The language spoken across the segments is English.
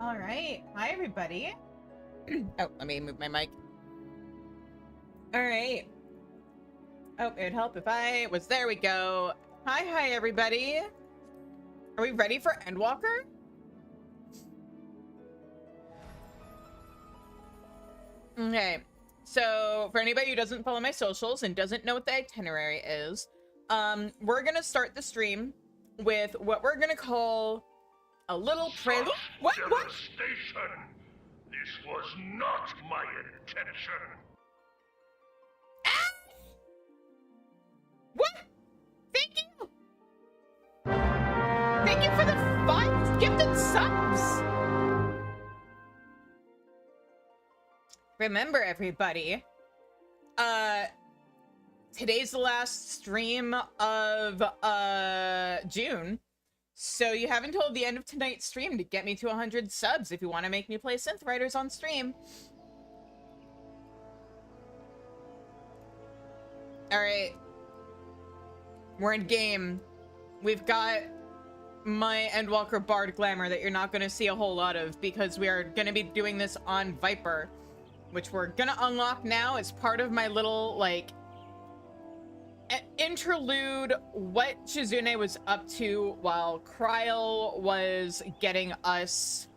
All right. Hi, everybody. Oh, let me move my mic. All right. Oh, it'd help if I was... There we go. Hi, everybody. Are we ready for Endwalker? Okay. So, for anybody who doesn't follow my socials and doesn't know what the itinerary is, we're going to start the stream with what we're going to call a little prelude. What? Devastation! This was not my intention. What? Thank you. Thank you for the 5 gifted subs. Remember, everybody, today's the last stream of June, so you have until the end of tonight's stream to get me to 100 subs if you want to make me play Synth Riders on stream. All right, we're in game. We've got my Endwalker Bard Glamour that you're not going to see a whole lot of because we are going to be doing this on Viper, which we're gonna unlock now as part of my little, like, interlude what Shizune was up to while Kryl was getting us...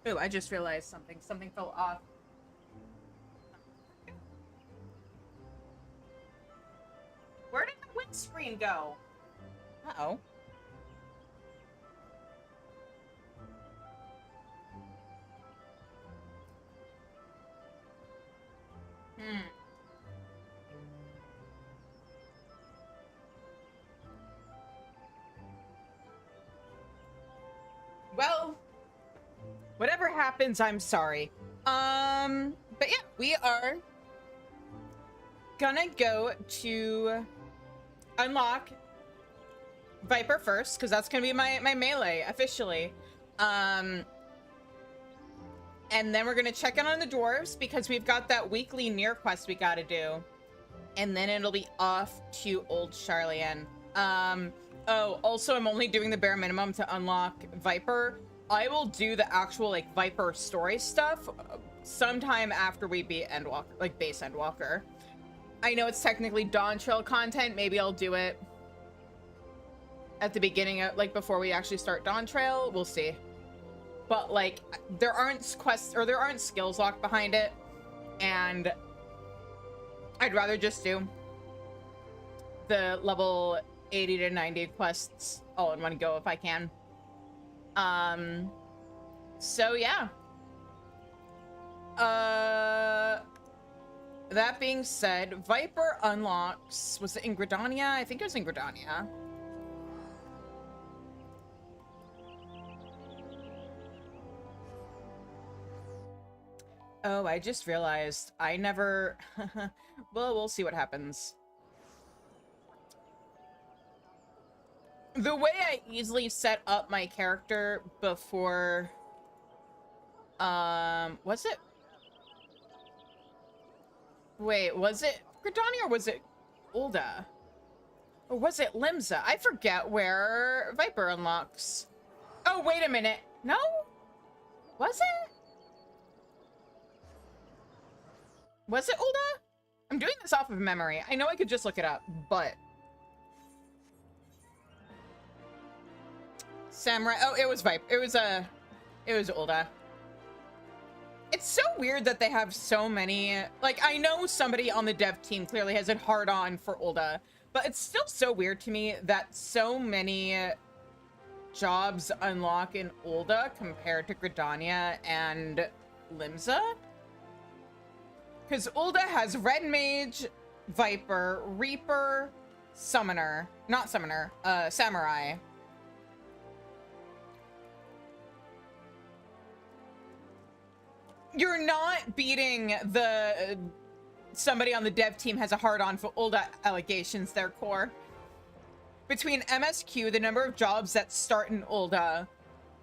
Ooh, I just realized something. Something fell off. Where did the windscreen go? Uh-oh. Well, whatever happens, I'm sorry. But yeah, we are gonna go to unlock Viper first, because that's gonna be my melee, officially. And then we're gonna check in on the dwarves, because we've got that weekly near quest we gotta do. And then it'll be off to Old Sharlayan. Oh, also, I'm only doing the bare minimum to unlock Viper. I will do the actual, like, Viper story stuff sometime after we beat Endwalker, like, base Endwalker. I know it's technically Dawn Trail content. Maybe I'll do it at the beginning of, like, before we actually start Dawn Trail. We'll see. But, like, there aren't quests, or there aren't skills locked behind it. And I'd rather just do the level 80 to 90 quests all in one go if I can. So yeah. That being said, Viper unlocks, was it in Gridania? I think it was in Gridania. Oh, I just realized I never... Well, we'll see what happens. The way I easily set up my character before... was it? Wait, was it Gridania or was it Ulda? Or was it Limsa? I forget where Viper unlocks. Oh, wait a minute. No? Was it? Was it Ulda? I'm doing this off of memory. I know I could just look it up, but... Samurai. Oh, it was Viper. It was Ulda. It's so weird that they have so many... Like, I know somebody on the dev team clearly has it hard on for Ulda, but it's still so weird to me that so many jobs unlock in Ulda compared to Gridania and Limsa. Because Ulda has Red Mage, Viper, Reaper, Summoner. Not Summoner, Samurai. You're not beating the... somebody on the dev team has a hard-on for Ulda allegations there, Core. Between MSQ, the number of jobs that start in Ulda,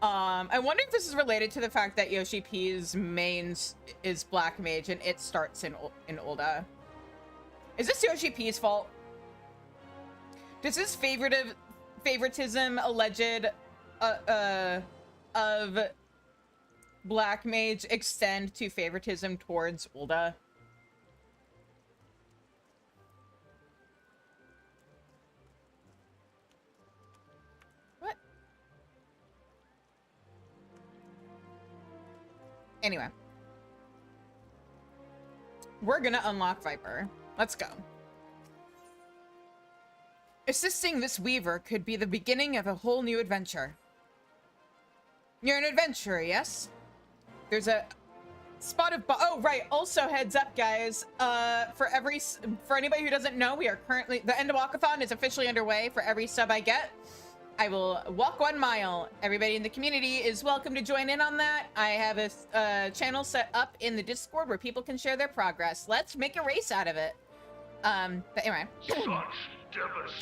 I wonder if this is related to the fact that Yoshi P's main is Black Mage and it starts in Ulda. Is this Yoshi P's fault? Does this favoritism alleged of Black Mage extend to favoritism towards Ulda. What? Anyway. We're gonna unlock Viper. Let's go. Assisting this weaver could be the beginning of a whole new adventure. You're an adventurer, yes? There's a spot of oh, right. Also, heads up, guys. For anybody who doesn't know, we are currently... The Endwalkathon is officially underway. For every sub I get, I will walk 1 mile. Everybody in the community is welcome to join in on that. I have a channel set up in the Discord where people can share their progress. Let's make a race out of it. But anyway.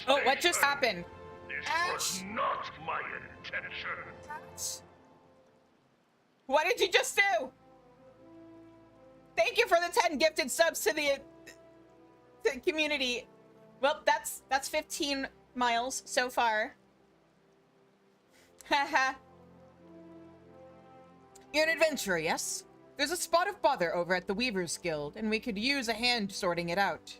Oh, what just happened? This was not my intention. What did you just do? Thank you for the 10 gifted subs to the community. Well, that's 15 miles so far. Haha. You're an adventurer, yes? There's a spot of bother over at the Weavers Guild, and we could use a hand sorting it out.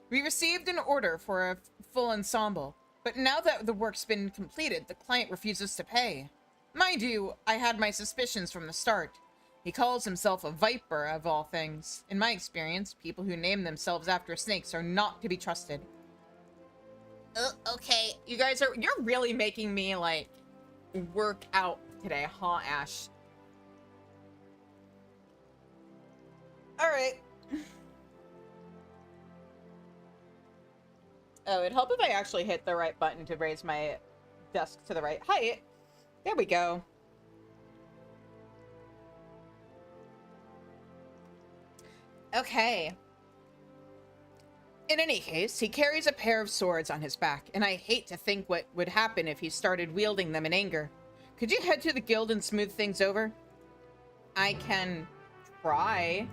We received an order for a full ensemble, but now that the work's been completed, the client refuses to pay. Mind you, I had my suspicions from the start. He calls himself a viper, of all things. In my experience, people who name themselves after snakes are not to be trusted. Okay, you guys you're really making me, like, work out today, huh, Ash? Alright. Oh, it'd help if I actually hit the right button to raise my desk to the right height. There we go. Okay. In any case, he carries a pair of swords on his back, and I hate to think what would happen if he started wielding them in anger. Could you head to the guild and smooth things over? I can try.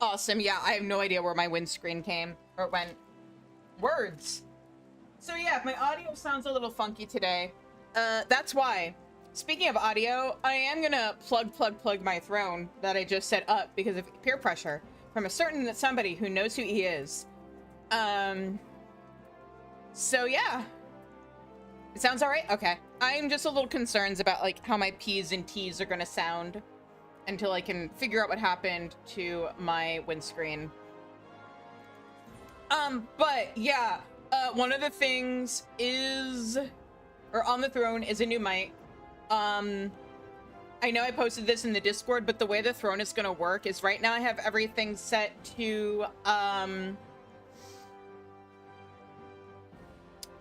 Awesome. Yeah, I have no idea where my windscreen came or went. Words. So yeah, if my audio sounds a little funky today, that's why. Speaking of audio, I am gonna plug my throne that I just set up because of peer pressure from a certain somebody who knows who he is. So yeah. It sounds all right? Okay. I'm just a little concerned about like how my P's and T's are gonna sound until I can figure out what happened to my windscreen. But yeah, one of the things is, or on the throne is a new mic. I know I posted this in the Discord, but the way the throne is gonna work is right now I have everything set to,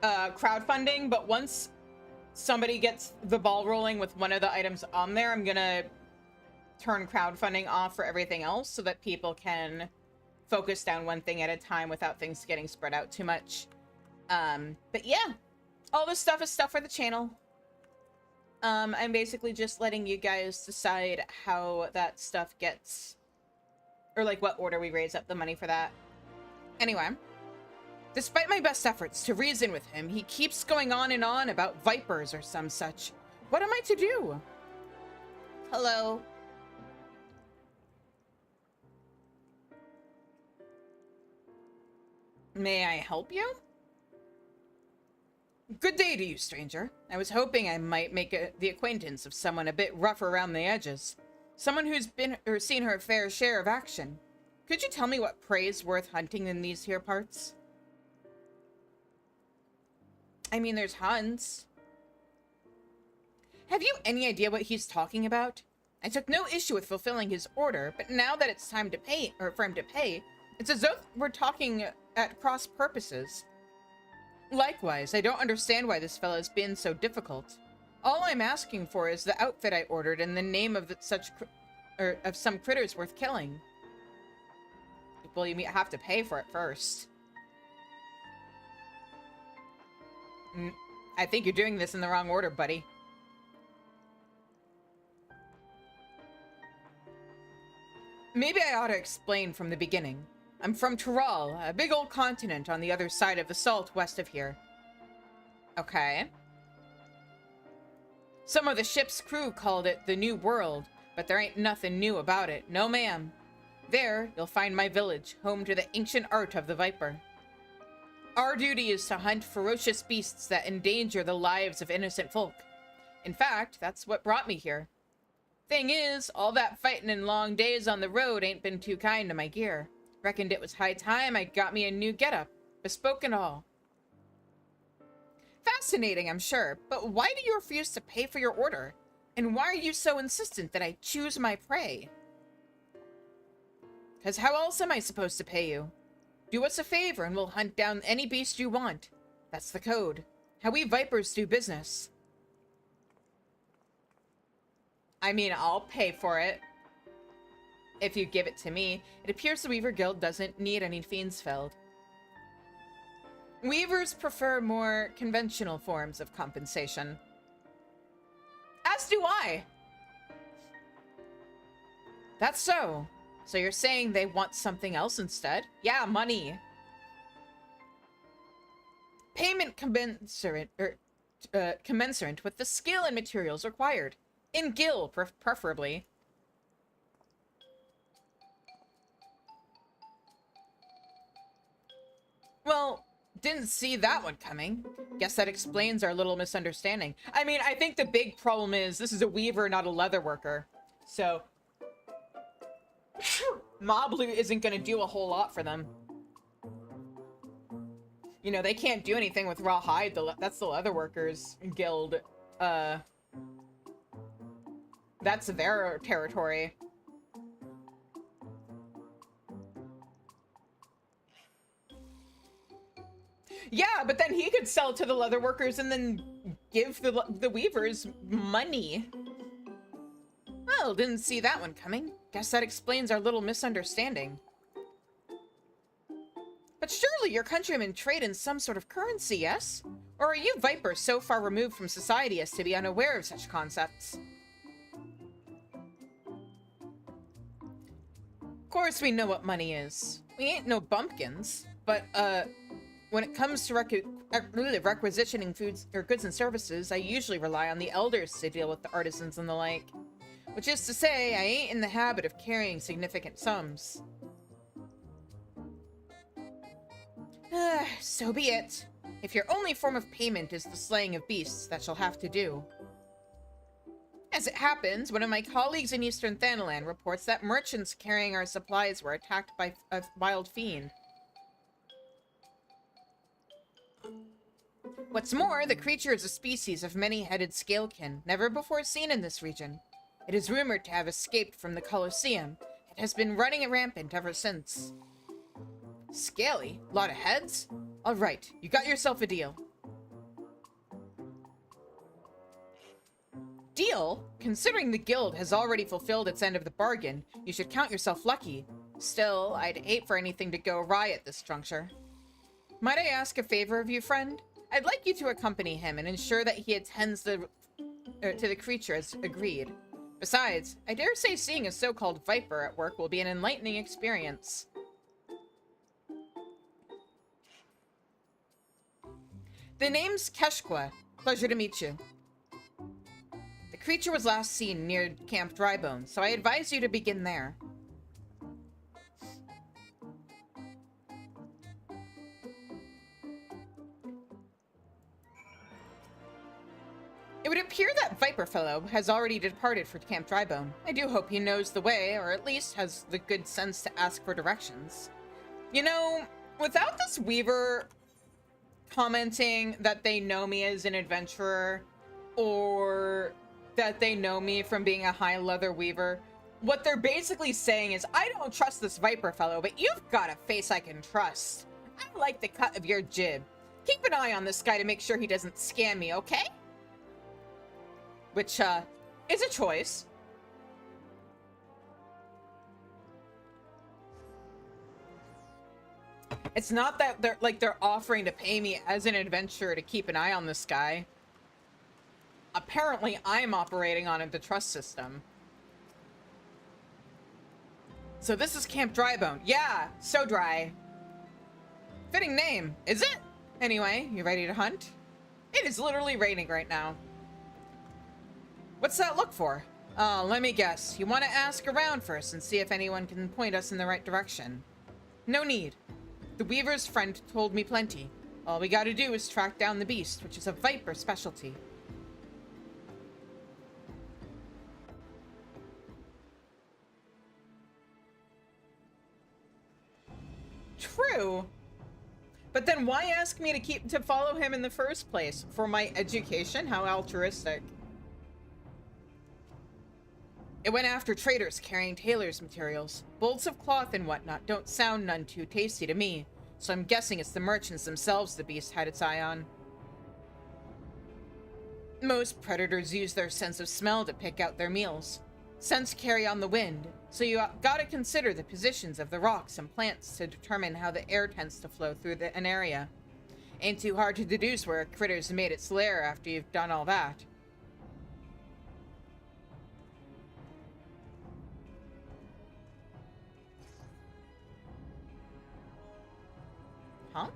crowdfunding, but once somebody gets the ball rolling with one of the items on there, I'm gonna turn crowdfunding off for everything else so that people can focus down one thing at a time without things getting spread out too much. But yeah, all this stuff is stuff for the channel. I'm basically just letting you guys decide how that stuff gets, or like what order we raise up the money for that. Anyway, despite my best efforts to reason with him, he keeps going on and on about vipers or some such. What am I to do? Hello. May I help you? Good day to you, stranger. I was hoping I might make the acquaintance of someone a bit rough around the edges. Someone who's been or seen her fair share of action. Could you tell me what prey's worth hunting in these here parts? I mean, there's hunts. Have you any idea what he's talking about? I took no issue with fulfilling his order, but now that it's time to pay, or for him to pay, it's as though we're talking at cross purposes. Likewise, I don't understand why this fella's been so difficult. All I'm asking for is the outfit I ordered and the name of some critters worth killing. well, you have to pay for it first. I think you're doing this in the wrong order, buddy. Maybe I ought to explain from the beginning. I'm from Tural, a big old continent on the other side of the salt west of here. Okay. Some of the ship's crew called it the New World, but there ain't nothing new about it. No, ma'am. There, you'll find my village, home to the ancient art of the Viper. Our duty is to hunt ferocious beasts that endanger the lives of innocent folk. In fact, that's what brought me here. Thing is, all that fighting and long days on the road ain't been too kind to my gear. Reckoned it was high time I got me a new getup, bespoke and all. Fascinating, I'm sure, but why do you refuse to pay for your order? And why are you so insistent that I choose my prey? 'Cause how else am I supposed to pay you? Do us a favor and we'll hunt down any beast you want. That's the code. How we Vipers do business. I mean, I'll pay for it. If you give it to me. It appears the Weaver Guild doesn't need any fiends felled. Weavers prefer more conventional forms of compensation. As do I! That's so. So you're saying they want something else instead? Yeah, money. Payment commensurate with the skill and materials required. In Gil, preferably. Well, didn't see that one coming. Guess that explains our little misunderstanding. I mean, I think the big problem is this is a weaver, not a leather worker. So, mob loot isn't going to do a whole lot for them. You know, they can't do anything with raw hide. That's the leather workers guild. That's their territory. Yeah, but then he could sell to the leather workers and then give the weavers money. Well, didn't see that one coming. Guess that explains our little misunderstanding. But surely your countrymen trade in some sort of currency, yes? Or are you Vipers so far removed from society as to be unaware of such concepts? Of course we know what money is. We ain't no bumpkins, but, when it comes to requisitioning foods or goods and services, I usually rely on the elders to deal with the artisans and the like. Which is to say, I ain't in the habit of carrying significant sums. So be it. If your only form of payment is the slaying of beasts, that shall have to do. As it happens, one of my colleagues in Eastern Thanalan reports that merchants carrying our supplies were attacked by a wild fiend. What's more, the creature is a species of many-headed scalekin, never before seen in this region. It is rumored to have escaped from the Colosseum. It has been running rampant ever since. Scaly? Lot of heads? Alright, you got yourself a deal. Deal? Considering the guild has already fulfilled its end of the bargain, you should count yourself lucky. Still, I'd hate for anything to go awry at this juncture. Might I ask a favor of you, friend? I'd like you to accompany him and ensure that he attends to the creature as agreed. Besides, I dare say seeing a so-called Viper at work will be an enlightening experience. The name's Keshqua. Pleasure to meet you. The creature was last seen near Camp Drybone, so I advise you to begin there. It would appear that Viper Fellow has already departed for Camp Drybone. I do hope he knows the way, or at least has the good sense to ask for directions. You know, without this Weaver commenting that they know me as an adventurer, or that they know me from being a high leather weaver, what they're basically saying is, I don't trust this Viper Fellow, but you've got a face I can trust. I like the cut of your jib. Keep an eye on this guy to make sure he doesn't scam me, okay? Which, is a choice. It's not that they're offering to pay me as an adventurer to keep an eye on this guy. Apparently, I'm operating on the trust system. So this is Camp Drybone. Yeah, so dry. Fitting name, is it? Anyway, you ready to hunt? It is literally raining right now. What's that look for? Let me guess. You want to ask around first and see if anyone can point us in the right direction. No need. The Weaver's friend told me plenty. All we gotta do is track down the beast, which is a viper specialty. True. But then why ask me to follow him in the first place? For my education? How altruistic. It went after traders carrying tailor's materials. Bolts of cloth and whatnot don't sound none too tasty to me, so I'm guessing it's the merchants themselves the beast had its eye on. Most predators use their sense of smell to pick out their meals. Scents carry on the wind, so you gotta consider the positions of the rocks and plants to determine how the air tends to flow through an area. Ain't too hard to deduce where a critter's made its lair after you've done all that. Huh?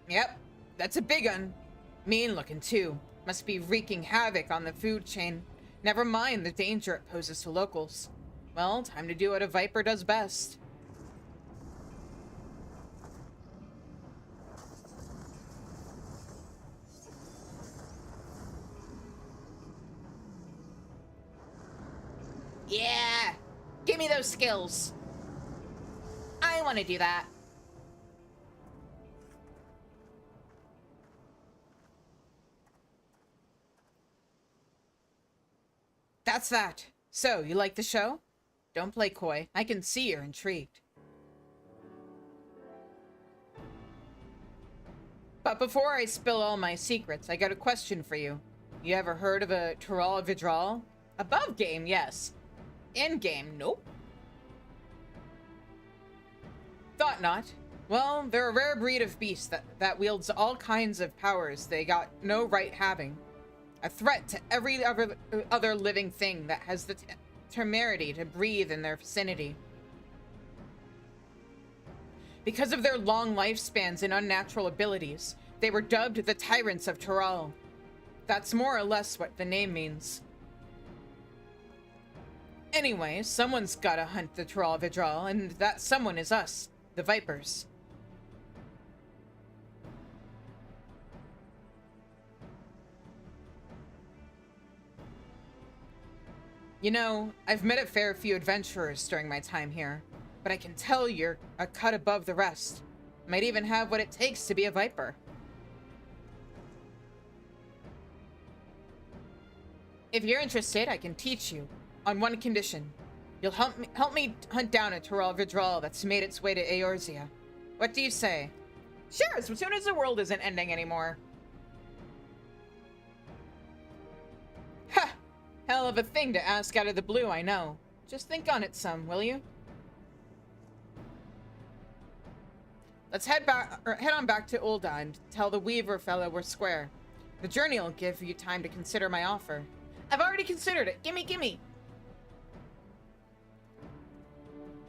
Yep, that's a big un. Mean looking too. Must be wreaking havoc on the food chain. Never mind the danger it poses to locals. Well, time to do what a viper does best. Yeah! Give me those skills! I want to do that. That's that. So, you like the show? Don't play coy. I can see you're intrigued. But before I spill all my secrets, I got a question for you. You ever heard of a Tural Vidral? Above game, yes. In game, nope. Thought not. Well, they're a rare breed of beast that wields all kinds of powers they got no right having. A threat to every other living thing that has the temerity to breathe in their vicinity. Because of their long lifespans and unnatural abilities, they were dubbed the Tyrants of Tural. That's more or less what the name means. Anyway, someone's gotta hunt the Tural Vidral, and that someone is us, the Vipers. You know, I've met a fair few adventurers during my time here, but I can tell you're a cut above the rest. Might even have what it takes to be a Viper. If you're interested, I can teach you, on one condition. You'll help me hunt down a Tural Vidral that's made its way to Eorzea. What do you say? Sure, as soon as the world isn't ending anymore. Ha! Hell of a thing to ask out of the blue, I know. Just think on it some, will you? Let's head on back to Ul'dah and tell the Weaver fellow we're square. The journey will give you time to consider my offer. I've already considered it. Gimme, gimme.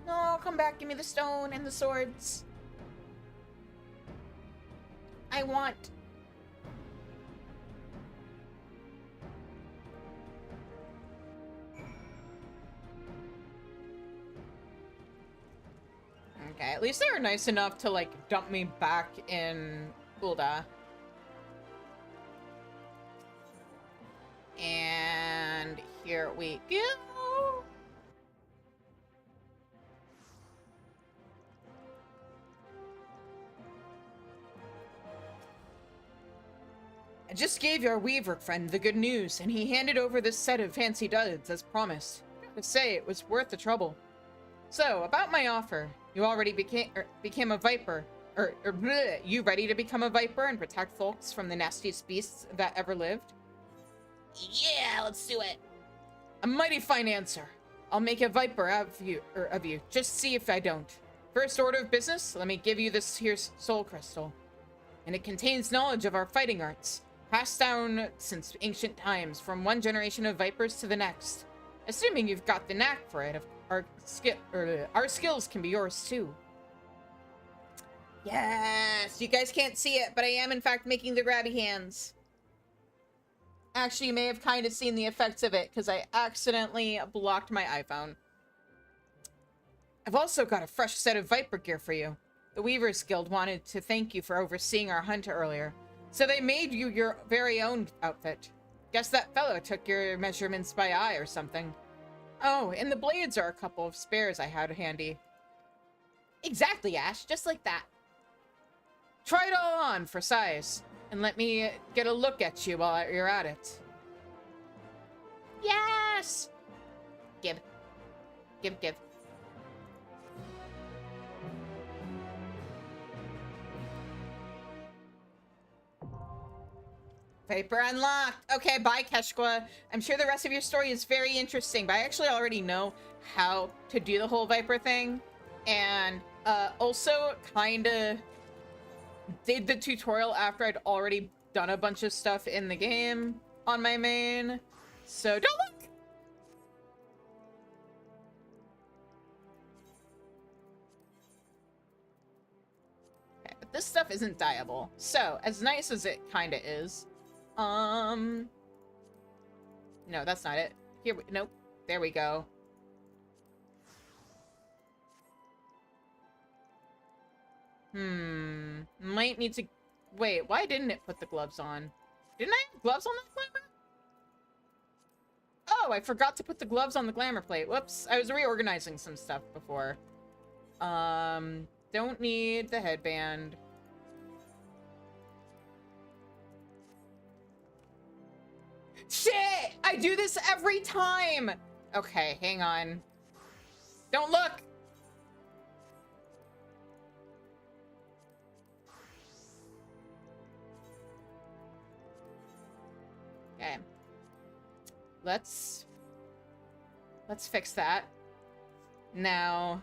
No, come back. Give me the stone and the swords. I want. Okay, at least they were nice enough to, like, dump me back in Ul'dah. And here we go. I just gave your Weaver friend the good news, and he handed over this set of fancy duds as promised. I gotta say, it was worth the trouble. So, about my offer. You already became a Viper. Bleh, you ready to become a Viper and protect folks from the nastiest beasts that ever lived? Yeah, let's do it. A mighty fine answer. I'll make a Viper of you. Just see if I don't. First order of business, let me give you this here's soul crystal. And it contains knowledge of our fighting arts, passed down since ancient times, from one generation of vipers to the next. Assuming you've got the knack for it, our skills can be yours too. Yes, you guys can't see it, but I am in fact making the grabby hands. Actually, you may have kind of seen the effects of it because I accidentally blocked my iPhone. I've also got a fresh set of viper gear for you. The Weavers Guild wanted to thank you for overseeing our hunt earlier, so they made you your very own outfit. Guess that fellow took your measurements by eye or something. Oh, and the blades are a couple of spares I had handy. Exactly, Ash, just like that. Try it all on for size, and let me get a look at you while you're at it. Yes! Give. Give, give. Viper unlocked. Okay, bye, Keshqua. I'm sure the rest of your story is very interesting, but I actually already know how to do the whole Viper thing. And also kind of did the tutorial after I'd already done a bunch of stuff in the game on my main. So don't look! Okay, but this stuff isn't dyeable. So, as nice as it kind of is, no, that's not it. Here we, nope. There we go. Might need to... Wait, why didn't it put the gloves on? Didn't I have gloves on that glamour? Oh, I forgot to put the gloves on the glamour plate. Whoops. I was reorganizing some stuff before. Don't need the headband. Shit! I do this every time! Okay, hang on. Don't look! Okay. Let's fix that. Now...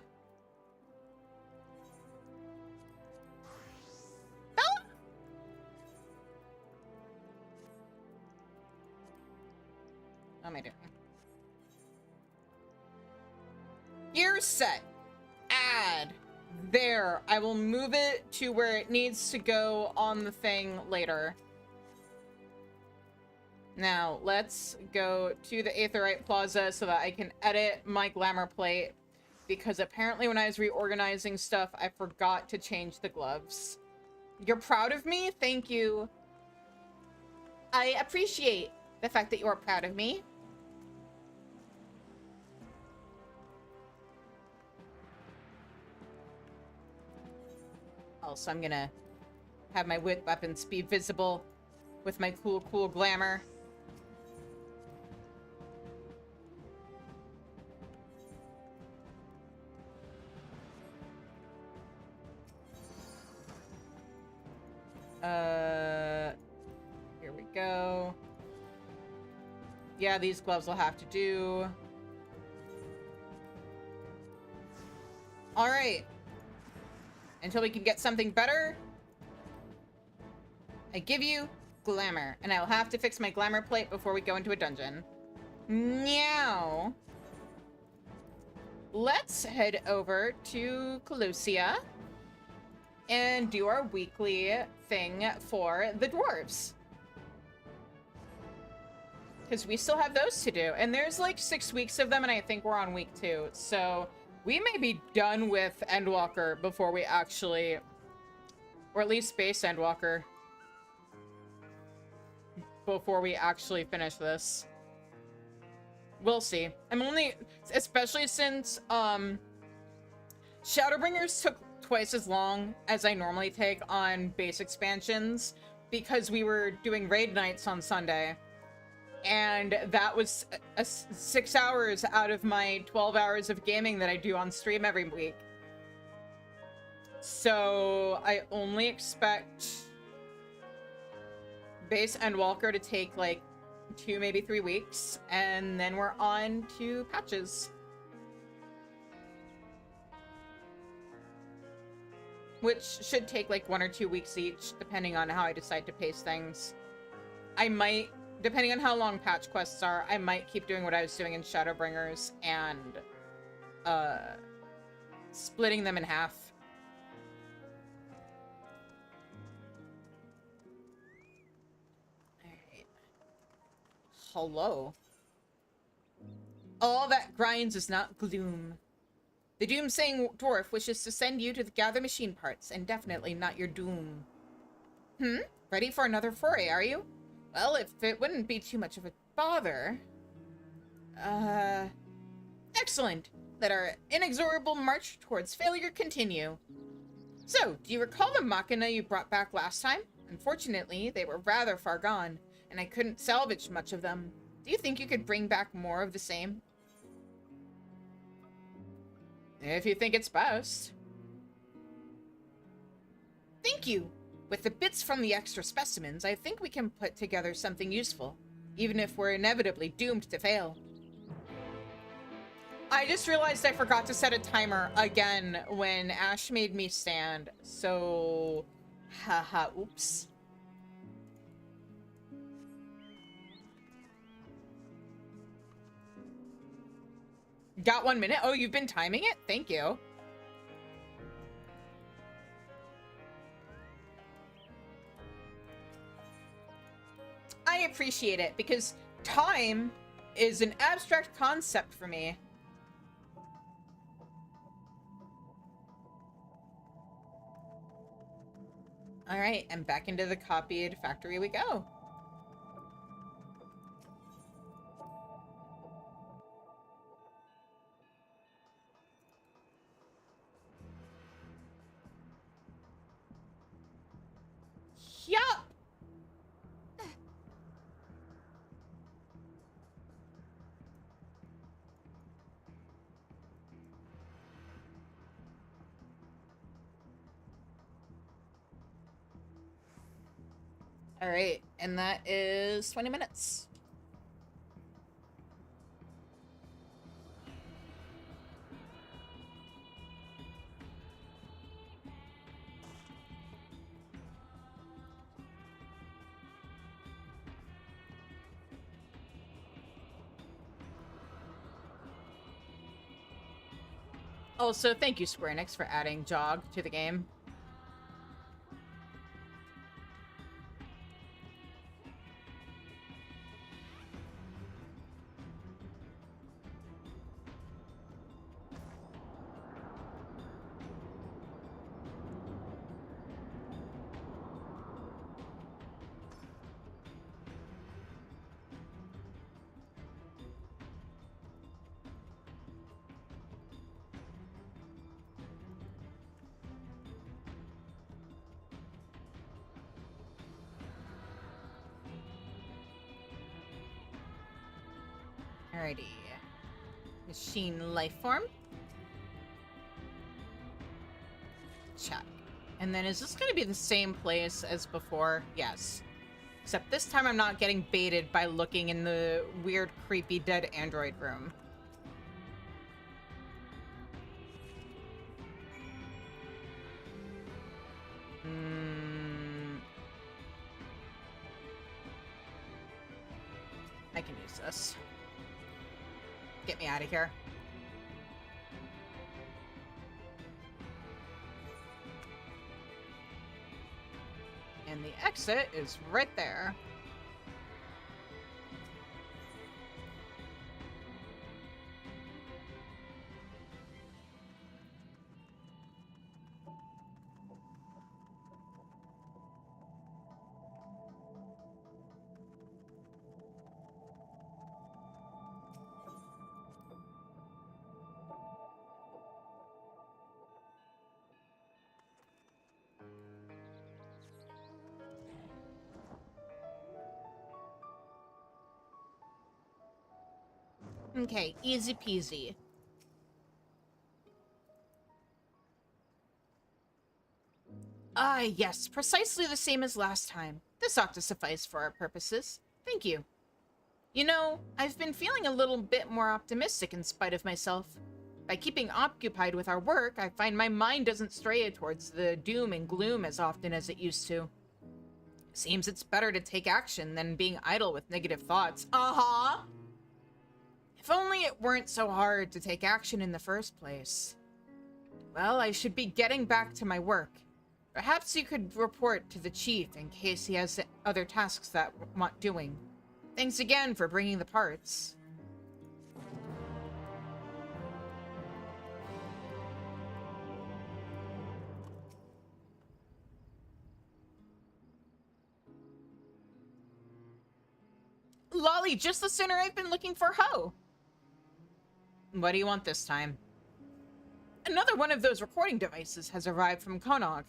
What am I doing? Gear set. Add. There. I will move it to where it needs to go on the thing later. Now, let's go to the Aetherite Plaza so that I can edit my glamour plate. Because apparently when I was reorganizing stuff, I forgot to change the gloves. You're proud of me? Thank you. I appreciate the fact that you're proud of me. Also, I'm gonna have my whip weapons be visible with my cool glamour. Here we go. Yeah, these gloves will have to do. All right. Until we can get something better, I give you glamour, and I'll have to fix my glamour plate before we go into a dungeon. Now, let's head over to Colossia and do our weekly thing for the dwarves. Because we still have those to do. And there's like 6 weeks of them, and I think we're on week 2. So we may be done with Endwalker before we actually... Or at least base Endwalker. Before we actually finish this. We'll see. I'm only... Especially since, Shadowbringers took twice as long as I normally take on base expansions. Because we were doing raid nights on Sunday. And that was 6 hours out of my 12 hours of gaming that I do on stream every week. So I only expect base Endwalker to take like 2, maybe 3 weeks. And then we're on to patches. which should take like 1 or 2 weeks each, depending on how I decide to pace things. I might, depending on how long patch quests are, I might keep doing what I was doing in Shadowbringers and splitting them in half. Alright. Hello. All that grinds is not gloom. The doom-saying dwarf wishes to send you to gather machine parts, and definitely not your doom. Ready for another foray, are you? Well, if it wouldn't be too much of a bother... Excellent! Let our inexorable march towards failure continue. So, do you recall the machina you brought back last time? Unfortunately, they were rather far gone, and I couldn't salvage much of them. Do you think you could bring back more of the same? If you think it's best. Thank you! With the bits from the extra specimens, I think we can put together something useful, even if we're inevitably doomed to fail. I just realized I forgot to set a timer again when Ash made me stand, so... Haha, oops. Got 1 minute? Oh, you've been timing it? Thank you. I appreciate it, because time is an abstract concept for me. Alright, and back into the copied factory we go. Yup! Alright, and that is 20 minutes. Also, thank you, Square Enix, for adding Jog to the game. Alrighty. Machine lifeform. Check. And then is this going to be the same place as before? Yes. Except this time I'm not getting baited by looking in the weird, creepy, dead android room. I can use this. Get me out of here. And the exit is right there. Okay, easy peasy. Ah, yes, precisely the same as last time. This ought to suffice for our purposes. Thank you. You know, I've been feeling a little bit more optimistic in spite of myself. By keeping occupied with our work, I find my mind doesn't stray towards the doom and gloom as often as it used to. Seems it's better to take action than being idle with negative thoughts. Uh-huh! If only it weren't so hard to take action in the first place. Well, I should be getting back to my work. Perhaps you could report to the chief in case he has other tasks that want doing. Thanks again for bringing the parts. Lolly, just the center I've been looking for, ho! What do you want this time? Another one of those recording devices has arrived from Konog.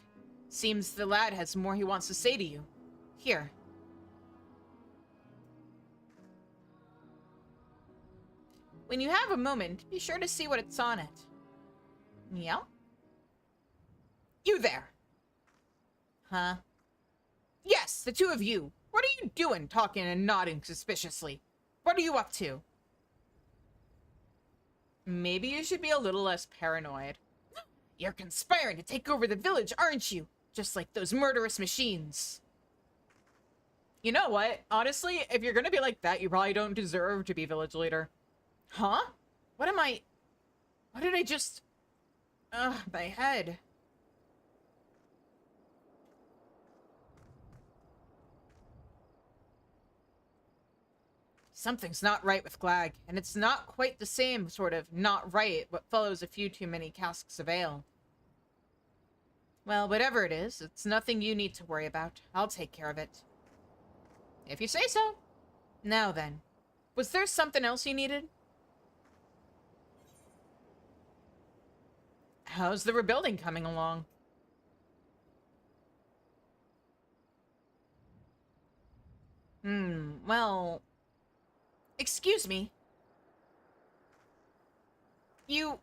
Seems the lad has more he wants to say to you. Here. When you have a moment, be sure to see what it's on it. Yeah? You there! Huh? Yes, the two of you. What are you doing, talking and nodding suspiciously? What are you up to? Maybe you should be a little less paranoid. You're conspiring to take over the village, aren't you? Just like those murderous machines. You know what? Honestly, if you're gonna be like that, you probably don't deserve to be village leader. Huh? What am I... What did I just... Ugh, my head. Something's not right with Glag, and it's not quite the same sort of not right what follows a few too many casks of ale. Well, whatever it is, it's nothing you need to worry about. I'll take care of it. If you say so. Now then, was there something else you needed? How's the rebuilding coming along? Well... Excuse me. You,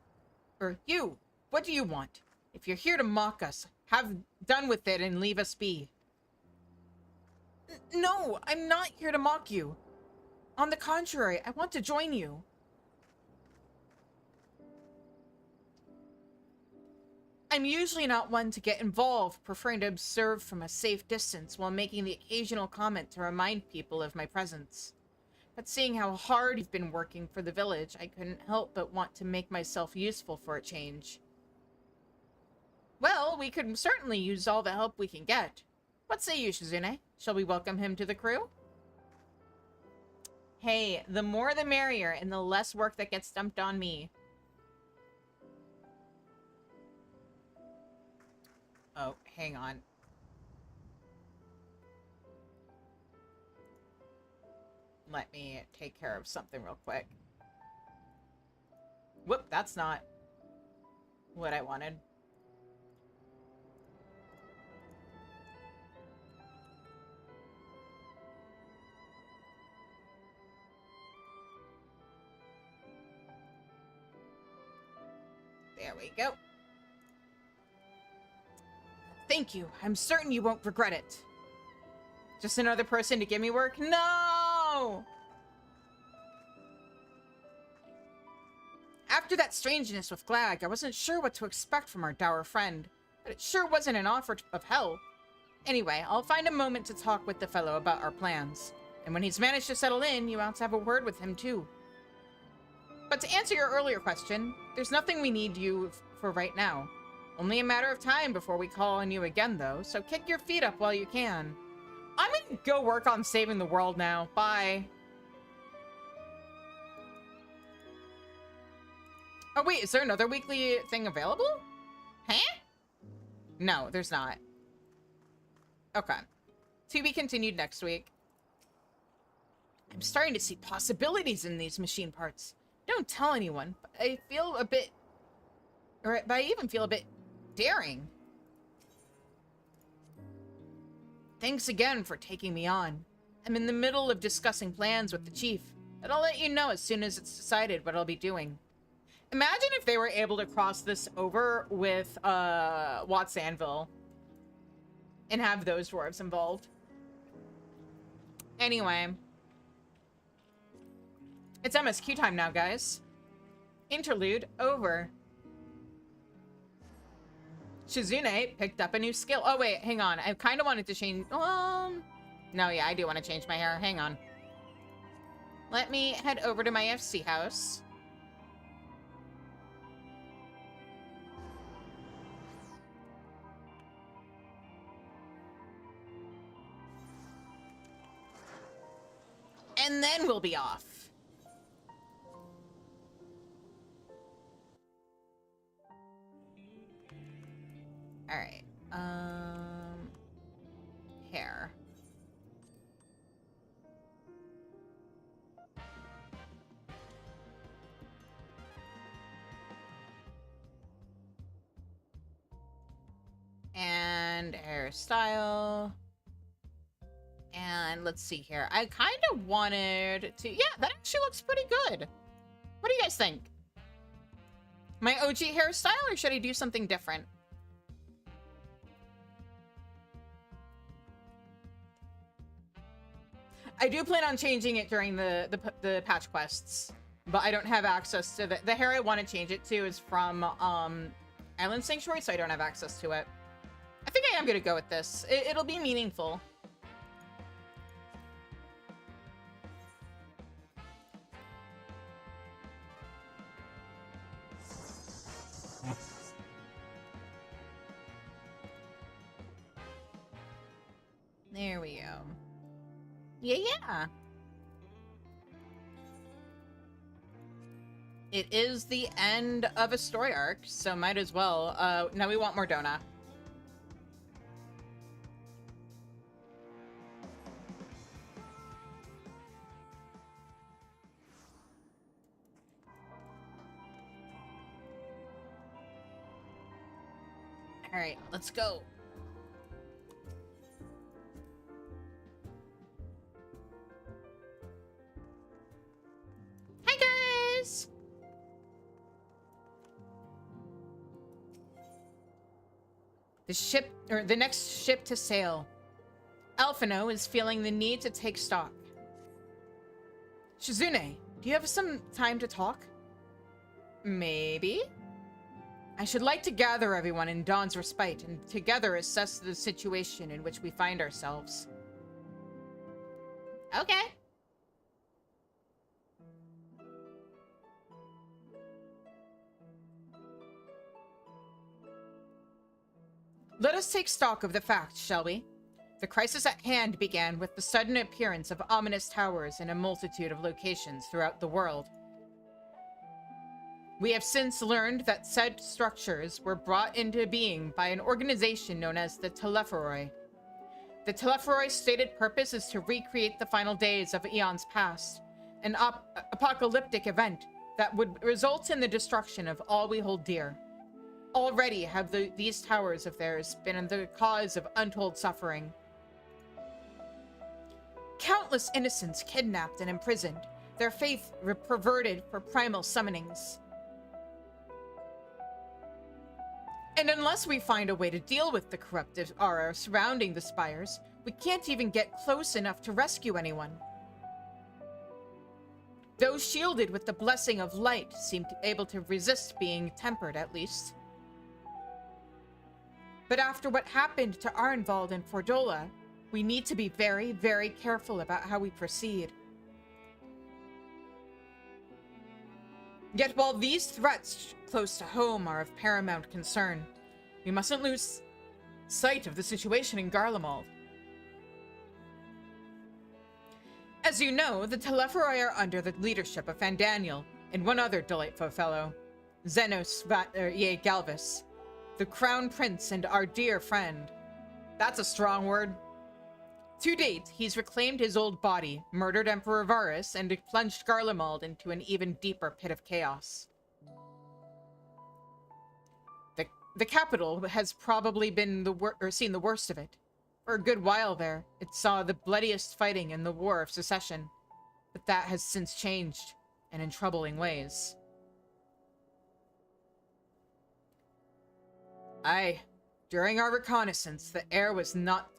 what do you want? If you're here to mock us, have done with it and leave us be. No, I'm not here to mock you. On the contrary, I want to join you. I'm usually not one to get involved, preferring to observe from a safe distance while making the occasional comment to remind people of my presence. But seeing how hard you've been working for the village, I couldn't help but want to make myself useful for a change. Well, we could certainly use all the help we can get. What say you, Shizune? Shall we welcome him to the crew? Hey, the more the merrier, and the less work that gets dumped on me. Oh, hang on. Let me take care of something real quick. Whoop, that's not what I wanted. There we go. Thank you. I'm certain you won't regret it. Just another person to give me work? No! After that strangeness with Glag, I wasn't sure what to expect from our dour friend, but it sure wasn't an offer of help. Anyway, I'll find a moment to talk with the fellow about our plans. And when he's managed to settle in, you want to have a word with him too. But to answer your earlier question, there's nothing we need you for right now. Only a matter of time before we call on you again, though, so kick your feet up while you can. I'm gonna go work on saving the world now. Bye. Oh, wait, is there another weekly thing available? Huh? No, there's not. Okay. To be continued next week. I'm starting to see possibilities in these machine parts. Don't tell anyone, but I feel a bit... but I even feel a bit daring. Thanks again for taking me on. I'm in the middle of discussing plans with the chief, but I'll let you know as soon as it's decided what I'll be doing. Imagine if they were able to cross this over with Watts Anvil and have those dwarves involved. Anyway, it's MSQ time now, guys. Interlude over. Shizune picked up a new skill. Oh, wait, hang on. I kind of wanted to change... No, yeah, I do want to change my hair. Hang on. Let me head over to my FC house. And then we'll be off. All right. Hair. And hairstyle. And let's see here. I kind of wanted to... Yeah, that actually looks pretty good. What do you guys think? My OG hairstyle, or should I do something different? I do plan on changing it during the patch quests, but I don't have access to the hair I want to change it to is from Island Sanctuary, so I don't have access to it. I think I am gonna go with this. It'll be meaningful. There we go. Yeah. It is the end of a story arc, so might as well. Now we want more Dona. All right, let's go. Hi, guys! The next ship to sail. Alphino is feeling the need to take stock. Shizune, do you have some time to talk? Maybe? I should like to gather everyone in Dawn's respite and together assess the situation in which we find ourselves. Okay. Let us take stock of the facts, shall we? The crisis at hand began with the sudden appearance of ominous towers in a multitude of locations throughout the world. We have since learned that said structures were brought into being by an organization known as the Telepharoi. The Telepharoi's stated purpose is to recreate the final days of eons past, an apocalyptic event that would result in the destruction of all we hold dear. Already have these towers of theirs been the cause of untold suffering. Countless innocents kidnapped and imprisoned, their faith perverted for primal summonings. And unless we find a way to deal with the corruptive aura surrounding the spires, we can't even get close enough to rescue anyone. Those shielded with the blessing of light seem able to resist being tempered, at least. But after what happened to Arnvald and Fordola, we need to be very, very careful about how we proceed. Yet while these threats close to home are of paramount concern, we mustn't lose sight of the situation in Garlemald. As you know, the Telepharoi are under the leadership of Fandaniel and one other delightful fellow, Zenos Galvis, the Crown Prince and our dear friend. That's a strong word. To date, he's reclaimed his old body, murdered Emperor Varus, and plunged Garlemald into an even deeper pit of chaos. The capital has probably been seen the worst of it. For a good while there, it saw the bloodiest fighting in the War of Secession, but that has since changed, and in troubling ways. Aye, during our reconnaissance, the air was not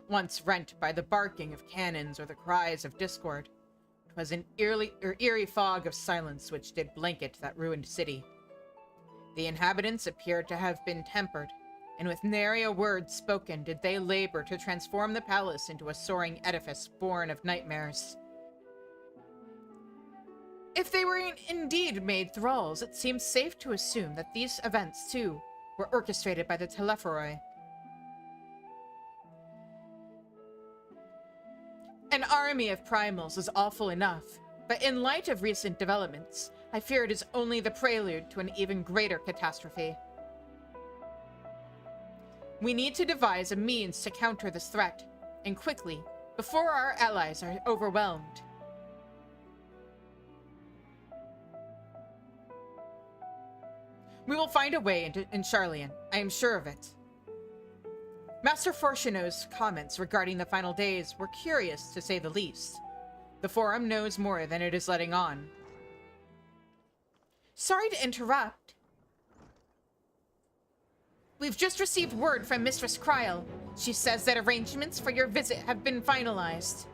once rent by the barking of cannons or the cries of discord. 'Twas an eerie fog of silence which did blanket that ruined city. The inhabitants appeared to have been tempered, and with nary a word spoken did they labor to transform the palace into a soaring edifice born of nightmares. If they were indeed made thralls, it seems safe to assume that these events, too, were orchestrated by the Telephoroi. An army of primals is awful enough, but in light of recent developments, I fear it is only the prelude to an even greater catastrophe. We need to devise a means to counter this threat, and quickly, before our allies are overwhelmed. We will find a way in Sharlayan, I am sure of it. Master Fortuno's comments regarding the final days were curious, to say the least. The Forum knows more than it is letting on. Sorry to interrupt. We've just received word from Mistress Kryl. She says that arrangements for your visit have been finalized.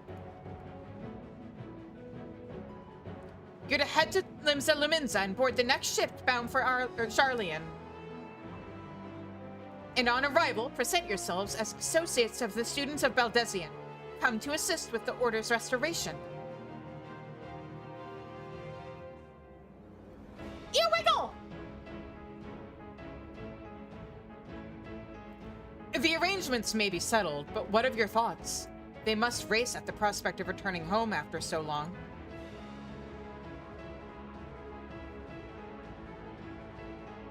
You're to head to Limsa Luminza and board the next ship bound for Sharlayan. And on arrival, present yourselves as associates of the students of Baldesion, come to assist with the Order's restoration. Earwiggle! The arrangements may be settled, but what of your thoughts? They must race at the prospect of returning home after so long.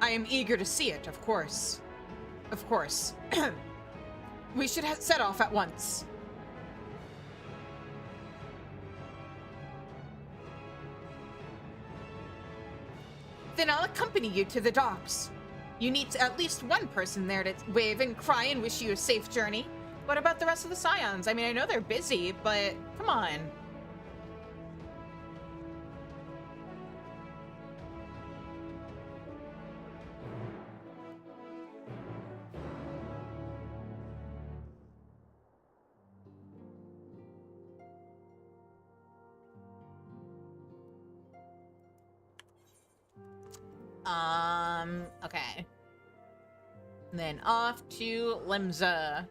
I am eager to see it, of course. Of course. We should set off at once. Then I'll accompany you to the docks. You need at least one person there to wave and cry and wish you a safe journey. What about the rest of the Scions? I mean, I know they're busy, but come on. Okay. And then off to Limsa.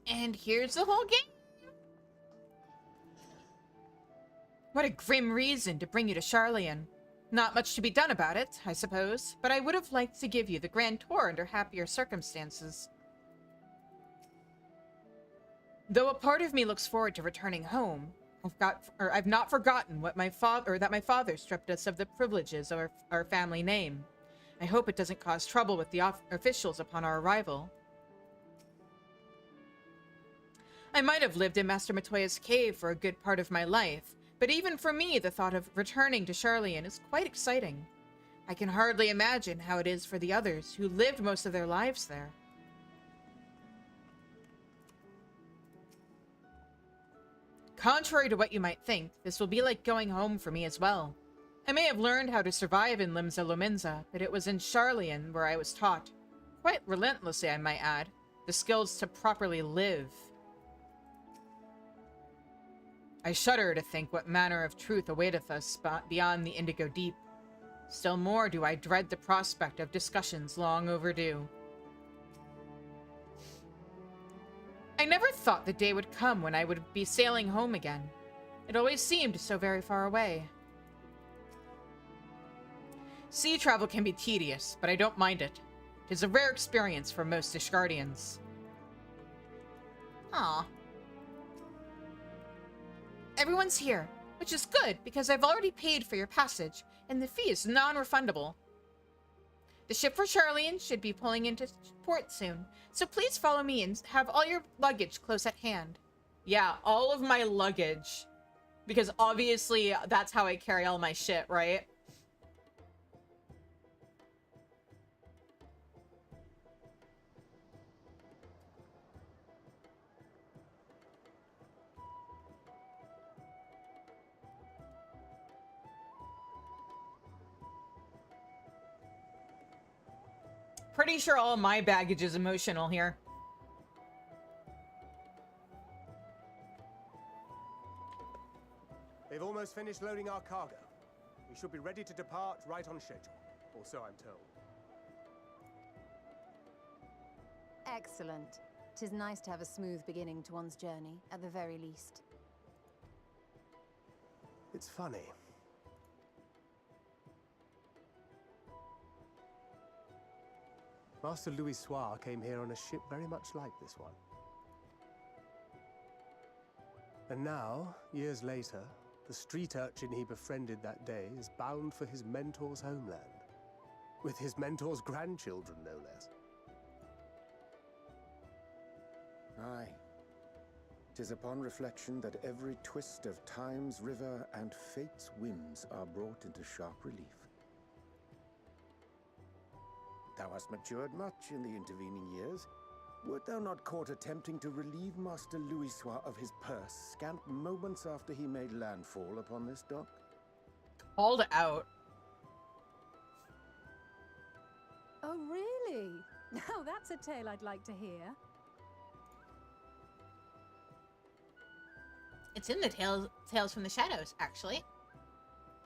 And here's the whole game. What a grim reason to bring you to Sharlayan. Not much to be done about it, I suppose, but I would have liked to give you the grand tour under happier circumstances. Though a part of me looks forward to returning home, I've not forgotten what my father stripped us of the privileges of our family name. I hope it doesn't cause trouble with the officials upon our arrival. I might have lived in Master Matoya's cave for a good part of my life, but even for me, the thought of returning to Sharlayan is quite exciting. I can hardly imagine how it is for the others who lived most of their lives there. Contrary to what you might think, this will be like going home for me as well. I may have learned how to survive in Limsa Luminza, but it was in Sharlayan where I was taught, quite relentlessly I might add, the skills to properly live. I shudder to think what manner of truth awaiteth us beyond the Indigo Deep. Still more do I dread the prospect of discussions long overdue. I never thought the day would come when I would be sailing home again. It always seemed so very far away. Sea travel can be tedious, but I don't mind it. It is a rare experience for most Ishgardians. Aw. Everyone's here, which is good because I've already paid for your passage, and the fee is non-refundable. The ship for Sharlayan should be pulling into port soon, so please follow me and have all your luggage close at hand. Yeah, all of my luggage. Because obviously that's how I carry all my shit, right? Pretty sure all my baggage is emotional here. They've almost finished loading our cargo. We should be ready to depart right on schedule, or so I'm told. Excellent. 'Tis nice to have a smooth beginning to one's journey, at the very least. It's funny. Master Louis Soir came here on a ship very much like this one. And now, years later, the street urchin he befriended that day is bound for his mentor's homeland. With his mentor's grandchildren, no less. Aye. 'Tis upon reflection that every twist of time's river and fate's whims are brought into sharp relief. Thou hast matured much in the intervening years. Wert thou not caught attempting to relieve Master Louis Soir of his purse scant moments after he made landfall upon this dock? Called out. Oh, really? Now that's a tale I'd like to hear. It's in the Tales from the Shadows, actually.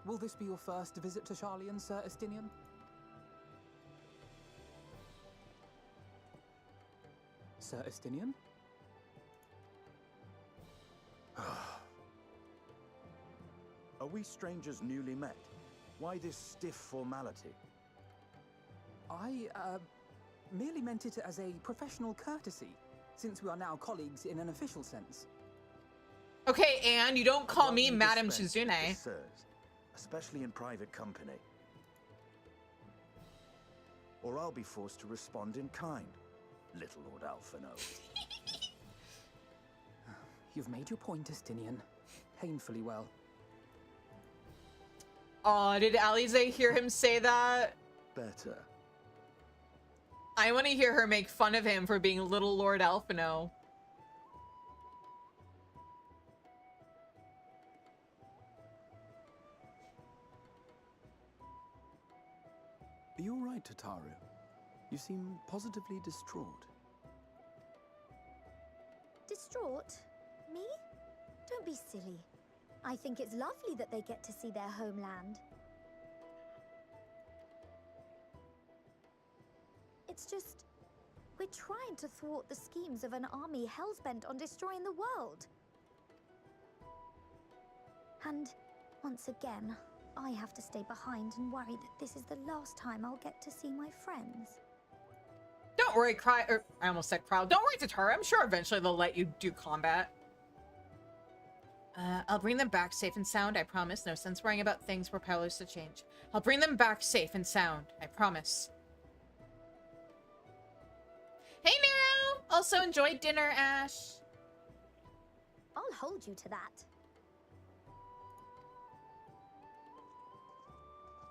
Will this be your first visit to Sharlayan, Sir Estinian? Sir Estinian? Are we strangers newly met? Why this stiff formality? I, merely meant it as a professional courtesy, since we are now colleagues in an official sense. Okay, Anne, you don't call What me you Madame dispense Shizune. is sirs, especially in private company. Or I'll be forced to respond in kind, little Lord Alphino. You've made your point, Estinian. Painfully well. Aw, did Alize hear him say that? Better. I want to hear her make fun of him for being little Lord Alphino. Are you all right, Tataru? You seem positively distraught. Distraught? Me? Don't be silly. I think it's lovely that they get to see their homeland. It's just, we're trying to thwart the schemes of an army hell-bent on destroying the world. And, once again, I have to stay behind and worry that this is the last time I'll get to see my friends. Don't worry, I almost said Crowd. Don't worry, Tataru. I'm sure eventually they'll let you do combat. I'll bring them back safe and sound, I promise. No sense worrying about things we're powerless to change. I'll bring them back safe and sound, I promise. Hey, Nero! Also enjoyed dinner, Ash. I'll hold you to that.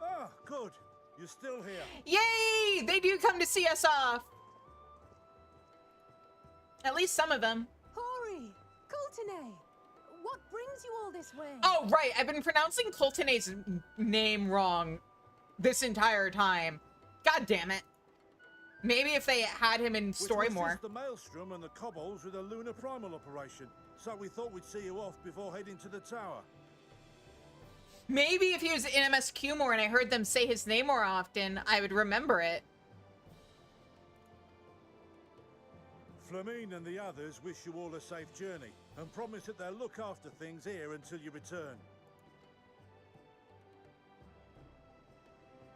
Ah, good. You're still here. Yay! They do come to see us off. At least some of them. Hori! Coulternay! What brings you all this way? Oh, right. I've been pronouncing Coulternay's name wrong this entire time. God damn it. Maybe if they had him in story more. The Maelstrom and the Kobolds with a lunar primal operation, so we thought we'd see you off before heading to the tower. Maybe if he was in MSQ more and I heard them say his name more often, I would remember it. Flamine and the others wish you all a safe journey and promise that they'll look after things here until you return.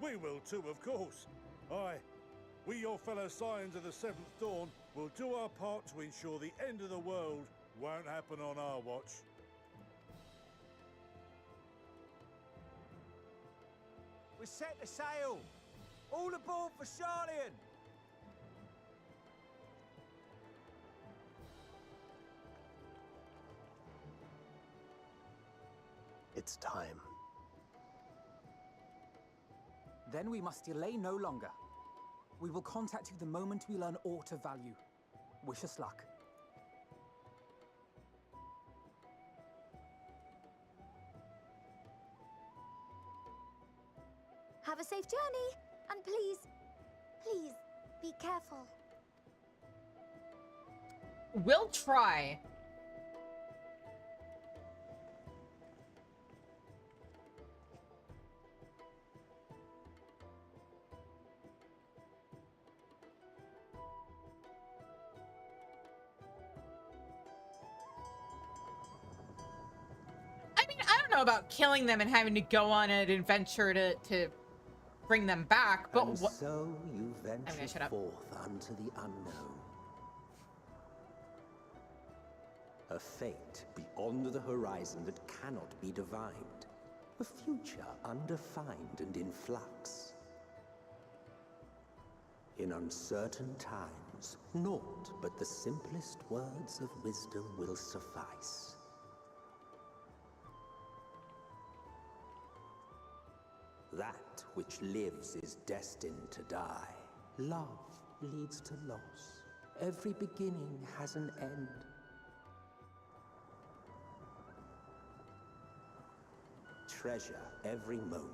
We will too, of course. Aye, we, your fellow Scions of the Seventh Dawn, will do our part to ensure the end of the world won't happen on our watch. We're set to sail! All aboard for Sharlayan! It's time. Then we must delay no longer. We will contact you the moment we learn aught of value. Wish us luck. Have a safe journey, and please, please, Be careful. We'll try. I mean, I don't know about killing them and having to go on an adventure to bring them back, but and what? so you I'm gonna venture shut up. forth unto the unknown. A fate beyond the horizon that cannot be divined. A future undefined and in flux. In uncertain times, naught but the simplest words of wisdom will suffice. That which lives is destined to die. Love leads to loss. Every beginning has an end. Treasure every moment,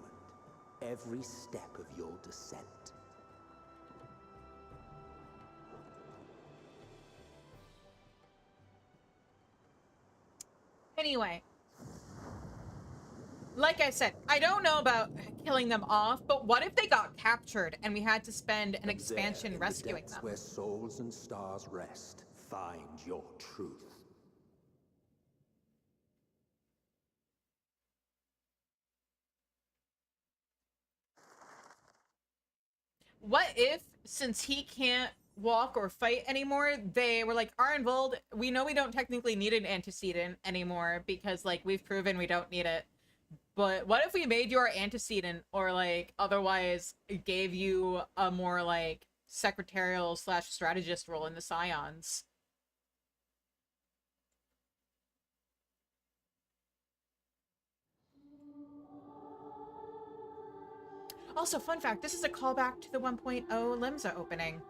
every step of your descent. Anyway, like I said, I don't know about killing them off, but what if they got captured and we had to spend an expansion there, in rescuing the depths them? where souls and stars rest, find your truth. What if, since he can't walk or fight anymore, they were like, Arnvold, we know we don't technically need an antecedent anymore because, like, we've proven we don't need it. But what if we made you our antecedent, or, like, otherwise gave you a more, like, secretarial / strategist role in the Scions? Also, fun fact, this is a callback to the 1.0 Limsa opening.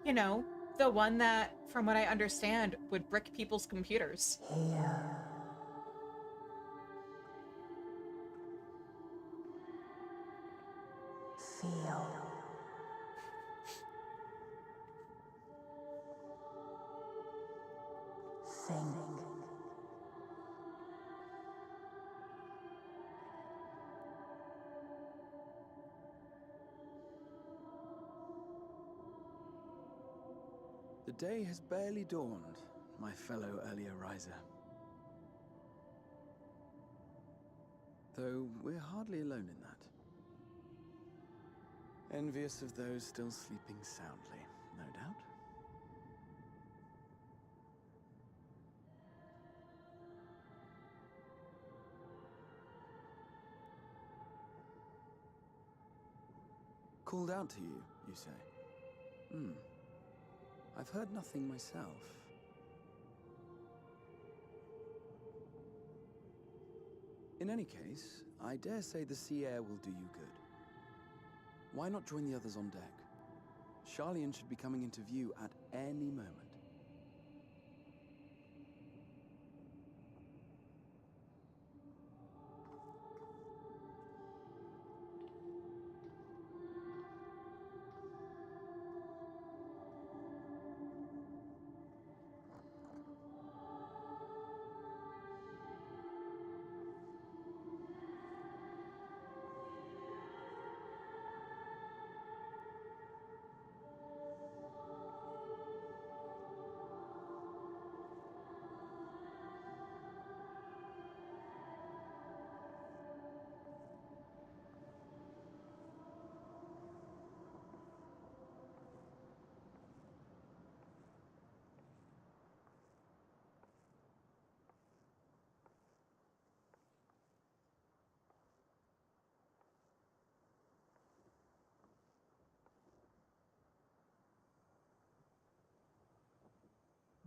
You know, the one that, from what I understand, would brick people's computers. Here. Feel. Think. The day has barely dawned, my fellow earlier riser. Though we're hardly alone in that. Envious of those still sleeping soundly, no doubt. Called out to you, you say? I've heard nothing myself. In any case, I dare say the sea air will do you good. Why not join the others on deck? Sharlayan should be coming into view at any moment.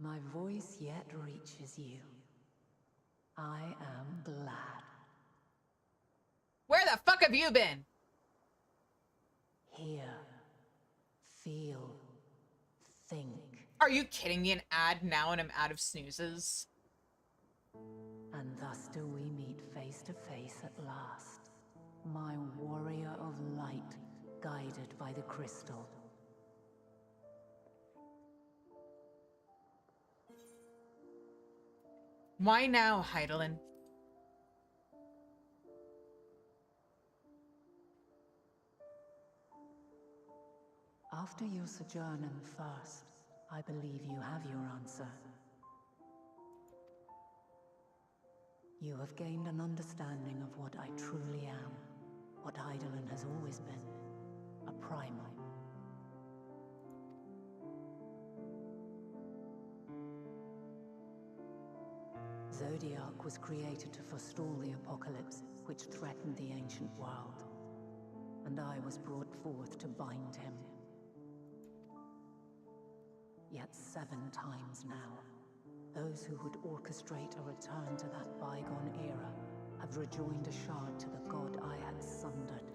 My voice yet reaches you. I am glad. Where the fuck have you been? Hear, feel, think. Are you kidding me? An ad now and I'm out of snoozes? And thus do we meet face to face at last. My warrior of light, guided by the crystal. Why now, Heidelin? After your sojourn in the First, I believe you have your answer. You have gained an understanding of what I truly am, what Heidelin has always been, a primal. Zodiac was created to forestall the apocalypse which threatened the ancient world, and I was brought forth to bind him. Yet 7 times now, those who would orchestrate a return to that bygone era have rejoined a shard to the god I had sundered.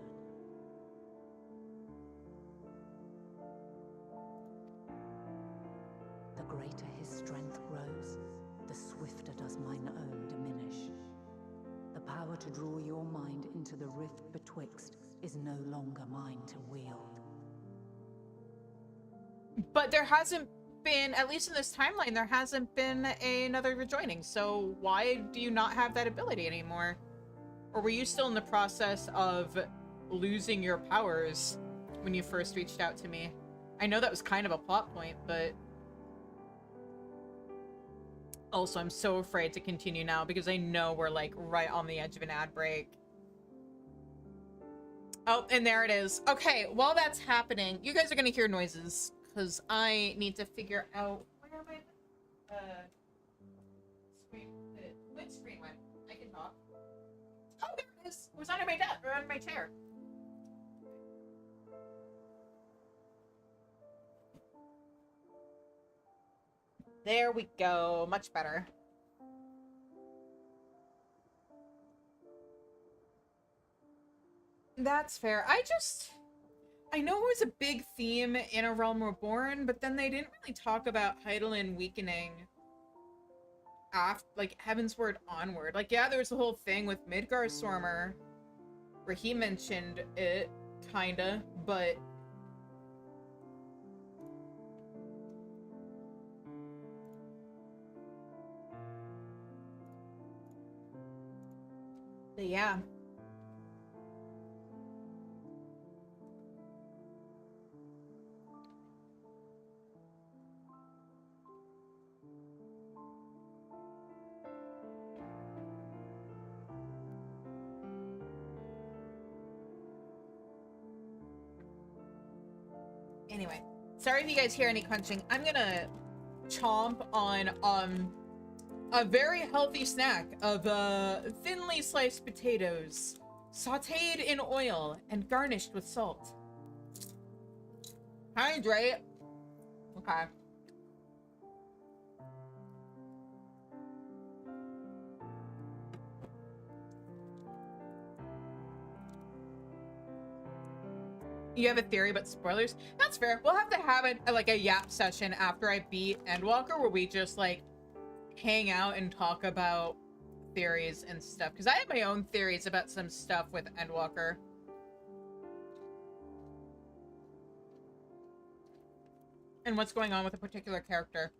The greater his strength grows, the swifter does mine own diminish. The power to draw your mind into the rift betwixt is no longer mine to wield. But there hasn't been, at least in this timeline, there hasn't been another rejoining. So why do you not have that ability anymore? Or were you still in the process of losing your powers when you first reached out to me? I know that was kind of a plot point, but also I'm so afraid to continue now because I know we're like right on the edge of an ad break. Oh, and there it is. Okay, while that's happening, you guys are gonna hear noises because I need to figure out where my screen, which screen went. I can talk. Oh, there it is. It was under my desk or under my chair. There we go. Much better. That's fair. I know it was a big theme in A Realm Reborn, but then they didn't really talk about Heidelin weakening after, like, Heavensward onward. Like, yeah, there was the whole thing with Midgar Stormer, where he mentioned it, kinda, but yeah. Anyway, sorry if you guys hear any crunching. I'm gonna chomp on a very healthy snack of thinly sliced potatoes, sautéed in oil and garnished with salt. Hydrate. Okay. You have a theory about spoilers? That's fair. We'll have to have like a yap session after I beat Endwalker where we just like hang out and talk about theories and stuff. Because I have my own theories about some stuff with Endwalker. And what's going on with a particular character.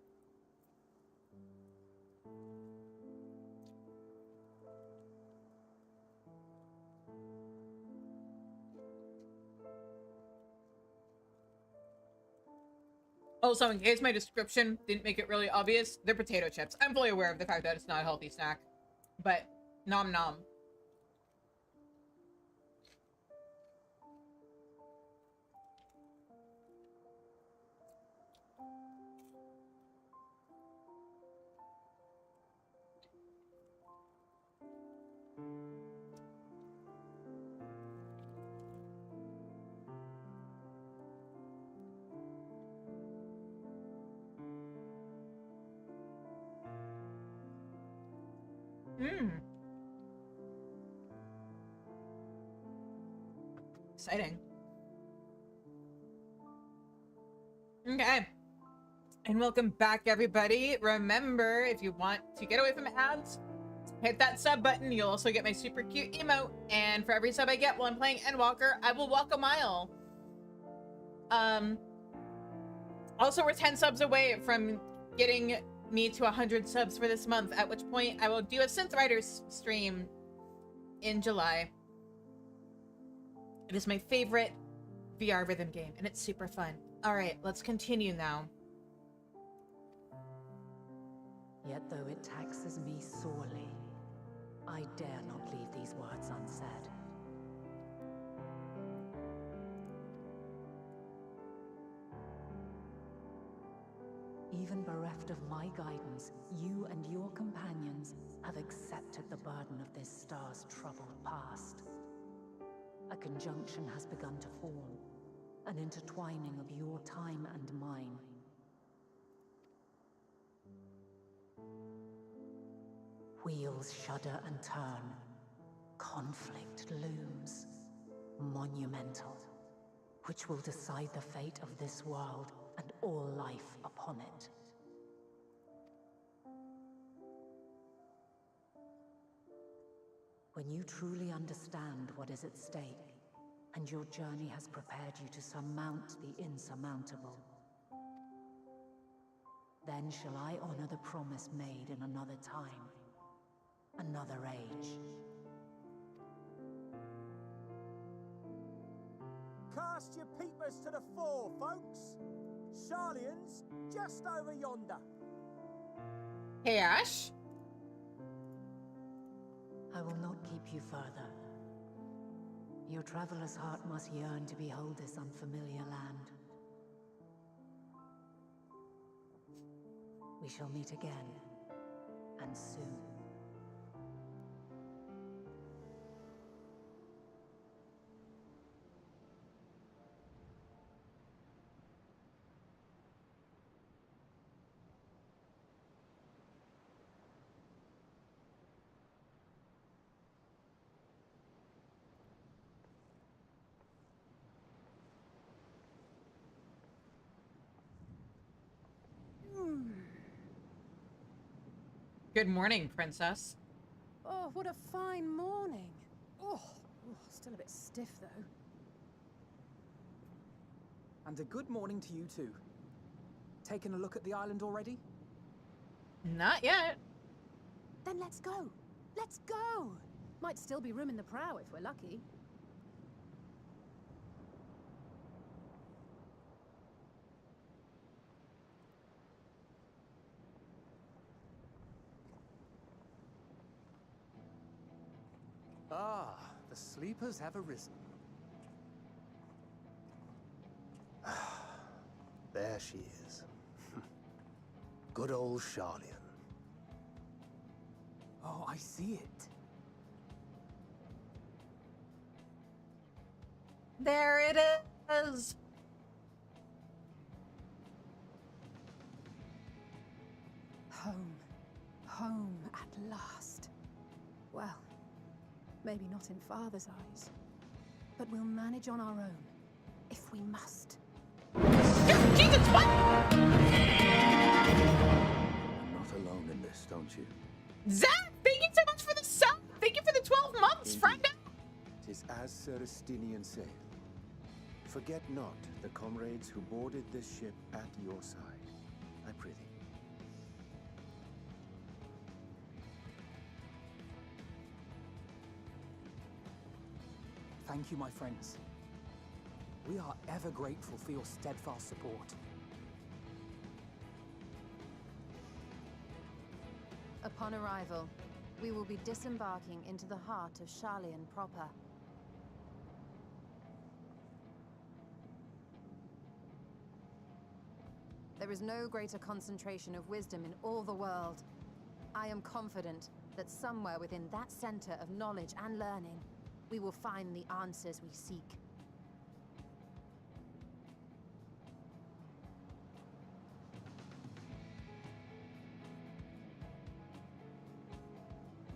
Also, in case my description didn't make it really obvious, they're potato chips. I'm fully aware of the fact that it's not a healthy snack. But, nom nom. Exciting. Okay. And welcome back, everybody. Remember, if you want to get away from ads, hit that sub button. You'll also get my super cute emote. And for every sub I get while I'm playing Endwalker, I will walk a mile. Also, we're 10 subs away from getting me to 100 subs for this month, at which point I will do a Synth Riders stream in July. It is my favorite VR rhythm game, and it's super fun. All right, let's continue now. Yet though it taxes me sorely, I dare not leave these words unsaid. Even bereft of my guidance, you and your companions have accepted the burden of this star's troubled past. A conjunction has begun to form, an intertwining of your time and mine. Wheels shudder and turn. Conflict looms, monumental, which will decide the fate of this world and all life upon it. When you truly understand what is at stake, and your journey has prepared you to surmount the insurmountable, then shall I honor the promise made in another time, another age. Cast your peepers to the fore, folks. Sharlayan's just over yonder. Hey, Ash. I will not keep you further. Your traveler's heart must yearn to behold this unfamiliar land. We shall meet again, and soon. Good morning, princess. Oh, what a fine morning. Oh, still a bit stiff though. And a good morning to you too. Taking a look at the island already? Not yet. Then let's go. Let's go. Might still be room in the prow if we're lucky. Ah, the sleepers have arisen. There she is. Good old Sharlayan. Oh, I see it. There it is. Home. Home at last. Well, maybe not in Father's eyes, but we'll manage on our own, if we must. Jesus, what? You're not alone in this, don't you? Zach, thank you so much for the sub. Thank you for the 12 months, friend. Tis as Sir Estinian saith. Forget not the comrades who boarded this ship at your side, I prithee. Thank you, my friends. We are ever grateful for your steadfast support. Upon arrival, we will be disembarking into the heart of Sharlayan proper. There is no greater concentration of wisdom in all the world. I am confident that somewhere within that center of knowledge and learning, we will find the answers we seek.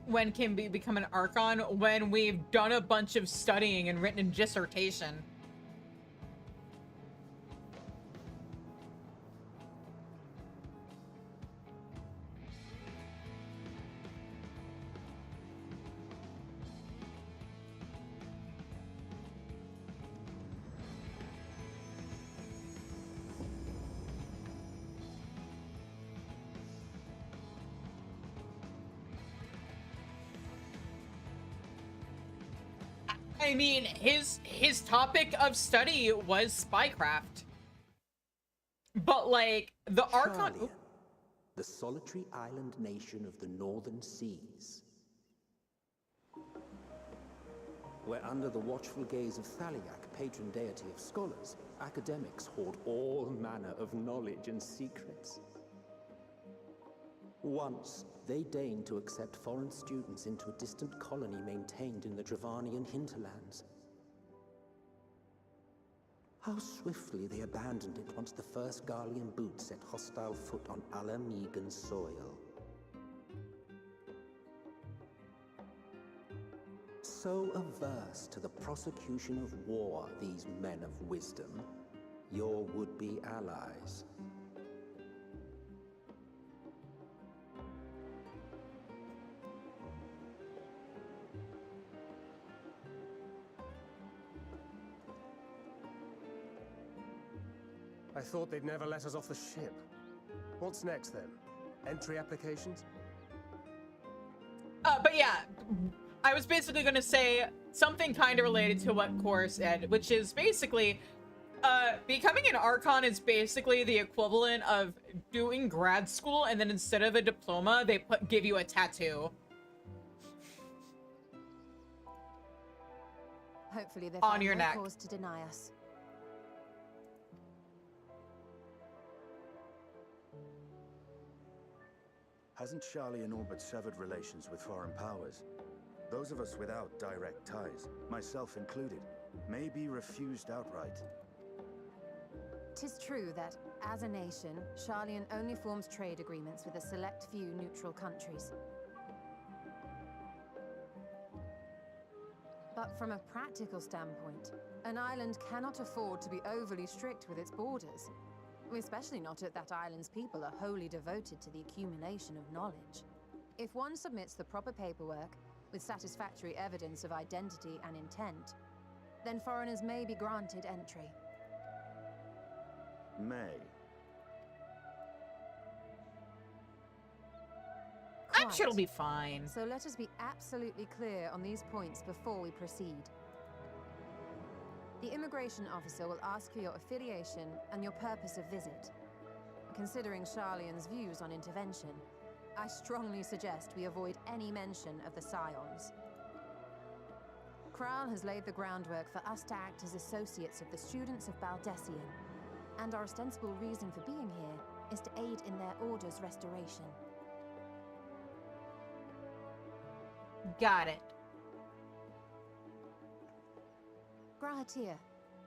When can we become an Archon? When we've done a bunch of studying and written a dissertation. I mean, his topic of study was spycraft. But like the Archon, Sharlayan, the solitary island nation of the northern seas. Where under the watchful gaze of Thaliak, patron deity of scholars, academics hoard all manner of knowledge and secrets. Once, they deigned to accept foreign students into a distant colony maintained in the Dravanian hinterlands. How swiftly they abandoned it once the first Garlean boot set hostile foot on Alamegan soil. So averse to the prosecution of war, these men of wisdom, your would-be allies. I thought they'd never let us off the ship. What's next then? Entry applications? But yeah, I was basically gonna say something kind of related to what Cor said, which is basically, becoming an Archon is basically the equivalent of doing grad school, and then instead of a diploma, they give you a tattoo. Hopefully they On find your no neck. cause to deny us. Hasn't Sharlayan all but severed relations with foreign powers? Those of us without direct ties, myself included, may be refused outright. 'Tis true that, as a nation, Sharlayan only forms trade agreements with a select few neutral countries. But from a practical standpoint, an island cannot afford to be overly strict with its borders. Especially not if that island's people are wholly devoted to the accumulation of knowledge. If one submits the proper paperwork, with satisfactory evidence of identity and intent, then foreigners may be granted entry. May. I'm sure it'll be fine. So let us be absolutely clear on these points before we proceed. The immigration officer will ask for your affiliation and your purpose of visit. Considering Sharlayan's views on intervention, I strongly suggest we avoid any mention of the Scions. Kral has laid the groundwork for us to act as associates of the students of Baldessian, and our ostensible reason for being here is to aid in their order's restoration. Got it. Grahatir,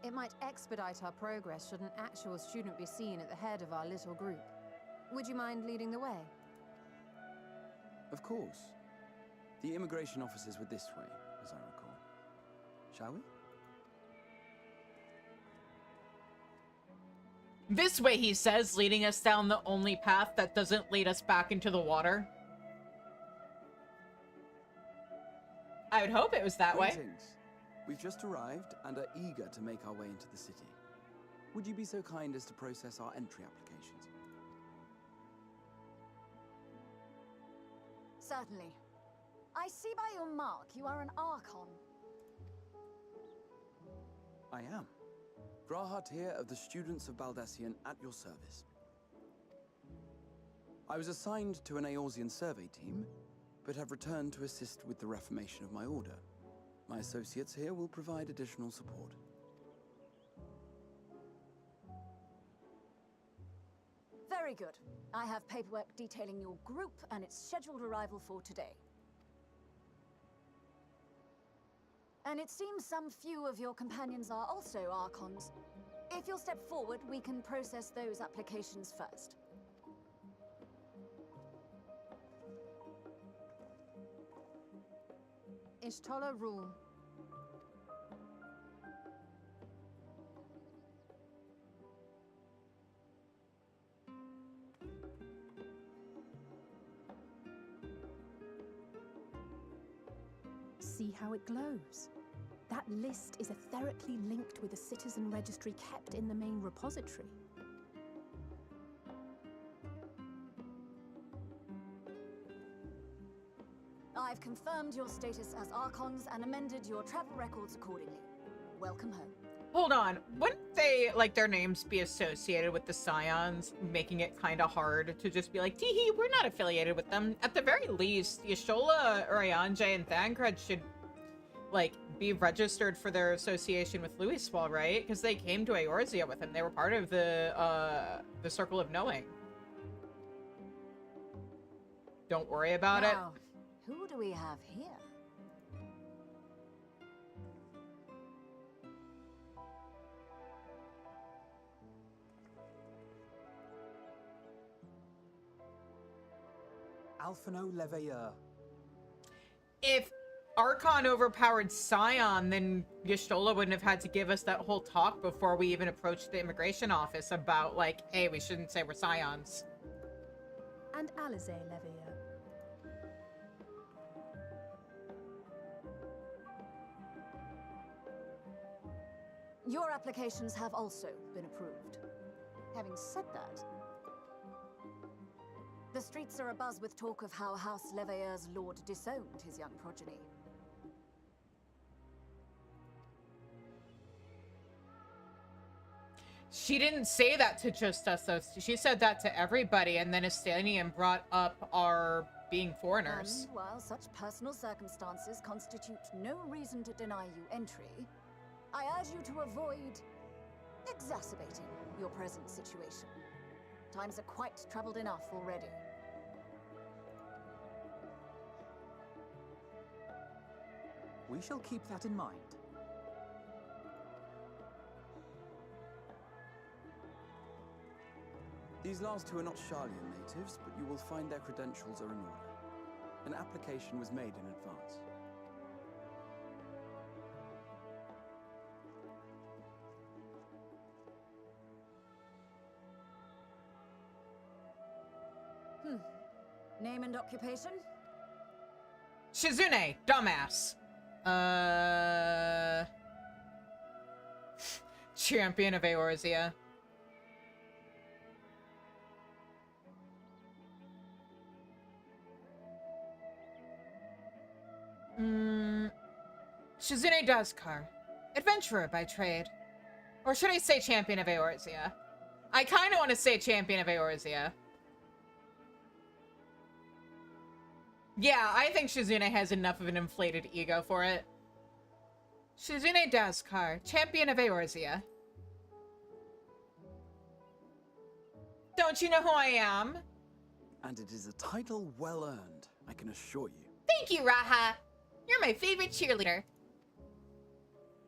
it might expedite our progress should an actual student be seen at the head of our little group. Would you mind leading the way? Of course. The immigration officers were this way, as I recall. Shall we? This way, he says, leading us down the only path that doesn't lead us back into the water. I would hope it was that way. Greetings. We've just arrived and are eager to make our way into the city. Would you be so kind as to process our entry applications? Certainly. I see by your mark you are an Archon. I am. Grahatir of the Students of Baldessian at your service. I was assigned to an Eorzean survey team, but have returned to assist with the reformation of my order. My associates here will provide additional support. Very good. I have paperwork detailing your group and its scheduled arrival for today. And it seems some few of your companions are also Archons. If you'll step forward, we can process those applications first. Ishtola rule. See how it glows? That list is etherically linked with a citizen registry kept in the main repository. I've confirmed your status as Archons and amended your travel records accordingly. Welcome home. Hold on. Wouldn't they, like, their names be associated with the Scions, making it kind of hard to just be like, tee-hee, we're not affiliated with them? At the very least, Y'shtola, Urianger, and Thancred should, like, be registered for their association with Louiswell, right? Because they came to Eorzea with him. They were part of the Circle of Knowing. Don't worry about it. Now, who do we have here? Alphino Leveilleur. If Archon overpowered Scion, then Y'shtola wouldn't have had to give us that whole talk before we even approached the immigration office about, like, hey, we shouldn't say we're Scions. And Alize Leveilleur. Your applications have also been approved. Having said that, the streets are abuzz with talk of how House Leveilleur's lord disowned his young progeny. She didn't say that to just us, though. She said that to everybody, and then Estanian brought up our being foreigners. And while such personal circumstances constitute no reason to deny you entry, I urge you to avoid exacerbating your present situation. Times are quite troubled enough already. We shall keep that in mind. These last two are not Sharlayan natives, but you will find their credentials are in order. An application was made in advance. Name and occupation? Shizune, dumbass. Champion of Eorzea. Shizune Dazkar. Adventurer by trade. Or should I say champion of Eorzea? I kind of want to say champion of Eorzea. Yeah, I think Shizune has enough of an inflated ego for it. Shizune Dazkar, champion of Eorzea. Don't you know who I am? And it is a title well earned, I can assure you. Thank you, Raha. You're my favorite cheerleader.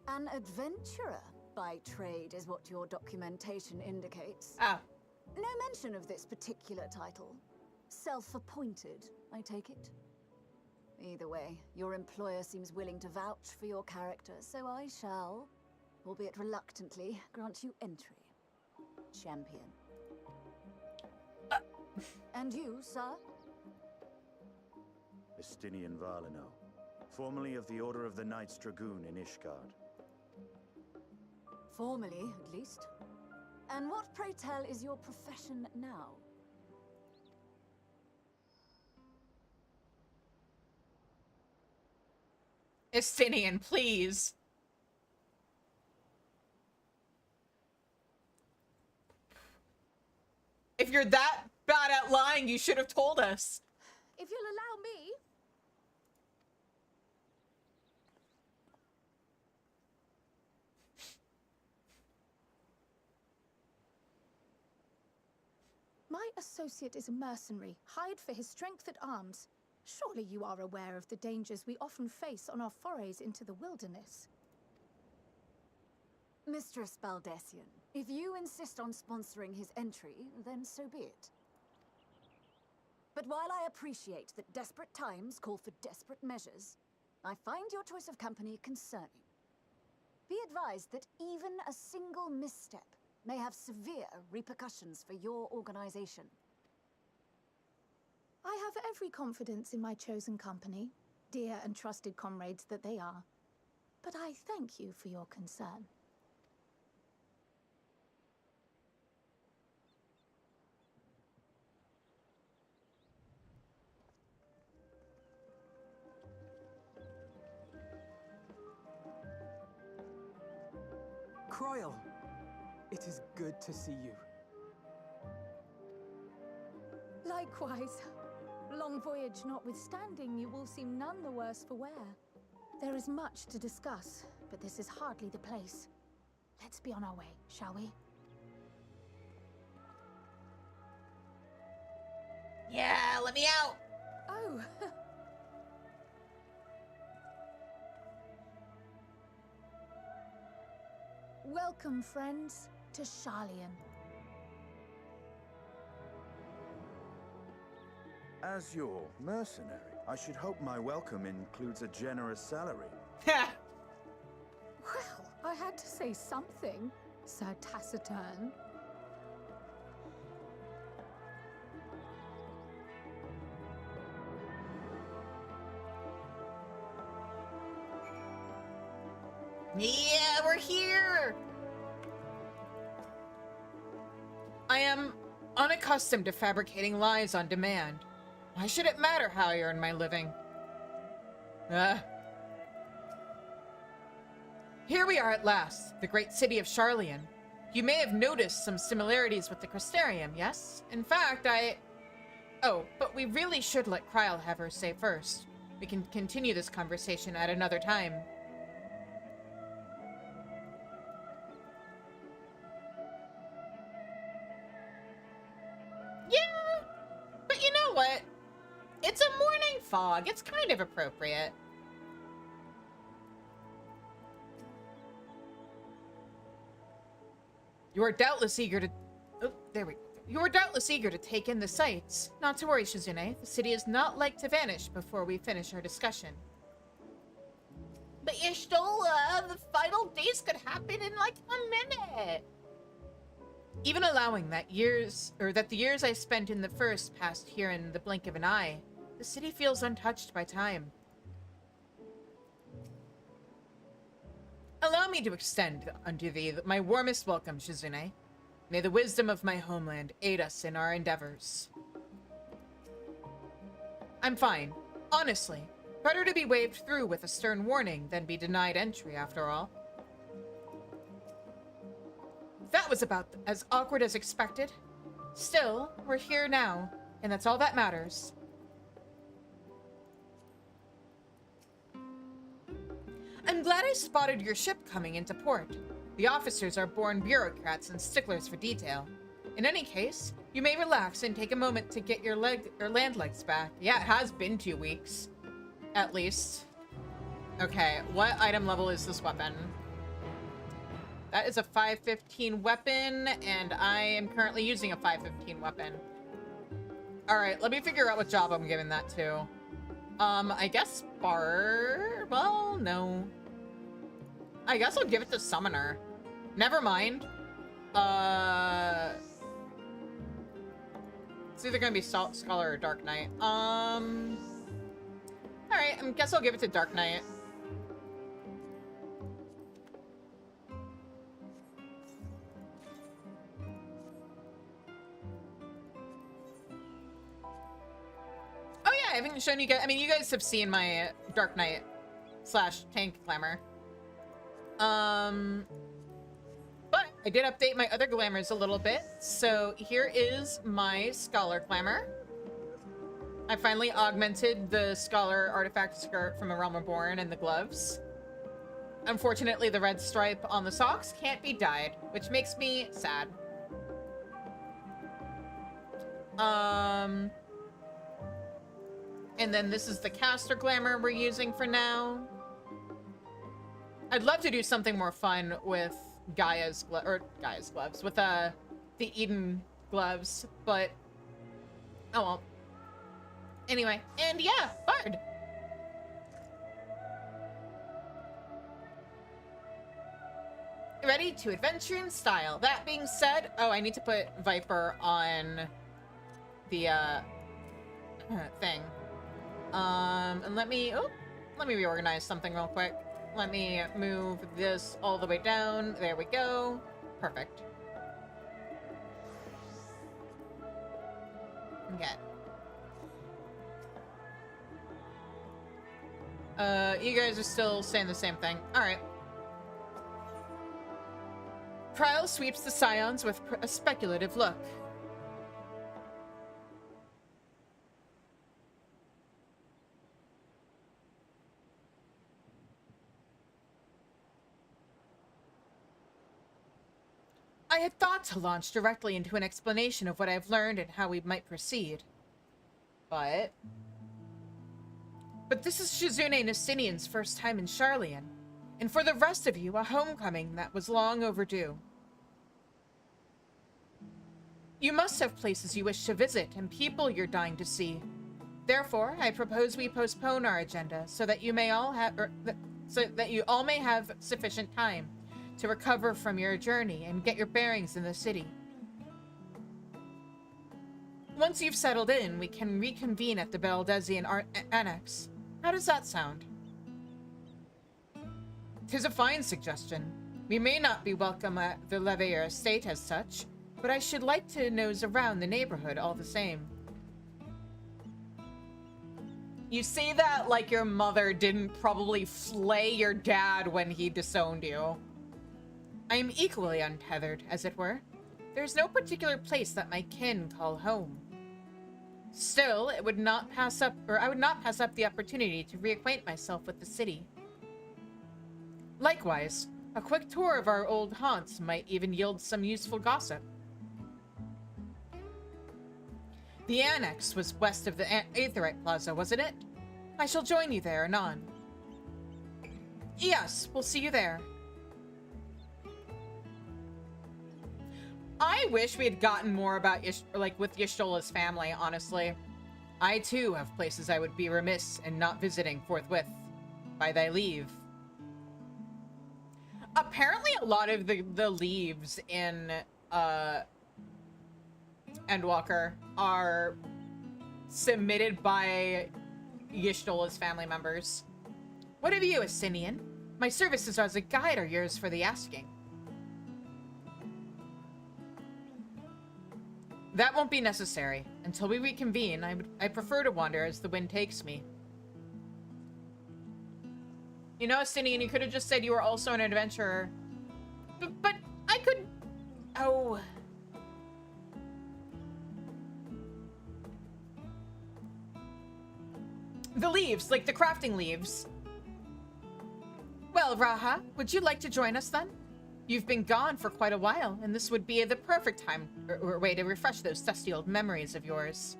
An adventurer by trade is what your documentation indicates. Ah. No mention of this particular title. Self-appointed, I take it? Either way, your employer seems willing to vouch for your character, so I shall, albeit reluctantly, grant you entry. Champion. And you, sir? Estinian Valino, formerly of the Order of the Knights Dragoon in Ishgard. Formally, at least. And what, pray tell, is your profession now? Estinian, please. If you're that bad at lying, you should have told us. If you'll allow me... My associate is a mercenary, hired for his strength at arms. Surely you are aware of the dangers we often face on our forays into the wilderness. Mistress Baldessian, if you insist on sponsoring his entry, then so be it. But while I appreciate that desperate times call for desperate measures, I find your choice of company concerning. Be advised that even a single misstep may have severe repercussions for your organization. I have every confidence in my chosen company, dear and trusted comrades that they are. But I thank you for your concern. Krile! It is good to see you. Likewise. Long voyage notwithstanding, you all seem none the worse for wear. There is much to discuss, but this is hardly the place. Let's be on our way, shall we? Yeah, let me out! Oh! Welcome, friends, to Sharlayan. As your mercenary, I should hope my welcome includes a generous salary. Well, I had to say something, Sir Taciturn. Yeah, we're here! I am unaccustomed to fabricating lies on demand. Why should it matter how I earn my living? Here we are at last, the great city of Sharlayan. You may have noticed some similarities with the Crystarium, yes? In fact, Oh, but we really should let Krile have her say first. We can continue this conversation at another time. Yeah, but you know what? It's a morning fog. It's kind of appropriate. You are doubtless eager to... Oh, there we go. You are doubtless eager to take in the sights. Not to worry, Shizune. The city is not like to vanish before we finish our discussion. But Y'shtola, the final days could happen in like a minute. Even allowing that the years I spent in the first passed here in the blink of an eye, the city feels untouched by time. Allow me to extend unto thee my warmest welcome, Shizune. May the wisdom of my homeland aid us in our endeavors. I'm fine. Honestly, better to be waved through with a stern warning than be denied entry, after all. That was about as awkward as expected. Still, we're here now, and that's all that matters. I'm glad I spotted your ship coming into port. The officers are born bureaucrats and sticklers for detail. In any case, you may relax and take a moment to get your land legs back. Yeah, it has been 2 weeks. At least. Okay, what item level is this weapon? That is a 515 weapon, and I am currently using a 515 weapon. Alright, let me figure out what job I'm giving that to. I guess well, no. I guess I'll give it to Summoner. Never mind. It's either gonna be Scholar or Dark Knight. Alright, I guess I'll give it to Dark Knight. Oh yeah, I haven't shown you guys. I mean, you guys have seen my Dark Knight / tank glamour. But I did update my other glamours a little bit. So here is my Scholar glamour. I finally augmented the Scholar artifact skirt from A Realm Reborn and the gloves. Unfortunately, the red stripe on the socks can't be dyed, which makes me sad. And then this is the caster glamour we're using for now. I'd love to do something more fun with Gaia's gloves, with the Eden gloves, but oh well. Anyway, and yeah, Bard. Ready to adventure in style. That being said, oh, I need to put Viper on the thing. And let me reorganize something real quick. Let me move this all the way down. There we go. Perfect. Okay. You guys are still saying the same thing. All right. Val sweeps the scions with a speculative look. I had thought to launch directly into an explanation of what I've learned and how we might proceed. But this is Shizune Nestinian's first time in Sharlayan, and for the rest of you, a homecoming that was long overdue. You must have places you wish to visit and people you're dying to see. Therefore, I propose we postpone our agenda so that you all may have sufficient time to recover from your journey and get your bearings in the city. Once you've settled in, we can reconvene at the Beldezian Annex. How does that sound? 'Tis a fine suggestion. We may not be welcome at the Leveilleur estate as such, but I should like to nose around the neighborhood all the same. You say that like your mother didn't probably flay your dad when he disowned you. I am equally untethered, as it were. There's no particular place that my kin call home. Still, I would not pass up the opportunity to reacquaint myself with the city. Likewise, a quick tour of our old haunts might even yield some useful gossip. The annex was west of the Aetherite Plaza, wasn't it? I shall join you there anon. Yes, we'll see you there. I wish we had gotten more about with Y'shtola's family, honestly. I too have places I would be remiss in not visiting forthwith. By thy leave. Apparently a lot of the leaves in Endwalker are submitted by Y'shtola's family members. What of you, Asinian? My services as a guide are yours for the asking. That won't be necessary. Until we reconvene, I prefer to wander as the wind takes me. You know, Asinian, you could have just said you were also an adventurer. But I could... Oh... The leaves, like the crafting leaves. Well, Raha, would you like to join us then? You've been gone for quite a while, and this would be the perfect time or way to refresh those dusty old memories of yours.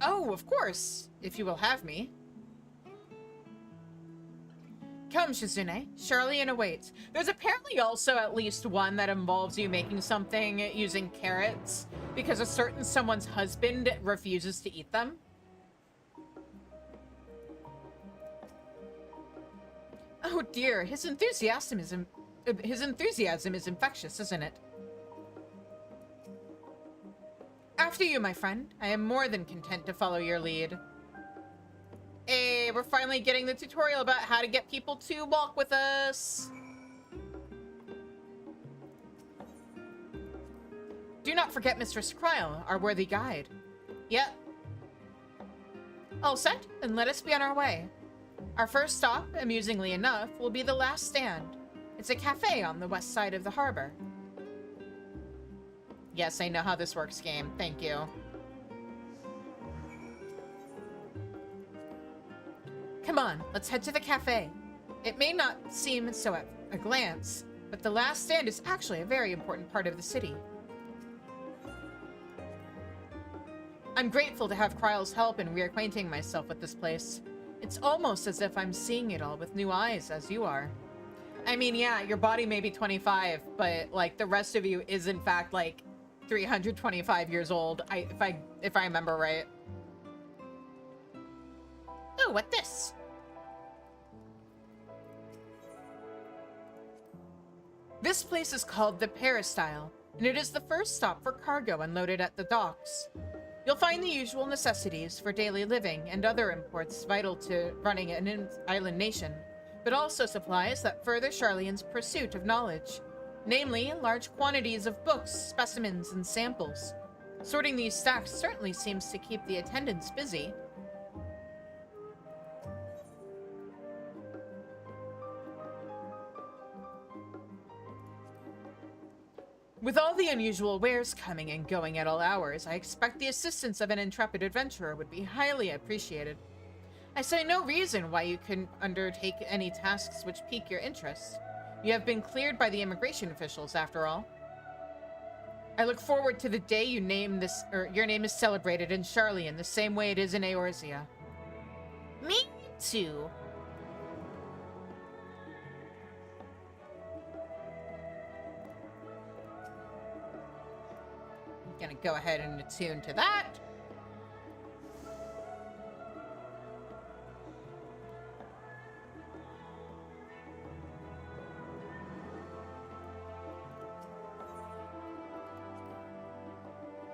Oh, of course, if you will have me. Come, Shizune. Sharlayan awaits. There's apparently also at least one that involves you making something using carrots, because a certain someone's husband refuses to eat them. Oh dear, his enthusiasm is infectious, isn't it? After you, my friend. I am more than content to follow your lead. Hey, we're finally getting the tutorial about how to get people to walk with us. Do not forget Mistress Kryle, our worthy guide. Yep. All set? Then let us be on our way. Our first stop, amusingly enough, will be the last stand. It's a cafe on the west side of the harbor. Yes, I know how this works, game. Thank you. Come on, let's head to the cafe. It may not seem so at a glance, but the last stand is actually a very important part of the city. I'm grateful to have Kryle's help in reacquainting myself with this place. It's almost as if I'm seeing it all with new eyes, as you are. I mean, yeah, your body may be 25, but, like, the rest of you is, in fact, like, 325 years old, if I remember right. Oh, what this? This place is called the Peristyle, and it is the first stop for cargo unloaded at the docks. You'll find the usual necessities for daily living and other imports vital to running an island nation, but also supplies that further Sharlayan's pursuit of knowledge, namely large quantities of books, specimens, and samples. Sorting these stacks certainly seems to keep the attendants busy. With all the unusual wares coming and going at all hours, I expect the assistance of an intrepid adventurer would be highly appreciated. I see no reason why you couldn't undertake any tasks which pique your interest. You have been cleared by the immigration officials, after all. I look forward to the day your name is celebrated in Sharlayan the same way it is in Eorzea. Me too. Gonna go ahead and attune to that.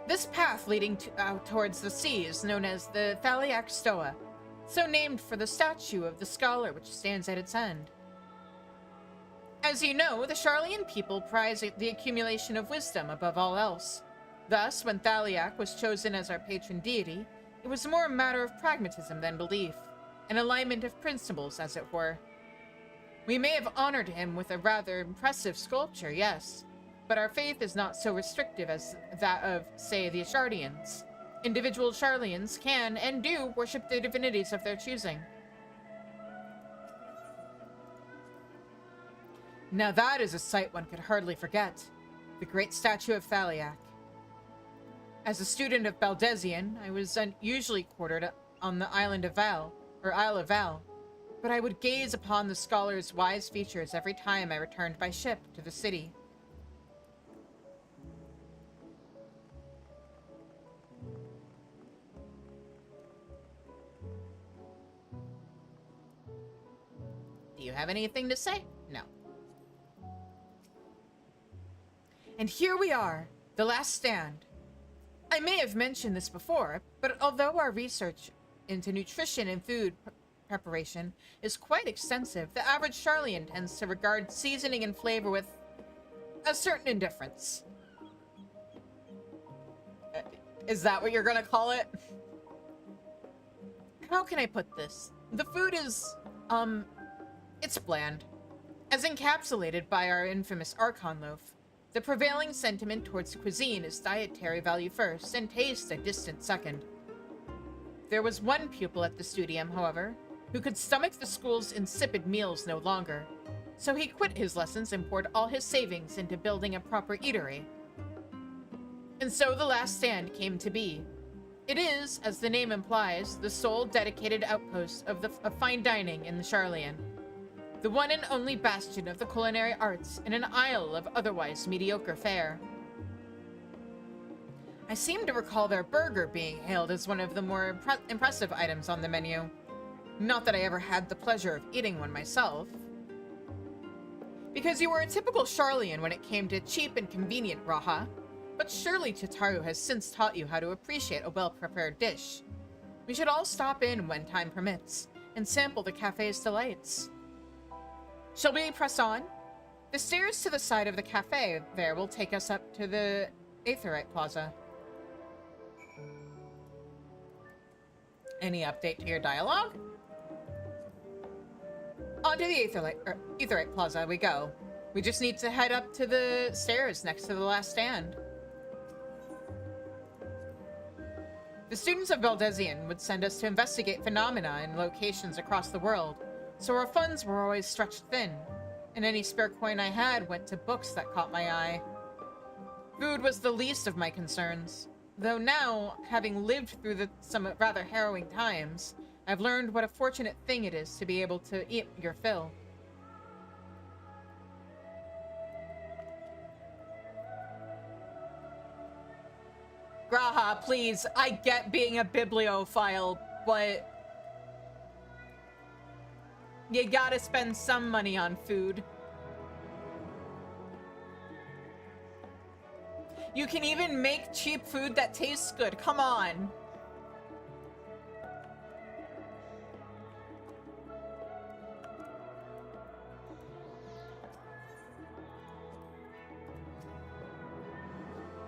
This path leading towards the sea is known as the Thaliak Stoa, so named for the statue of the scholar which stands at its end. As you know, the Sharlayan people prize the accumulation of wisdom above all else. Thus, when Thaliak was chosen as our patron deity, it was more a matter of pragmatism than belief, an alignment of principles, as it were. We may have honored him with a rather impressive sculpture, yes, but our faith is not so restrictive as that of, say, the Ashardians. Individual Sharlayans can, and do, worship the divinities of their choosing. Now that is a sight one could hardly forget. The great statue of Thaliak. As a student of Baldesion, I was usually quartered on the island of Isle of Val, but I would gaze upon the scholar's wise features every time I returned by ship to the city. Do you have anything to say? No. And here we are, the last stand. I may have mentioned this before, but although our research into nutrition and food preparation is quite extensive, the average Sharlayan tends to regard seasoning and flavor with a certain indifference. Is that what you're gonna call it? How can I put this? The food is, it's bland. As encapsulated by our infamous Archon loaf. The prevailing sentiment towards cuisine is dietary value first, and taste a distant second. There was one pupil at the studium, however, who could stomach the school's insipid meals no longer, so he quit his lessons and poured all his savings into building a proper eatery. And so the last stand came to be. It is, as the name implies, the sole dedicated outpost of fine dining in the Sharlayan. The one and only bastion of the culinary arts in an isle of otherwise mediocre fare. I seem to recall their burger being hailed as one of the more impressive items on the menu. Not that I ever had the pleasure of eating one myself. Because you were a typical Sharlayan when it came to cheap and convenient Raha, but surely Chitaru has since taught you how to appreciate a well-prepared dish. We should all stop in when time permits, and sample the cafe's delights. Shall we press on? The stairs to the side of the cafe there will take us up to the Aetherite Plaza. Any update to your dialogue? On to the Aetherite Plaza we go. We just need to head up to the stairs next to the last stand. The students of Baldesion would send us to investigate phenomena in locations across the world, so our funds were always stretched thin, and any spare coin I had went to books that caught my eye. Food was the least of my concerns, though now, having lived through some rather harrowing times, I've learned what a fortunate thing it is to be able to eat your fill. Graha, please, I get being a bibliophile, but you gotta spend some money on food. You can even make cheap food that tastes good. Come on.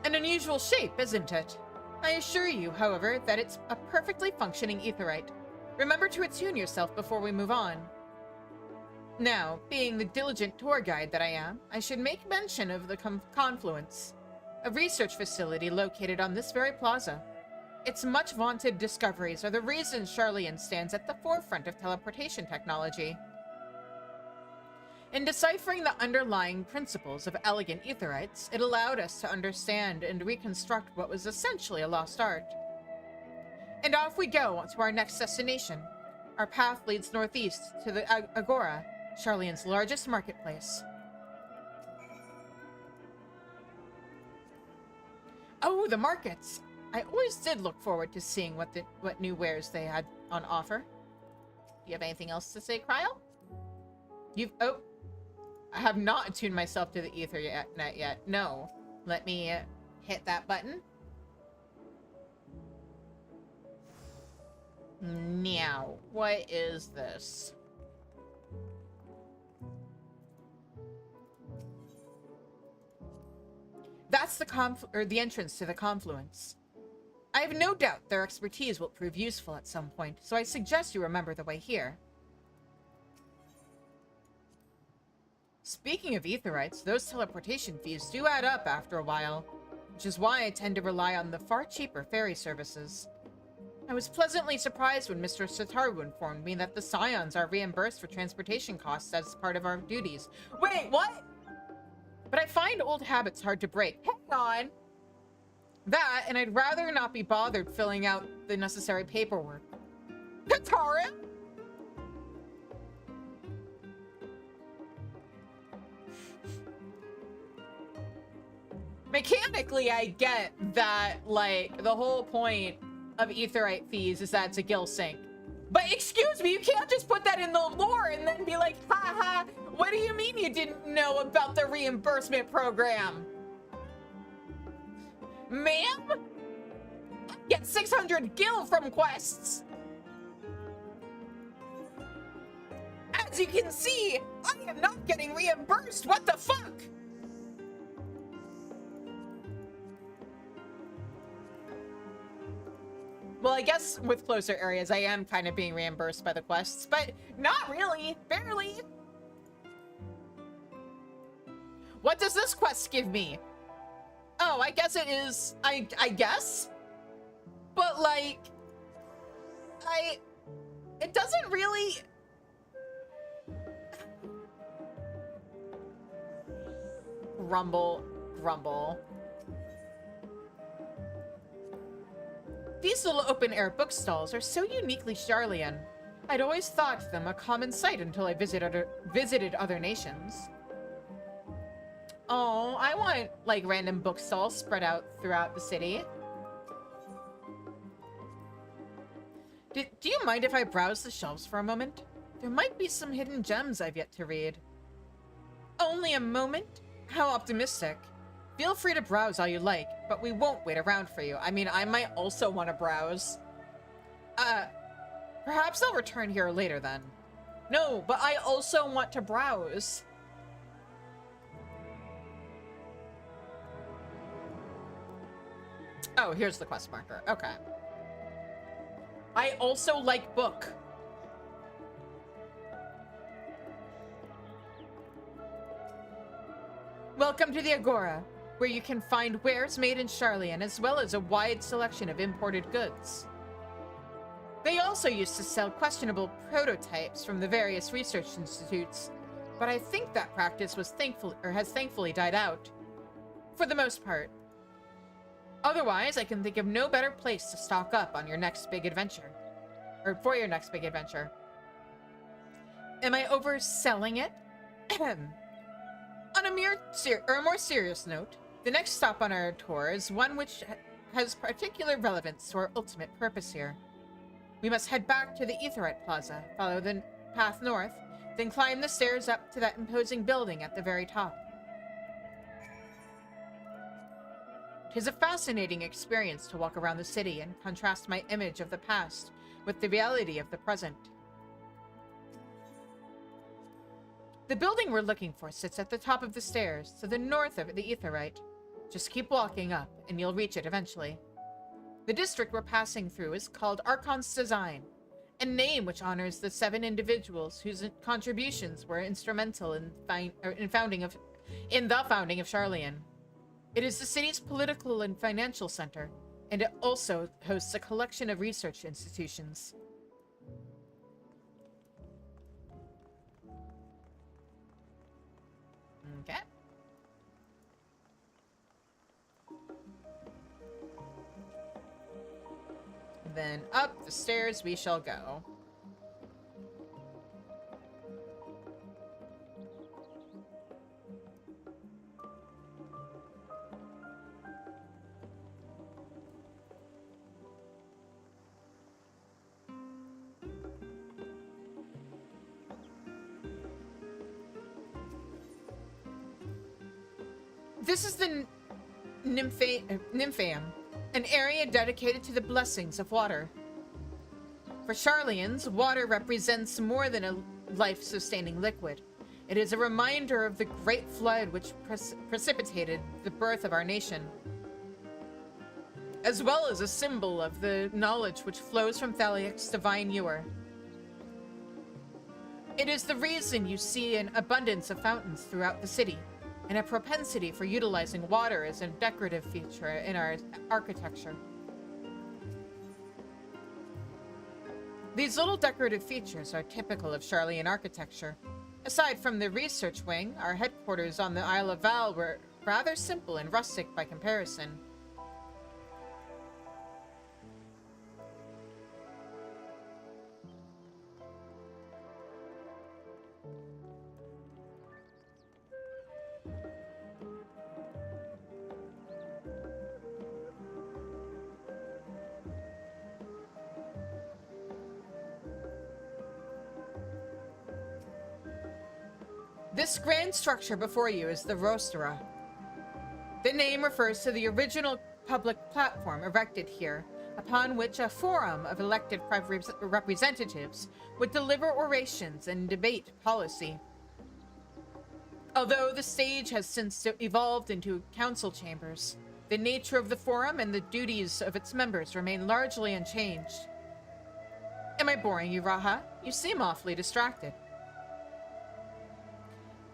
An unusual shape, isn't it? I assure you, however, that it's a perfectly functioning aetherite. Remember to attune yourself before we move on. Now, being the diligent tour guide that I am, I should make mention of the Confluence, a research facility located on this very plaza. Its much vaunted discoveries are the reason Sharlayan stands at the forefront of teleportation technology. In deciphering the underlying principles of elegant Aetherites, it allowed us to understand and reconstruct what was essentially a lost art. And off we go to our next destination. Our path leads northeast to the Agora, Sharlayan's largest marketplace. Oh, the markets! I always did look forward to seeing what new wares they had on offer. Do you have anything else to say, Cryo? Oh, I have not attuned myself to the Ethernet yet. No. Let me hit that button. Now, what is this? That's the entrance to the Confluence. I have no doubt their expertise will prove useful at some point, so I suggest you remember the way here. Speaking of Aetherites, those teleportation fees do add up after a while, which is why I tend to rely on the far cheaper ferry services. I was pleasantly surprised when Mr. Sataru informed me that the Scions are reimbursed for transportation costs as part of our duties. Wait, what? But I find old habits hard to break. Hang on! That, and I'd rather not be bothered filling out the necessary paperwork. Sataru? Mechanically, I get that, like, the whole point of Aetherite fees is that it's a gill sink. But excuse me, you can't just put that in the lore and then be like, haha, what do you mean you didn't know about the reimbursement program? Ma'am? Get 600 gil from quests. As you can see, I am not getting reimbursed. What the fuck? Well, I guess with closer areas, I am kind of being reimbursed by the quests, but not really. Barely. What does this quest give me? Oh, I guess it is... I guess? But, like... It doesn't really... Grumble. These little open-air bookstalls are so uniquely Sharlayan. I'd always thought them a common sight until I visited other nations. Oh, I want, like, random bookstalls spread out throughout the city. Do you mind if I browse the shelves for a moment? There might be some hidden gems I've yet to read. Only a moment? How optimistic. Feel free to browse all you like, but we won't wait around for you. I mean, I might also want to browse. Perhaps I'll return here later then. No, but I also want to browse. Oh, here's the quest marker. Okay. I also like book. Welcome to the Agora, where you can find wares made in Sharlayan, as well as a wide selection of imported goods. They also used to sell questionable prototypes from the various research institutes, but I think that practice has thankfully died out. For the most part. Otherwise, I can think of no better place to stock up on your next big adventure. Or for your next big adventure. Am I overselling it? On a more serious note, the next stop on our tour is one which has particular relevance to our ultimate purpose here. We must head back to the Aetherite Plaza, follow the path north, then climb the stairs up to that imposing building at the very top. It is a fascinating experience to walk around the city and contrast my image of the past with the reality of the present. The building we're looking for sits at the top of the stairs, to the north of the Aetherite. Just keep walking up, and you'll reach it eventually. The district we're passing through is called Archon's Design, a name which honors the 7 individuals whose contributions were instrumental in the founding of Sharlayan. It is the city's political and financial center, and it also hosts a collection of research institutions. Okay. Then up the stairs we shall go. This is the Nymphaeum, an area dedicated to the blessings of water. For Sharlayans, water represents more than a life-sustaining liquid. It is a reminder of the great flood which precipitated the birth of our nation, as well as a symbol of the knowledge which flows from Thaliak's divine ewer. It is the reason you see an abundance of fountains throughout the city, and a propensity for utilizing water as a decorative feature in our architecture. These little decorative features are typical of Sharlayan architecture. Aside from the research wing, our headquarters on the Isle of Val were rather simple and rustic by comparison. This grand structure before you is the Rostra. The name refers to the original public platform erected here, upon which a forum of elected representatives would deliver orations and debate policy. Although the stage has since evolved into council chambers, the nature of the forum and the duties of its members remain largely unchanged. Am I boring you, Raha? You seem awfully distracted.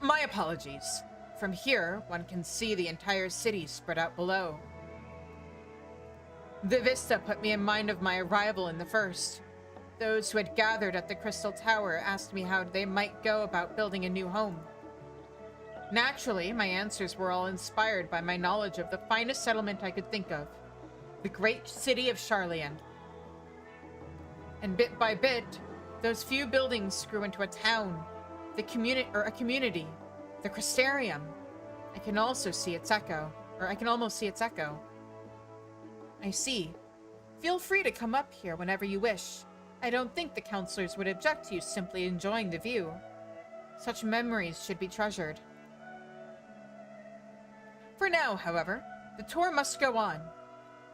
My apologies. From here, one can see the entire city spread out below. The vista put me in mind of my arrival in the first. Those who had gathered at the Crystal Tower asked me how they might go about building a new home. Naturally, my answers were all inspired by my knowledge of the finest settlement I could think of, the great city of Sharlayan. And bit by bit, those few buildings grew into a town, a community, the Crystarium. I can almost see its echo. I see. Feel free to come up here whenever you wish. I don't think the counselors would object to you simply enjoying the view. Such memories should be treasured. For now, however, the tour must go on.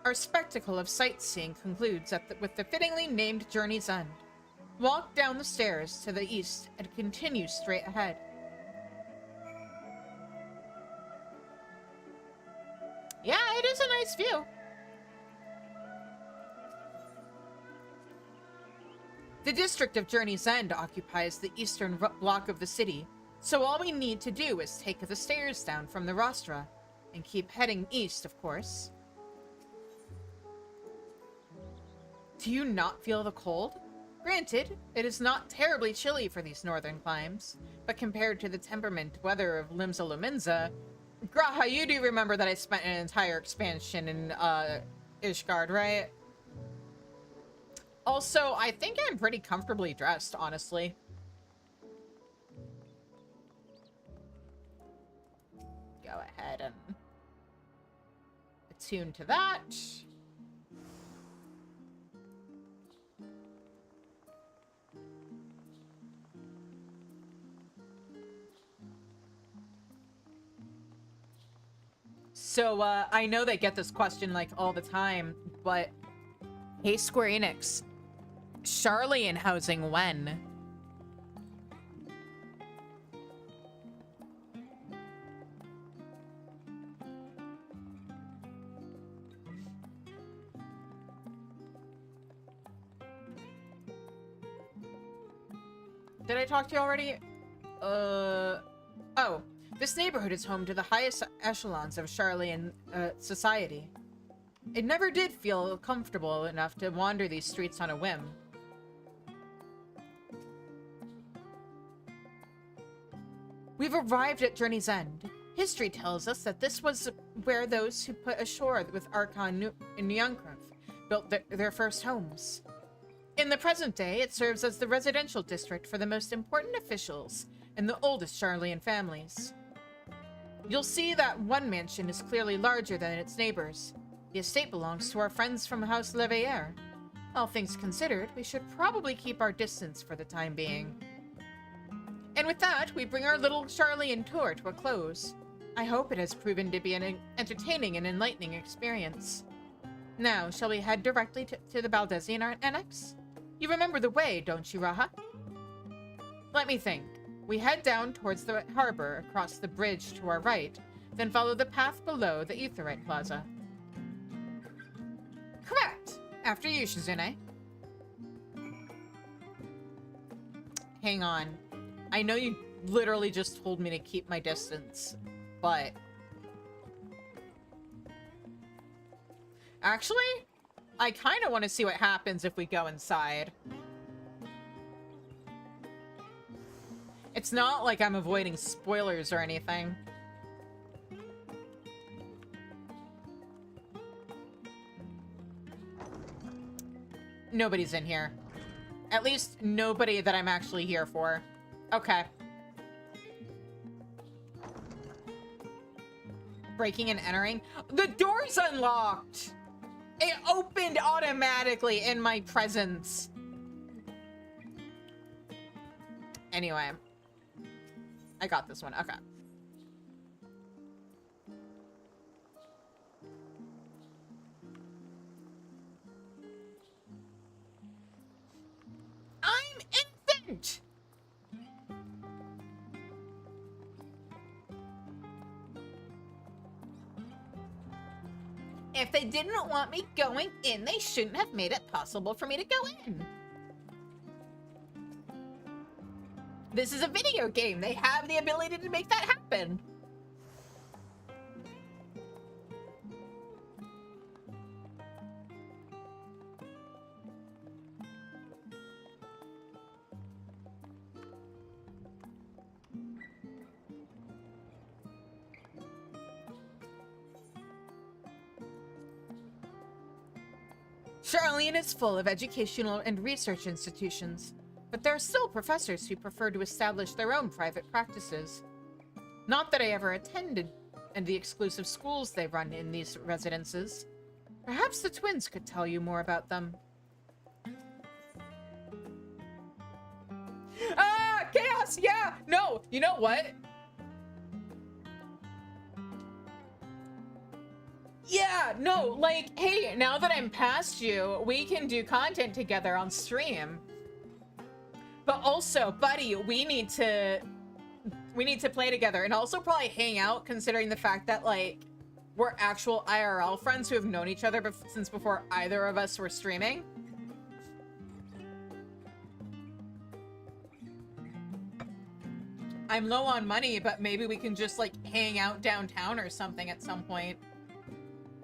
Our spectacle of sightseeing concludes with the fittingly named Journey's End. Walk down the stairs to the east and continue straight ahead. Yeah, it is a nice view. The district of Journey's End occupies the eastern block of the city, so all we need to do is take the stairs down from the rostra, and keep heading east, of course. Do you not feel the cold? Granted, it is not terribly chilly for these northern climes, but compared to the temperament weather of Limsa Lominsa, Graha, you do remember that I spent an entire expansion in Ishgard, right? Also, I think I'm pretty comfortably dressed, honestly. Go ahead and attune to that. So, I know they get this question, like, all the time, but... Hey, Square Enix. Sharlayan housing when? Did I talk to you already? Oh. This neighborhood is home to the highest echelons of Sharlayan society. It never did feel comfortable enough to wander these streets on a whim. We've arrived at Journey's End. History tells us that this was where those who put ashore with Archon Nyankruf built their first homes. In the present day, it serves as the residential district for the most important officials and the oldest Sharlayan families. You'll see that one mansion is clearly larger than its neighbors. The estate belongs to our friends from House Leveilleur. All things considered, we should probably keep our distance for the time being. And with that, we bring our little Sharlayan tour to a close. I hope it has proven to be an entertaining and enlightening experience. Now, shall we head directly to the Baldesian Annex? You remember the way, don't you, Raha? Let me think. We head down towards the harbor across the bridge to our right, then follow the path below the Aetheryte Plaza. Correct! After you, Shizune. Hang on. I know you literally just told me to keep my distance, but... Actually, I kind of want to see what happens if we go inside. It's not like I'm avoiding spoilers or anything. Nobody's in here. At least nobody that I'm actually here for. Okay. Breaking and entering. The door's unlocked! It opened automatically in my presence. Anyway. I got this one. Okay. I'm infant! If they didn't want me going in, they shouldn't have made it possible for me to go in. This is a video game. They have the ability to make that happen. Sharlayan is full of educational and research institutions, but there are still professors who prefer to establish their own private practices. Not that I ever attended the exclusive schools they run in these residences. Perhaps the twins could tell you more about them. Ah! Chaos! Yeah! No! You know what? Yeah, no, like, hey, now that I'm past you, we can do content together on stream. But also, buddy, we need to play together and also probably hang out, considering the fact that, like, we're actual IRL friends who have known each other since before either of us were streaming. I'm low on money, but maybe we can just, like, hang out downtown or something at some point.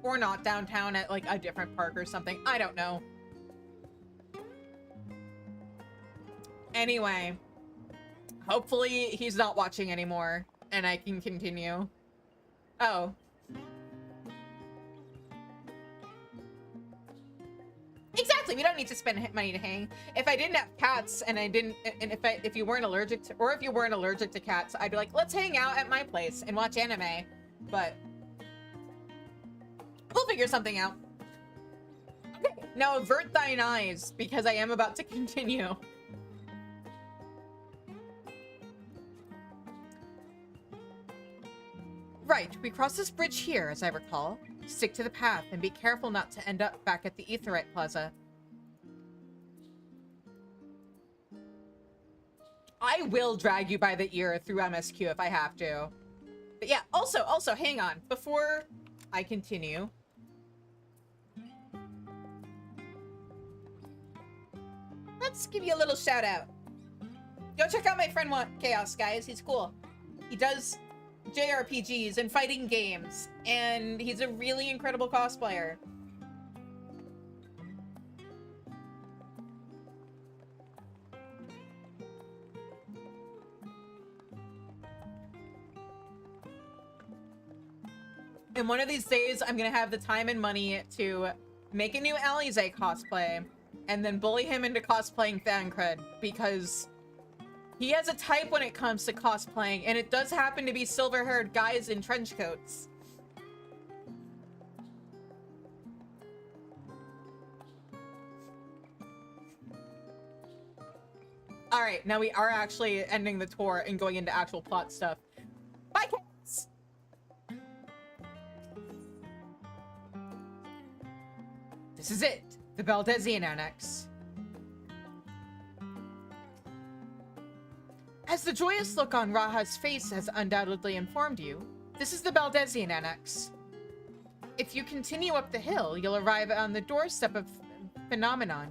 Or not downtown at, like, a different park or something. I don't know. Anyway. Hopefully he's not watching anymore. And I can continue. Oh. Exactly! We don't need to spend money to hang. If I didn't have cats and I didn't... And if you weren't allergic to... Or if you weren't allergic to cats, I'd be like, let's hang out at my place and watch anime. But... we'll figure something out. Okay, now avert thine eyes, because I am about to continue. Right, we cross this bridge here, as I recall. Stick to the path, and be careful not to end up back at the Aetheryte Plaza. I will drag you by the ear through MSQ if I have to. But yeah, also, hang on. Before I continue... let's give you a little shout out. Go check out my friend Chaos, guys. He's cool. He does JRPGs and fighting games, and he's a really incredible cosplayer. And one of these days, I'm gonna have the time and money to make a new Alize cosplay and then bully him into cosplaying Thancred, because he has a type when it comes to cosplaying, and it does happen to be silver-haired guys in trench coats. All right, now we are actually ending the tour and going into actual plot stuff. Bye, cats! This is it, the Baldesion Annex. As the joyous look on Raha's face has undoubtedly informed you, this is the Baldesion Annex. If you continue up the hill, you'll arrive on the doorstep of Phenomenon.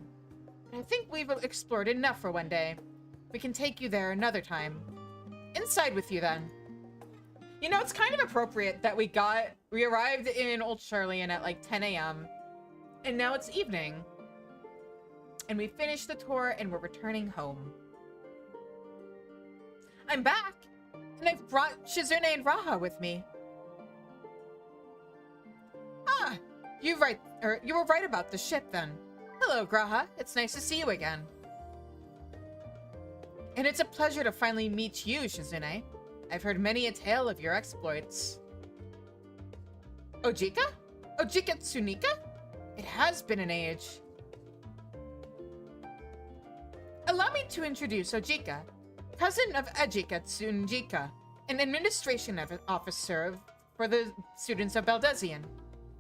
But I think we've explored enough for one day. We can take you there another time. Inside with you, then. You know, it's kind of appropriate that we arrived in Old Sharlayan at like 10 a.m. and now it's evening. And we finished the tour and we're returning home. I'm back, and I've brought Shizune and Raha with me. Ah, you were right about the ship then. Hello, Graha. It's nice to see you again. And it's a pleasure to finally meet you, Shizune. I've heard many a tale of your exploits. Ojika? Ojika Tsunika? It has been an age. Allow me to introduce Ojika, cousin of Ajika Tsunjika, an administration officer for the students of Baldesion.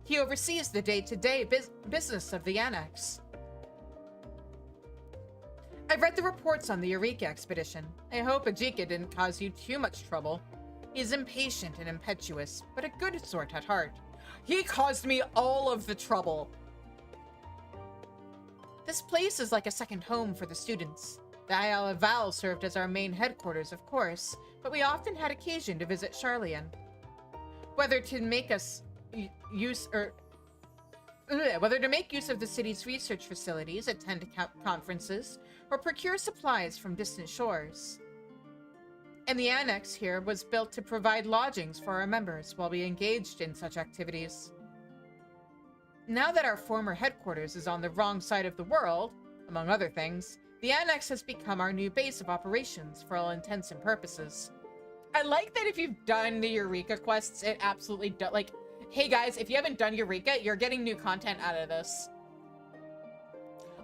He oversees the day-to-day business of the Annex. I've read the reports on the Eureka expedition. I hope Ajika didn't cause you too much trouble. He's impatient and impetuous, but a good sort at heart. He caused me all of the trouble. This place is like a second home for the students. The Isle of Val served as our main headquarters, of course, but we often had occasion to visit Sharlayan. Whether to make use of the city's research facilities, attend conferences, or procure supplies from distant shores. And the annex here was built to provide lodgings for our members while we engaged in such activities. Now that our former headquarters is on the wrong side of the world, among other things, the Annex has become our new base of operations for all intents and purposes. I like that if you've done the Eureka quests, it absolutely does. Like, hey guys, if you haven't done Eureka, you're getting new content out of this.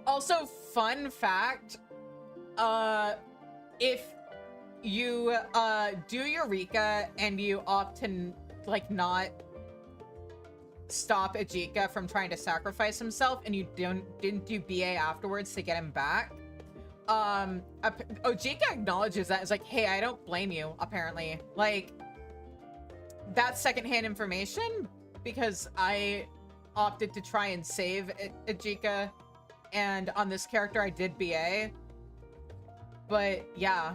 Also, fun fact, if you do Eureka and you opt to, like, not stop Ajika from trying to sacrifice himself and you didn't do BA afterwards to get him back, Ojika acknowledges that. It's like, hey, I don't blame you, apparently. Like, that's secondhand information because I opted to try and save Ajika, and on this character I did BA. But yeah.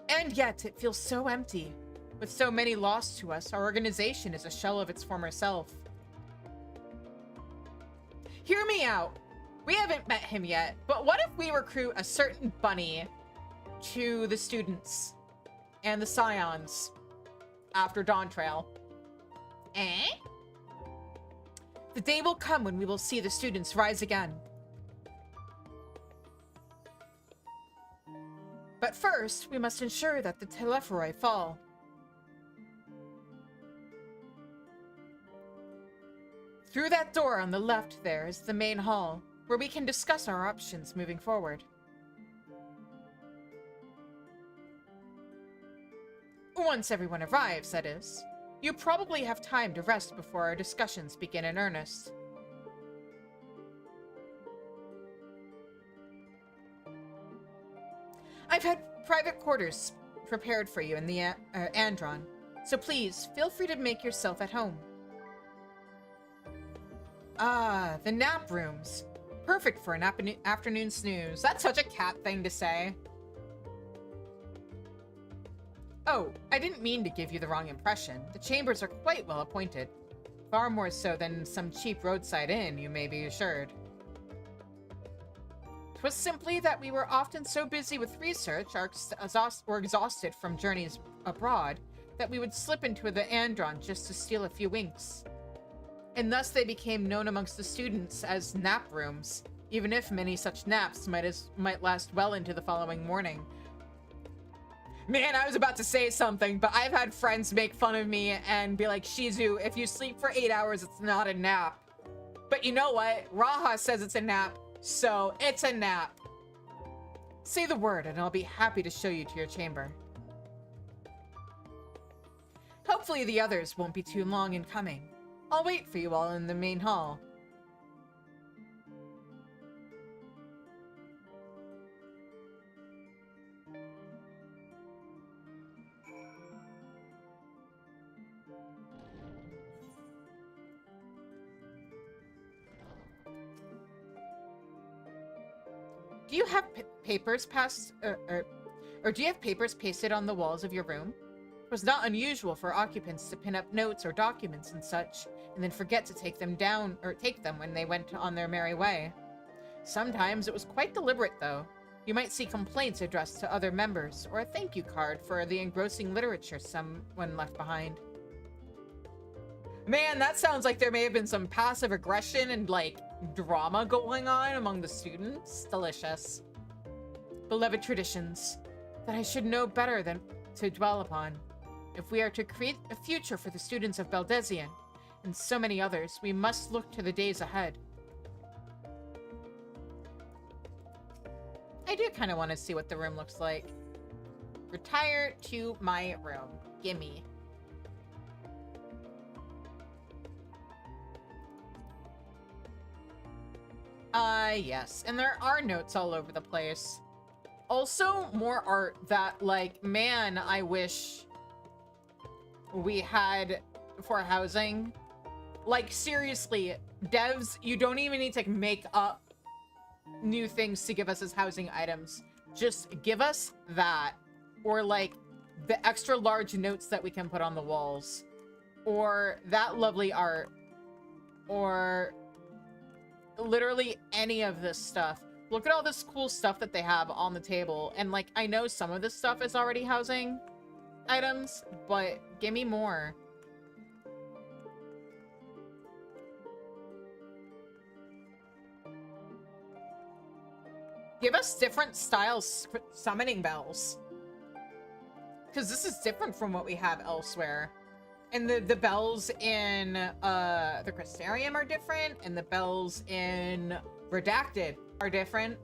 And yet it feels so empty. With so many lost to us, our organization is a shell of its former self. Hear me out. We haven't met him yet, but what if we recruit a certain bunny to the students and the scions after Dawn Trail? Eh? The day will come when we will see the students rise again. But first, we must ensure that the Telephoroi fall. Through that door on the left there is the main hall, where we can discuss our options moving forward. Once everyone arrives, that is. You probably have time to rest before our discussions begin in earnest. I've had private quarters prepared for you in the Andron, so please feel free to make yourself at home. Ah, the nap rooms. Perfect for an afternoon snooze. That's such a cat thing to say. Oh, I didn't mean to give you the wrong impression. The chambers are quite well appointed. Far more so than some cheap roadside inn, you may be assured. 'Twas simply that we were often so busy with research or exhausted from journeys abroad that we would slip into the Andron just to steal a few winks. And thus they became known amongst the students as nap rooms, even if many such naps might last well into the following morning. Man, I was about to say something, but I've had friends make fun of me and be like, Shizu, if you sleep for 8 hours, it's not a nap. But you know what? Raha says it's a nap, so it's a nap. Say the word and I'll be happy to show you to your chamber. Hopefully the others won't be too long in coming. I'll wait for you all in the main hall. Do you have papers do you have papers pasted on the walls of your room? It was not unusual for occupants to pin up notes or documents and such, and then forget to take them down or take them when they went on their merry way. Sometimes it was quite deliberate, though. You might see complaints addressed to other members, or a thank you card for the engrossing literature someone left behind. Man, that sounds like there may have been some passive aggression and, like, drama going on among the students. Delicious. Beloved traditions that I should know better than to dwell upon. If we are to create a future for the students of Baldesion and so many others, we must look to the days ahead. I do kind of want to see what the room looks like. Retire to my room. Gimme. Yes. And there are notes all over the place. Also, more art that, like, man, I wish we had for housing. Like, seriously, devs, you don't even need to make up new things to give us as housing items. Just give us that. Or, like, the extra large notes that we can put on the walls. Or that lovely art. Or literally any of this stuff. Look at all this cool stuff that they have on the table. And, like, I know some of this stuff is already housing items, but give me more. Give us different styles summoning bells. Because this is different from what we have elsewhere. And the bells in the Crystarium are different, and the bells in Redacted are different.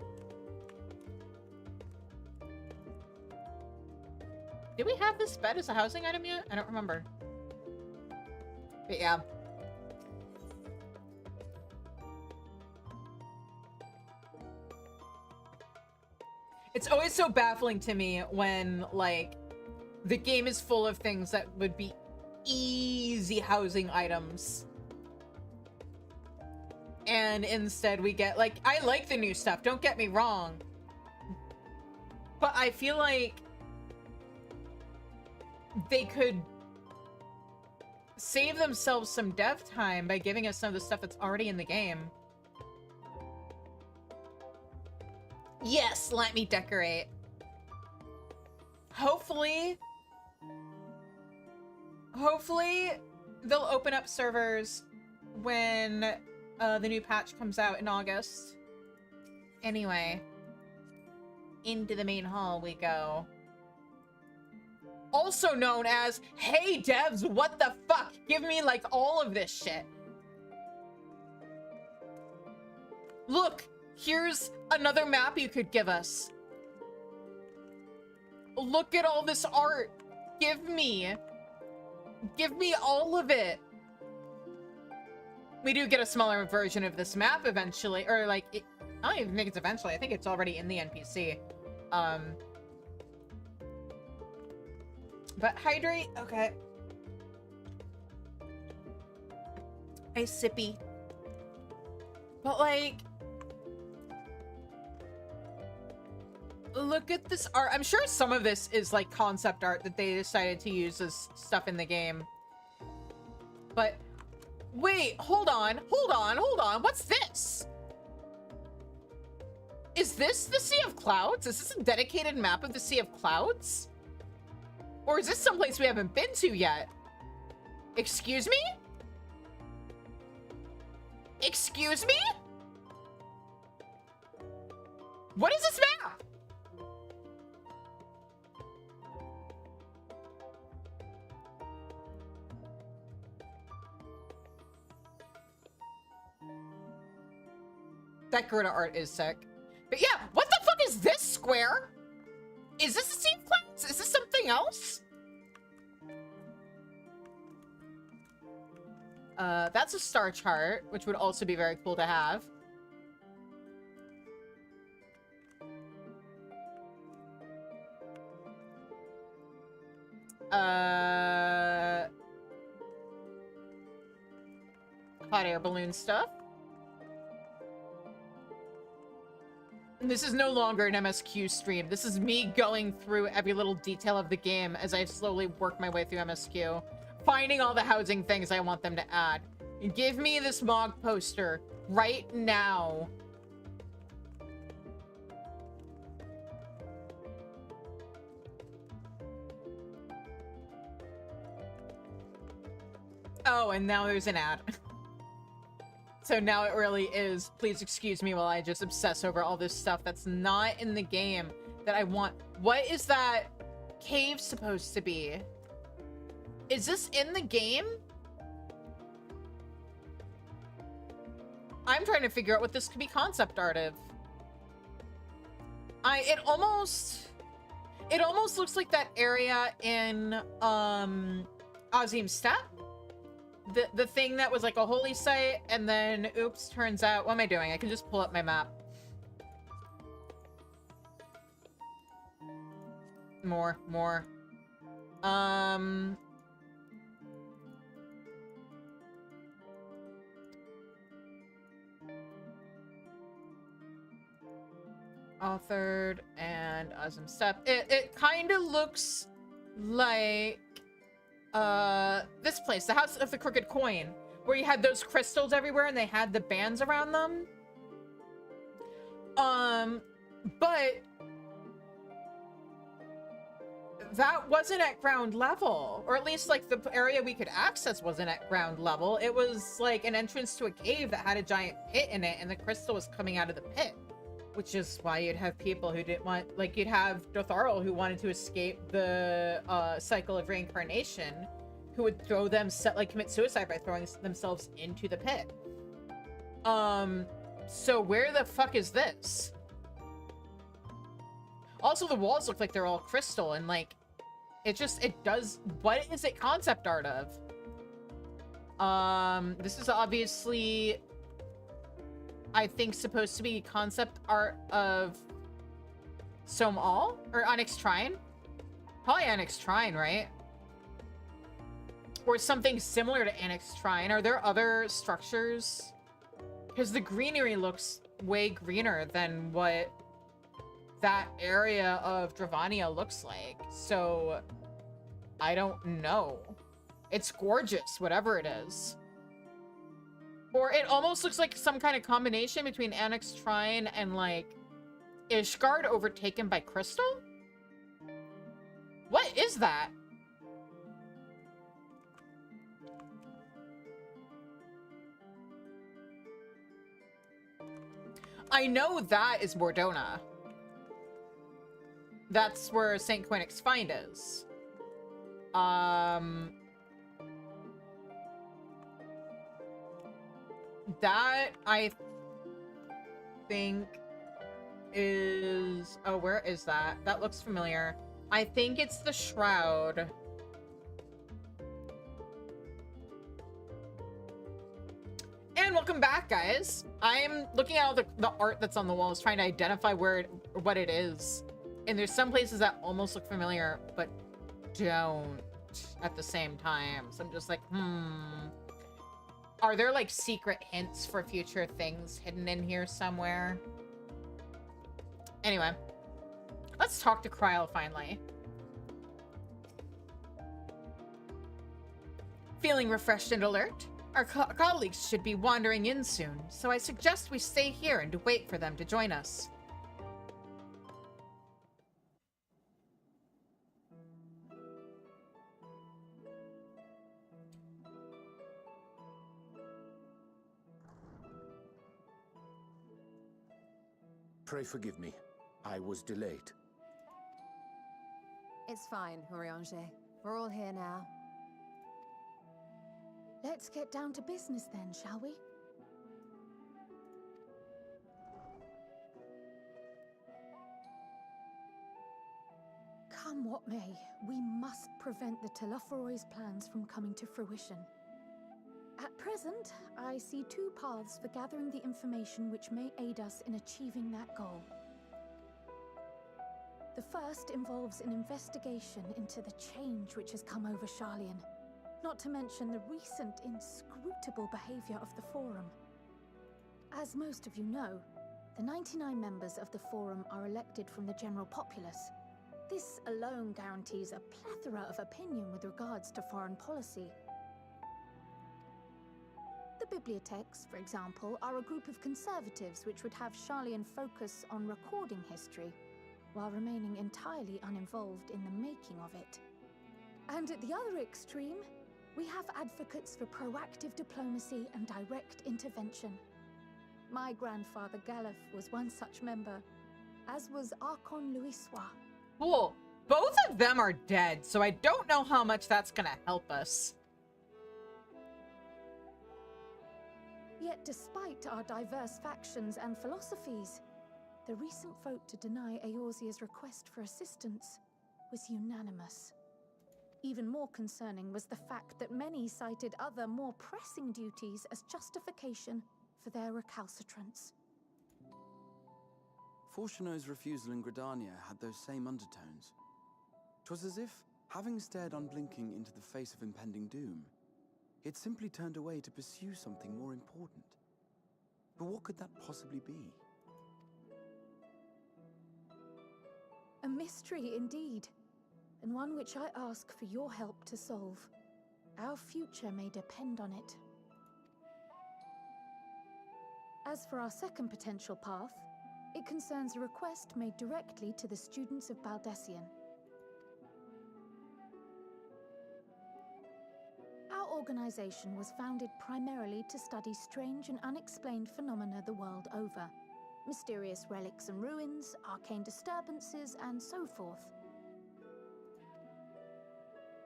Did we have this bed as a housing item yet? I don't remember. But yeah. It's always so baffling to me when, like, the game is full of things that would be easy housing items. And instead we get, like, I like the new stuff, don't get me wrong. But I feel like they could save themselves some dev time by giving us some of the stuff that's already in the game. Yes, let me decorate. Hopefully they'll open up servers when the new patch comes out in August. Anyway, into the main hall we go. Also known as, hey devs, what the fuck? Give me, like, all of this shit. Look, here's another map you could give us. Look at all this art. Give me all of it. We do get a smaller version of this map eventually, or like, I don't even think it's eventually. I think it's already in the NPC. But hydrate, okay. Ice sippy. But like, look at this art. I'm sure some of this is like concept art that they decided to use as stuff in the game. But wait, hold on. What's this? Is this the Sea of Clouds? Is this a dedicated map of the Sea of Clouds? Or is this someplace we haven't been to yet? Excuse me? Excuse me? What is this map? That Gerda art is sick. But yeah, what the fuck is this square? Is this a Sea of Clouds? Is this something else? That's a star chart, which would also be very cool to have. Hot air balloon stuff. This is no longer an MSQ stream. This is me going through every little detail of the game as I slowly work my way through MSQ. Finding all the housing things I want them to add. Give me this Mog poster right now. Oh, and now there's an ad. So now it really is, please excuse me while I just obsess over all this stuff that's not in the game that I want. What is that cave supposed to be? Is this in the game? I'm trying to figure out what this could be concept art of. It almost looks like that area in Azim Steppe. The thing that was like a holy site, and then oops, turns out, what am I doing? I can just pull up my map. More. Authored and Azim Steppe. It kind of looks like this place, the House of the Crooked Coin, where you had those crystals everywhere and they had the bands around them. But that wasn't at ground level, or at least like the area we could access wasn't at ground level. It was like an entrance to a cave that had a giant pit in it, and the crystal was coming out of the pit, which is why you'd have people who didn't want, like you'd have Dotharl who wanted to escape the cycle of reincarnation, who would throw them, commit suicide by throwing themselves into the pit. So where the fuck is this? Also, the walls look like they're all crystal, and like, it does, what is it concept art of? This is obviously, I think, supposed to be concept art of Som-Al? Or Onyx Shrine? Probably Onyx Shrine, right? Or something similar to Onyx Shrine. Are there other structures? Because the greenery looks way greener than what that area of Dravania looks like. So, I don't know. It's gorgeous, whatever it is. Or it almost looks like some kind of combination between Onyx Shrine and, like, Ishgard overtaken by crystal? What is that? I know that is Bordona. That's where St. Quinix Find is. That, I think, is... Oh, where is that? That looks familiar. I think it's the Shroud. And welcome back, guys. I'm looking at all the art that's on the walls, trying to identify what it is. And there's some places that almost look familiar, but don't at the same time. So I'm just like, Are there, like, secret hints for future things hidden in here somewhere? Anyway, let's let's talk to Kryl finally. Feeling refreshed and alert? Our colleagues should be wandering in soon, so I suggest we stay here and wait for them to join us. Pray forgive me. I was delayed. It's fine, Urianger. We're all here now. Let's get down to business then, shall we? Come what may, we must prevent the Telophoroid's plans from coming to fruition. At present, I see two paths for gathering the information which may aid us in achieving that goal. The first involves an investigation into the change which has come over Sharlayan, not to mention the recent inscrutable behavior of the Forum. As most of you know, the 99 members of the Forum are elected from the general populace. This alone guarantees a plethora of opinion with regards to foreign policy. The Bibliotheques, for example, are a group of conservatives which would have Sharlayan focus on recording history, while remaining entirely uninvolved in the making of it. And at the other extreme, we have advocates for proactive diplomacy and direct intervention. My grandfather Galef was one such member, as was Archon Louisois. Cool. Both of them are dead, so I don't know how much that's gonna help us. Yet despite our diverse factions and philosophies, the recent vote to deny Eorzea's request for assistance was unanimous. Even more concerning was the fact that many cited other, more pressing duties as justification for their recalcitrance. Fortuno's refusal in Gridania had those same undertones. 'Twas as if, having stared unblinking into the face of impending doom, he had simply turned away to pursue something more important. But what could that possibly be? A mystery indeed, and one which I ask for your help to solve. Our future may depend on it. As for our second potential path, it concerns a request made directly to the students of Baldessian. Our organization was founded primarily to study strange and unexplained phenomena the world over. Mysterious relics and ruins, arcane disturbances, and so forth.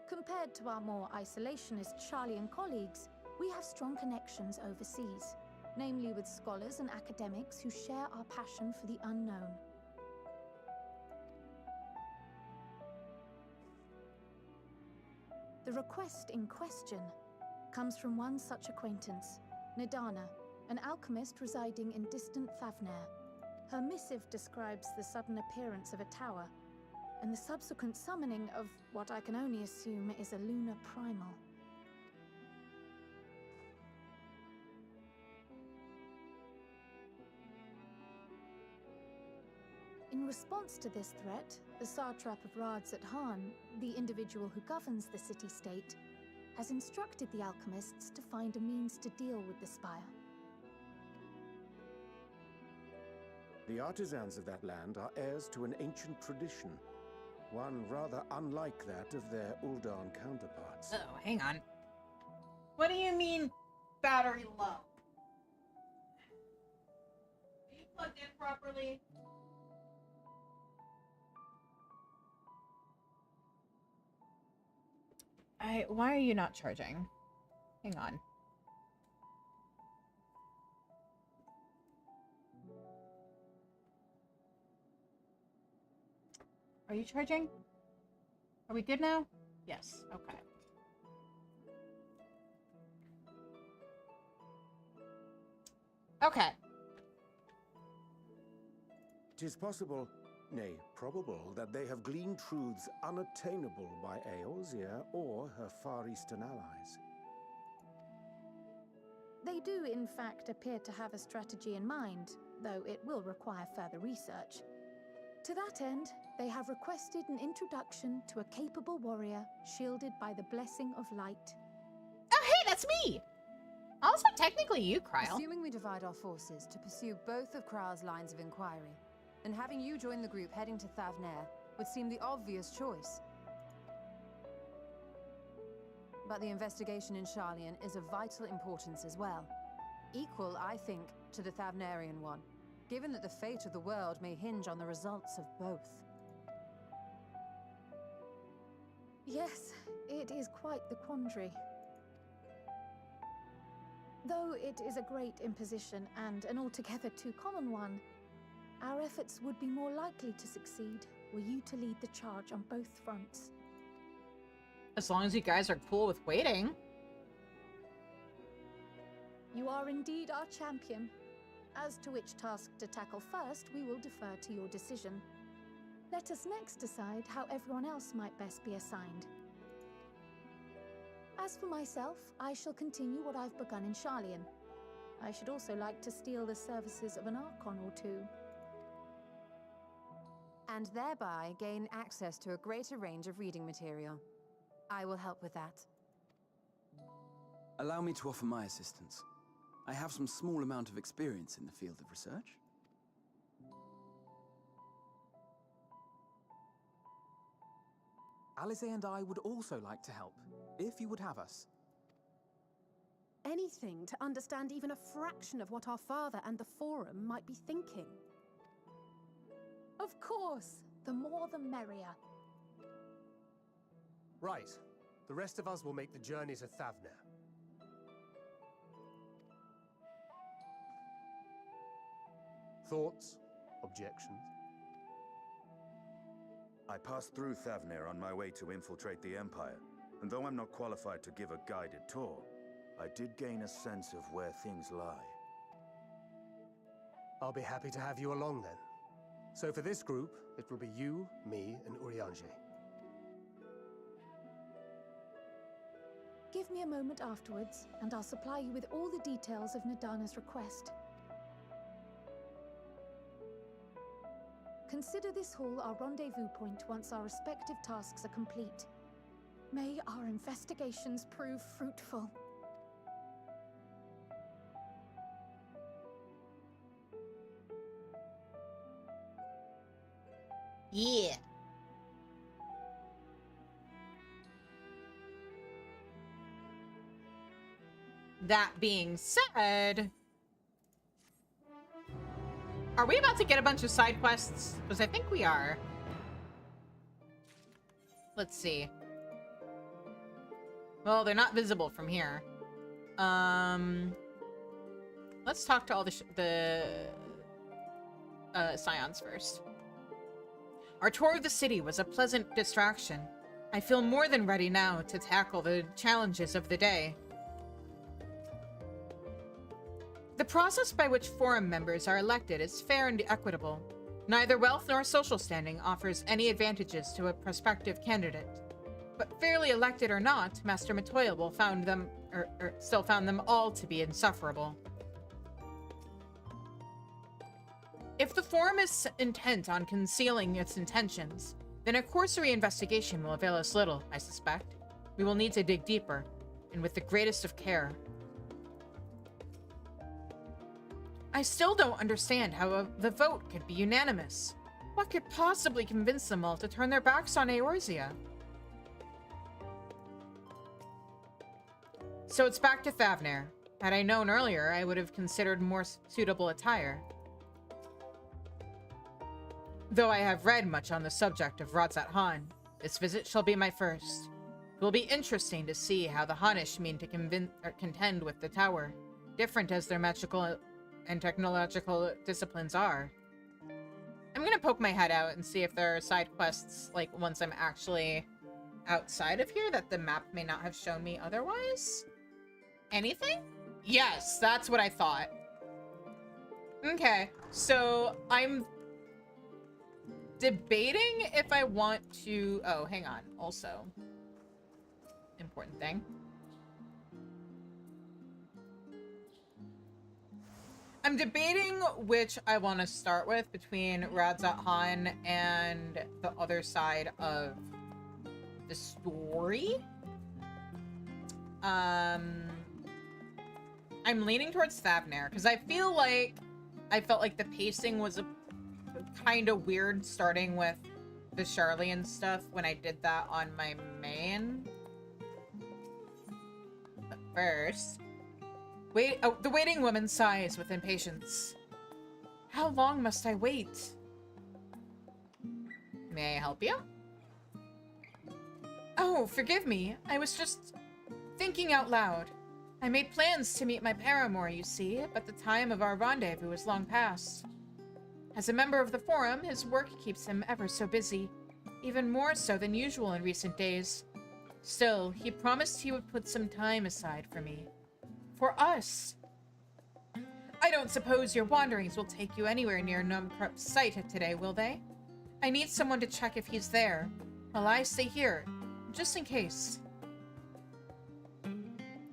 Compared to our more isolationist Sharlayan colleagues, we have strong connections overseas, namely with scholars and academics who share our passion for the unknown. The request in question comes from one such acquaintance, Nidana, an alchemist residing in distant Thavnair. Her missive describes the sudden appearance of a tower, and the subsequent summoning of what I can only assume is a lunar primal. In response to this threat, the Satrap of Rads at Han, the individual who governs the city-state, has instructed the alchemists to find a means to deal with the spire. The artisans of that land are heirs to an ancient tradition, one rather unlike that of their Uldan counterparts. Oh, hang on. What do you mean, battery low? Are you plugged in properly? Why are you not charging? Hang on. Are you charging? Are we good now? Yes, okay. Okay. 'Tis possible, nay, probable, that they have gleaned truths unattainable by Eorzea or her Far Eastern allies. They do, in fact, appear to have a strategy in mind, though it will require further research. To that end, they have requested an introduction to a capable warrior shielded by the blessing of light. Oh, hey, that's me! Also, technically you, Kryle. Assuming we divide our forces to pursue both of Kryl's lines of inquiry, then having you join the group heading to Thavnair would seem the obvious choice. But the investigation in Sharlayan is of vital importance as well. Equal, I think, to the Thavnarian one, given that the fate of the world may hinge on the results of both. Yes, it is quite the quandary. Though it is a great imposition and an altogether too common one, our efforts would be more likely to succeed were you to lead the charge on both fronts. As long as you guys are cool with waiting. You are indeed our champion. As to which task to tackle first, we will defer to your decision. Let us next decide how everyone else might best be assigned. As for myself, I shall continue what I've begun in Sharlayan. I should also like to steal the services of an Archon or two. And thereby gain access to a greater range of reading material. I will help with that. Allow me to offer my assistance. I have some small amount of experience in the field of research. Alice and I would also like to help, if you would have us. Anything to understand even a fraction of what our father and the Forum might be thinking. Of course, the more the merrier. Right. The rest of us will make the journey to Thavnair. Thoughts? Objections? I passed through Thavnair on my way to infiltrate the Empire, and though I'm not qualified to give a guided tour, I did gain a sense of where things lie. I'll be happy to have you along then. So for this group, it will be you, me, and Urianger. Give me a moment afterwards, and I'll supply you with all the details of Nadana's request. Consider this hall our rendezvous point once our respective tasks are complete. May our investigations prove fruitful. Yeah. That being said, are we about to get a bunch of side quests? Because I think we are. Let's see. Well, they're not visible from here. Let's talk to all the Scions first. Our tour of the city was a pleasant distraction. I feel more than ready now to tackle the challenges of the day. The process by which Forum members are elected is fair and equitable. Neither wealth nor social standing offers any advantages to a prospective candidate. But fairly elected or not, Master Matoyable still found them all to be insufferable. If the Forum is intent on concealing its intentions, then a cursory investigation will avail us little, I suspect. We will need to dig deeper, and with the greatest of care. I still don't understand how the vote could be unanimous. What could possibly convince them all to turn their backs on Eorzea? So it's back to Thavnair. Had I known earlier, I would have considered more suitable attire. Though I have read much on the subject of Ratzat Han, this visit shall be my first. It will be interesting to see how the Hanish mean to contend with the tower, different as their magical and technological disciplines are. I'm gonna poke my head out and see if there are side quests, like, once I'm actually outside of here that the map may not have shown me otherwise. Anything? Yes, that's what I thought. Okay, so I'm debating if I want to... Oh, hang on. Also, important thing. I'm debating which I want to start with between Radzat Han and the other side of the story. I'm leaning towards Thavner because I felt like the pacing was kind of weird starting with the Sharlayan stuff when I did that on my main. But first, the waiting woman sighs with impatience. How long must I wait? May I help you? Oh, forgive me. I was just thinking out loud. I made plans to meet my paramour, you see, but the time of our rendezvous is long past. As a member of the Forum, his work keeps him ever so busy, even more so than usual in recent days. Still, he promised he would put some time aside for me. For us. I don't suppose your wanderings will take you anywhere near Numkrup's site today, will they? I need someone to check if he's there, while I stay here, just in case.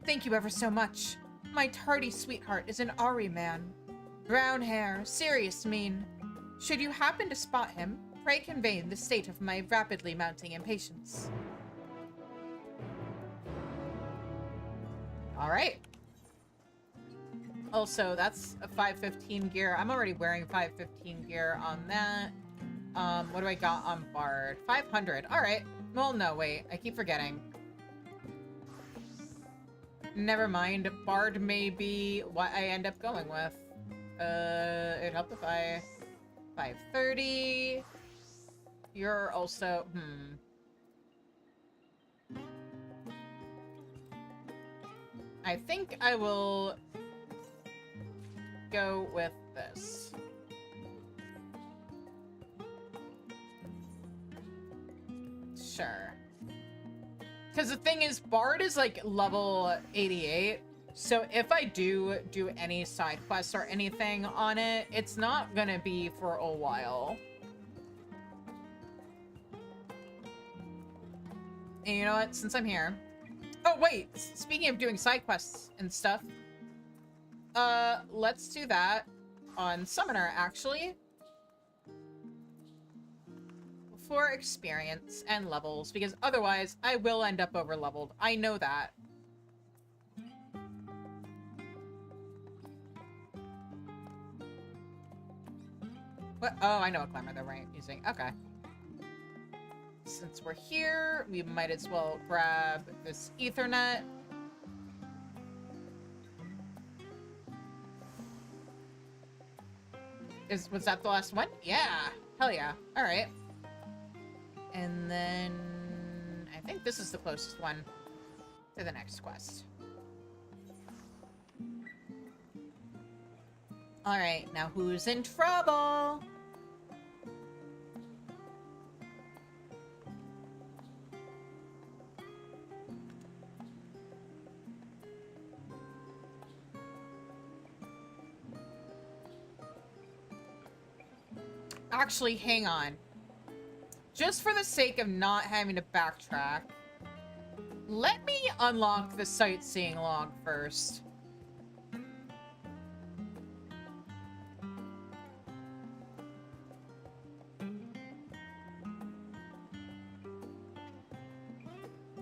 Thank you ever so much. My tardy sweetheart is an Ari man. Brown hair, serious mien. Should you happen to spot him, pray convey the state of my rapidly mounting impatience. Alright. Also, that's a 515 gear. I'm already wearing 515 gear on that. What do I got on Bard? 500. Alright. Well, no, wait. I keep forgetting. Never mind. Bard may be what I end up going with. It'd help if I... 530. You're also... I think I will go with this. Sure. Because the thing is, Bard is like level 88. So if I do any side quests or anything on it, it's not gonna be for a while. And you know what? Since I'm here... Oh, wait! Speaking of doing side quests and stuff, let's do that on Summoner, actually. For experience and levels, because otherwise I will end up over-leveled. I know that. What? Oh, I know what climber they're using. Okay. Since we're here, we might as well grab this Ethernet. Was that the last one? Yeah. Hell yeah. All right. And then I think this is the closest one to the next quest. All right. Now who's in trouble? Actually, hang on. Just for the sake of not having to backtrack, let me unlock the sightseeing log first.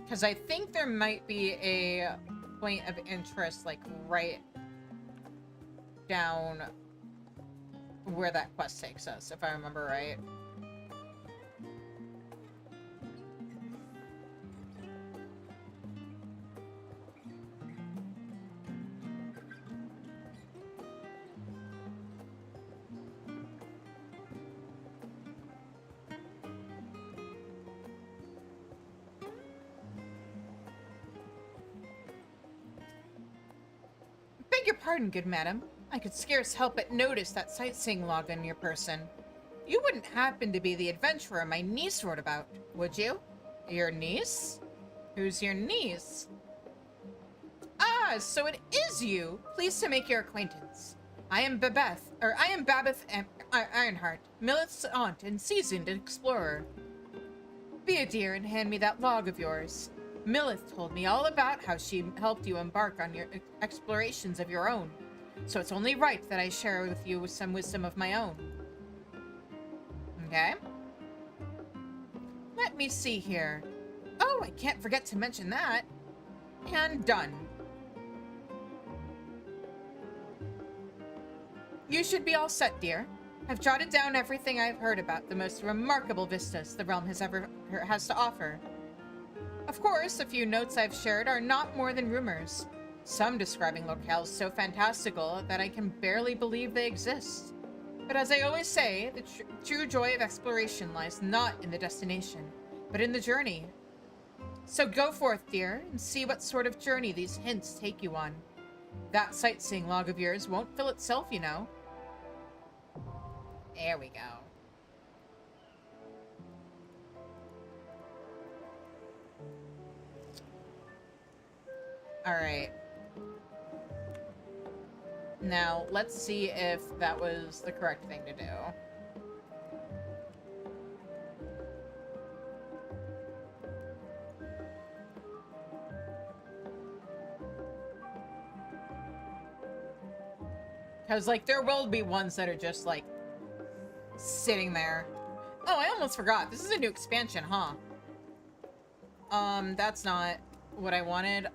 Because I think there might be a point of interest, like, right down where that quest takes us, if I remember right. Beg your pardon, good madam. I could scarce help but notice that sightseeing log on your person. You wouldn't happen to be the adventurer my niece wrote about, would you? Your niece? Who's your niece? Ah, so it is you! Pleased to make your acquaintance. I am Babeth Ironheart, Milith's aunt and seasoned explorer. Be a dear and hand me that log of yours. Milith told me all about how she helped you embark on your explorations of your own. so it's only right that I share with you some wisdom of my own. Okay? Let me see here. Oh, I can't forget to mention that. And done. You should be all set, dear. I've jotted down everything I've heard about the most remarkable vistas the realm has to offer. Of course, a few notes I've shared are not more than rumors, some describing locales so fantastical that I can barely believe they exist. But as I always say, the true joy of exploration lies not in the destination, but in the journey. So go forth, dear, and see what sort of journey these hints take you on. That sightseeing log of yours won't fill itself, you know. There we go. Alright. Now, let's see if that was the correct thing to do. Because, like, there will be ones that are just, like, sitting there. Oh, I almost forgot. This is a new expansion, huh? That's not what I wanted.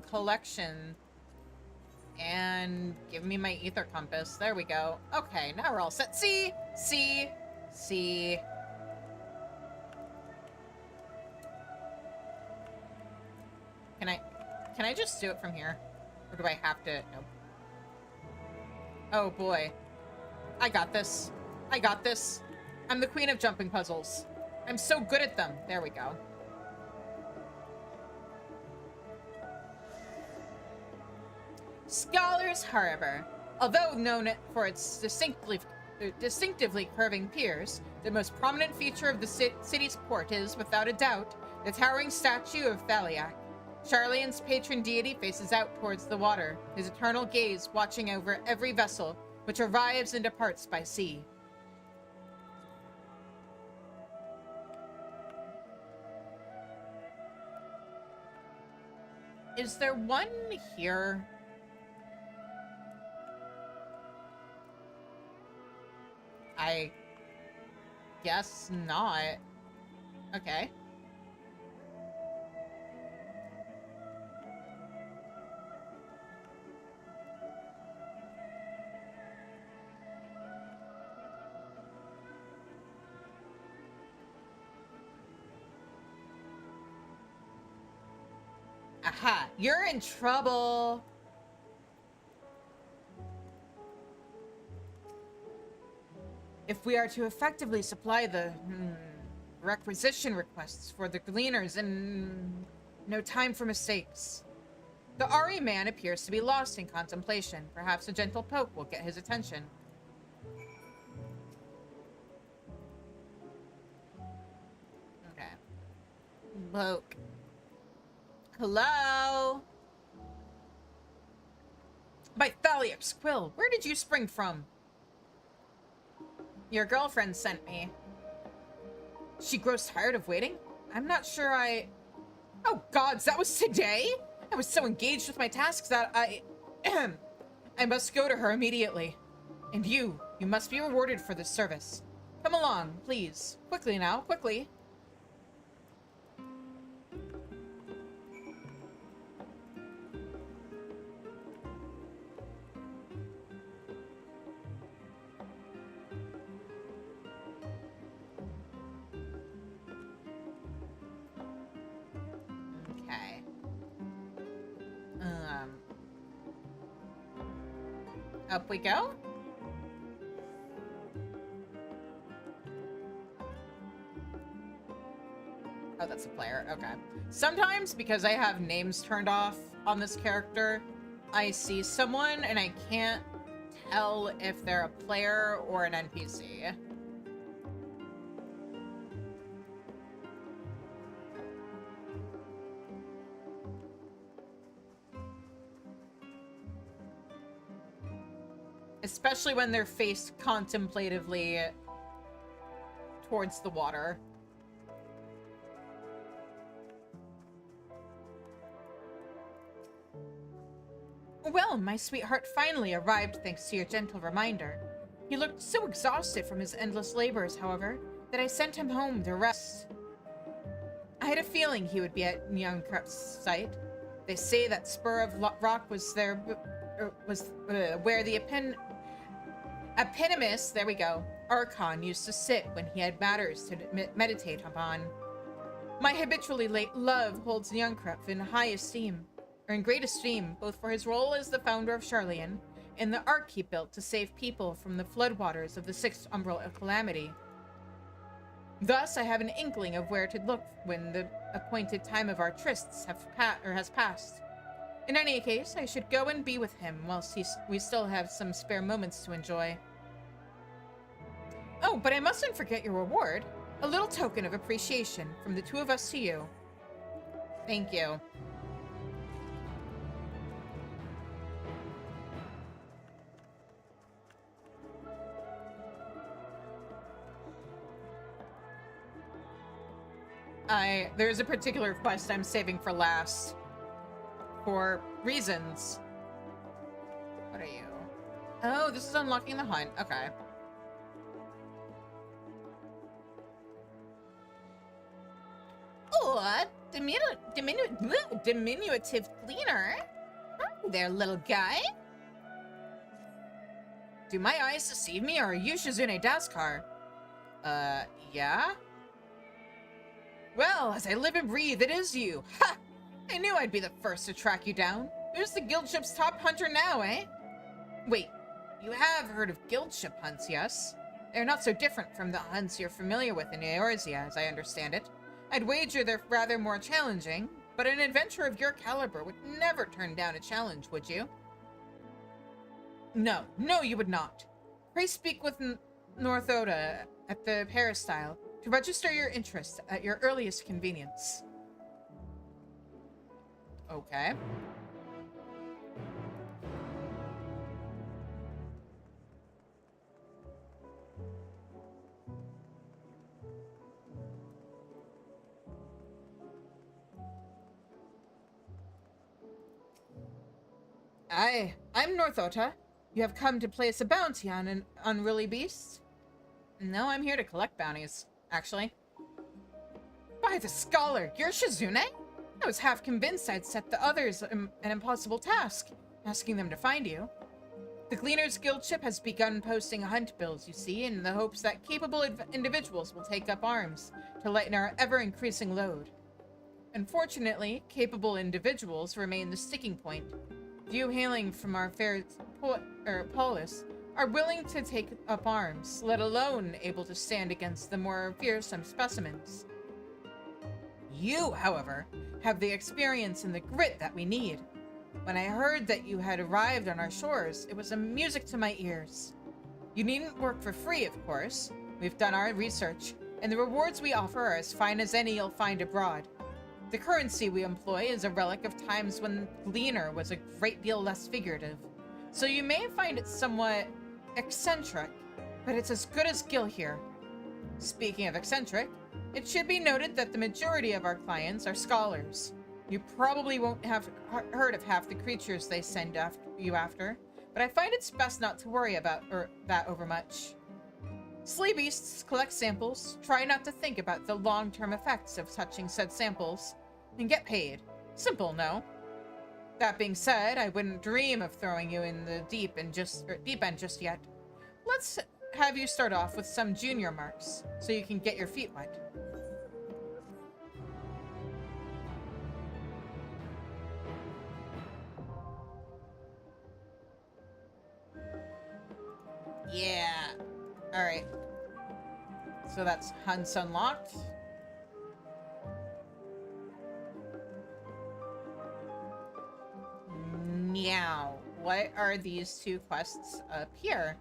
Collection. And give me my ether compass. There we go. Okay, now we're all set. See? Can I just do it from here? Or do I have to? Nope. Oh boy. I got this. I'm the queen of jumping puzzles. I'm so good at them. There we go. Scholars Harbor. Although known for its distinctively curving piers, the most prominent feature of the city's port is, without a doubt, the towering statue of Thaliak. Sharlayan's patron deity faces out towards the water, his eternal gaze watching over every vessel which arrives and departs by sea. Is there one here? I guess not. Okay. Aha, you're in trouble. If we are to effectively supply the requisition requests for the gleaners, and no time for mistakes. The Ari man appears to be lost in contemplation. Perhaps a gentle poke will get his attention. Okay. Poke. Hello? By Thaliak's quill, where did you spring from? Your girlfriend sent me. She grows tired of waiting? I'm not sure Oh gods, that was today? I was so engaged with my tasks that I must go to her immediately. And you must be rewarded for this service. Come along, please. Quickly now, quickly. Okay. Up we go? Oh, that's a player. Okay. Sometimes, because I have names turned off on this character, I see someone and I can't tell if they're a player or an NPC. Especially when they're faced contemplatively towards the water. Well, my sweetheart finally arrived thanks to your gentle reminder. He looked so exhausted from his endless labors, however, that I sent him home to rest. I had a feeling he would be at Nyankrup's site. They say that spur of rock was there, where the eponymous, there we go, Archon used to sit when he had matters to meditate upon. My habitually late love holds Nyankrup in high esteem, or in great esteem, both for his role as the founder of Sharlayan and the ark he built to save people from the floodwaters of the Sixth Umbral Calamity. Thus, I have an inkling of where to look when the appointed time of our trysts has passed. In any case, I should go and be with him whilst we still have some spare moments to enjoy. Oh, but I mustn't forget your reward. A little token of appreciation from the two of us to you. Thank you. There's a particular quest I'm saving for last. For reasons. What are you? Oh, this is unlocking the hunt. Okay. Oh, diminutive cleaner. Hi there, little guy. Do my eyes deceive me, or are you Shizune Daskar? Yeah? Well, as I live and breathe, it is you. Ha! I knew I'd be the first to track you down. Who's the guild ship's top hunter now, eh? Wait, you have heard of guild ship hunts, yes? They're not so different from the hunts you're familiar with in Eorzea, as I understand it. I'd wager they're rather more challenging, but an adventurer of your caliber would never turn down a challenge, would you? No, you would not. Pray speak with North Oda at the Peristyle to register your interest at your earliest convenience. Okay. I'm North Ota. You have come to place a bounty on an unruly beast? No, I'm here to collect bounties, actually. By the scholar, you're Shizune? I was half convinced I'd set the others an impossible task, asking them to find you. The Gleaner's Guild ship has begun posting hunt bills, you see, in the hopes that capable individuals will take up arms to lighten our ever-increasing load. Unfortunately, capable individuals remain the sticking point. Few hailing from our fair polis are willing to take up arms, let alone able to stand against the more fearsome specimens. You, however, have the experience and the grit that we need. When I heard that you had arrived on our shores, it was music to my ears. You needn't work for free, of course. We've done our research, and the rewards we offer are as fine as any you'll find abroad. The currency we employ is a relic of times when Gleaner was a great deal less figurative, so you may find it somewhat eccentric, but it's as good as Gil here. Speaking of eccentric, it should be noted that the majority of our clients are scholars. You probably won't have heard of half the creatures they send after, but I find it's best not to worry about that overmuch. Slay beasts collect samples, try not to think about the long-term effects of touching said samples, and get paid. Simple, no? That being said, I wouldn't dream of throwing you in the deep end just yet. Let's have you start off with some junior marks, so you can get your feet wet. Yeah. Alright. So that's hunts unlocked. Meow. What are these two quests up here?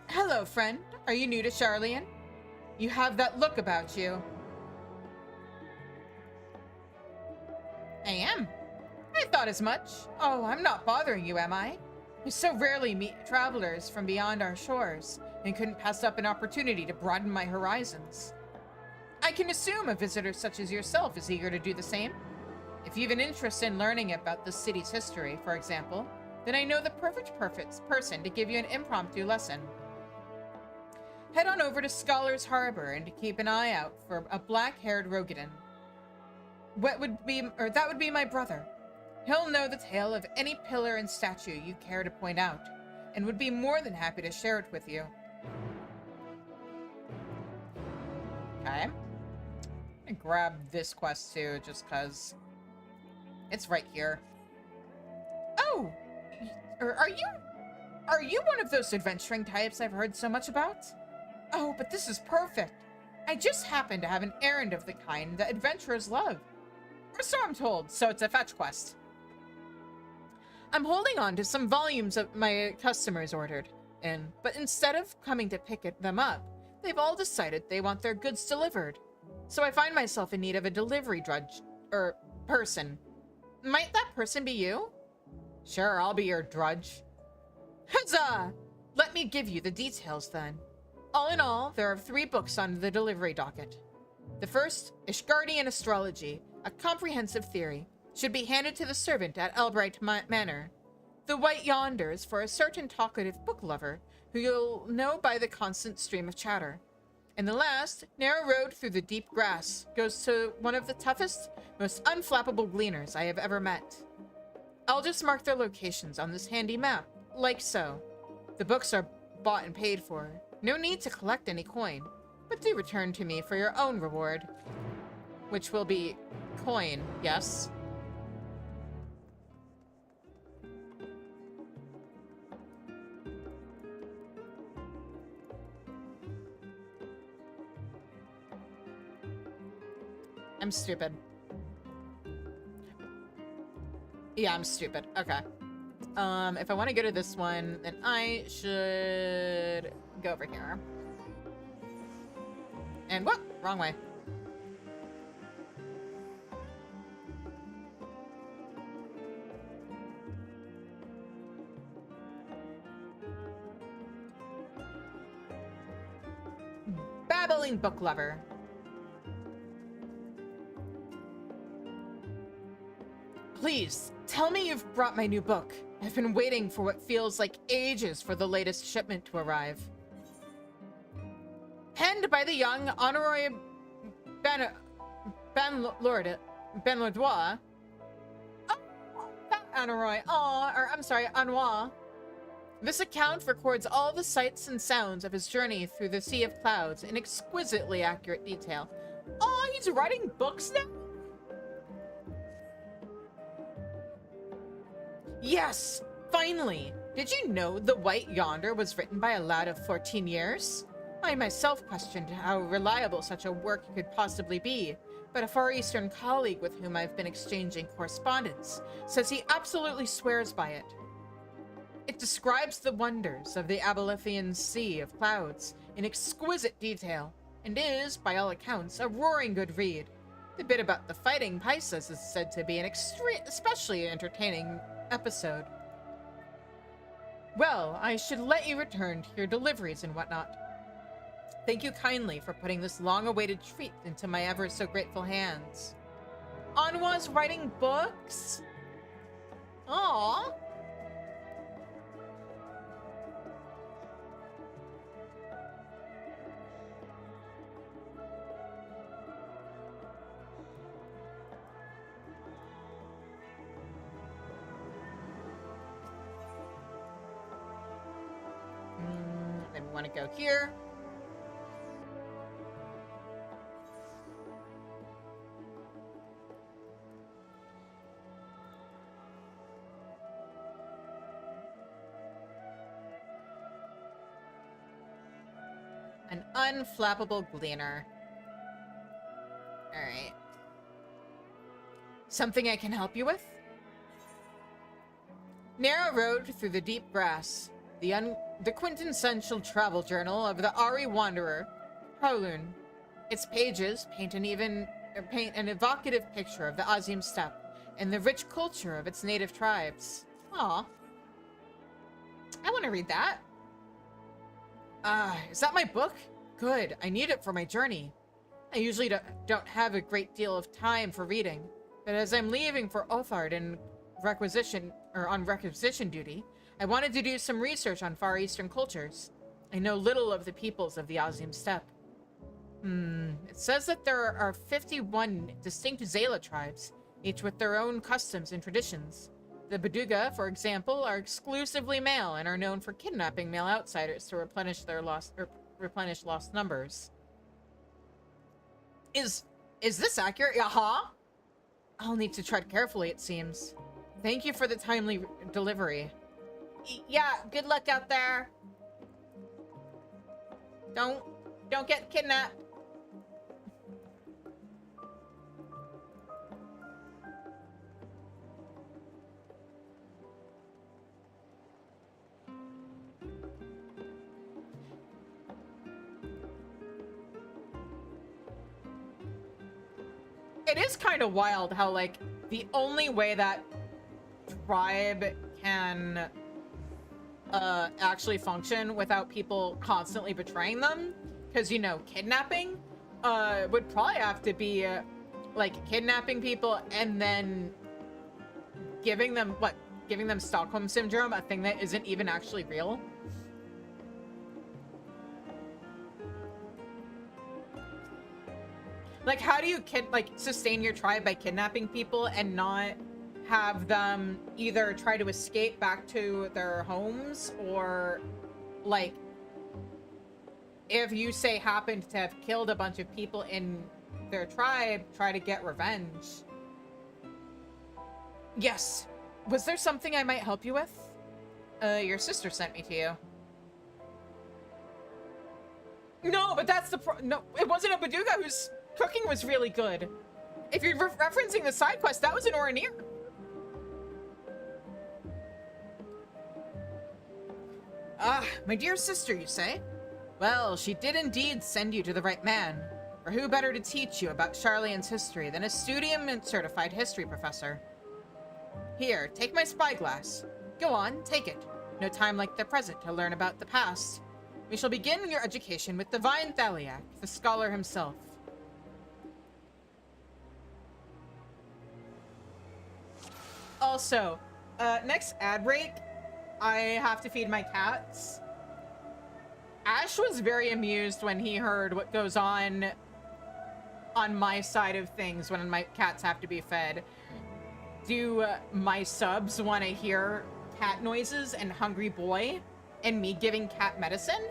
Hello, friend. Are you new to Sharlayan? You have that look about you. I am. thought as much. Oh, I'm not bothering you, am I? We so rarely meet travelers from beyond our shores, and couldn't pass up an opportunity to broaden my horizons. I can assume a visitor such as yourself is eager to do the same. If you've an interest in learning about the city's history, for example, then I know the perfect person to give you an impromptu lesson. Head on over to Scholar's Harbor and keep an eye out for a black-haired Rogadan. That would be my brother. He'll know the tale of any pillar and statue you care to point out, and would be more than happy to share it with you. Okay. I'm gonna grab this quest too, just cause it's right here. Oh! Are you one of those adventuring types I've heard so much about? Oh, but this is perfect. I just happen to have an errand of the kind that adventurers love. Or so I'm told, so it's a fetch quest. I'm holding on to some volumes of my customers ordered in, but instead of coming to pick them up, they've all decided they want their goods delivered. So I find myself in need of a delivery drudge, person. Might that person be you? Sure, I'll be your drudge. Huzzah! Let me give you the details then. All in all, there are 3 books on the delivery docket. The first, Ishgardian Astrology, a comprehensive theory, should be handed to the servant at Albright Manor. The White Yonder is for a certain talkative book lover, who you'll know by the constant stream of chatter. And the last, Narrow Road Through the Deep Grass, goes to one of the toughest, most unflappable gleaners I have ever met. I'll just mark their locations on this handy map, like so. The books are bought and paid for. No need to collect any coin, but do return to me for your own reward. Which will be coin, yes? I'm stupid. Yeah, I'm stupid. Okay. If I want to go to this one, then I should go over here. And whoop! Wrong way. Babbling book lover. Please, tell me you've brought my new book. I've been waiting for what feels like ages for the latest shipment to arrive. Penned by the young Honorary Benlordois. Oh, that Honorary. Anwar. This account records all the sights and sounds of his journey through the Sea of Clouds in exquisitely accurate detail. Oh, he's writing books now? Yes! Finally! Did you know The White Yonder was written by a lad of 14 years? I myself questioned how reliable such a work could possibly be, but a Far Eastern colleague with whom I've been exchanging correspondence says he absolutely swears by it. It describes the wonders of the Abolithian Sea of Clouds in exquisite detail, and is, by all accounts, a roaring good read. The bit about the fighting Pisces is said to be an especially entertaining episode. Well, I should let you return to your deliveries and whatnot. Thank you kindly for putting this long-awaited treat into my ever-so-grateful hands. Anwa's writing books? Aww. Then we want to go here. An unflappable gleaner. Alright. Something I can help you with? Narrow Road Through the Deep Grass. The quintessential travel journal of the Ari Wanderer, Its pages paint an evocative picture of the Azim steppe, and the rich culture of its native tribes. Aw. I want to read that. Is that my book? Good, I need it for my journey. I usually don't have a great deal of time for reading, but as I'm leaving for Othard on requisition duty, I wanted to do some research on Far Eastern cultures. I know little of the peoples of the Azim Steppe. It says that there are 51 distinct Zayla tribes, each with their own customs and traditions. The Baduga, for example, are exclusively male and are known for kidnapping male outsiders to replenish lost numbers. Is this accurate? Aha! I'll need to tread carefully, it seems. Thank you for the timely delivery. Yeah, good luck out there. Don't get kidnapped. It is kind of wild how, like, the only way that tribe can actually function without people constantly betraying them, because, you know, kidnapping would probably have to be like kidnapping people and then giving them Stockholm syndrome, a thing that isn't even actually real. Like, how do you sustain your tribe by kidnapping people and not have them either try to escape back to their homes, or, like, if you say happened to have killed a bunch of people in their tribe, try to get revenge? Yes. Was there something I might help you with? Your sister sent me to you. No, but that's the no, it wasn't a Baduga whose cooking was really good. If you're referencing the side quest, that was an Oranir. Ah, my dear sister, you say? Well, she did indeed send you to the right man. For who better to teach you about Sharlayan's history than a studium and certified history professor? Here, take my spyglass. Go on, take it. No time like the present to learn about the past. We shall begin your education with divine Thaliak, the scholar himself. Also, next ad break, I have to feed my cats. Ash was very amused when he heard what goes on my side of things when my cats have to be fed. Do my subs want to hear cat noises and Hungry Boy and me giving cat medicine?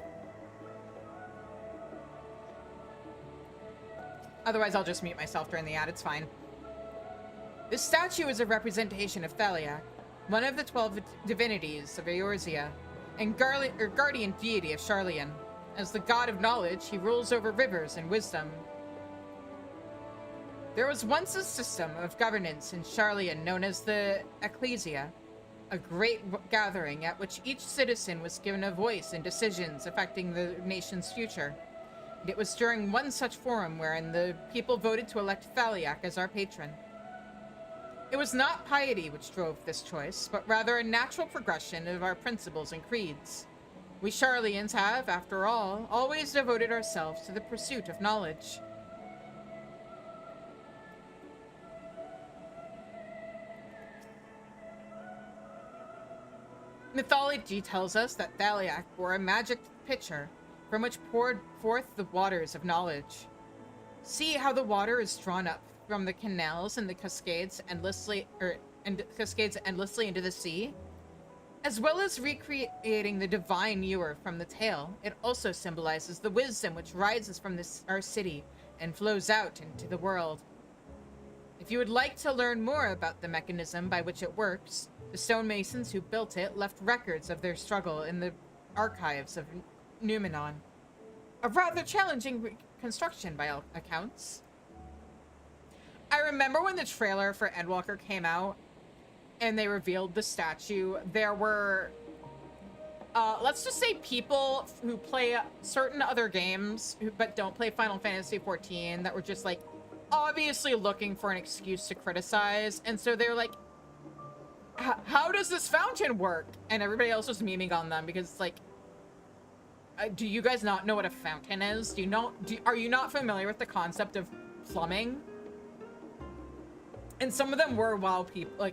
Otherwise, I'll just mute myself during the ad. It's fine. This statue is a representation of Thaliak, one of the 12 divinities of Eorzea, and guardian deity of Sharlayan. As the god of knowledge, he rules over rivers and wisdom. There was once a system of governance in Sharlayan known as the Ecclesia, a great gathering at which each citizen was given a voice in decisions affecting the nation's future. And it was during one such forum wherein the people voted to elect Thaliak as our patron. It was not piety which drove this choice, but rather a natural progression of our principles and creeds. We Sharlayans have, after all, always devoted ourselves to the pursuit of knowledge. Mythology tells us that Thaliak bore a magic pitcher from which poured forth the waters of knowledge. See how the water is drawn up from the canals and the cascades endlessly into the sea? As well as recreating the divine ewer from the tale, it also symbolizes the wisdom which rises from our city and flows out into the world. If you would like to learn more about the mechanism by which it works, the stonemasons who built it left records of their struggle in the archives of Numenon. A rather challenging construction by all accounts. I remember when the trailer for Endwalker came out and they revealed the statue, there were, let's just say people who play certain other games but don't play Final Fantasy XIV that were just like obviously looking for an excuse to criticize, and so they're like, how does this fountain work? And everybody else was memeing on them because it's like, do you guys not know what a fountain is? Are you not familiar with the concept of plumbing? And some of them were WoW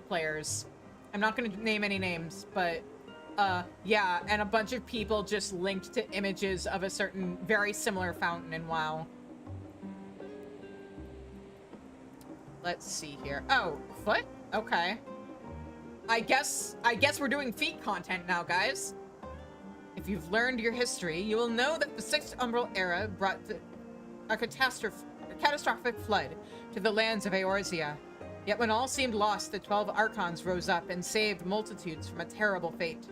players. I'm not going to name any names, but yeah, and a bunch of people just linked to images of a certain very similar fountain in WoW. Let's see here. Oh, foot? Okay. I guess we're doing feet content now, guys. If you've learned your history, you will know that the 6th Umbral Era brought a catastrophic flood to the lands of Eorzea. Yet when all seemed lost, the 12 Archons rose up and saved multitudes from a terrible fate.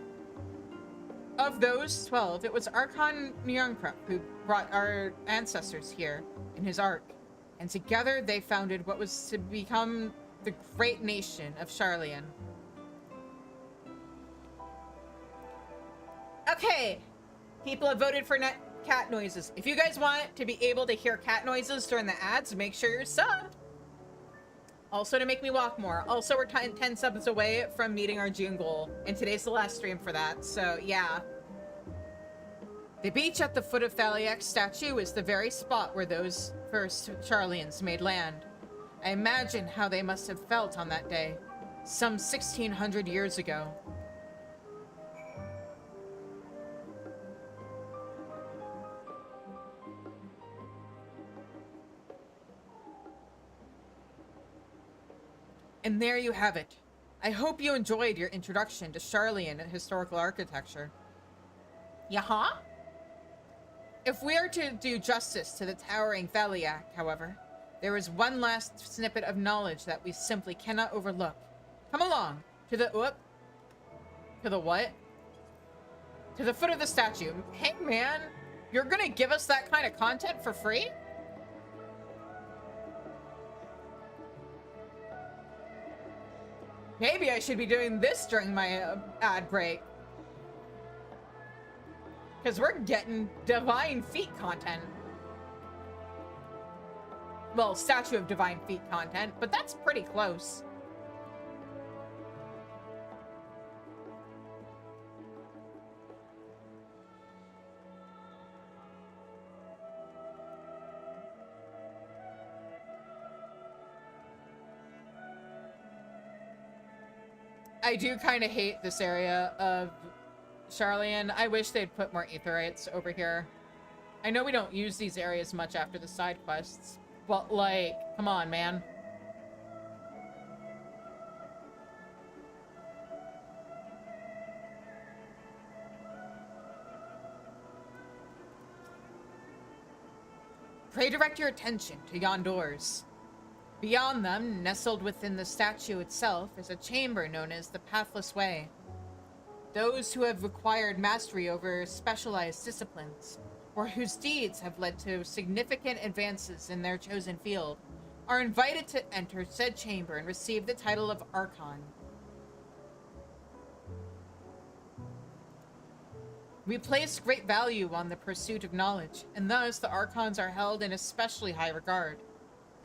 Of those 12, it was Archon Nyankruk who brought our ancestors here in his ark, and together they founded what was to become the great nation of Sharlayan. Okay, people have voted for cat noises. If you guys want to be able to hear cat noises during the ads, make sure you're subbed. Also to make me walk more. Also, we're 10 subs away from meeting our June goal, and today's the last stream for that, so yeah. The beach at the foot of Thaliak's statue is the very spot where those first Sharlayans made land. I imagine how they must have felt on that day, some 1600 years ago. And there you have it. I hope you enjoyed your introduction to Sharlayan and historical architecture. Yaha? If we are to do justice to the towering Thaliak, however, there is one last snippet of knowledge that we simply cannot overlook. Come along to the what? To the foot of the statue. Hey man, you're gonna give us that kind of content for free? Maybe I should be doing this during my ad break. Because we're getting Divine Feet content. Well, Statue of Divine Feet content, but that's pretty close. I do kind of hate this area of Sharlayan. I wish they'd put more Aetherites over here. I know we don't use these areas much after the side quests, but like, come on, man. Pray direct your attention to yon doors. Beyond them, nestled within the statue itself, is a chamber known as the Pathless Way. Those who have acquired mastery over specialized disciplines, or whose deeds have led to significant advances in their chosen field, are invited to enter said chamber and receive the title of Archon. We place great value on the pursuit of knowledge, and thus the Archons are held in especially high regard.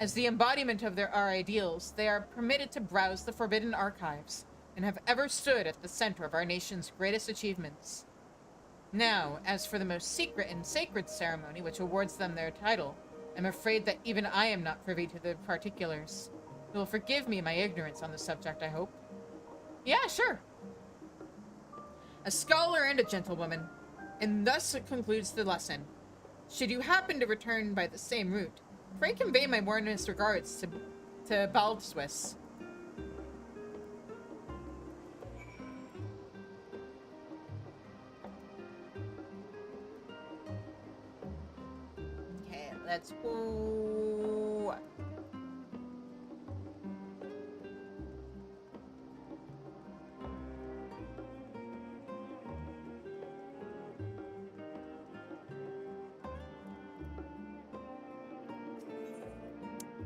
As the embodiment of our ideals, they are permitted to browse the forbidden archives, and have ever stood at the center of our nation's greatest achievements. Now, as for the most secret and sacred ceremony which awards them their title, I'm afraid that even I am not privy to the particulars. You will forgive me my ignorance on the subject, I hope. Yeah, sure. A scholar and a gentlewoman, and thus concludes the lesson. Should you happen to return by the same route, pray convey my warmest regards to Baldswiss. Okay, let's go.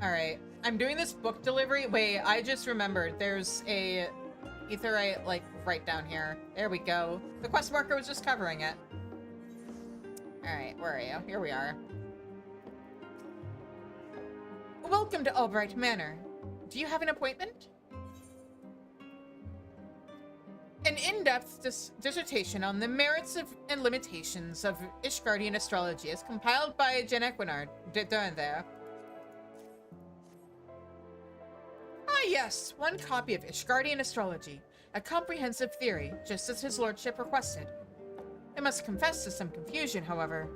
Alright, I'm doing this book delivery. Wait, I just remembered. There's a Aetherite, like, right down here. There we go. The quest marker was just covering it. Alright, where are you? Here we are. welcome to Albright Manor. Do you have an appointment? An in-depth dissertation on the merits and limitations of Ishgardian astrology is compiled by Jen Equinard. There. Ah yes, one copy of Ishgardian astrology. A comprehensive theory, just as his lordship requested. I must confess to some confusion, however.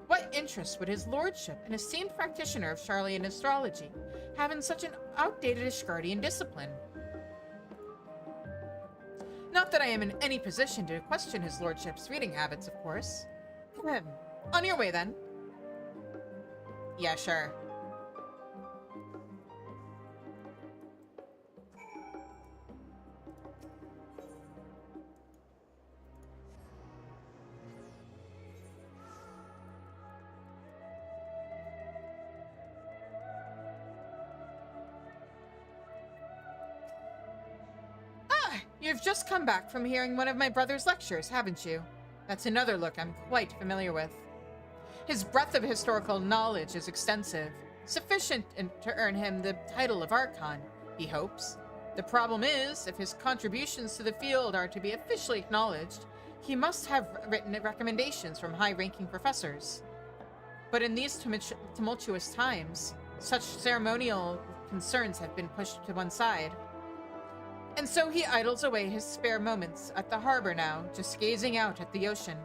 What interest would his lordship, an esteemed practitioner of Sharlayan astrology, have in such an outdated Ishgardian discipline? Not that I am in any position to question his lordship's reading habits, of course. On your way, then. Yeah, sure. You've just come back from hearing one of my brother's lectures, haven't you? That's another look I'm quite familiar with. His breadth of historical knowledge is extensive, sufficient to earn him the title of Archon, he hopes. The problem is, if his contributions to the field are to be officially acknowledged, he must have written recommendations from high-ranking professors. But in these tumultuous times, such ceremonial concerns have been pushed to one side. And so he idles away his spare moments at the harbor now, just gazing out at the ocean.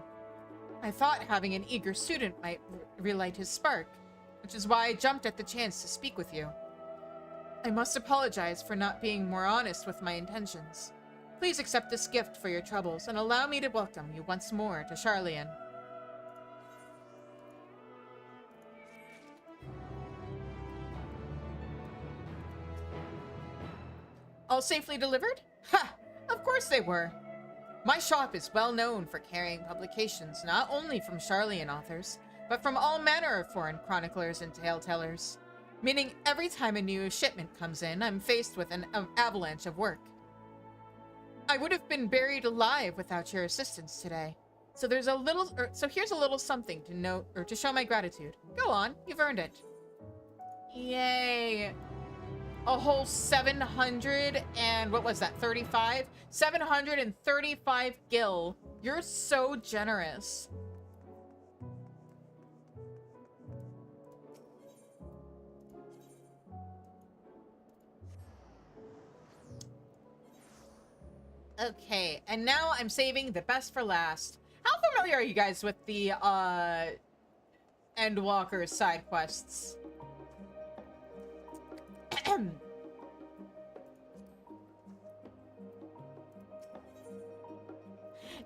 I thought having an eager student might relight his spark, which is why I jumped at the chance to speak with you. I must apologize for not being more honest with my intentions. Please accept this gift for your troubles, and allow me to welcome you once more to Sharlayan. All safely delivered? Ha! Of course they were. My shop is well known for carrying publications not only from Sharlayan authors, but from all manner of foreign chroniclers and tale-tellers. Meaning every time a new shipment comes in, I'm faced with an avalanche of work. I would have been buried alive without your assistance today. So here's a little something to note or to show my gratitude. Go on, you've earned it. Yay. A whole 700 and what was that, 35? 735 gil. You're so generous. Okay, and now I'm saving the best for last. How familiar are you guys with the Endwalker side quests?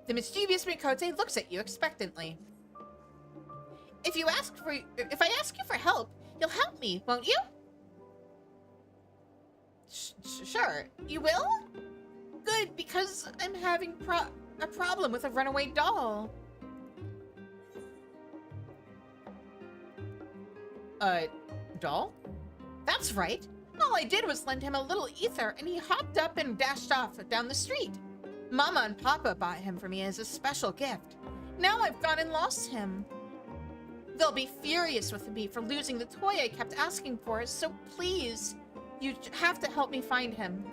The mischievous Mikote looks at you expectantly. If I ask you for help, you'll help me, won't you? Sure. You will? Good, because I'm having a problem with a runaway doll. Doll? That's right. All I did was lend him a little ether, and he hopped up and dashed off down the street. Mama and Papa bought him for me as a special gift. Now I've gone and lost him. They'll be furious with me for losing the toy I kept asking for, so please, you have to help me find him.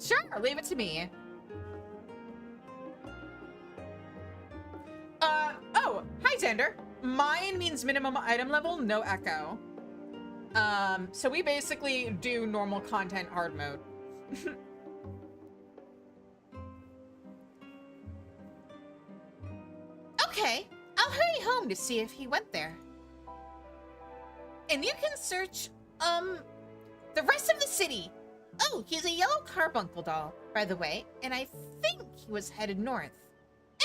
Sure, leave it to me. Oh, hi Xander. Mine means minimum item level, no echo. So we basically do normal content hard mode. Okay, I'll hurry home to see if he went there. And you can search, the rest of the city. Oh, he's a yellow carbuncle doll, by the way, and I think he was headed north.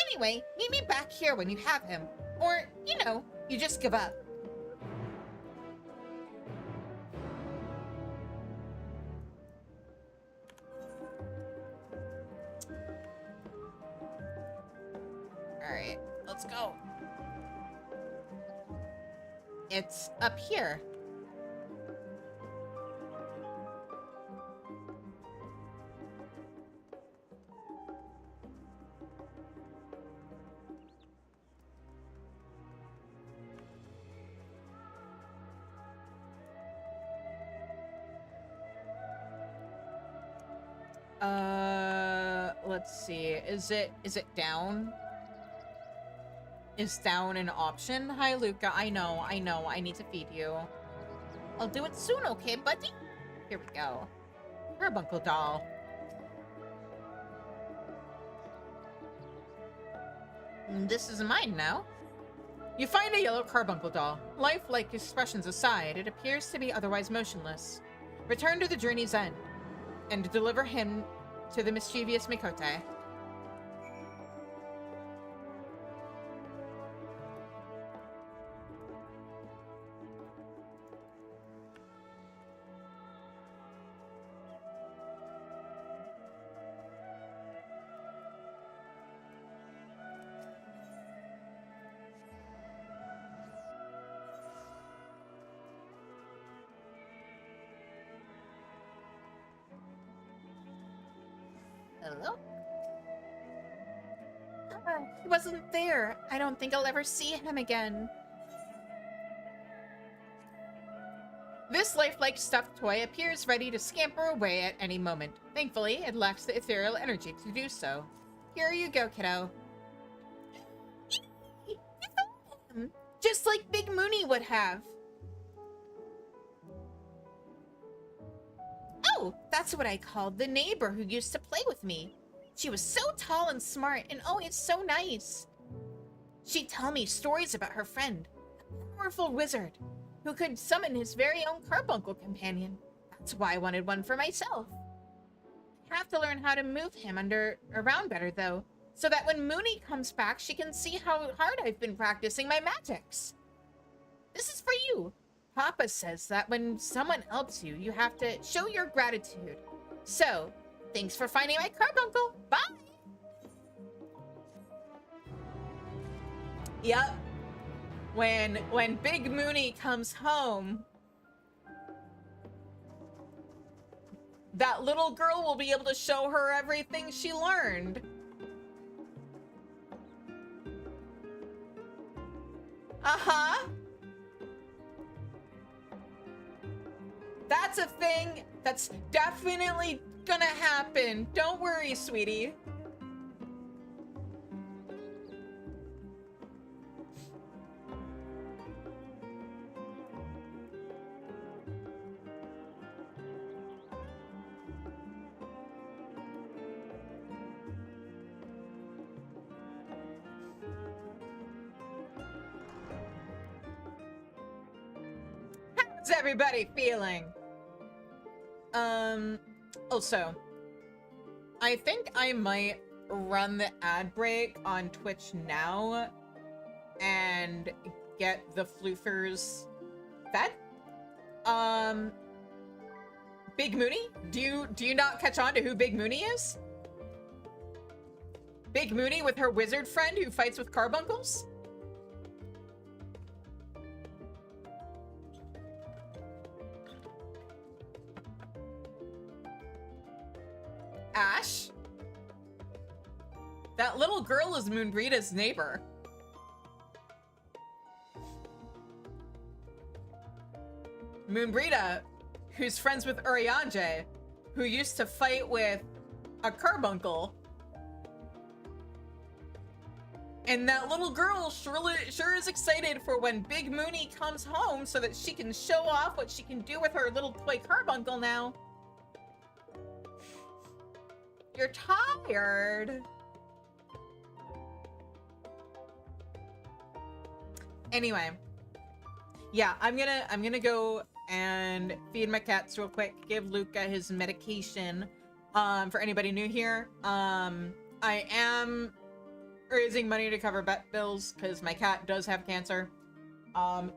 Anyway, meet me back here when you have him. Or, you know, you just give up. Alright, let's go. It's up here. Let's see. Is it down? Is down an option? Hi, Luca. I know. I need to feed you. I'll do it soon, okay, buddy? Here we go. Carbuncle doll. This is mine now. You find a yellow carbuncle doll. Lifelike expressions aside, it appears to be otherwise motionless. Return to the journey's end and deliver him to the mischievous Mikote. Hello? He wasn't there. I don't think I'll ever see him again. This lifelike stuffed toy appears ready to scamper away at any moment. Thankfully, it lacks the ethereal energy to do so. Here you go, kiddo. Just like Big Mooney would have. Oh, that's what I called the neighbor who used to play with me. She was so tall and smart, and oh, it's so nice. She'd tell me stories about her friend, a powerful wizard, who could summon his very own carbuncle companion. That's why I wanted one for myself. I have to learn how to move him around better, though, so that when Mooney comes back, she can see how hard I've been practicing my magics. This is for you. Papa says that when someone helps you, you have to show your gratitude. So, thanks for finding my carbuncle. Bye! Yep. When Big Mooney comes home, that little girl will be able to show her everything she learned. Uh-huh. That's a thing that's definitely gonna happen. Don't worry, sweetie. How's everybody feeling? Also, I think I might run the ad break on Twitch now and get the floofers fed. Big Mooney? Do you not catch on to who Big Mooney is? Big Mooney with her wizard friend who fights with carbuncles? Ash? That little girl is Moonbreeda's neighbor. Moonbreeda, who's friends with Urianger, who used to fight with a carbuncle. And that little girl sure is excited for when Big Mooney comes home so that she can show off what she can do with her little toy carbuncle now. You're tired. Anyway, yeah, I'm gonna go and feed my cats real quick. Give Luca his medication. For anybody new here, I am raising money to cover vet bills because my cat does have cancer.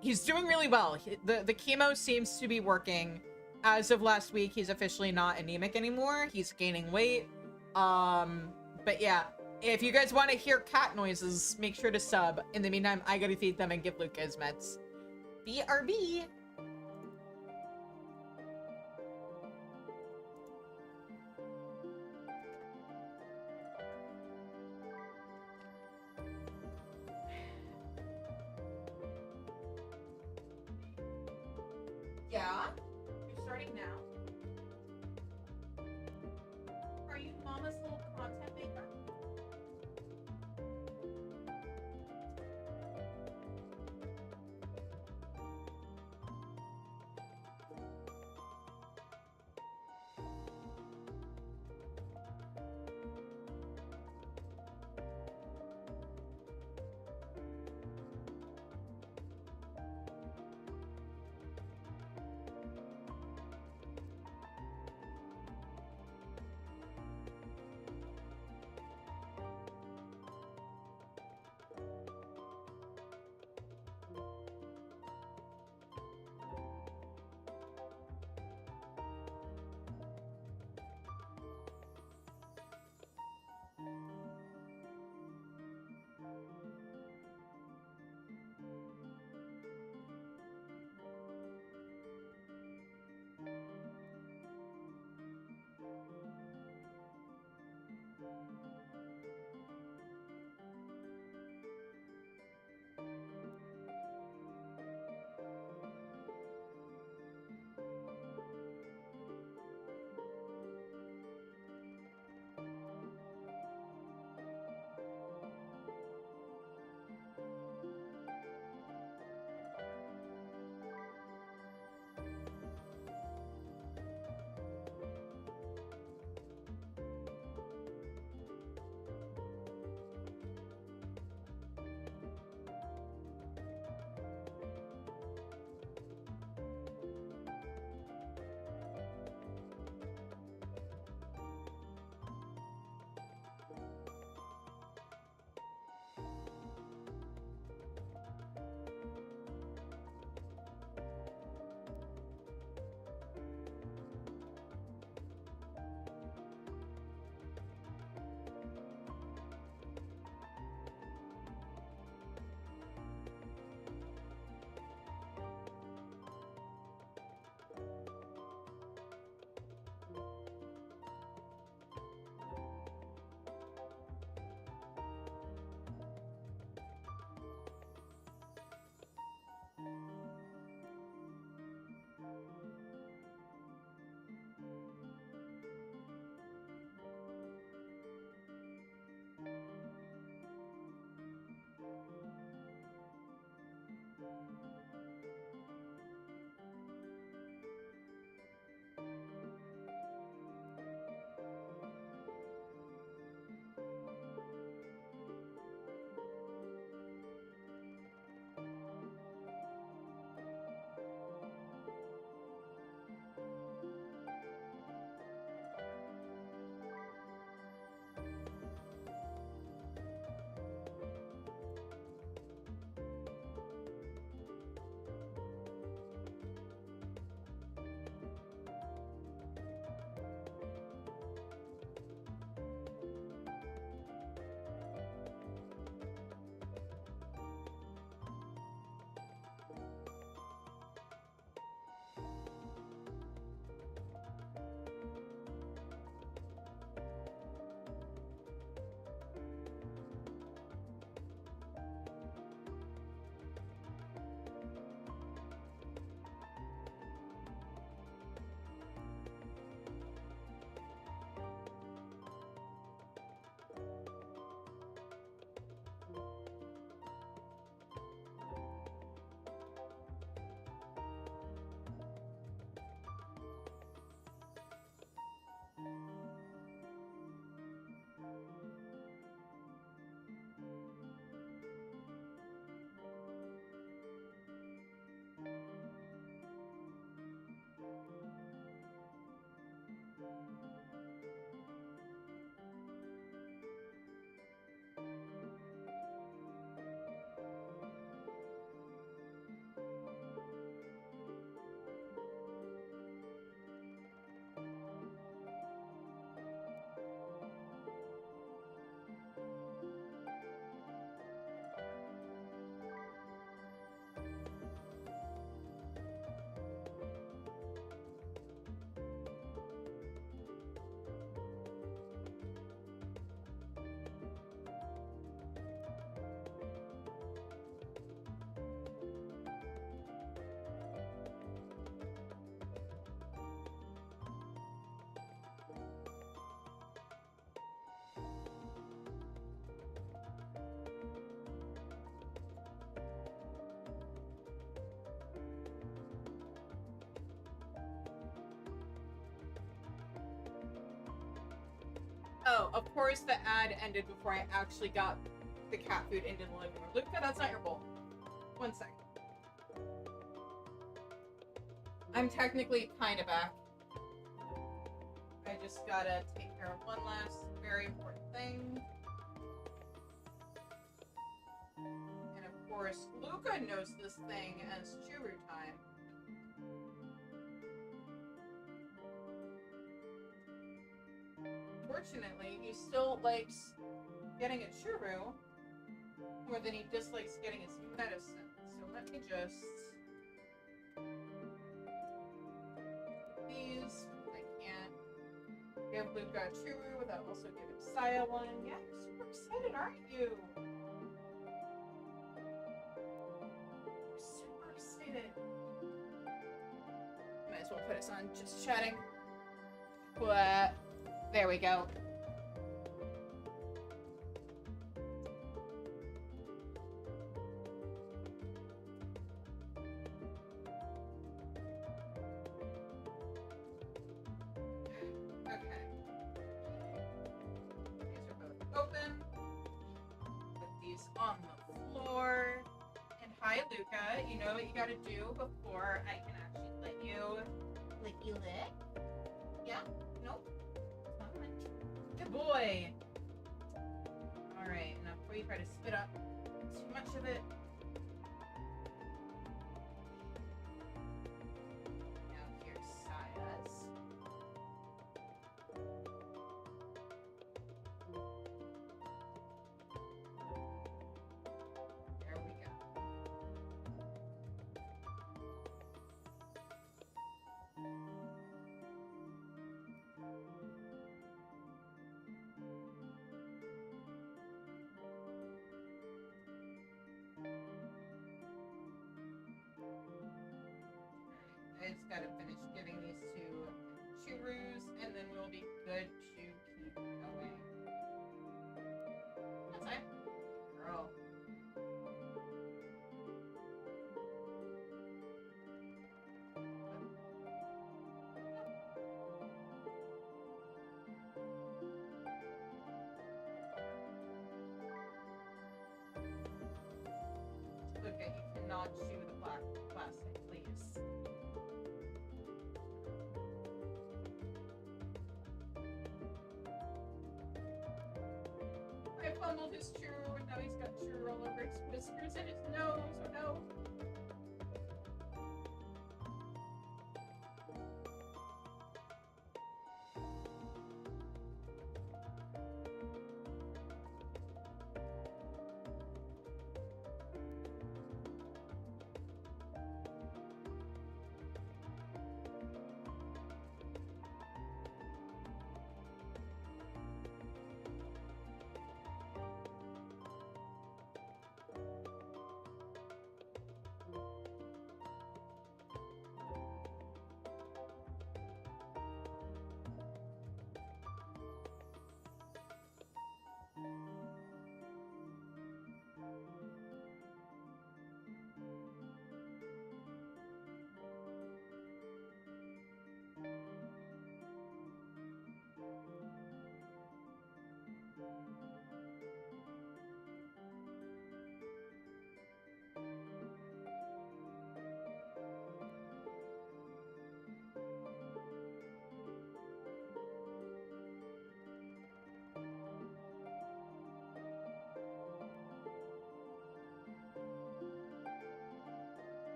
He's doing really well. The chemo seems to be working. As of last week, he's officially not anemic anymore. He's gaining weight. But yeah, if you guys want to hear cat noises, make sure to sub. In the meantime, I gotta feed them and give Luca his meds. BRB. Yeah? You're starting now? Are Oh, of course the ad ended before I actually got the cat food into the living room. Luca, that's not your bowl. 1 second. I'm technically kind of back. I just gotta take care of one last very important thing. And of course, Luca knows this thing as Churu time. Fortunately, he still likes getting a churu more than he dislikes getting his medicine. So let me just... These, I can't. Give Luca a Churu without also giving Saya one. Yeah, you're super excited, aren't you? You're super excited. Might as well put us on just chatting. What? There we go. Open. Put these on the floor. And hi, Luca. You know what you gotta do before I can actually let you lick? Yeah? Nope. Fine. Good boy. Alright, now before you try to spit up too much of it. Now here's Saya's. There we go. I just gotta finish giving these two Churus, and then we'll be good to keep going. That's fine. Girl. Luca, you cannot chew the plastic, please. I fumbled his churro, and now he's got churro all over his whiskers and his nose. Oh no.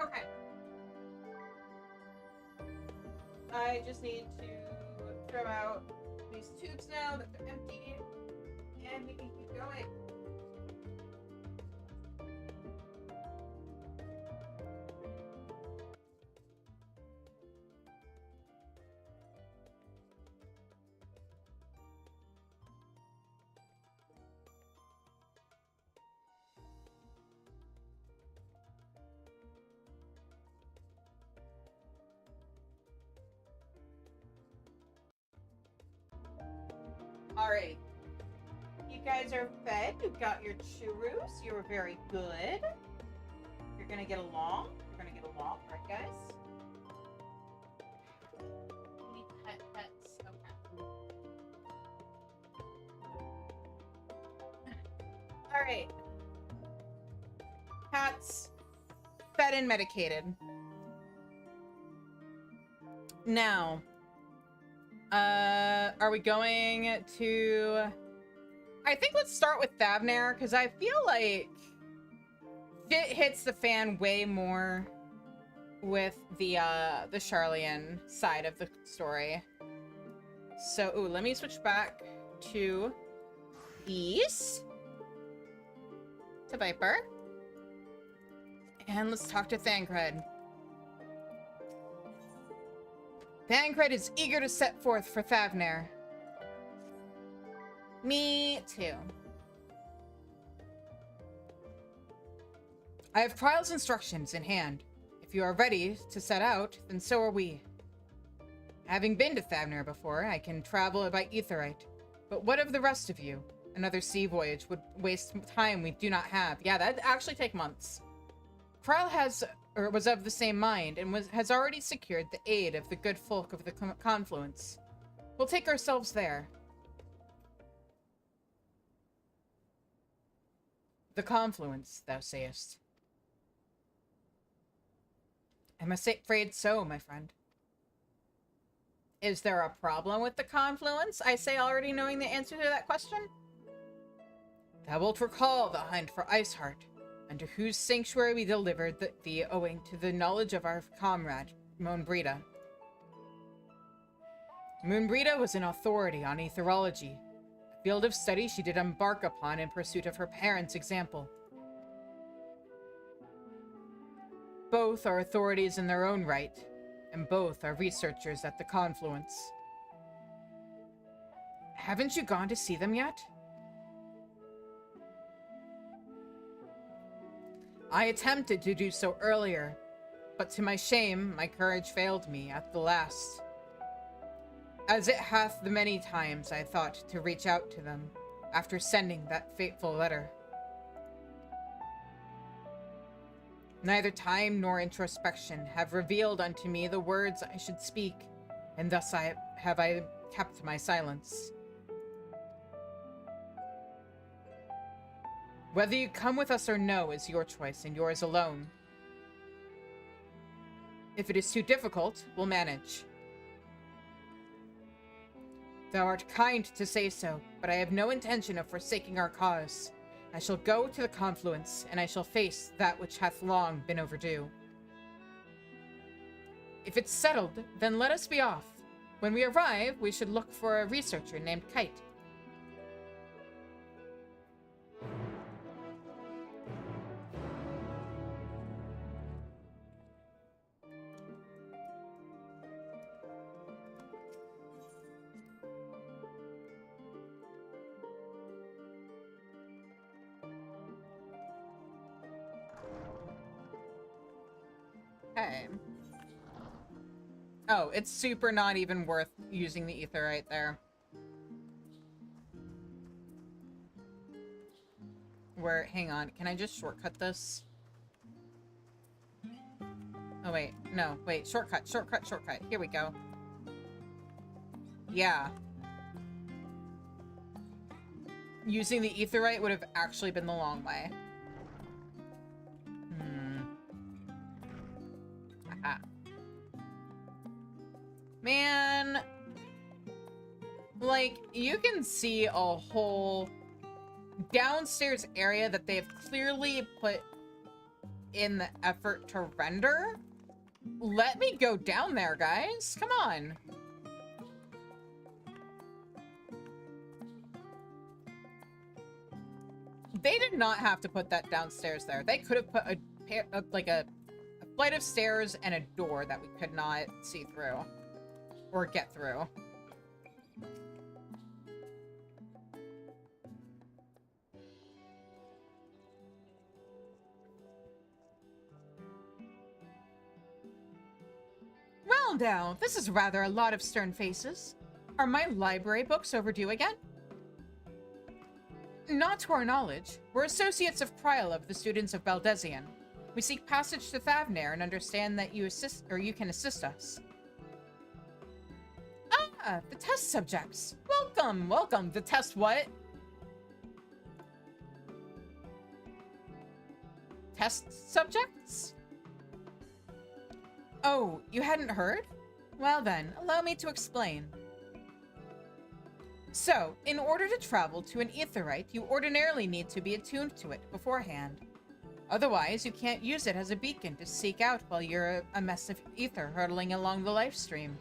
Okay. I just need to throw out these tubes now that they're empty, and we can keep going. Alright. You guys are fed. You got your churros. You were very good. You're gonna get along. You're gonna get along, right, guys? We need pets. Okay. Alright. Cats. Fed and medicated. Now. Are we going to... I think let's start with Thavnair, because I feel like shit hits the fan way more with the Sharlayan side of the story. So, ooh, let me switch back to these. To Viper. And let's talk to Thancred. Thancred is eager to set forth for Thavnair. Me too. I have Kryle's instructions in hand. If you are ready to set out, then so are we. Having been to Thavner before, I can travel by Aetheryte. But what of the rest of you? Another sea voyage would waste time we do not have. Yeah, that'd actually take months. Kryle was of the same mind and has already secured the aid of the good folk of the Confluence. We'll take ourselves there. The Confluence, thou sayest. I'm afraid so, my friend. Is there a problem with the Confluence? I say, already knowing the answer to that question. Thou wilt recall the hunt for Iceheart, under whose sanctuary we delivered thee owing to the knowledge of our comrade, Moonbrita. Moonbrita was an authority on aetherology, a field of study she did embark upon in pursuit of her parents' example. Both are authorities in their own right, and both are researchers at the Confluence. Haven't you gone to see them yet? I attempted to do so earlier, but to my shame, my courage failed me at the last. As it hath the many times I thought to reach out to them, after sending that fateful letter. Neither time nor introspection have revealed unto me the words I should speak, and thus have I kept my silence. Whether you come with us or no is your choice, and yours alone. If it is too difficult, we'll manage. Thou art kind to say so, but I have no intention of forsaking our cause. I shall go to the Confluence, and I shall face that which hath long been overdue. If it's settled, then let us be off. When we arrive, we should look for a researcher named Kite. Okay. Oh, it's super not even worth using the ether right there. Hang on, can I just shortcut this? Oh wait, no, wait, shortcut. Here we go. Yeah. Using the etherite would have actually been the long way. Aha. Man, like, you can see a whole downstairs area that they've clearly put in the effort to render. Let me go down there, guys. Come on. They did not have to put that downstairs there. They could have put a flight of stairs and a door that we could not see through or get through. Well now, this is rather a lot of stern faces. Are my library books overdue again? Not to our knowledge. We're associates of Kryle of the students of Baldesion. We seek passage to Thavner and understand that you can assist us. Ah, the test subjects. Welcome, welcome. The test what? Test subjects? Oh, you hadn't heard? Well then, allow me to explain. So, in order to travel to an aetherite, you ordinarily need to be attuned to it beforehand. Otherwise, you can't use it as a beacon to seek out while you're a mess of ether hurtling along the life stream.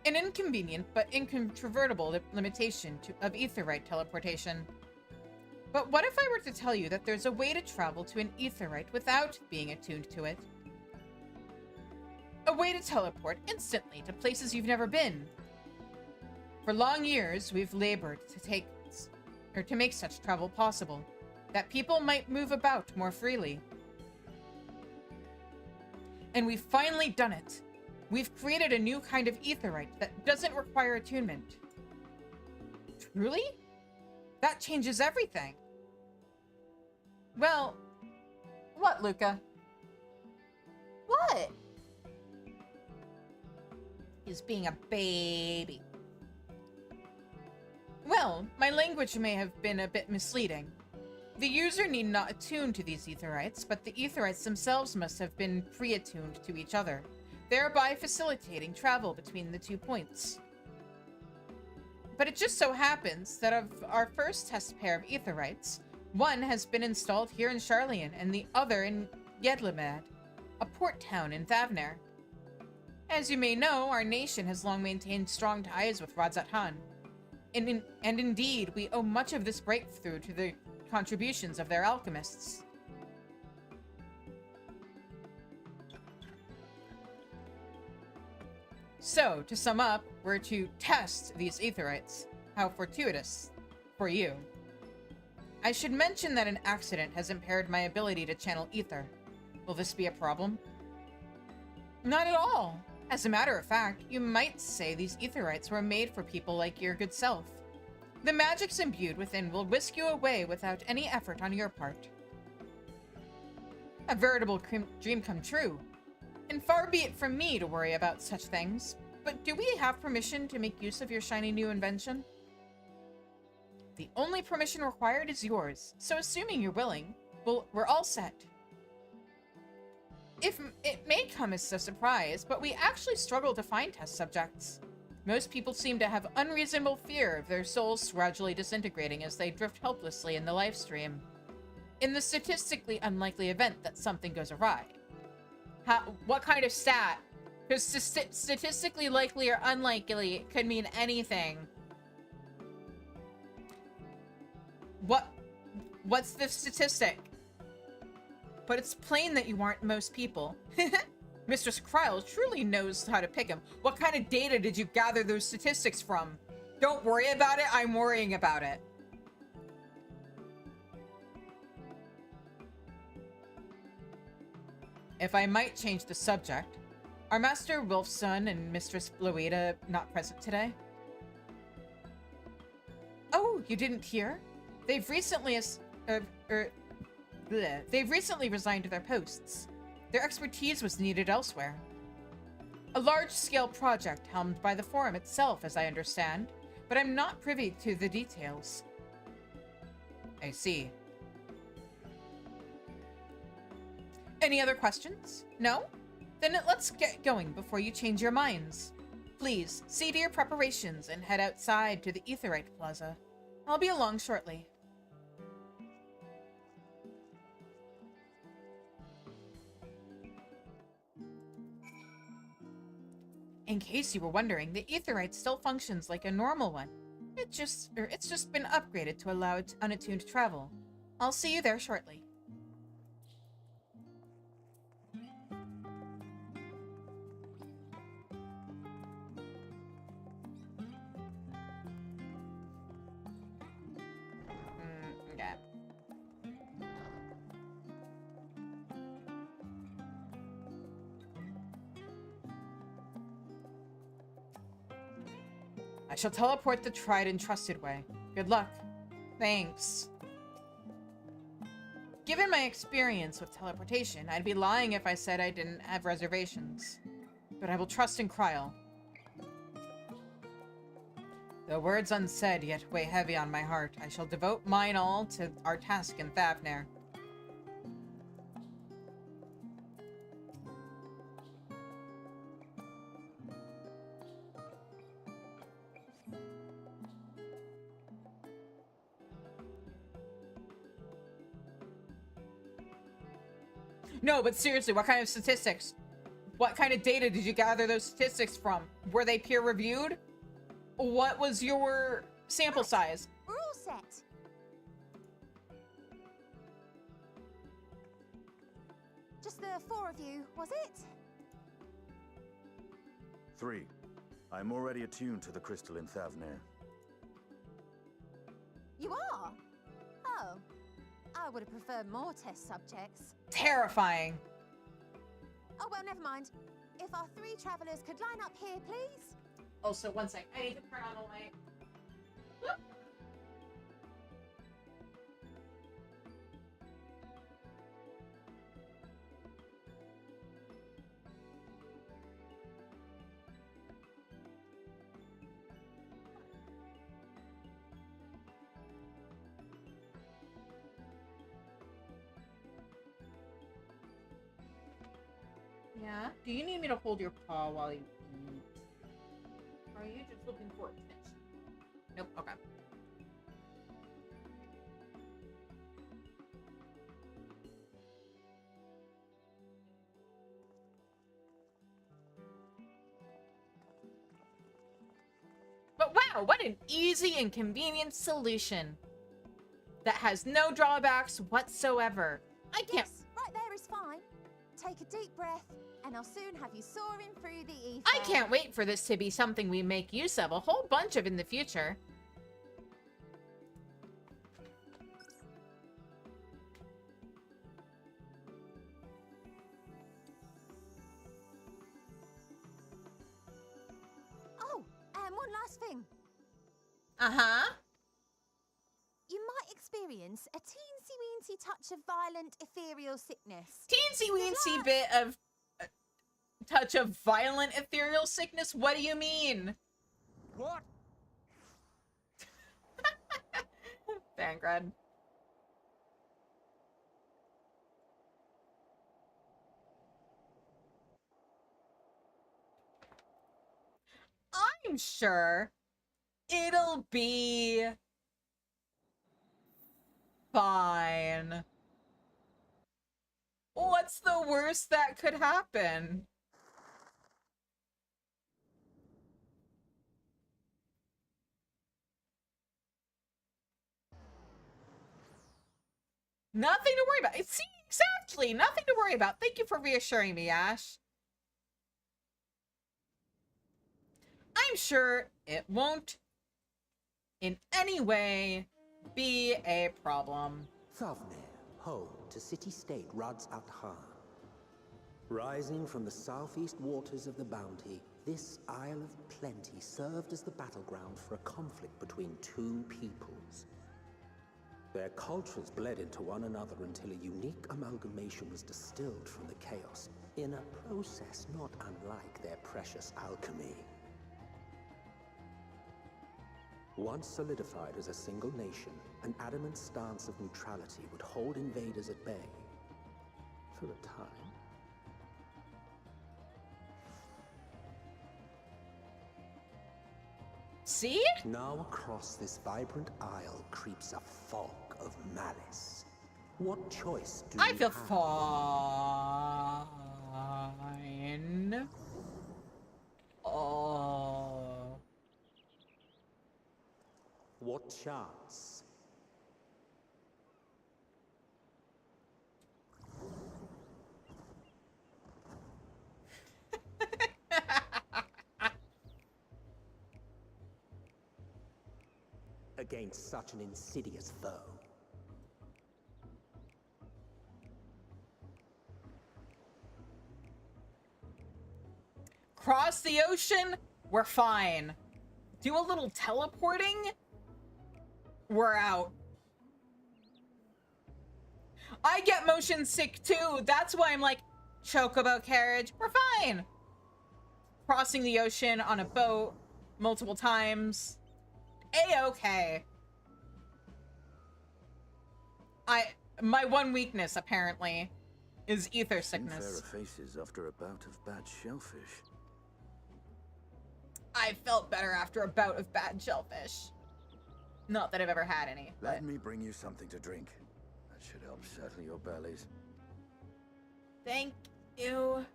An inconvenient but incontrovertible limitation of aetherite teleportation. But what if I were to tell you that there's a way to travel to an aetherite without being attuned to it? A way to teleport instantly to places you've never been. For long years, we've labored to make such travel possible, that people might move about more freely. And we've finally done it. We've created a new kind of aetheryte that doesn't require attunement. Truly? That changes everything. Well, what, Luca? What? He's being a baby. Well, my language may have been a bit misleading. The user need not attune to these aetherites, but the aetherites themselves must have been pre-attuned to each other, thereby facilitating travel between the 2 points. But it just so happens that of our first test pair of aetherites, one has been installed here in Sharlayan and the other in Yedlamad, a port town in Thavner. As you may know, our nation has long maintained strong ties with Radzat Han. And indeed, we owe much of this breakthrough to the contributions of their alchemists. So, to sum up, we're to test these aetherites. How fortuitous. For you. I should mention that an accident has impaired my ability to channel ether. Will this be a problem? Not at all. As a matter of fact, you might say these aetherites were made for people like your good self. The magics imbued within will whisk you away without any effort on your part. A veritable dream come true. And far be it from me to worry about such things, but do we have permission to make use of your shiny new invention? The only permission required is yours, so assuming you're willing, we're all set. If it may come as a surprise, but we actually struggle to find test subjects. Most people seem to have unreasonable fear of their souls gradually disintegrating as they drift helplessly in the life stream. In the statistically unlikely event that something goes awry. What kind of stat? Because statistically likely or unlikely could mean anything. What's the statistic? But it's plain that you aren't most people. Mistress Kryl truly knows how to pick them. What kind of data did you gather those statistics from? Don't worry about it, I'm worrying about it. If I might change the subject, are Master Wilfson and Mistress Bloeda not present today? Oh, you didn't hear? They've recently They've recently resigned to their posts. Their expertise was needed elsewhere. A large-scale project helmed by the Forum itself, as I understand, but I'm not privy to the details. I see. Any other questions? No? Then let's get going before you change your minds. Please, see to your preparations and head outside to the Aetherite Plaza. I'll be along shortly. In case you were wondering, the Aetherite still functions like a normal one. It's just been upgraded to allow it unattuned travel. I'll see you there shortly. Yeah. I shall teleport the tried and trusted way. Good luck. Thanks. Given my experience with teleportation, I'd be lying if I said I didn't have reservations. But I will trust in Kryl. Though words unsaid yet weigh heavy on my heart, I shall devote mine all to our task in Thavner. No, but seriously, what kind of statistics? What kind of data did you gather those statistics from? Were they peer-reviewed? What was your sample size? We're all set. Just the 4 of you, was it? 3. I'm already attuned to the crystal in Thavnir. You are? Oh. I would have preferred more test subjects. Terrifying. Oh, well, never mind. If our 3 travelers could line up here, please. Also, one sec. I need to turn on the light. Whoop. Yeah? Do you need me to hold your paw while you eat? Or are you just looking for attention? Nope, okay. But wow, what an easy and convenient solution that has no drawbacks whatsoever. I can't... Yes, right there is fine. Take a deep breath, and I'll soon have you soaring through the ether. I can't wait for this to be something we make use of a whole bunch of in the future. Oh, and one last thing. Uh-huh. You might experience a teensy-weensy touch of violent ethereal sickness. Teensy-weensy bit of... touch of violent ethereal sickness? What do you mean? What? Vanguard. I'm sure it'll be fine. What's the worst that could happen? Nothing to worry about. See, exactly. Nothing to worry about. Thank you for reassuring me, Ash. I'm sure it won't in any way be a problem. Thavnir, home to city-state Rads at Han. Rising from the southeast waters of the Bounty, this Isle of Plenty served as the battleground for a conflict between 2 peoples. Their cultures bled into one another until a unique amalgamation was distilled from the chaos, in a process not unlike their precious alchemy. Once solidified as a single nation, an adamant stance of neutrality would hold invaders at bay for a time. See? Now across this vibrant isle creeps a fog of malice. What choice do I you feel have? fine. Oh. What chance? Against such an insidious foe. Cross the ocean, we're fine. Do a little teleporting, we're out. I get motion sick too. That's why I'm like, chocobo carriage, we're fine. Crossing the ocean on a boat multiple times, A-okay. My one weakness, apparently, is ether sickness. Fairer faces after a bout of bad shellfish. I felt better after a bout of bad shellfish. Not that I've ever had any. Let me bring you something to drink. That should help settle your bellies. Thank you.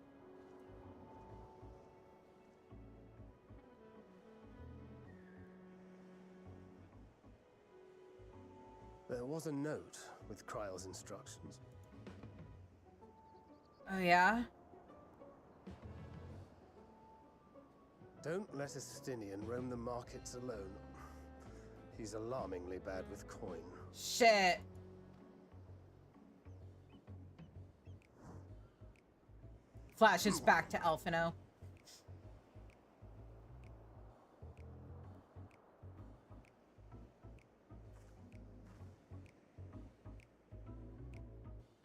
There was a note with Kryle's instructions. Oh, yeah? Don't let Estinian roam the markets alone. He's alarmingly bad with coin. Shit. Flashes back to Elfino.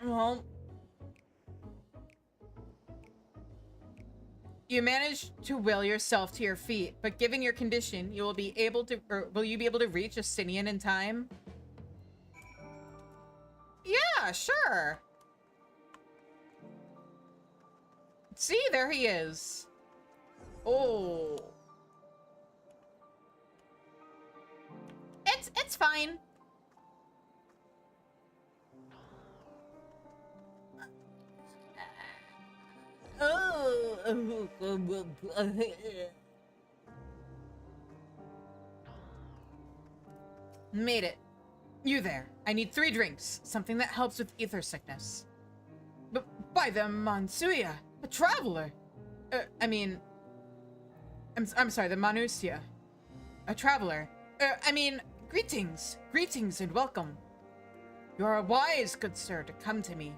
Well, you managed to will yourself to your feet, but given your condition, you will be able to, or will you be able to reach Justinian in time? Yeah, sure. See, there he is. Oh. It's fine. Oh. Made it. You there. I need 3 drinks. Something that helps with ether sickness. But by the Mansuya, a traveler. I'm sorry, the Manusia. A traveler. Greetings. Greetings and welcome. You are wise, good sir, to come to me.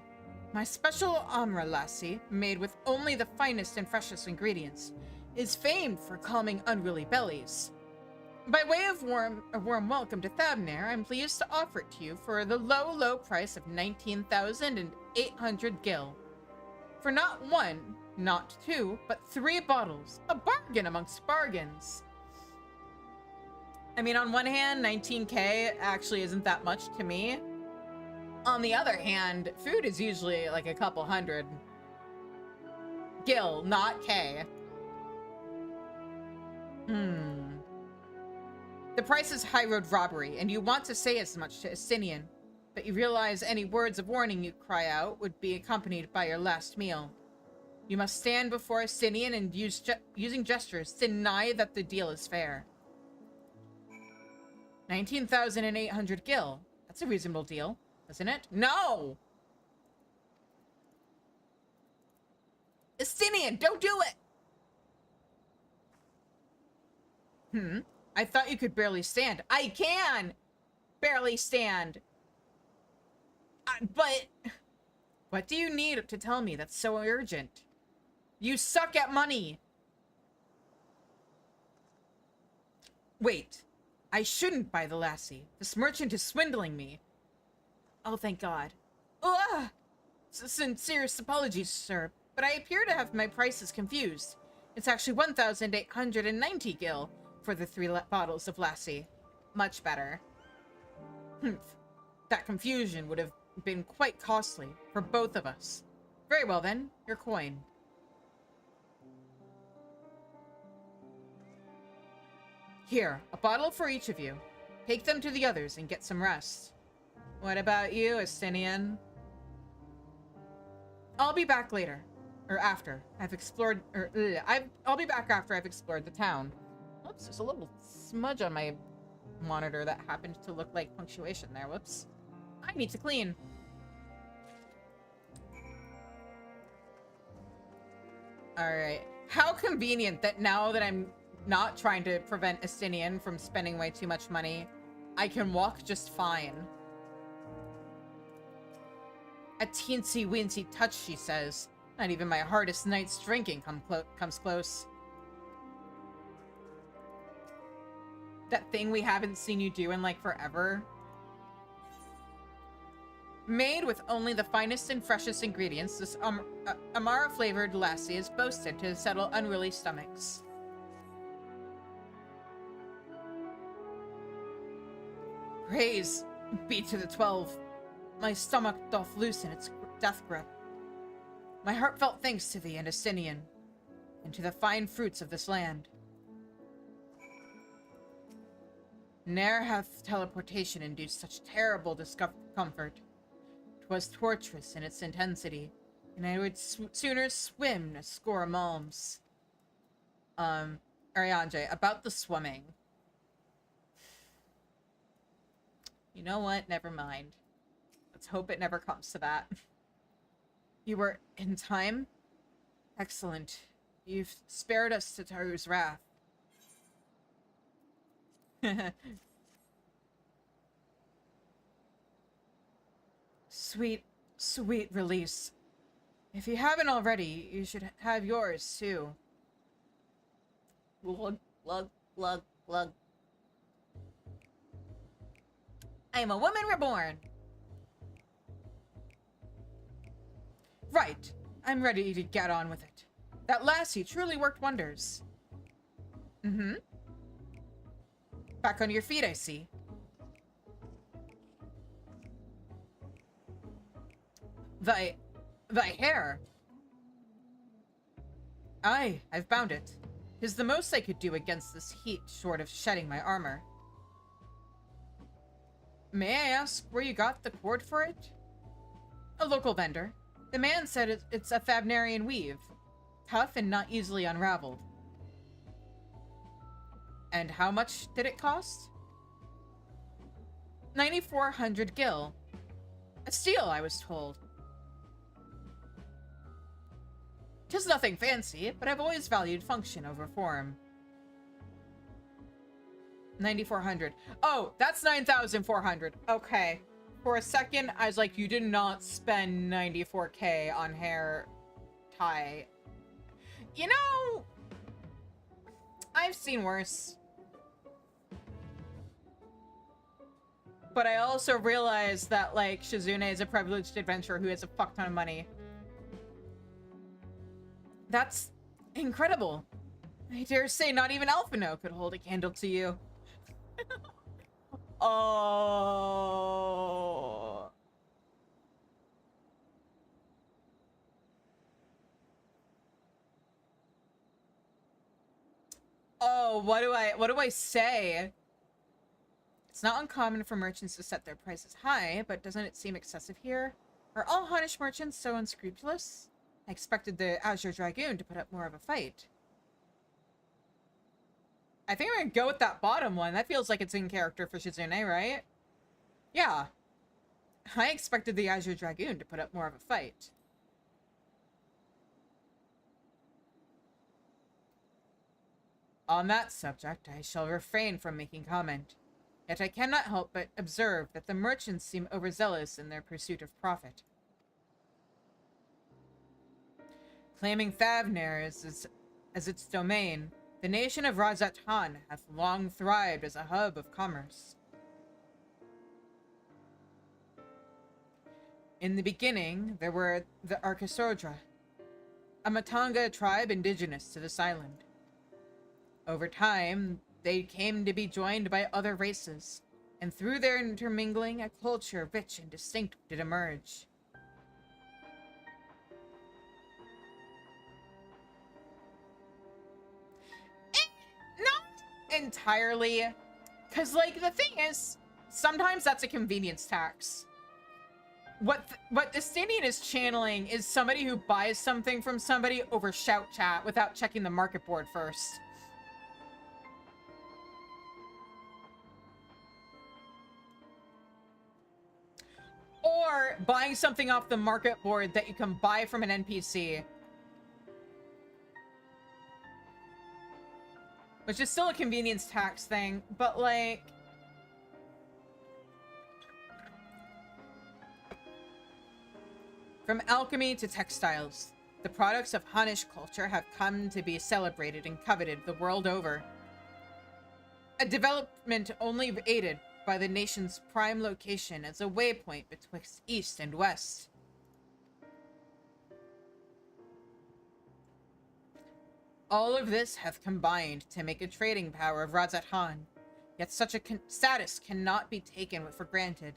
My special amra lassie, made with only the finest and freshest ingredients, is famed for calming unruly bellies. By way of a warm welcome to Thabner, I'm pleased to offer it to you for the low, low price of 19,800 gil. For not 1, not 2, but 3 bottles. A bargain amongst bargains. I mean, on one hand, 19k actually isn't that much to me. On the other hand, food is usually like a couple hundred. Gil, not K. The price is high road robbery, and you want to say as much to Estinian, but you realize any words of warning you cry out would be accompanied by your last meal. You must stand before Estinian and using gestures deny that the deal is fair. 19,800 gil. That's a reasonable deal, isn't it? No! Estinian, don't do it! I thought you could barely stand. I can barely stand. But what do you need to tell me that's so urgent? You suck at money. Wait, I shouldn't buy the lassie. This merchant is swindling me. Oh, thank God. Ugh! Sincerest apologies, sir, but I appear to have my prices confused. It's actually 1,890 gil for the 3 bottles of lassie. Much better. That confusion would have been quite costly for both of us. Very well then, your coin. Here, a bottle for each of you. Take them to the others and get some rest. What about you, Estinian? I'll be back later. Or after I've explored... I'll be back after I've explored the town. Oops, there's a little smudge on my monitor that happened to look like punctuation there. Whoops. I need to clean. Alright. How convenient that now that I'm not trying to prevent Estinian from spending way too much money, I can walk just fine. A teensy-weensy touch, she says. Not even my hardest night's drinking comes close. That thing we haven't seen you do in, like, forever. Made with only the finest and freshest ingredients, this Amara-flavored lassie is boasted to settle unruly stomachs. Praise be to the 12. My stomach doth loosen its death grip. My heartfelt thanks to thee and Estinian, and to the fine fruits of this land. Ne'er hath teleportation induced such terrible discomfort. 'Twas torturous in its intensity, and I would sooner swim a score of malms. Ariane, about the swimming. You know what? Never mind. Let's hope it never comes to that. You were in time? Excellent. You've spared us to Taru's wrath. Sweet, sweet release. If you haven't already, you should have yours too. Glug, glug, glug, glug. I am a woman reborn. Right. I'm ready to get on with it. That lassie truly worked wonders. Mm-hmm. Back on your feet, I see. Thy hair. Aye, I've bound it. 'Tis the most I could do against this heat, short of shedding my armor. May I ask where you got the cord for it? A local vendor. The man said it's a Fabnarian weave. Tough and not easily unraveled. And how much did it cost? 9,400 gil. A steal, I was told. 'Tis nothing fancy, but I've always valued function over form. 9,400. Oh, that's 9,400. Okay. For a second, I was like, you did not spend 94k on hair tie. You know, I've seen worse. But I also realized that, like, Shizune is a privileged adventurer who has a fuck ton of money. That's incredible. I dare say not even Alphino could hold a candle to you. Oh. Oh, what do I say? It's not uncommon for merchants to set their prices high, but doesn't it seem excessive here? Are all Hunnish merchants so unscrupulous? I expected the Azure Dragoon to put up more of a fight. I think I'm gonna go with that bottom one. That feels like it's in character for Shizune, right? Yeah. I expected the Azure Dragoon to put up more of a fight. On that subject, I shall refrain from making comment. Yet I cannot help but observe that the merchants seem overzealous in their pursuit of profit. Claiming Thavnir as its domain, the nation of Razat-Han hath long thrived as a hub of commerce. In the beginning, there were the Arkasodra, a Matanga tribe indigenous to this island. Over time, they came to be joined by other races, and through their intermingling, a culture rich and distinct did emerge. Not entirely, because, like, the thing is, sometimes that's a convenience tax. What Destinian is channeling is somebody who buys something from somebody over shout chat without checking the market board first. Or buying something off the market board that you can buy from an NPC. Which is still a convenience tax thing, but like... From alchemy to textiles, the products of Hunnish culture have come to be celebrated and coveted the world over. A development only aided by the nation's prime location as a waypoint betwixt east and west. All of this hath combined to make a trading power of Razat-Han, yet such a status cannot be taken for granted.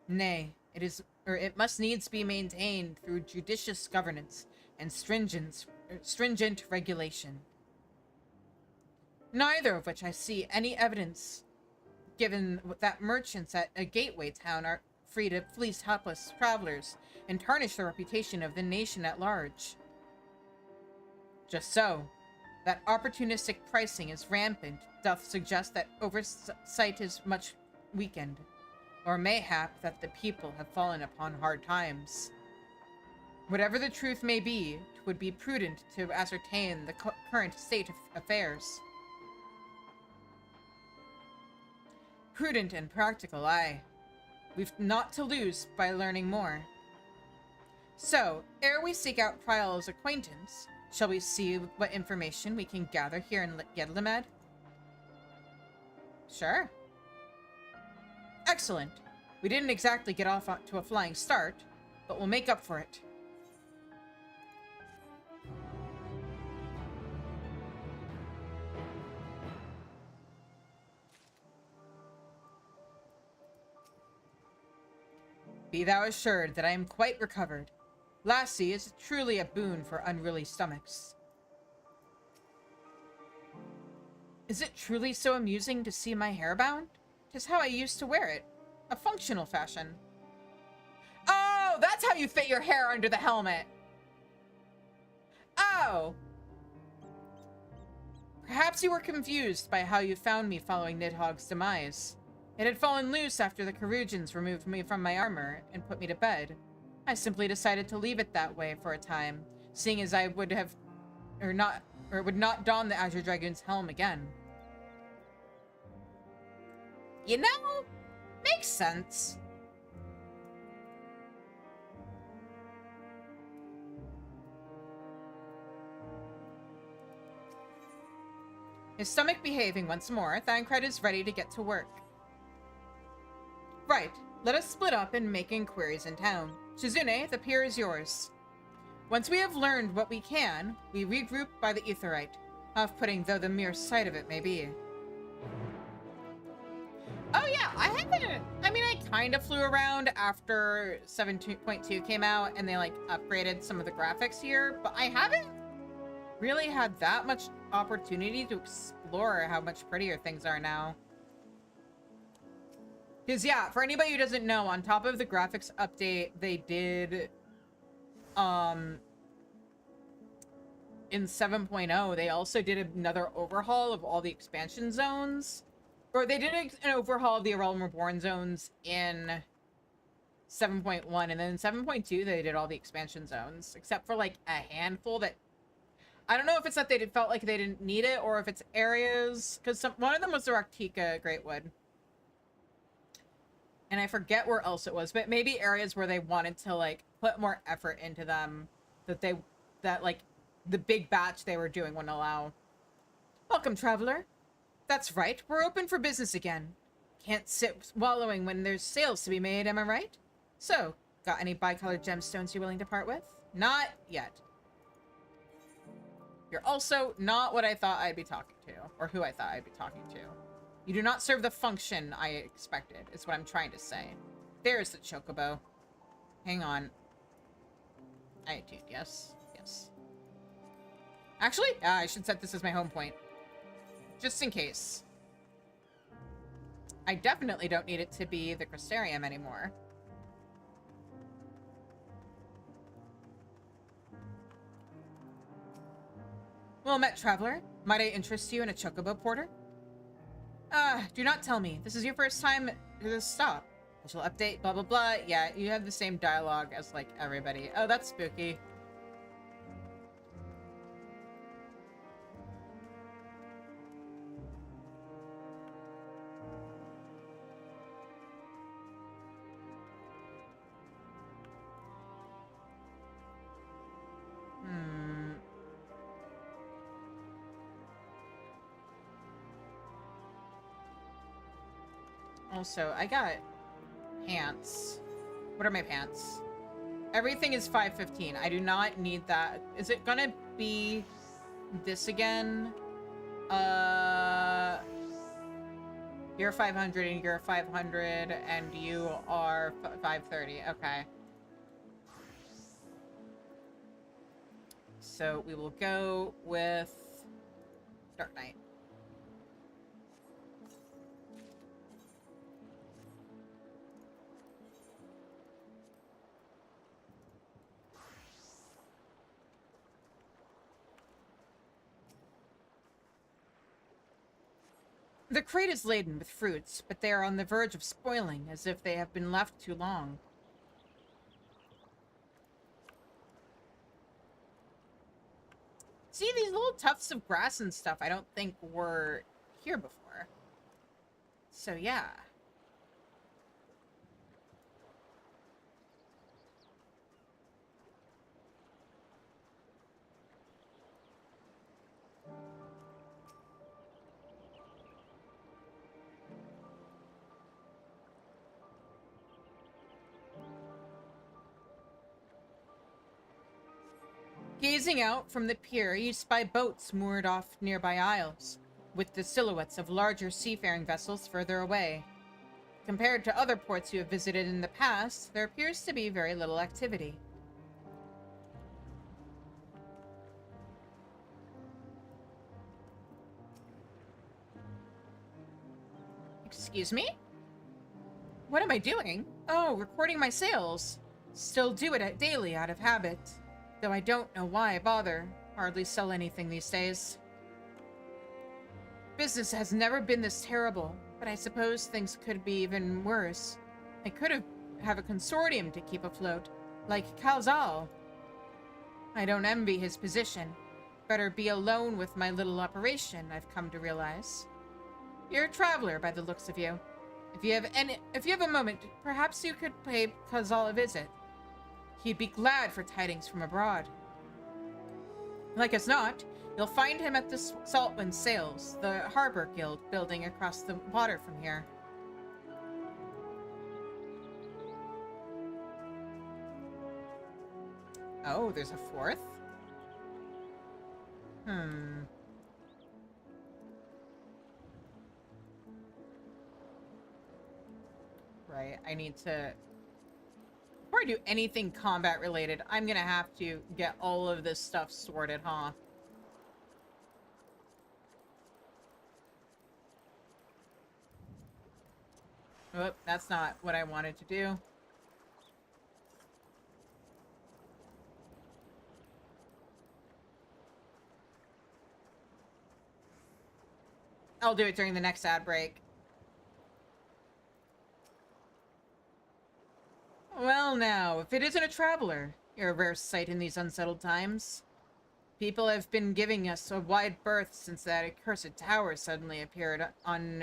Nay, it must needs be maintained through judicious governance and stringent regulation. Neither of which I see any evidence, given that merchants at a gateway town are free to fleece helpless travelers and tarnish the reputation of the nation at large. Just so, that opportunistic pricing is rampant doth suggest that oversight is much weakened, or mayhap that the people have fallen upon hard times. Whatever the truth may be, it would be prudent to ascertain the current state of affairs. Prudent and practical, aye. We've naught to lose by learning more. So, ere we seek out Prial's acquaintance, shall we see what information we can gather here in Gedlemed? Sure. Excellent. We didn't exactly get off to a flying start, but we'll make up for it. Be thou assured that I am quite recovered. Lassie is truly a boon for unruly stomachs. Is it truly so amusing to see my hair bound? 'Tis how I used to wear it. A functional fashion. Oh, that's how you fit your hair under the helmet. Oh. Perhaps you were confused by how you found me following Nidhogg's demise. It had fallen loose after the Carugians removed me from my armor and put me to bed. I simply decided to leave it that way for a time, seeing as I would have, would not don the Azure Dragoon's helm again. You know, makes sense. His stomach behaving once more, Thancred is ready to get to work. Right, let us split up and make inquiries in town. Shizune, the pier is yours. Once we have learned what we can, we regroup by the Aetheryte, off-putting though the mere sight of it may be. Oh yeah, I kind of flew around after 7.2 came out and they like upgraded some of the graphics here, but I haven't really had that much opportunity to explore how much prettier things are now. Because yeah, for anybody who doesn't know, on top of the graphics update, they did, in 7.0, they also did another overhaul of all the expansion zones. Or they did an overhaul of the Realm Reborn zones in 7.1, and then in 7.2, they did all the expansion zones, except for like a handful that, I don't know if it's that they felt like they didn't need it, or if it's areas, because one of them was the Raktika Greatwood. And I forget where else it was, but maybe areas where they wanted to like put more effort into them, that like the big batch they were doing wouldn't allow. Welcome, traveler. That's right, we're open for business again. Can't sit wallowing when there's sales to be made, am I right? So, got any bicolored gemstones you're willing to part with? Not yet. You're also not what I thought I'd be talking to, or who I thought I'd be talking to. You do not serve the function I expected, is what I'm trying to say. There's the chocobo. Hang on. Dude, yes. Yes. Actually, I should set this as my home point. Just in case. I definitely don't need it to be the Crystarium anymore. Well met, traveler. Might I interest you in a chocobo porter? Do not tell me. This is your first time at this stop. I shall update, blah, blah, blah. Yeah, you have the same dialogue as, like, everybody. Oh, that's spooky. Also, I got pants. What are my pants? Everything is 515. I do not need that. Is it gonna be this again? You're 500 and you're 500 and you are 530. Okay. So we will go with Dark Knight. The crate is laden with fruits, but they are on the verge of spoiling, as if they have been left too long. See, these little tufts of grass and stuff I don't think were here before. So yeah. Gazing out from the pier, you spy boats moored off nearby isles, with the silhouettes of larger seafaring vessels further away. Compared to other ports you have visited in the past, there appears to be very little activity. Excuse me? What am I doing? Oh, recording my sales. Still do it daily out of habit. Though I don't know why I bother. Hardly sell anything these days. Business has never been this terrible, but I suppose things could be even worse. I could have a consortium to keep afloat, like Kalzal. I don't envy his position. Better be alone with my little operation, I've come to realize. You're a traveler by the looks of you. If you have a moment, perhaps you could pay Kalzal a visit. He'd be glad for tidings from abroad. Like as not, you'll find him at the Saltwind Sails, the Harbor Guild building across the water from here. Oh, there's a fourth? Right, I need to... Before I do anything combat related, I'm gonna have to get all of this stuff sorted, huh? Oh, that's not what I wanted to do. I'll do it during the next ad break. Well now, if it isn't a traveler, you're a rare sight in these unsettled times. People have been giving us a wide berth since that accursed tower suddenly appeared on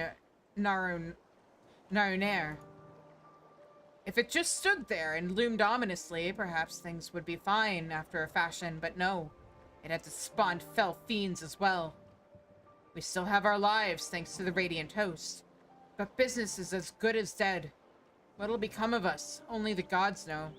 Narunair. If it just stood there and loomed ominously, perhaps things would be fine after a fashion, but no. It had to spawn fell fiends as well. We still have our lives thanks to the Radiant Host, but business is as good as dead. What'll become of us? Only the gods know.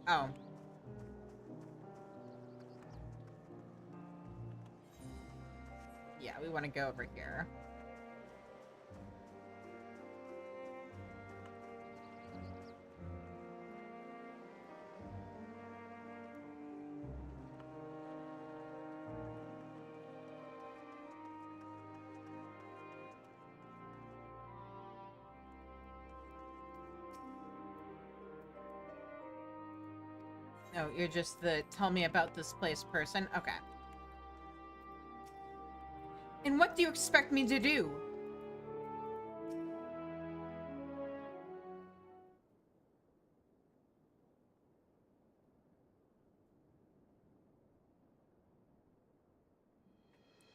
Oh. Yeah, we want to go over here. No, you're just the tell me about this place person? Okay. And what do you expect me to do?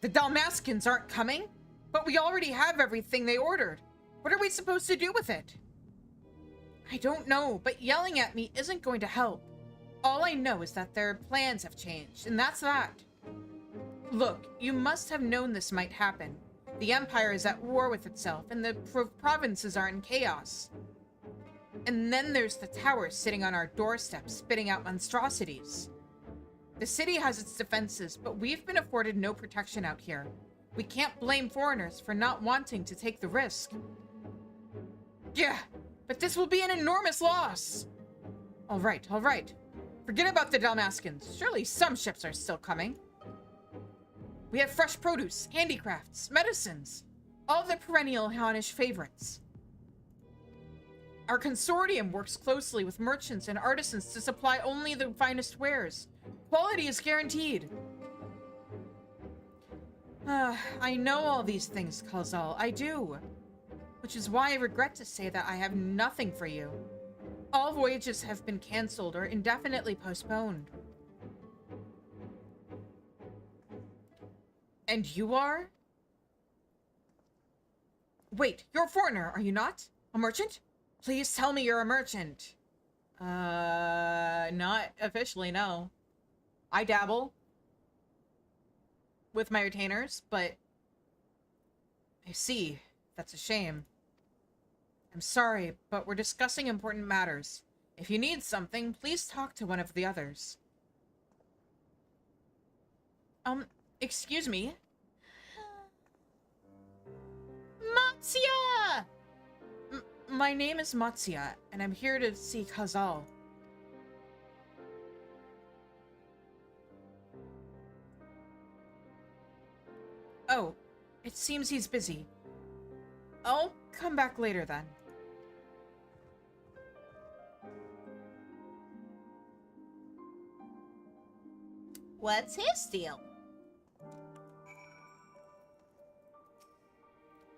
The Dalmaskins aren't coming? But we already have everything they ordered. What are we supposed to do with it? I don't know, but yelling at me isn't going to help. All I know is that their plans have changed, and that's that. Look, you must have known this might happen. The Empire is at war with itself, and the provinces are in chaos. And then there's the tower sitting on our doorstep, spitting out monstrosities. The city has its defenses, but we've been afforded no protection out here. We can't blame foreigners for not wanting to take the risk. Yeah, but this will be an enormous loss. All right, all right. Forget about the Dalmaskins. Surely some ships are still coming. We have fresh produce, handicrafts, medicines. All the perennial Haunish favorites. Our consortium works closely with merchants and artisans to supply only the finest wares. Quality is guaranteed. I know all these things, Kalzal. I do. Which is why I regret to say that I have nothing for you. All voyages have been cancelled or indefinitely postponed. And you are? Wait, you're a foreigner, are you not? A merchant? Please tell me you're a merchant. Not officially, no. I dabble with my retainers, but I see. That's a shame. I'm sorry, but we're discussing important matters. If you need something, please talk to one of the others. Excuse me? Matsuya! My name is Matsuya, and I'm here to see Kazal. Oh, it seems he's busy. I'll come back later then. What's his deal?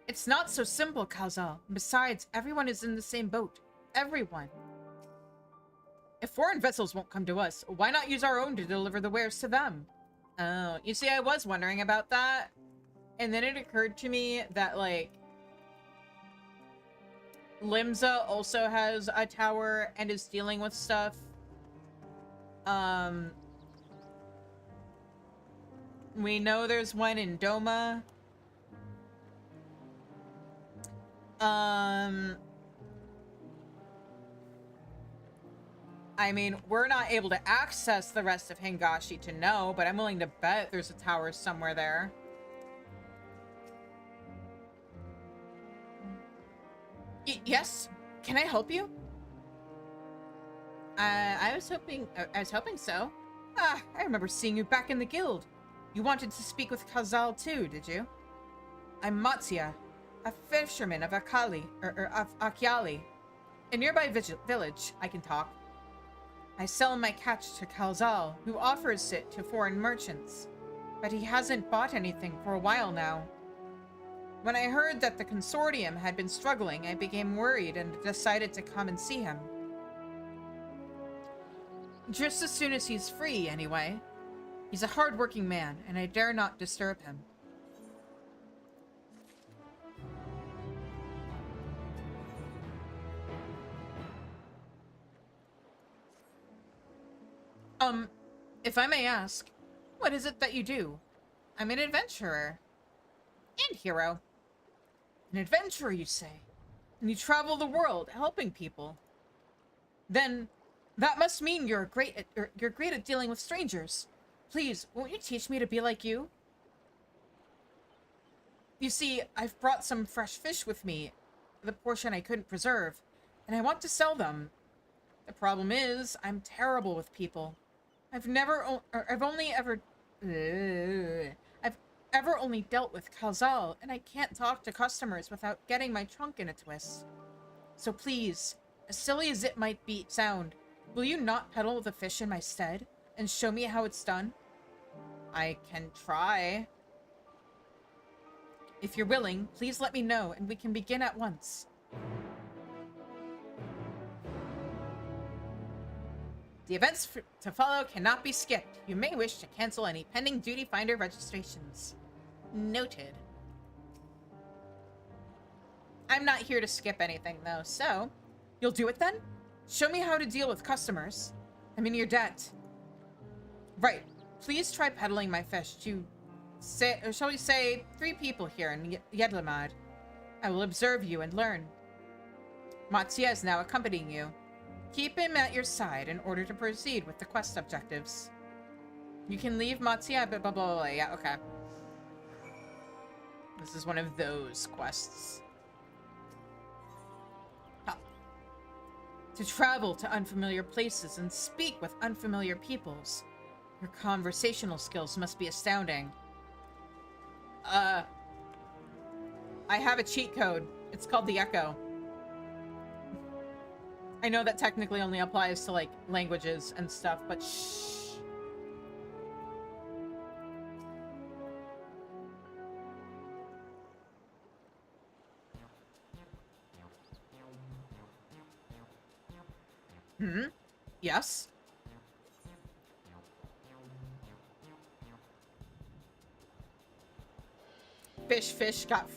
It's not so simple, Kazal. Besides, everyone is in the same boat. Everyone. If foreign vessels won't come to us, why not use our own to deliver the wares to them? Oh, you see, I was wondering about that. And then it occurred to me that, like, Limsa also has a tower and is dealing with stuff. We know there's one in Doma. I mean, we're not able to access the rest of Hingashi to know, but I'm willing to bet there's a tower somewhere there. Yes? Can I help you? I was hoping so. Ah, I remember seeing you back in the guild. You wanted to speak with Kazal too, did you? I'm Matsuya, a fisherman of Akali, of Akyali. A nearby village, I can talk. I sell my catch to Kazal, who offers it to foreign merchants. But he hasn't bought anything for a while now. When I heard that the consortium had been struggling, I became worried and decided to come and see him. Just as soon as he's free, anyway. He's a hard-working man, and I dare not disturb him. If I may ask, what is it that you do? I'm an adventurer. And hero. An adventurer, you say? And you travel the world, helping people. Then, that must mean you're great at dealing with strangers. Please, won't you teach me to be like you? You see, I've brought some fresh fish with me, the portion I couldn't preserve, and I want to sell them. The problem is, I'm terrible with people. I've only ever dealt with Kazal, and I can't talk to customers without getting my trunk in a twist. So please, as silly as it might sound, will you not peddle the fish in my stead, and show me how it's done? I can try. If you're willing, please let me know, and we can begin at once. The events to follow cannot be skipped. You may wish to cancel any pending Duty Finder registrations. Noted. I'm not here to skip anything, though, so... You'll do it then? Show me how to deal with customers. I'm in your debt. Right. Please try peddling my fish to, shall we say, 3 people here in Yedlamad. I will observe you and learn. Matsuya is now accompanying you. Keep him at your side in order to proceed with the quest objectives. You can leave Matsuya, blah, blah, blah, blah. Yeah, okay. This is one of those quests. To travel to unfamiliar places and speak with unfamiliar peoples. Your conversational skills must be astounding. I have a cheat code. It's called the Echo. I know that technically only applies to, like, languages and stuff, but shh. Yes? Fish, got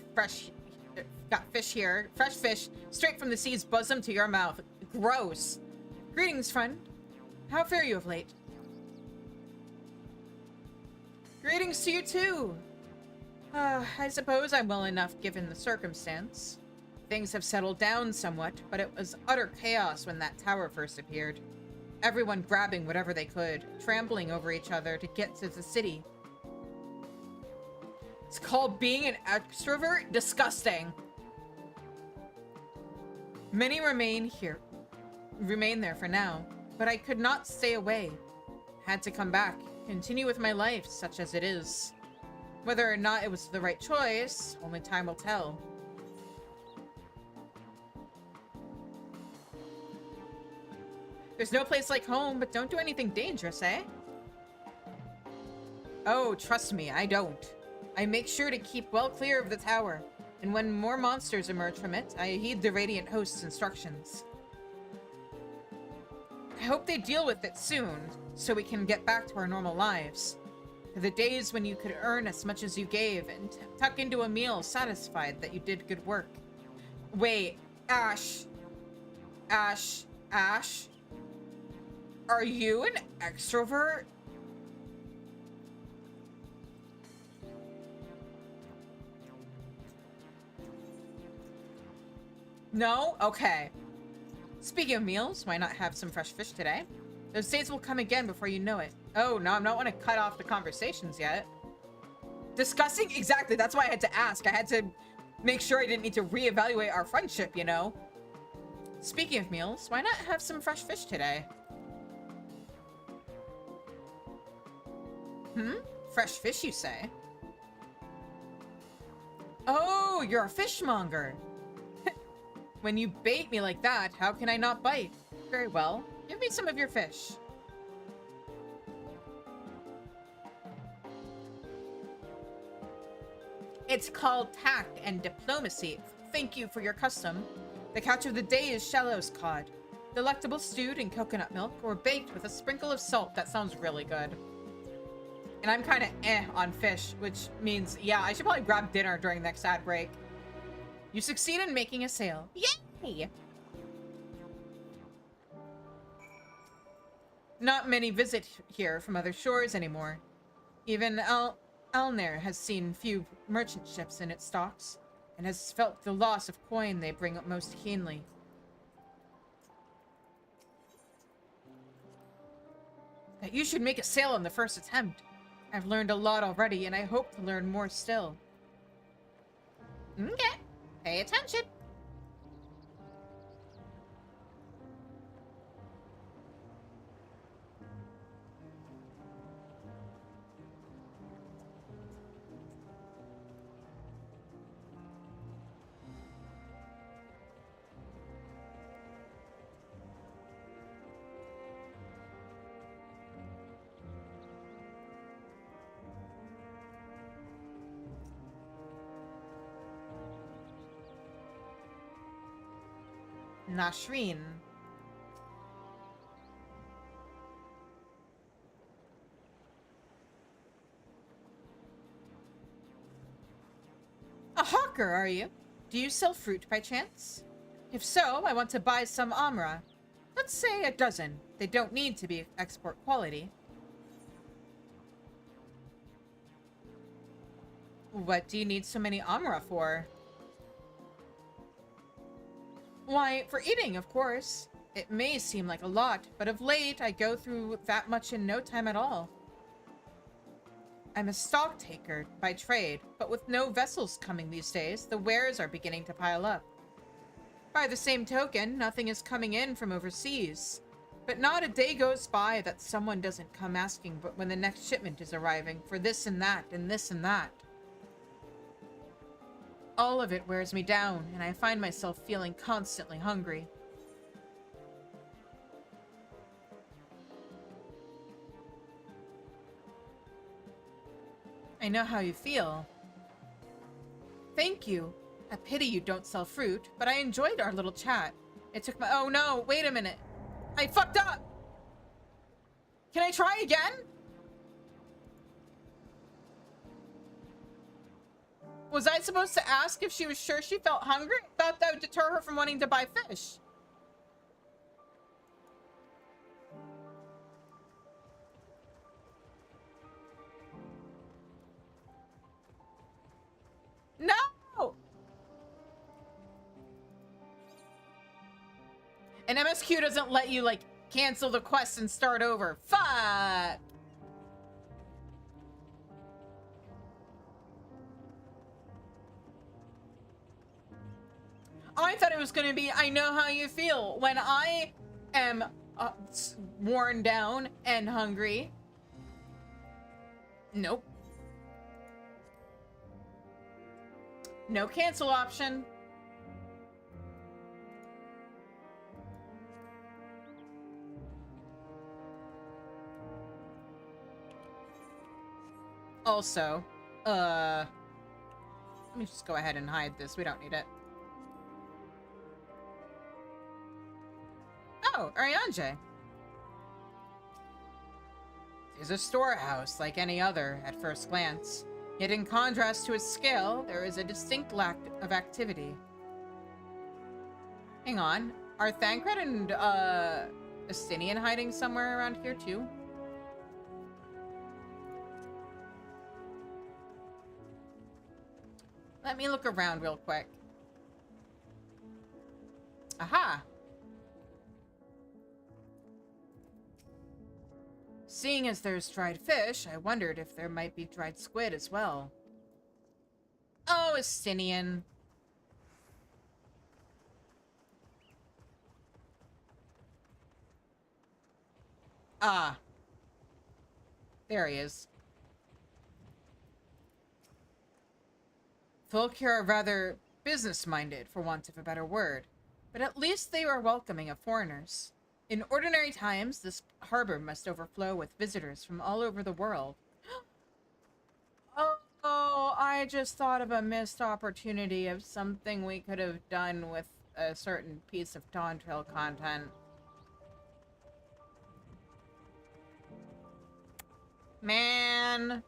fish here. Fresh fish, straight from the sea's bosom to your mouth. Gross. Greetings, friend. How fare you of late? Greetings to you too. I suppose I'm well enough given the circumstance. Things have settled down somewhat, but it was utter chaos when that tower first appeared. Everyone grabbing whatever they could, trampling over each other to get to the city. It's called being an extrovert? Disgusting. Many remain there for now, but I could not stay away. Had to come back, continue with my life, such as it is. Whether or not it was the right choice, only time will tell. There's no place like home, but don't do anything dangerous, eh? Oh, trust me, I don't. I make sure to keep well clear of the tower, and when more monsters emerge from it, I heed the Radiant Host's instructions. I hope they deal with it soon, so we can get back to our normal lives. The days when you could earn as much as you gave and tuck into a meal satisfied that you did good work. Wait, Ash. Are you an extrovert? No? Okay. Speaking of meals, why not have some fresh fish today? Those days will come again before you know it. Oh, no, I'm not want to cut off the conversations yet. Discussing? Exactly, that's why I had to ask. I had to make sure I didn't need to reevaluate our friendship, you know? Speaking of meals, why not have some fresh fish today? Fresh fish, you say? Oh, you're a fishmonger. When you bait me like that, how can I not bite? Very well. Give me some of your fish. It's called tact and diplomacy. Thank you for your custom. The catch of the day is Shallow's cod. Delectable stewed in coconut milk or baked with a sprinkle of salt. That sounds really good. And I'm kind of on fish, which means, yeah, I should probably grab dinner during the next ad break. You succeed in making a sale. Yay! Not many visit here from other shores anymore. Even Alnair has seen few merchant ships in its docks, and has felt the loss of coin they bring up most keenly. That you should make a sale on the first attempt. I've learned a lot already, and I hope to learn more still. Okay. Pay attention. Nashreen. A hawker, are you? Do you sell fruit by chance? If so, I want to buy some amra. Let's say a dozen. They don't need to be export quality. What do you need so many amra for? Why, for eating, of course. It may seem like a lot, but of late I go through that much in no time at all. I'm a stock taker by trade, but with no vessels coming these days, the wares are beginning to pile up. By the same token, nothing is coming in from overseas. But not a day goes by that someone doesn't come asking but when the next shipment is arriving for this and that and this and that. All of it wears me down, and I find myself feeling constantly hungry. I know how you feel. Thank you. A pity you don't sell fruit, but I enjoyed our little chat. It took my— oh no, wait a minute. I fucked up! Can I try again? Was I supposed to ask if she was sure she felt hungry? I thought that would deter her from wanting to buy fish. And MSQ doesn't let you, like, cancel the quest and start over. Fuck! I thought it was gonna be, I know how you feel when I am worn down and hungry. Nope. No cancel option. Also, let me just go ahead and hide this. We don't need it. Oh, Arianje. Is a storehouse like any other at first glance. Yet in contrast to its scale, there is a distinct lack of activity. Hang on. Are Thancred and Estinian hiding somewhere around here too? Let me look around real quick. Aha! Seeing as there's dried fish, I wondered if there might be dried squid as well. Oh, Estinian. Ah. There he is. Folk here are rather business-minded, for want of a better word, but at least they are welcoming of foreigners. In ordinary times, this harbor must overflow with visitors from all over the world. Oh, I just thought of a missed opportunity of something we could have done with a certain piece of Dawntrail content. Man.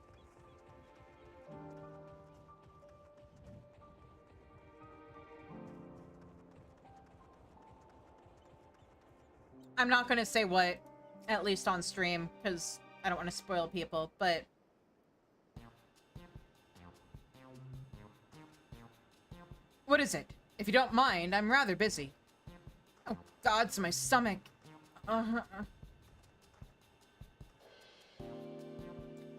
I'm not gonna say what, at least on stream, because I don't want to spoil people, but... What is it? If you don't mind, I'm rather busy. Oh, gods, my stomach.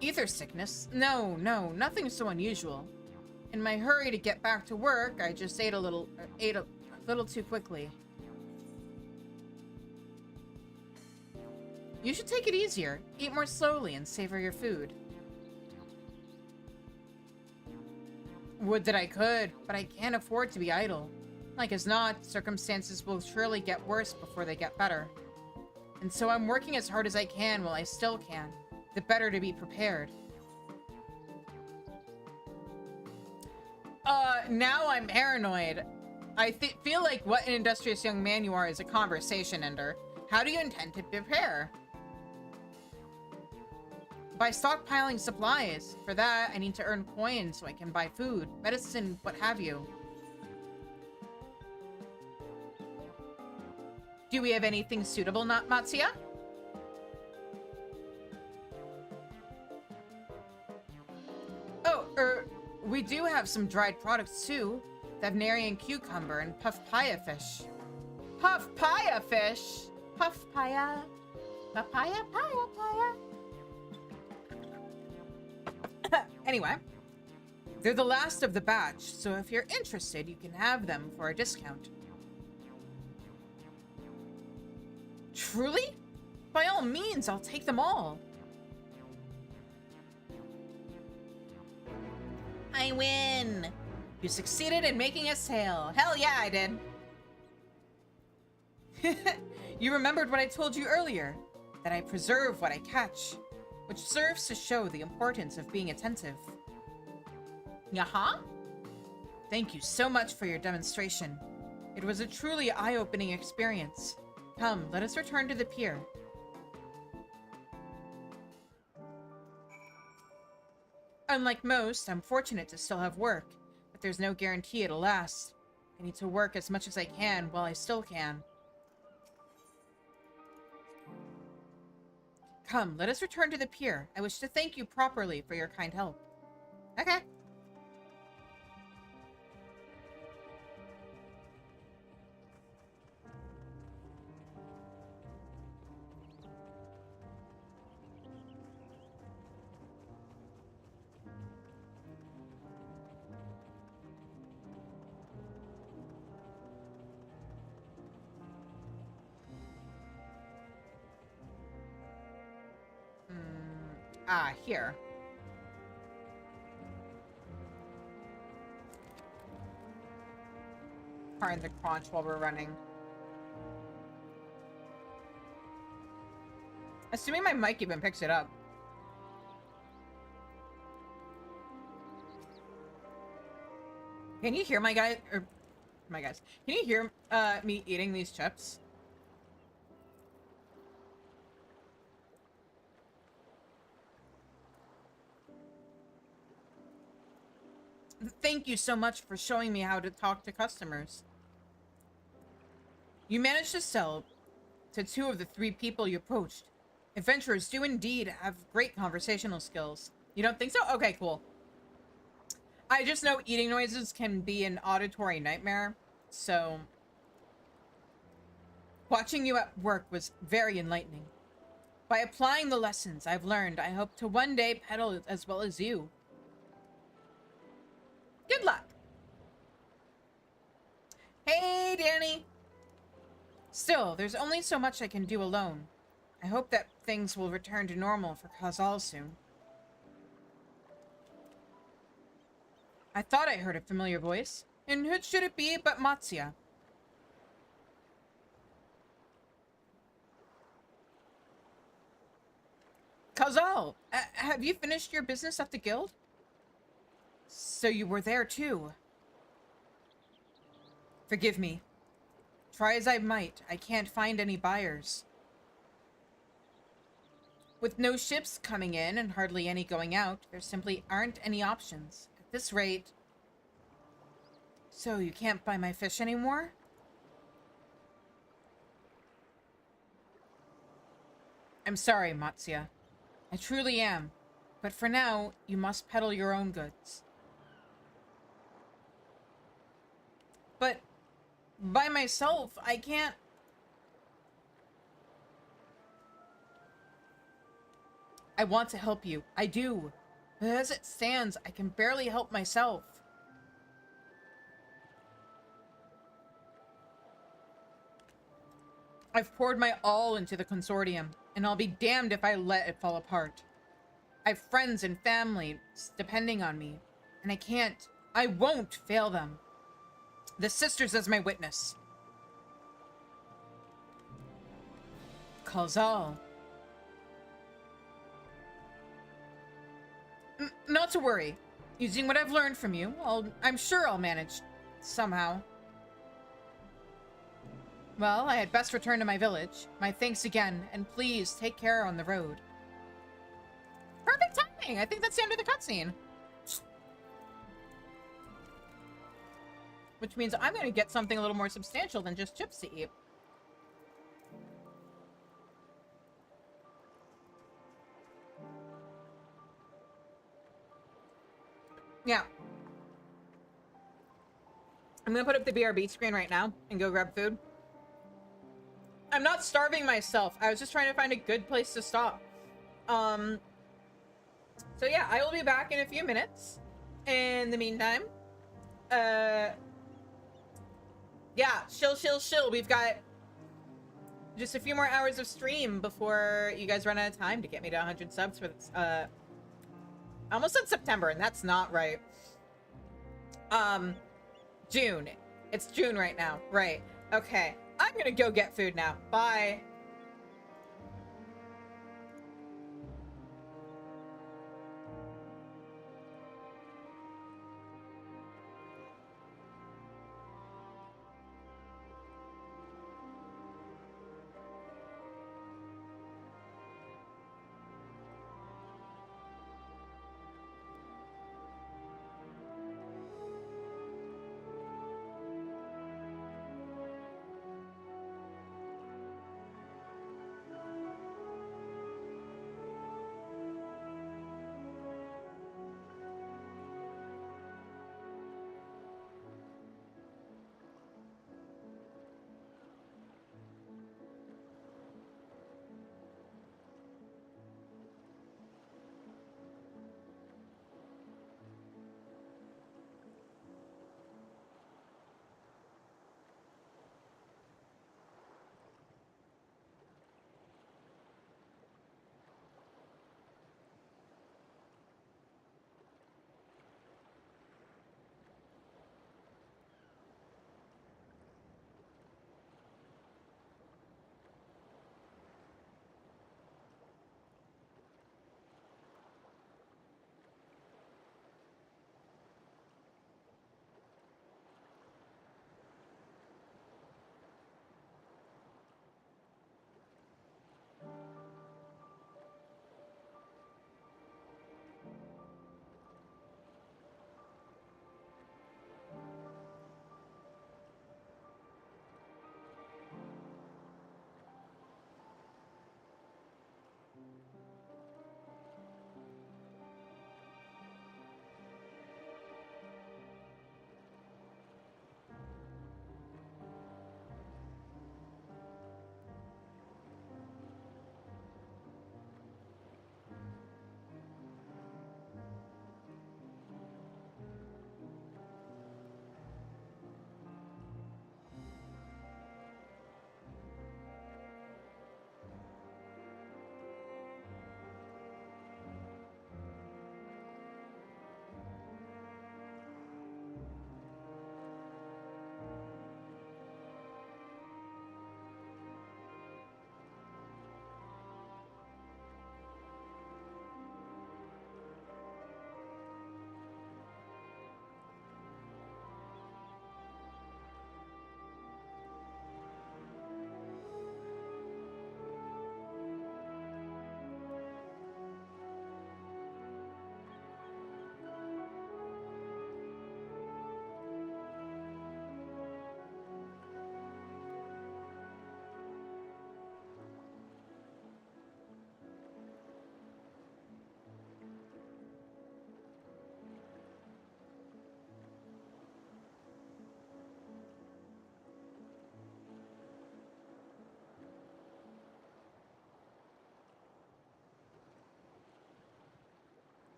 Ether sickness? No, nothing so unusual. In my hurry to get back to work, I just ate a little too quickly. You should take it easier. Eat more slowly and savor your food. Would that I could, but I can't afford to be idle. Like as not, circumstances will surely get worse before they get better. And so I'm working as hard as I can while I still can. The better to be prepared. Now I'm paranoid. I feel like what an industrious young man you are is a conversation ender. How do you intend to prepare? By stockpiling supplies. For that, I need to earn coins so I can buy food, medicine, what have you. Do we have anything suitable, not Matsuya? Oh, we do have some dried products too. Thavnarian cucumber and puff paya fish. Puff paya fish? Puff paya? Papaya, paya, paya. Anyway, they're the last of the batch, so if you're interested, you can have them for a discount. Truly? By all means, I'll take them all. I win! You succeeded in making a sale. Hell yeah, I did. You remembered what I told you earlier, that I preserve what I catch, which serves to show the importance of being attentive. Yaha? Thank you so much for your demonstration. It was a truly eye-opening experience. Come, let us return to the pier. Unlike most, I'm fortunate to still have work, but there's no guarantee it'll last. I need to work as much as I can while I still can. Come, let us return to the pier. I wish to thank you properly for your kind help. Okay. Ah, here. Pardon the crunch while we're running. Assuming my mic even picks it up. Can you hear my guys? Or my guys? Can you hear me eating these chips? Thank you so much for showing me how to talk to customers. You managed to sell to 2 of the 3 people you approached. Adventurers do indeed have great conversational skills. You don't think so? Okay, cool. I just know eating noises can be an auditory nightmare, so watching you at work was very enlightening. By applying the lessons I've learned, I hope to one day pedal as well as you. Good luck! Hey, Danny! Still, there's only so much I can do alone. I hope that things will return to normal for Kazal soon. I thought I heard a familiar voice. And who should it be but Matsuya? Kazal, have you finished your business at the guild? So you were there too. Forgive me. Try as I might, I can't find any buyers. With no ships coming in and hardly any going out, there simply aren't any options. At this rate... So you can't buy my fish anymore? I'm sorry, Matsuya. I truly am. But for now, you must peddle your own goods. But by myself, I can't... I want to help you. I do. But as it stands, I can barely help myself. I've poured my all into the consortium, and I'll be damned if I let it fall apart. I've friends and family depending on me, and I won't fail them. The sisters as my witness. Kazal. Not to worry. Using what I've learned from you, I'm sure I'll manage somehow. Well, I had best return to my village. My thanks again, and please take care on the road. Perfect timing! I think that's the end of the cutscene. Which means I'm going to get something a little more substantial than just chips to eat. Yeah. I'm going to put up the BRB screen right now and go grab food. I'm not starving myself. I was just trying to find a good place to stop. So yeah, I will be back in a few minutes. In the meantime, yeah, chill. We've got just a few more hours of stream before you guys run out of time to get me to 100 subs for this. I almost said September, and that's not right. June. It's June right now. Right. Okay. I'm gonna go get food now. Bye.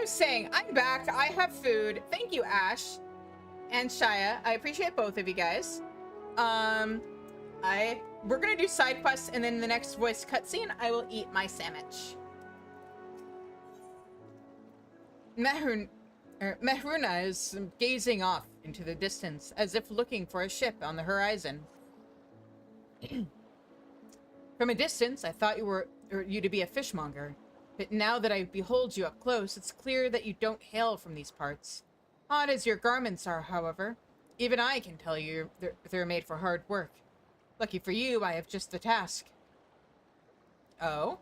was saying, I'm back. I have food. Thank you, Ash and Shia. I appreciate both of you guys. We're gonna do side quests, and then the next voice cutscene, I will eat my sandwich. Mehruna is gazing off into the distance, as if looking for a ship on the horizon. From a distance, I thought you to be a fishmonger, but now that I behold you up close, it's clear that you don't hail from these parts. Odd as your garments are, however, even I can tell you they're made for hard work. Lucky for you, I have just the task. Oh?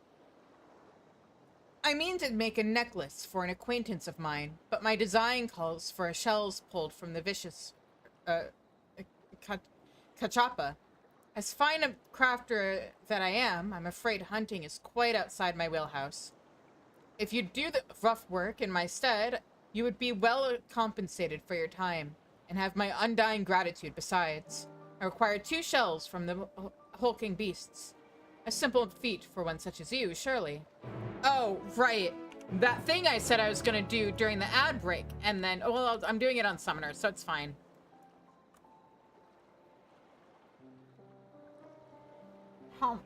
I mean to make a necklace for an acquaintance of mine, but my design calls for shells pulled from the vicious cachapa. As fine a crafter that I am, I'm afraid hunting is quite outside my wheelhouse. If you do the rough work in my stead, you would be well compensated for your time, and have my undying gratitude besides. I require 2 shells from the hulking beasts. A simple feat for one such as you, surely. Oh, right. That thing I said I was gonna do during the ad break, and then, well, I'm doing it on Summoner, so it's fine. Home.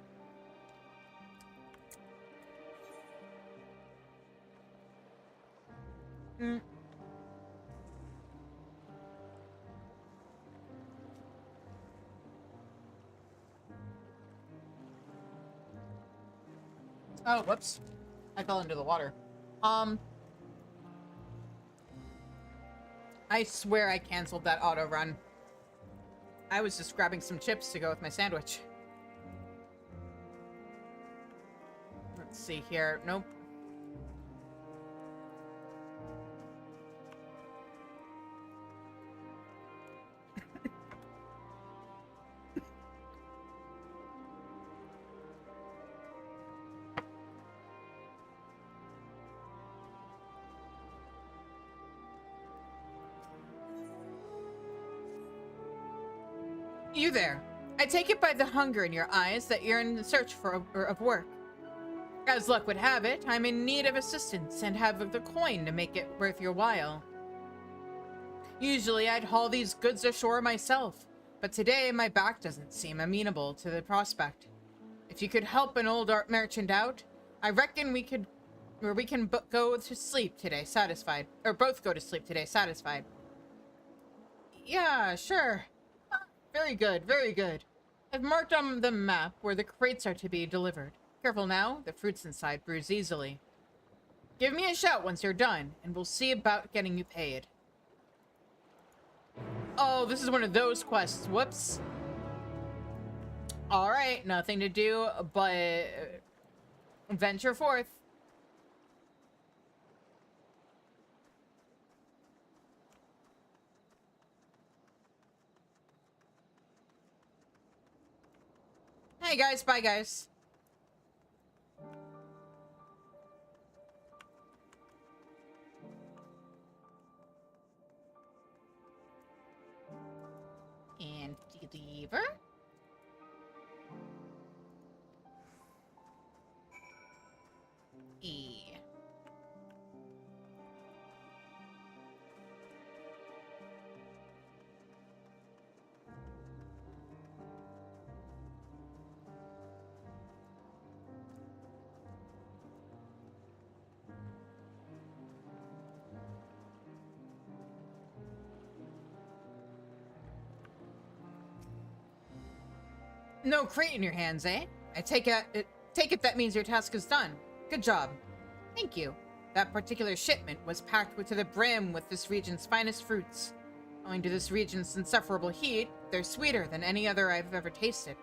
Oh, whoops. I fell into the water. I swear I canceled that auto run. I was just grabbing some chips to go with my sandwich. Let's see here. Nope. You there. I take it by the hunger in your eyes that you're in search of work. As luck would have it, I'm in need of assistance and have the coin to make it worth your while. Usually I'd haul these goods ashore myself, but today my back doesn't seem amenable to the prospect. If you could help an old art merchant out, I reckon we can go to sleep today satisfied. Or both go to sleep today satisfied. Yeah, sure. Very good, very good. I've marked on the map where the crates are to be delivered. Careful now, the fruits inside bruise easily. Give me a shout once you're done, and we'll see about getting you paid. Oh, this is one of those quests. Whoops. Alright, nothing to do but venture forth. Hey guys, bye guys. And deliver. E. No crate in your hands, eh? I take it that means your task is done. Good job. Thank you. That particular shipment was packed to the brim with this region's finest fruits. Owing to this region's insufferable heat, they're sweeter than any other I've ever tasted.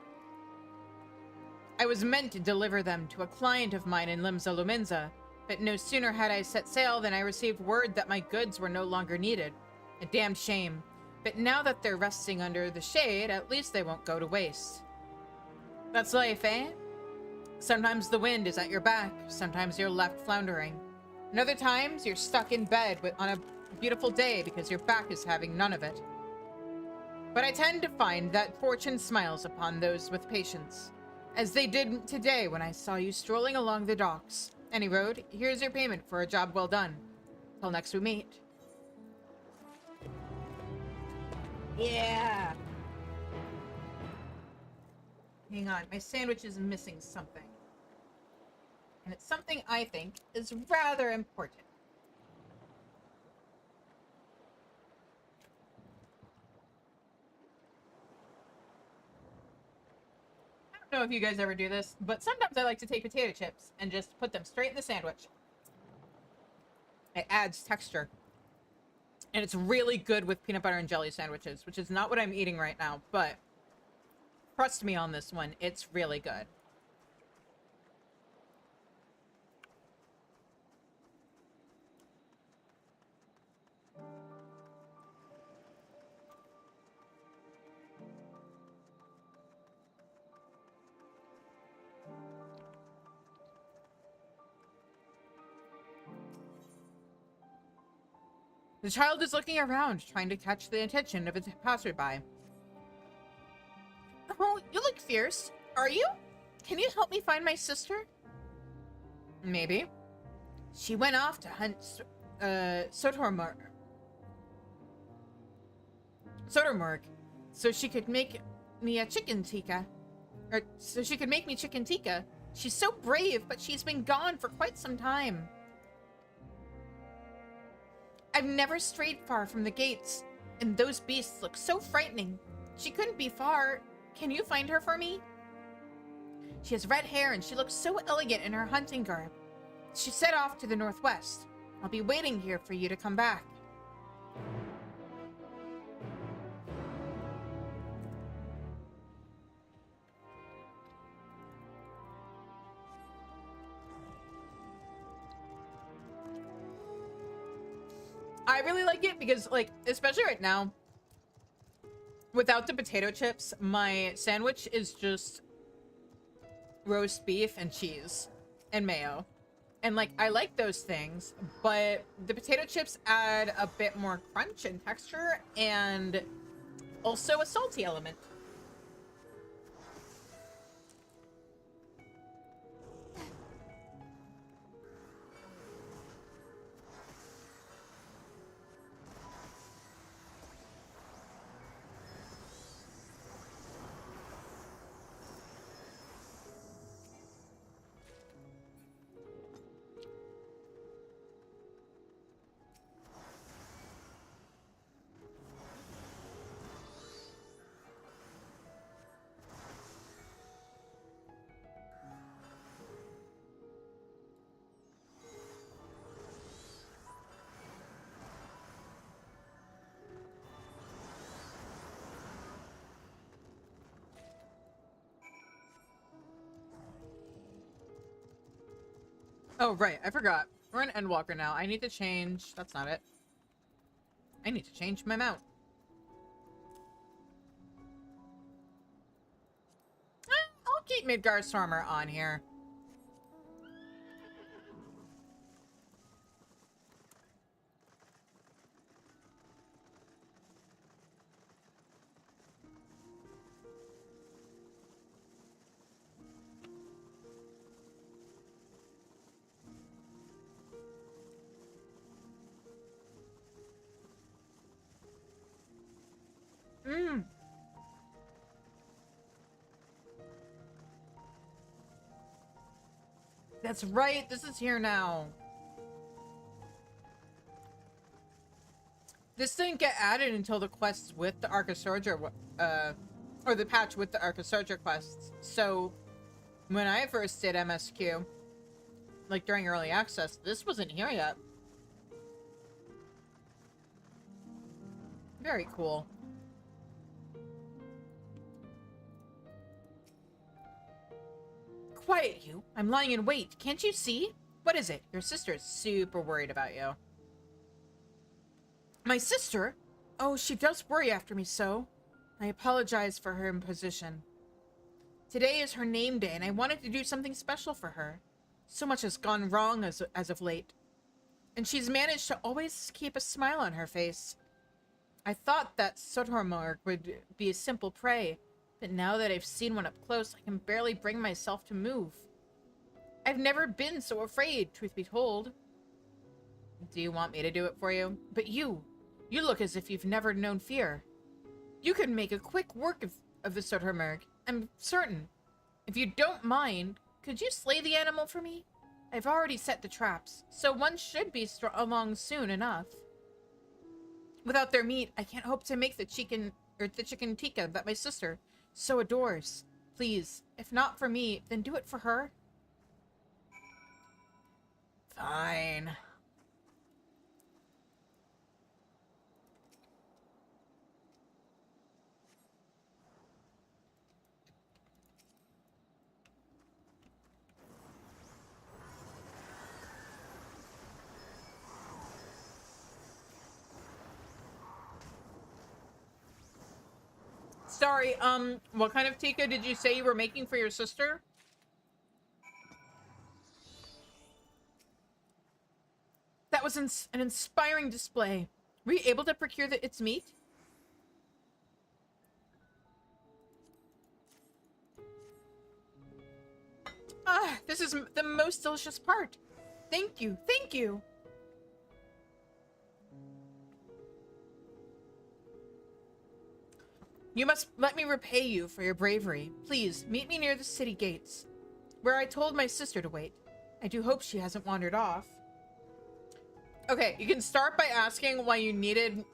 I was meant to deliver them to a client of mine in Limsa Luminza, but no sooner had I set sail than I received word that my goods were no longer needed. A damned shame. But now that they're resting under the shade, at least they won't go to waste. That's life, eh? Sometimes the wind is at your back, sometimes you're left floundering. And other times, you're stuck in bed on a beautiful day because your back is having none of it. But I tend to find that fortune smiles upon those with patience, as they did today when I saw you strolling along the docks. Any road, here's your payment for a job well done. Till next we meet. Yeah. Hang on, my sandwich is missing something. And it's something I think is rather important. I don't know if you guys ever do this, but sometimes I like to take potato chips and just put them straight in the sandwich. It adds texture. And it's really good with peanut butter and jelly sandwiches, which is not what I'm eating right now, but trust me on this one, it's really good. The child is looking around, trying to catch the attention of a passerby. Oh, you look fierce. Are you? Can you help me find my sister? Maybe. She went off to hunt Sotormorg, so she could make me a chicken tikka. Or so she could make me chicken tikka. She's so brave, but she's been gone for quite some time. I've never strayed far from the gates, and those beasts look so frightening. She couldn't be far. Can you find her for me? She has red hair, and she looks so elegant in her hunting garb. She set off to the northwest. I'll be waiting here for you to come back. I really like it because, like, especially right now, without the potato chips, my sandwich is just roast beef and cheese and mayo. And, like, I like those things, but the potato chips add a bit more crunch and texture and also a salty element. Oh, right. I forgot. We're in Endwalker now. I need to change... That's not it. I need to change my mount. I'll keep Midgar Stormer on here. That's right. This is here now. This didn't get added until the quests with the Archosaurger, or the patch with the Archosaurger quests. So, when I first did MSQ, like during early access, this wasn't here yet. Very cool. Quiet, you. I'm lying in wait. Can't you see? What is it? Your sister is super worried about you. My sister? Oh, she does worry after me so. I apologize for her imposition. Today is her name day, and I wanted to do something special for her. So much has gone wrong as of late. And she's managed to always keep a smile on her face. I thought that Sotormorg would be a simple prey, but now that I've seen one up close, I can barely bring myself to move. I've never been so afraid, truth be told. Do you want me to do it for you? But you look as if you've never known fear. You could make a quick work of the Sotermerg, I'm certain. If you don't mind, could you slay the animal for me? I've already set the traps, so one should be along soon enough. Without their meat, I can't hope to make the chicken tikka that my sister so adores. Please, if not for me, then do it for her. Fine. Sorry, what kind of tikka did you say you were making for your sister? That was an inspiring display. Were you able to procure its meat? Ah, this is the most delicious part. Thank you, thank you. You must let me repay you for your bravery. Please, meet me near the city gates, where I told my sister to wait. I do hope she hasn't wandered off. Okay, you can start by asking why you needed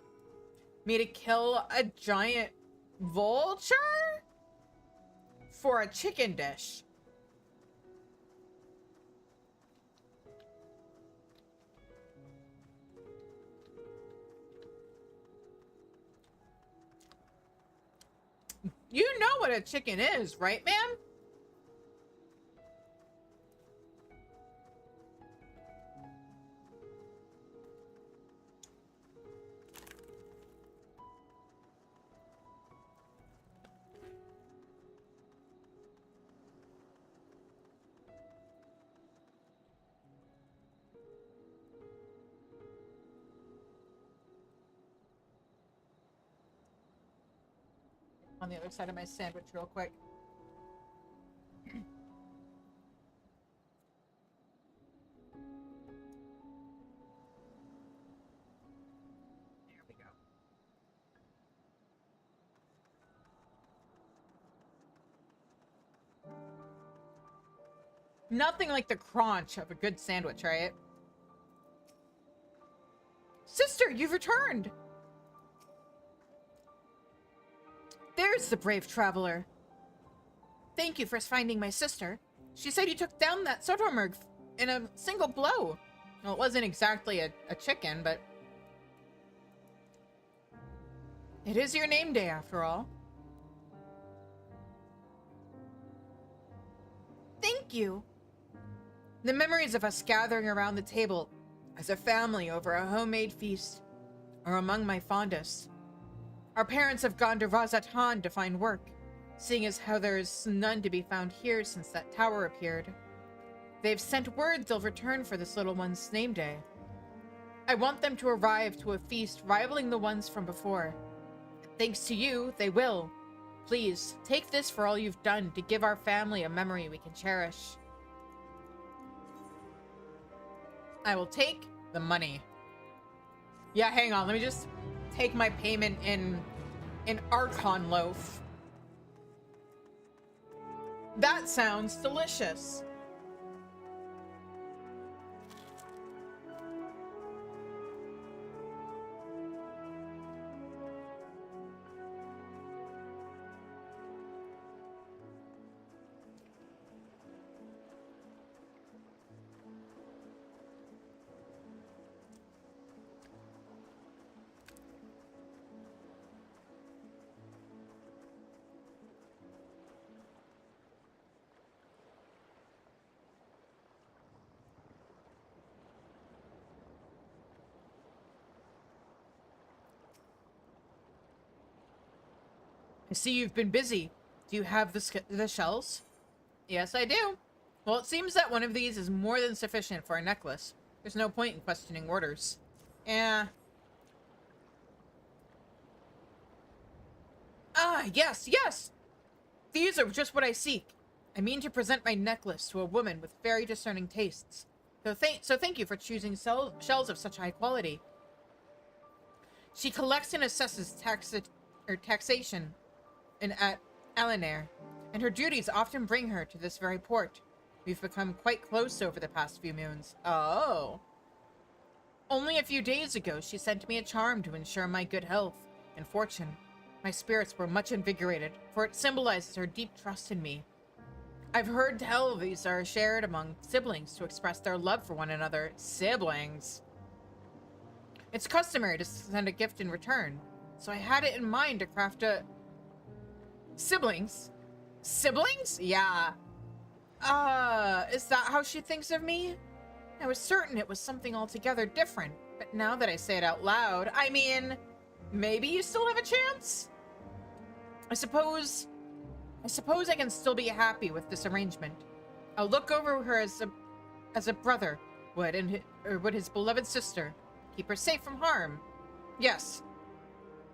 me to kill a giant vulture for a chicken dish. You know what a chicken is, right, ma'am? On the other side of my sandwich real quick. There we go. Nothing like the crunch of a good sandwich, right? Sister, you've returned! There's the brave traveler. Thank you for finding my sister. She said you took down that Sotermerg in a single blow. Well, it wasn't exactly a chicken, but... It is your name day, after all. Thank you. The memories of us gathering around the table as a family over a homemade feast are among my fondest. Our parents have gone to Razatan to find work, seeing as how there is none to be found here since that tower appeared. They've sent word they'll return for this little one's name day. I want them to arrive to a feast rivaling the ones from before. Thanks to you, they will. Please, take this for all you've done to give our family a memory we can cherish. I will take the money. Yeah, hang on, let me just take my payment in Archon loaf. That sounds delicious. I see you've been busy. Do you have the shells? Yes, I do. Well, it seems that one of these is more than sufficient for a necklace. There's no point in questioning orders. Yeah. Ah, yes, yes! These are just what I seek. I mean to present my necklace to a woman with very discerning tastes. So thank you for choosing shells of such high quality. She collects and assesses taxation at Alanair, and her duties often bring her to this very port. We've become quite close over the past few moons. Oh. Only a few days ago, she sent me a charm to ensure my good health and fortune. My spirits were much invigorated, for it symbolizes her deep trust in me. I've heard tell these are shared among siblings to express their love for one another. Siblings? It's customary to send a gift in return, so I had it in mind to craft a... Siblings? Siblings? Yeah. Is that how she thinks of me? I was certain it was something altogether different, but now that I say it out loud, I mean, maybe you still have a chance? I suppose I can still be happy with this arrangement. I'll look over her as a brother would, or would his beloved sister. Keep her safe from harm. Yes.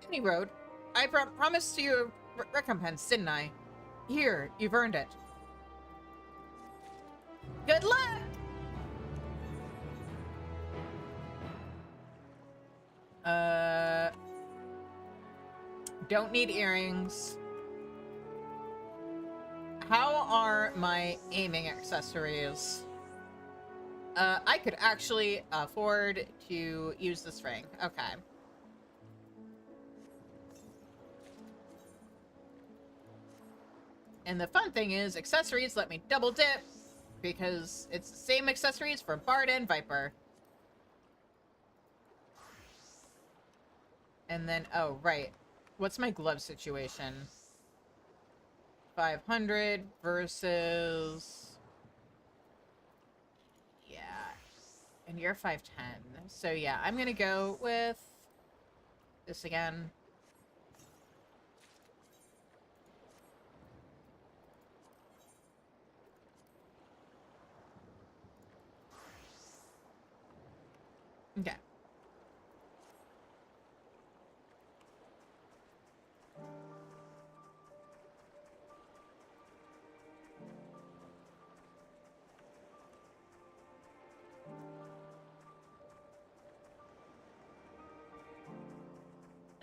Any road. I promised you a recompense, didn't I? Here, you've earned it. Good luck! Don't need earrings. How are my aiming accessories? I could actually afford to use this ring. Okay. And the fun thing is, accessories let me double dip, because it's the same accessories for Bard and Viper. And then, oh, right. What's my glove situation? 500 versus... Yeah. And you're 510. So yeah, I'm gonna go with this again. Okay.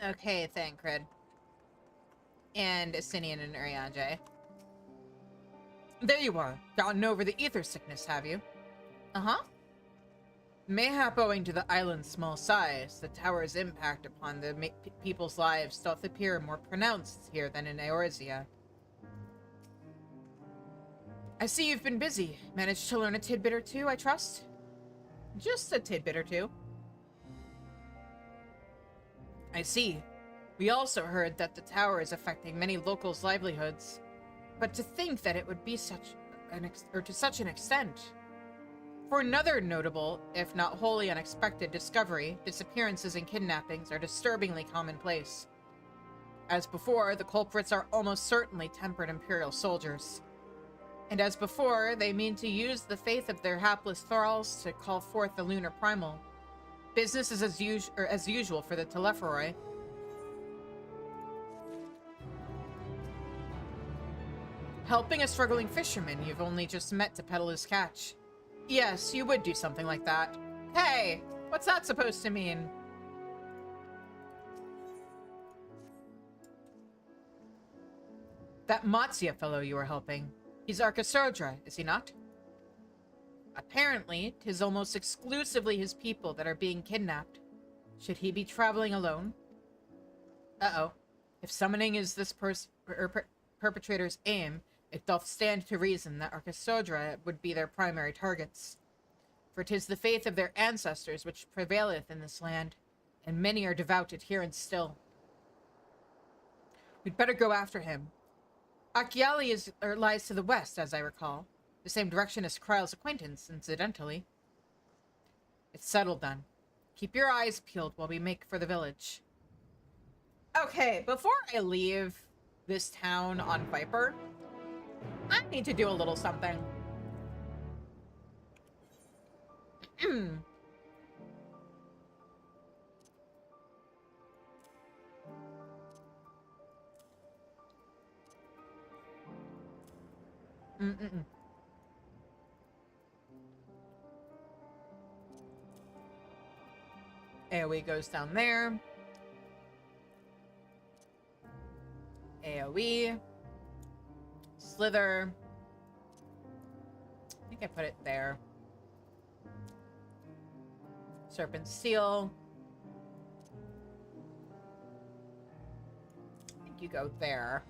Okay, Thancred. And Asinian and Urianger. There you are. Gotten over the ether sickness, have you? Uh-huh. Mayhap owing to the island's small size, the tower's impact upon the people's lives doth appear more pronounced here than in Eorzea. I see you've been busy. Managed to learn a tidbit or two, I trust? Just a tidbit or two. I see. We also heard that the tower is affecting many locals' livelihoods. But to think that it would be to such an extent. For another notable, if not wholly unexpected discovery, disappearances and kidnappings are disturbingly commonplace. As before, the culprits are almost certainly tempered Imperial soldiers. And as before, they mean to use the faith of their hapless thralls to call forth the lunar primal. Business is as usual for the Telepharoi. Helping a struggling fisherman you've only just met to peddle his catch. Yes, you would do something like that. Hey, what's that supposed to mean? That Matsia fellow you were helping, he's Arkasodra, is he not? Apparently, 'tis almost exclusively his people that are being kidnapped. Should he be traveling alone? Uh-oh. If summoning is this perpetrator's aim, it doth stand to reason that Arkasodra would be their primary targets. For 'tis the faith of their ancestors which prevaileth in this land, and many are devout adherents still. We'd better go after him. Akiali lies to the west, as I recall. The same direction as Kryle's acquaintance, incidentally. It's settled, then. Keep your eyes peeled while we make for the village. Okay, before I leave this town on Viper, I need to do a little something. AoE goes down there. AoE. Slither. I think I put it there. Serpent Seal. I think you go there.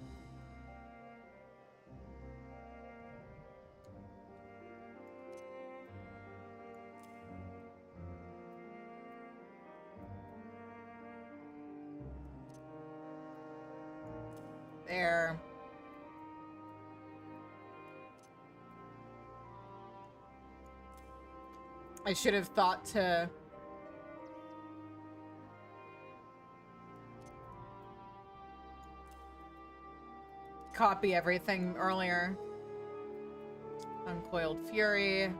There. I should have thought to copy everything earlier. Uncoiled Fury.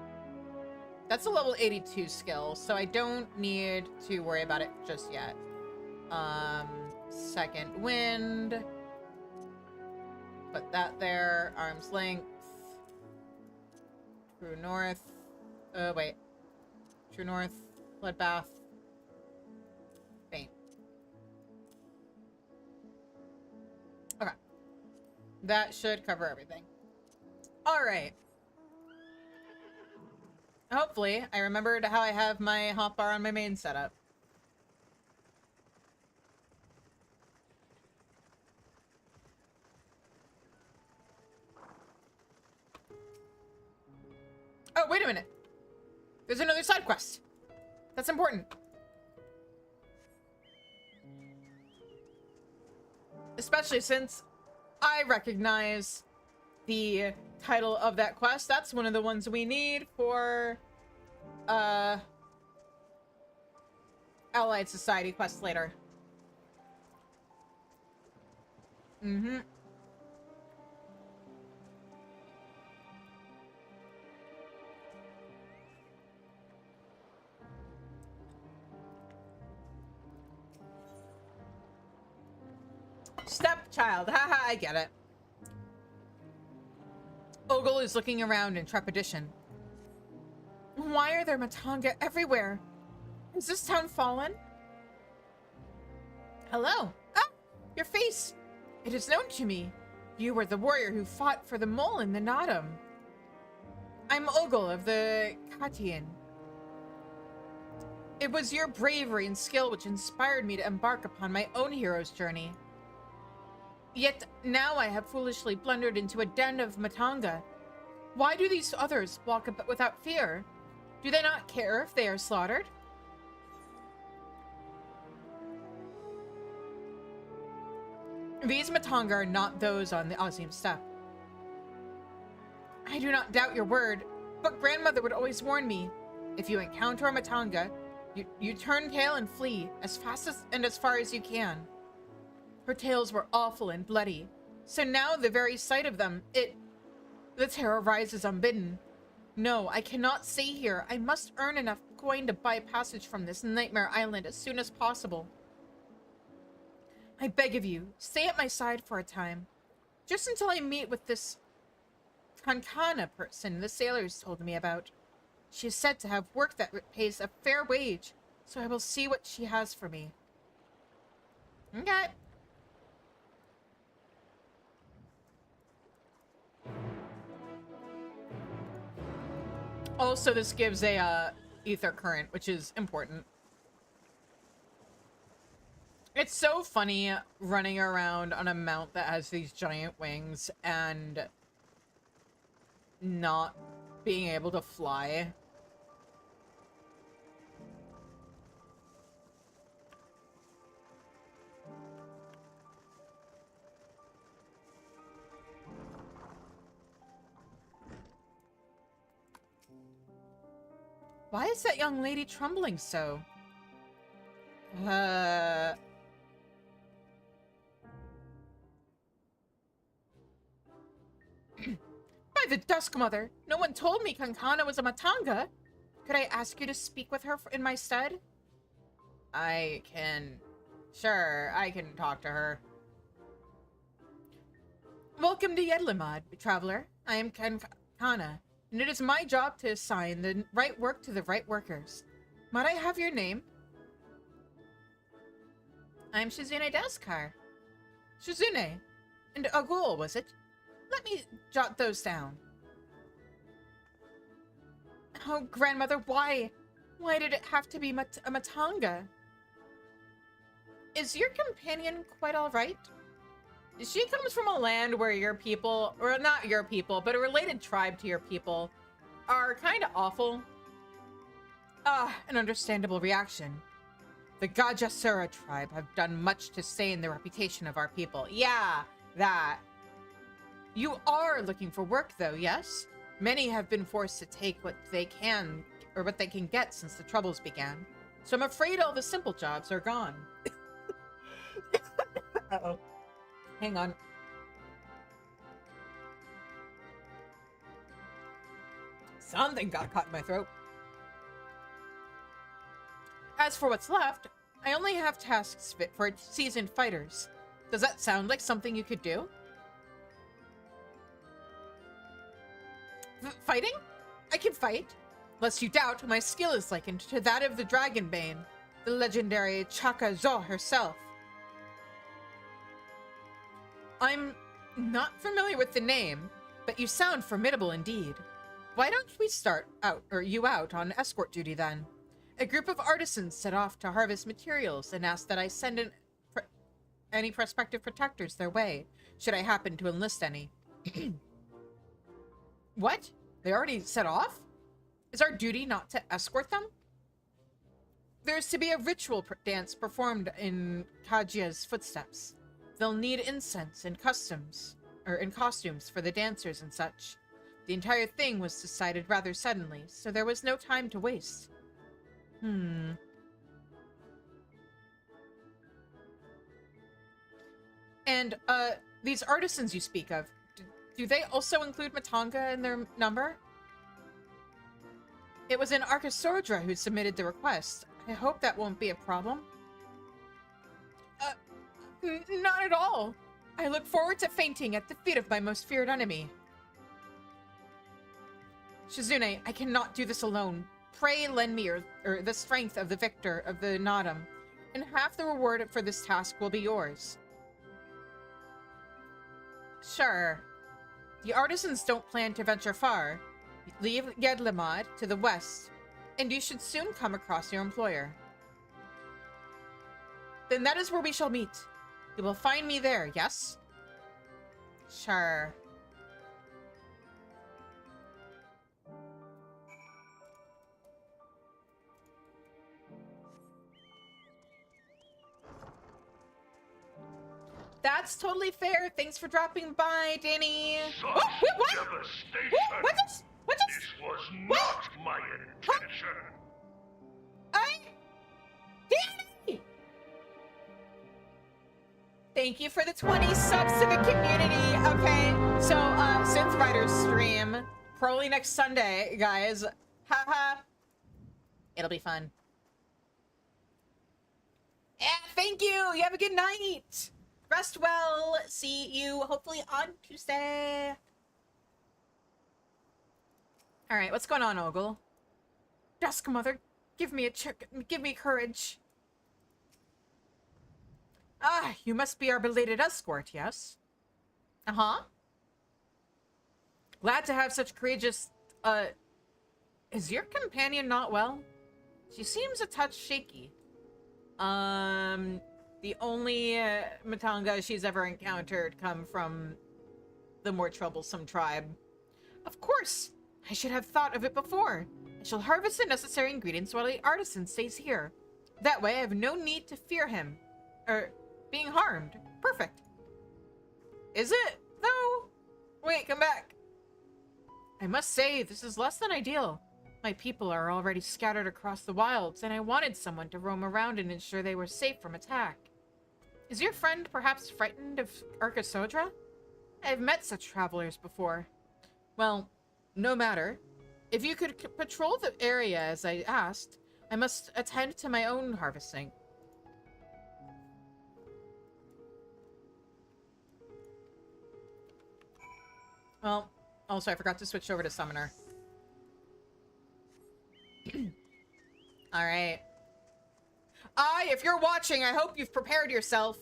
That's a level 82 skill, so I don't need to worry about it just yet. Second Wind. Put that there. Arm's Length. True North. Wait. True North. Bloodbath. Faint. Okay. That should cover everything. Alright. Hopefully, I remembered how I have my hotbar on my main setup. Oh, wait a minute. There's another side quest. That's important. Especially since I recognize the title of that quest. That's one of the ones we need for Allied Society quest later. Mm-hmm. Stepchild. Haha, I get it. Ogle is looking around in trepidation. Why are there Matanga everywhere? Is this town fallen? Hello. Ah! Your face! It is known to me. You were the warrior who fought for the mole in the Nadam. I'm Ogle of the Katian. It was your bravery and skill which inspired me to embark upon my own hero's journey. Yet now I have foolishly blundered into a den of Matanga. Why do these others walk about without fear? Do they not care if they are slaughtered? These Matanga are not those on the Azim steppe. I do not doubt your word, but grandmother would always warn me. If you encounter a Matanga, you turn tail and flee as fast and as far as you can. Her tales were awful and bloody, so now the very sight of them, the terror rises unbidden. No, I cannot stay here. I must earn enough coin to buy passage from this nightmare island as soon as possible. I beg of you, stay at my side for a time, just until I meet with this Kankana person the sailors told me about. She is said to have work that pays a fair wage, so I will see what she has for me. Okay. Also, this gives a ether current, which is important. It's so funny running around on a mount that has these giant wings and not being able to fly. Why is that young lady trembling so? By the Dusk Mother, no one told me Kankana was a Matanga. Could I ask you to speak with her in my stead? Sure, I can talk to her. Welcome to Yedlamad, traveler. I am Kankana, and it is my job to assign the right work to the right workers. Might I have your name? I'm Shizune Deskar. Shizune. And Agul, was it? Let me jot those down. Oh, grandmother, why? Why did it have to be a Matanga? Is your companion quite all right? She comes from a land where your people, or not your people, but a related tribe to your people, are kind of awful. An understandable reaction. The Gajasura tribe have done much to stain the reputation of our people. Yeah, that. You are looking for work, though, yes? Many have been forced to take what they can, or what they can get since the Troubles began. So I'm afraid all the simple jobs are gone. Uh-oh. Hang on. Something got caught in my throat. As for what's left, I only have tasks fit for seasoned fighters. Does that sound like something you could do? Fighting? I can fight. Lest you doubt, my skill is likened to that of the Dragonbane, the legendary Chaka Zhou herself. I'm not familiar with the name, but you sound formidable indeed. Why don't we start out on escort duty then? A group of artisans set off to harvest materials and asked that I send in any prospective protectors their way, should I happen to enlist any. What? They already set off? Is our duty not to escort them? There's to be a ritual dance performed in Kajia's footsteps. They'll need incense and costumes for the dancers and such. The entire thing was decided rather suddenly, so there was no time to waste. And, these artisans you speak of, do they also include Matanga in their number? It was an Arkasodra who submitted the request. I hope that won't be a problem. Not at all. I look forward to fainting at the feet of my most feared enemy. Shizune, I cannot do this alone. Pray lend me or the strength of the victor of the Nadam, and half the reward for this task will be yours. Sure. The artisans don't plan to venture far. Leave Yedlamad to the west, and you should soon come across your employer. Then that is where we shall meet. You will find me there, yes? Sure. That's totally fair. Thanks for dropping by, Danny. Such what? devastation. What is? This was not my intention. Danny! Thank you for the 20 subs to the community. Okay, so Synth Riders stream probably next Sunday, guys. Haha. It'll be fun. Yeah, thank you. You have a good night. Rest well. See you hopefully on Tuesday. All right, what's going on, Ogle? Dusk Mother, give me courage. Ah, you must be our belated escort, yes? Uh-huh. Glad to have such courageous, is your companion not well? She seems a touch shaky. The only Matanga she's ever encountered come from the more troublesome tribe. Of course! I should have thought of it before. I shall harvest the necessary ingredients while the artisan stays here. That way I have no need to fear him. Being harmed. Perfect. Is it, though? Wait, come back. I must say, this is less than ideal. My people are already scattered across the wilds, and I wanted someone to roam around and ensure they were safe from attack. Is your friend perhaps frightened of Arkasodra? I've met such travelers before. Well, no matter. If you could patrol the area as I asked, I must attend to my own harvesting. Well, also I forgot to switch over to Summoner. Alright. Ah, if you're watching, I hope you've prepared yourself.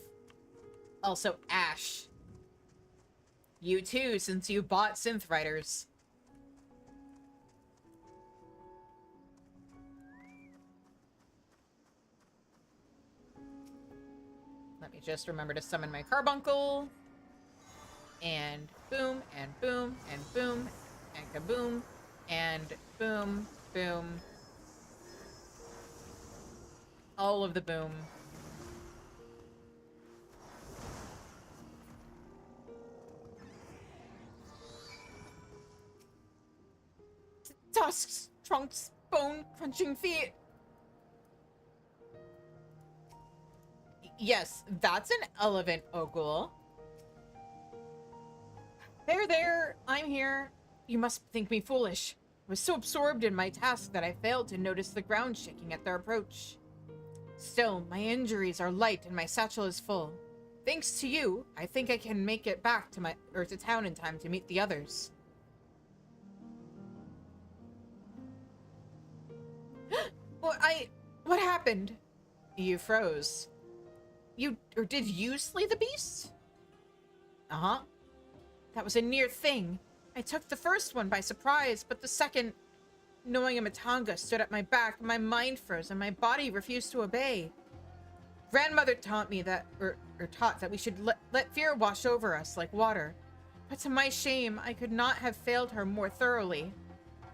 Also, Ash. You too, since you bought Synth Riders. Let me just remember to summon my carbuncle. And boom, and boom, and boom, and kaboom, and boom, boom. All of the boom. Tusks, trunks, bone-crunching feet. Yes, that's an elephant, Ogul. There, I'm here. You must think me foolish. I was so absorbed in my task that I failed to notice the ground shaking at their approach. Still, my injuries are light and my satchel is full. Thanks to you, I think I can make it back to town in time to meet the others. What happened? You froze. Did you slay the beast? Uh-huh. That was a near thing. I took the first one by surprise, but the second, knowing a Matanga stood at my back, my mind froze and my body refused to obey. Grandmother taught me that, taught that we should let fear wash over us like water. But to my shame, I could not have failed her more thoroughly.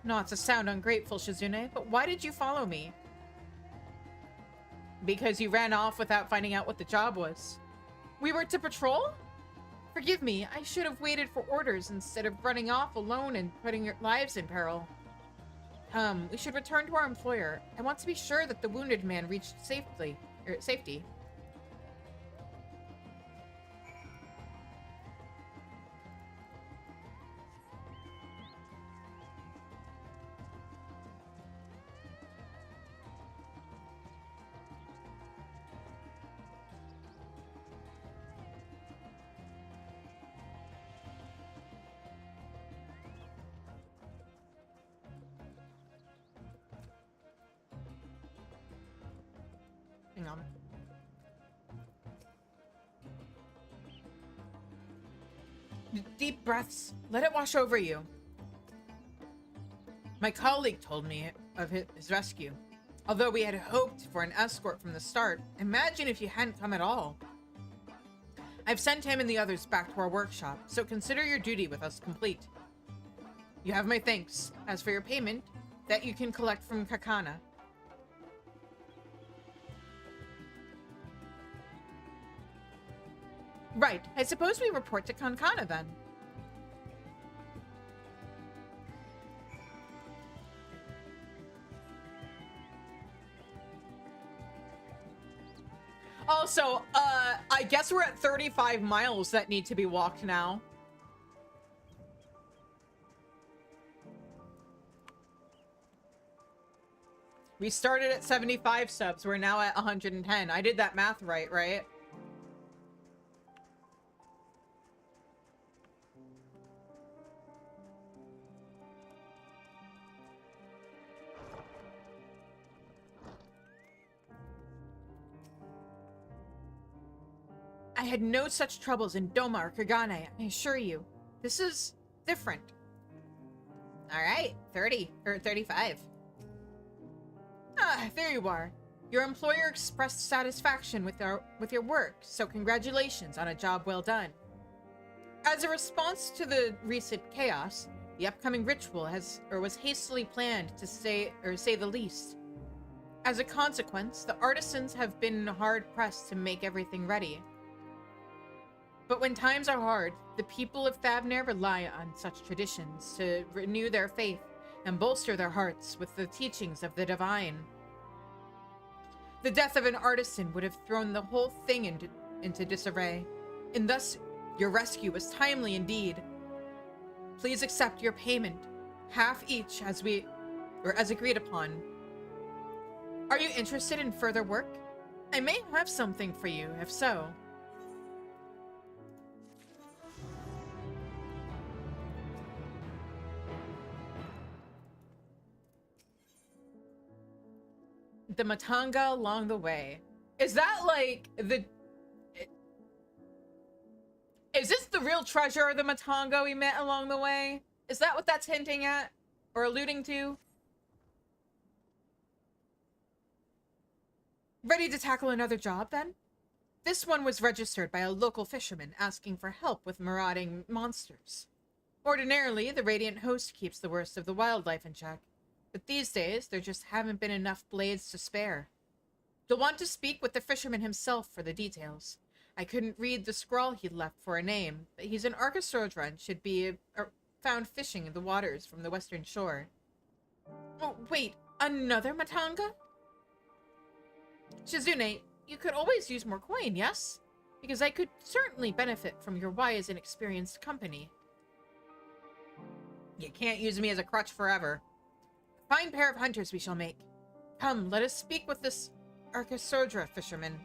Not to sound ungrateful, Shizune, but why did you follow me? Because you ran off without finding out what the job was. We were to patrol? Forgive me, I should have waited for orders instead of running off alone and putting your lives in peril. We should return to our employer. I want to be sure that the wounded man reached safety. Hang on. Deep breaths. Let it wash over you. My colleague told me of his rescue. Although we had hoped for an escort from the start, imagine if you hadn't come at all. I've sent him and the others back to our workshop, so consider your duty with us complete. You have my thanks. As for your payment, that you can collect from Kakana. Right. I suppose we report to Kankana then. Also, I guess we're at 35 miles that need to be walked now. We started at 75 subs. We're now at 110. I did that math right, right? I had no such troubles in Doma or Kagane, I assure you. This is different. Alright, 35. Ah, there you are. Your employer expressed satisfaction with your work, so congratulations on a job well done. As a response to the recent chaos, the upcoming ritual was hastily planned to say the least. As a consequence, the artisans have been hard pressed to make everything ready. But when times are hard, the people of Thavner rely on such traditions to renew their faith and bolster their hearts with the teachings of the divine. The death of an artisan would have thrown the whole thing into disarray, and thus your rescue was timely indeed. Please accept your payment, half each as agreed upon. Are you interested in further work? I may have something for you, if so. The Matanga along the way. Is that like the... Is this the real treasure of the Matango we met along the way? Is that what that's hinting at? Or alluding to? Ready to tackle another job, then? This one was registered by a local fisherman asking for help with marauding monsters. Ordinarily, the Radiant Host keeps the worst of the wildlife in check, but these days, there just haven't been enough blades to spare. You'll want to speak with the fisherman himself for the details. I couldn't read the scrawl he'd left for a name, but he's an Archisodra and should be found fishing in the waters from the western shore. Oh, wait, another Matanga? Shizune, you could always use more coin, yes? Because I could certainly benefit from your wise and experienced company. You can't use me as a crutch forever. A fine pair of hunters we shall make. Come, let us speak with this Archisodra fisherman.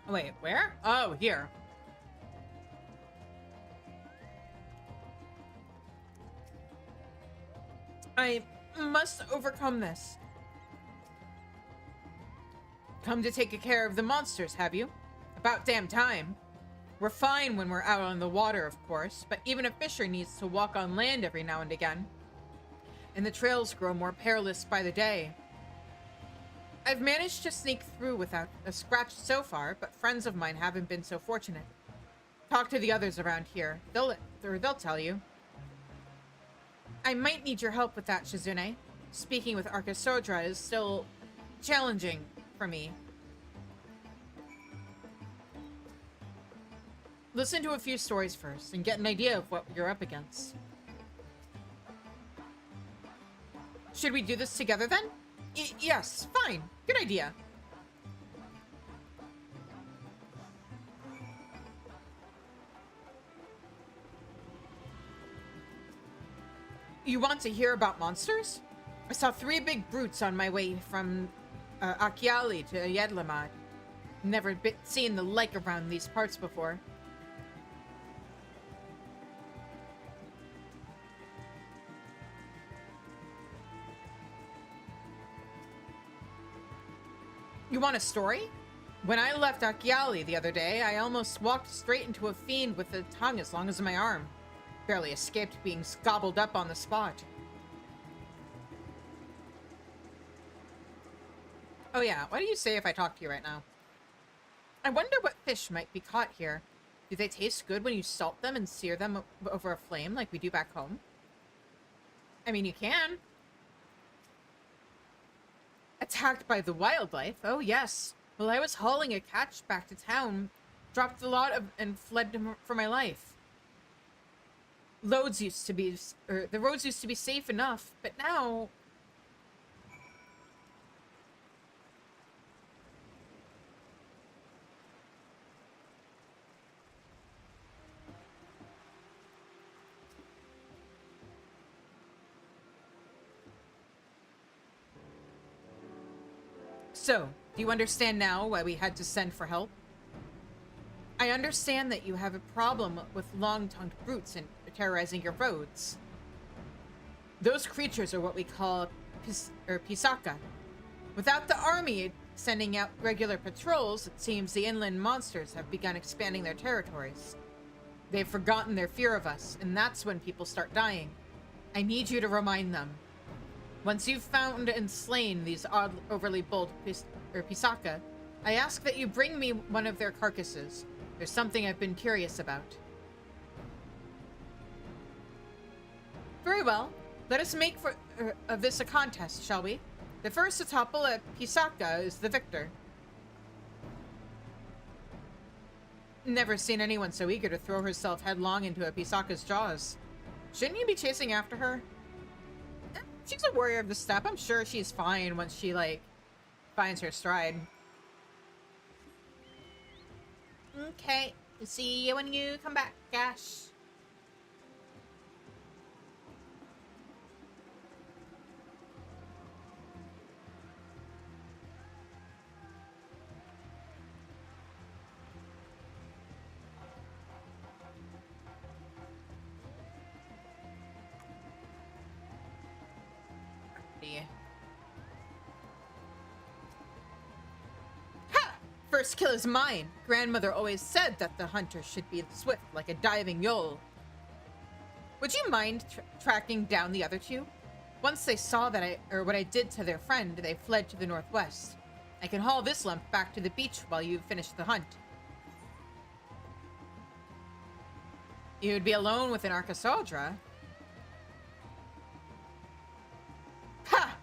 Wait, where? Oh, here. I must overcome this. Come to take care of the monsters, have you? About damn time. We're fine when we're out on the water, of course, but even a fisher needs to walk on land every now and again. And the trails grow more perilous by the day. I've managed to sneak through without a scratch so far, but friends of mine haven't been so fortunate. Talk to the others around here. They'll tell you. I might need your help with that, Shizune. Speaking with Archisodra is still challenging for me. Listen to a few stories first and get an idea of what you're up against. Should we do this together then? Yes, fine. Good idea. You want to hear about monsters? I saw 3 big brutes on my way from Akiali to Yedlamad. Never seen the like around these parts before. You want a story? When I left Akiali the other day, I almost walked straight into a fiend with a tongue as long as my arm. Barely escaped being gobbled up on the spot. Oh yeah, what do you say if I talk to you right now? I wonder what fish might be caught here. Do they taste good when you salt them and sear them over a flame like we do back home? I mean, you can. Attacked by the wildlife? Oh, yes. While I was hauling a catch back to town, dropped the lot and fled for my life. The roads used to be safe enough, but now... So, do you understand now why we had to send for help? I understand that you have a problem with long-tongued brutes and terrorizing your roads. Those creatures are what we call Pisaka. Without the army sending out regular patrols, it seems the inland monsters have begun expanding their territories. They've forgotten their fear of us, and that's when people start dying. I need you to remind them. Once you've found and slain these overly bold Pisaka, I ask that you bring me one of their carcasses. There's something I've been curious about. Very well. Let us make of this a contest, shall we? The first to topple a Pisaka is the victor. Never seen anyone so eager to throw herself headlong into a Pisaka's jaws. Shouldn't you be chasing after her? She's a warrior of the steppe. I'm sure she's fine once she, like, finds her stride. Okay. See you when you come back, Gash. Ha! First kill is mine. Grandmother always said that the hunter should be swift like a diving yole. Would you mind tracking down the other two? Once they saw that what I did to their friend, they fled to the northwest. I can haul this lump back to the beach while you finish the hunt. You would be alone with an Arcasaudra. Ha!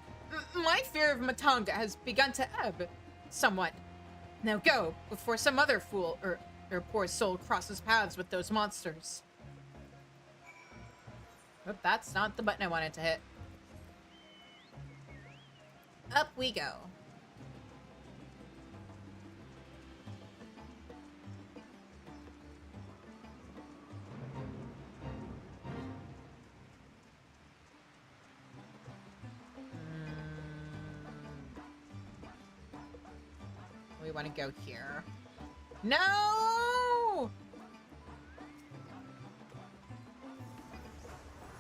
My fear of Matonga has begun to ebb somewhat. Now go, before some other fool or poor soul crosses paths with those monsters. Oh, that's not the button I wanted to hit. Up we go. We want to go here. No!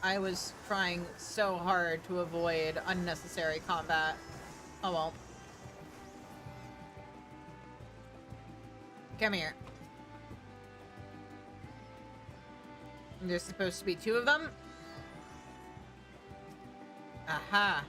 I was trying so hard to avoid unnecessary combat. Oh well. Come here. There's supposed to be two of them? Aha.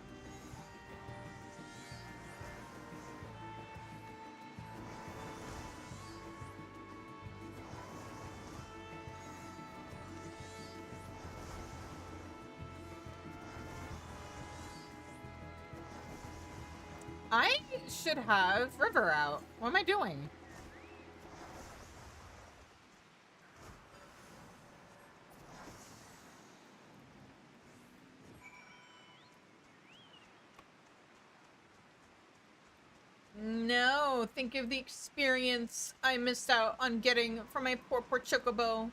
I should have River out. What am I doing? No, think of the experience I missed out on getting from my poor chocobo.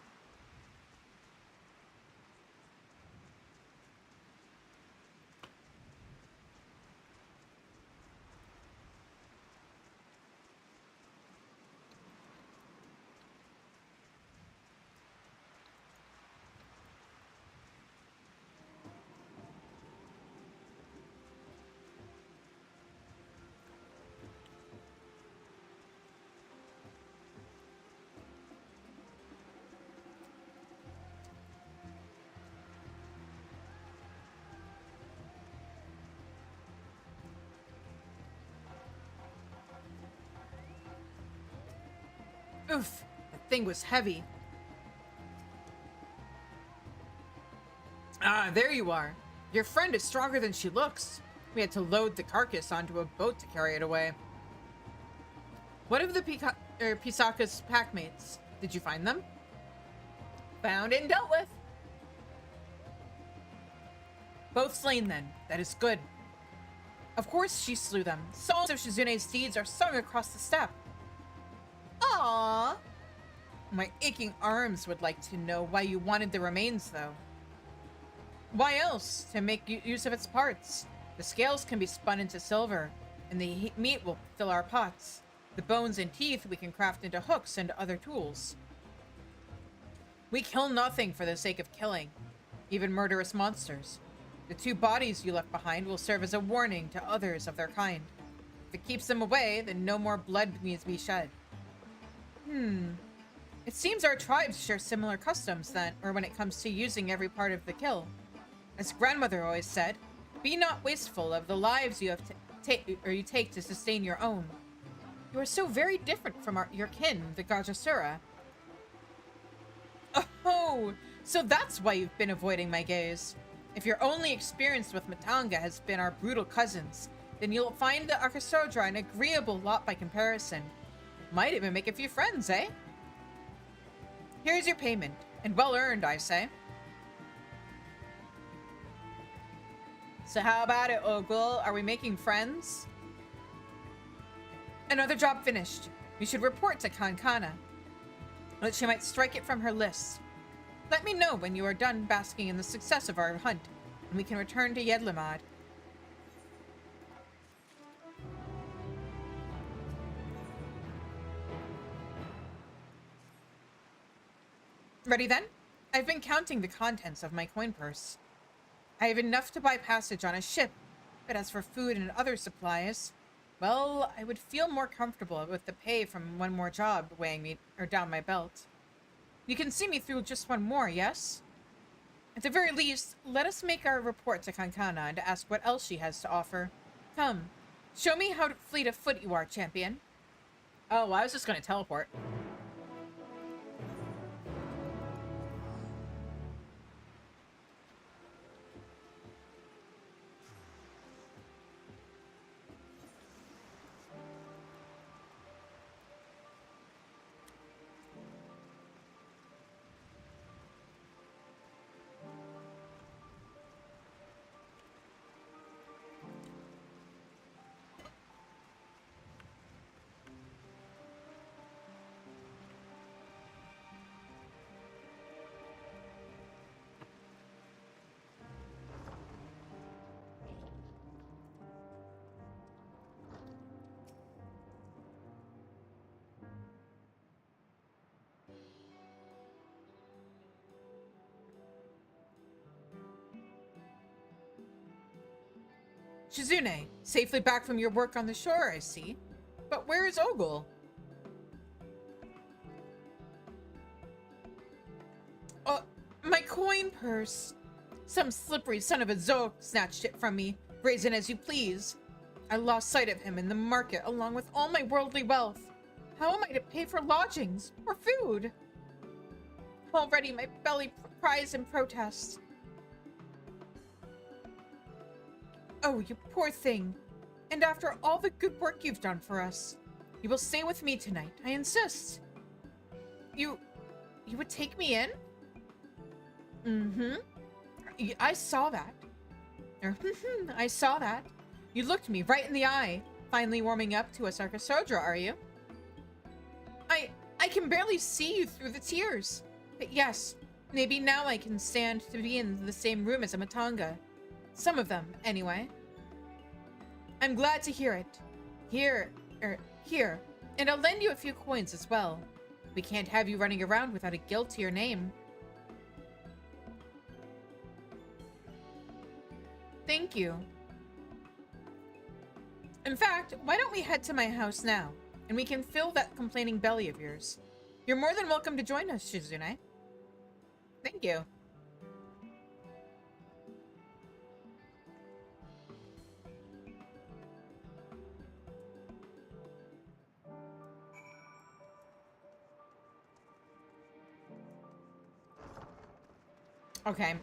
Oof, that thing was heavy. Ah, there you are. Your friend is stronger than she looks. We had to load the carcass onto a boat to carry it away. What of the Pisaka's packmates? Did you find them? Found and dealt with. Both slain then. That is good. Of course she slew them. Songs of Shizune's deeds are sung across the steppe. Aww. My aching arms would like to know why you wanted the remains, though. Why else? To make use of its parts. The scales can be spun into silver, and the meat will fill our pots. The bones and teeth we can craft into hooks and other tools. We kill nothing for the sake of killing, even murderous monsters. The two bodies you left behind will serve as a warning to others of their kind. If it keeps them away, then no more blood needs to be shed. It seems our tribes share similar customs then, or when it comes to using every part of the kill. As grandmother always said, be not wasteful of the lives you have you take to sustain your own. You are so very different from your kin, the Gajasura. Oh, so that's why you've been avoiding my gaze. If your only experience with Matanga has been our brutal cousins, then you'll find the Arkasodra an agreeable lot by comparison. Might even make a few friends, eh? Here's your payment, and well earned, I say. So how about it, Ogle? Are we making friends? Another job finished. You should report to Kankana, that she might strike it from her list. Let me know when you are done basking in the success of our hunt, and we can return to Yedlamad. Ready then? I've been counting the contents of my coin purse. I have enough to buy passage on a ship, but as for food and other supplies, well, I would feel more comfortable with the pay from one more job weighing me or down my belt. You can see me through just one more, yes? At the very least, let us make our report to Kankana and ask what else she has to offer. Come, show me how fleet of foot you are, champion. Oh, I was just gonna teleport. Shizune, safely back from your work on the shore, I see. But where is Ogle? My coin purse. Some slippery son of a Zook snatched it from me, brazen as you please. I lost sight of him in the market along with all my worldly wealth. How am I to pay for lodgings or food? Already my belly cries in protest. Oh, you poor thing. And after all the good work you've done for us, you will stay with me tonight, I insist. You would take me in? I saw that. I saw that. You looked me right in the eye, finally warming up to us Arkasodra, are you? I can barely see you through the tears. But yes, maybe now I can stand to be in the same room as a Matanga. Some of them, anyway. I'm glad to hear it. Here. And I'll lend you a few coins as well. We can't have you running around without a guild to your name. Thank you. In fact, why don't we head to my house now, and we can fill that complaining belly of yours. You're more than welcome to join us, Shizune. Thank you. Okay.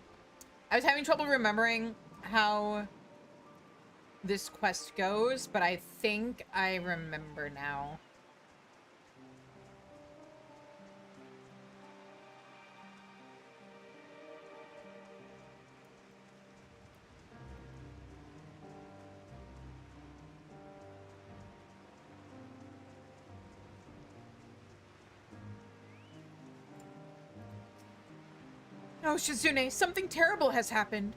I was having trouble remembering how this quest goes, but I think I remember now. Oh, Shizune, something terrible has happened.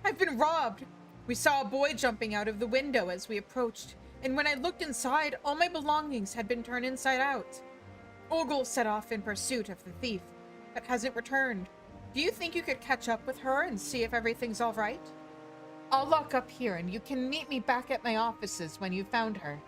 I've been robbed. We saw a boy jumping out of the window as we approached, and when I looked inside, all my belongings had been turned inside out. Ogle set off in pursuit of the thief, but hasn't returned. Do you think you could catch up with her and see if everything's all right? I'll lock up here, and you can meet me back at my offices when you've found her.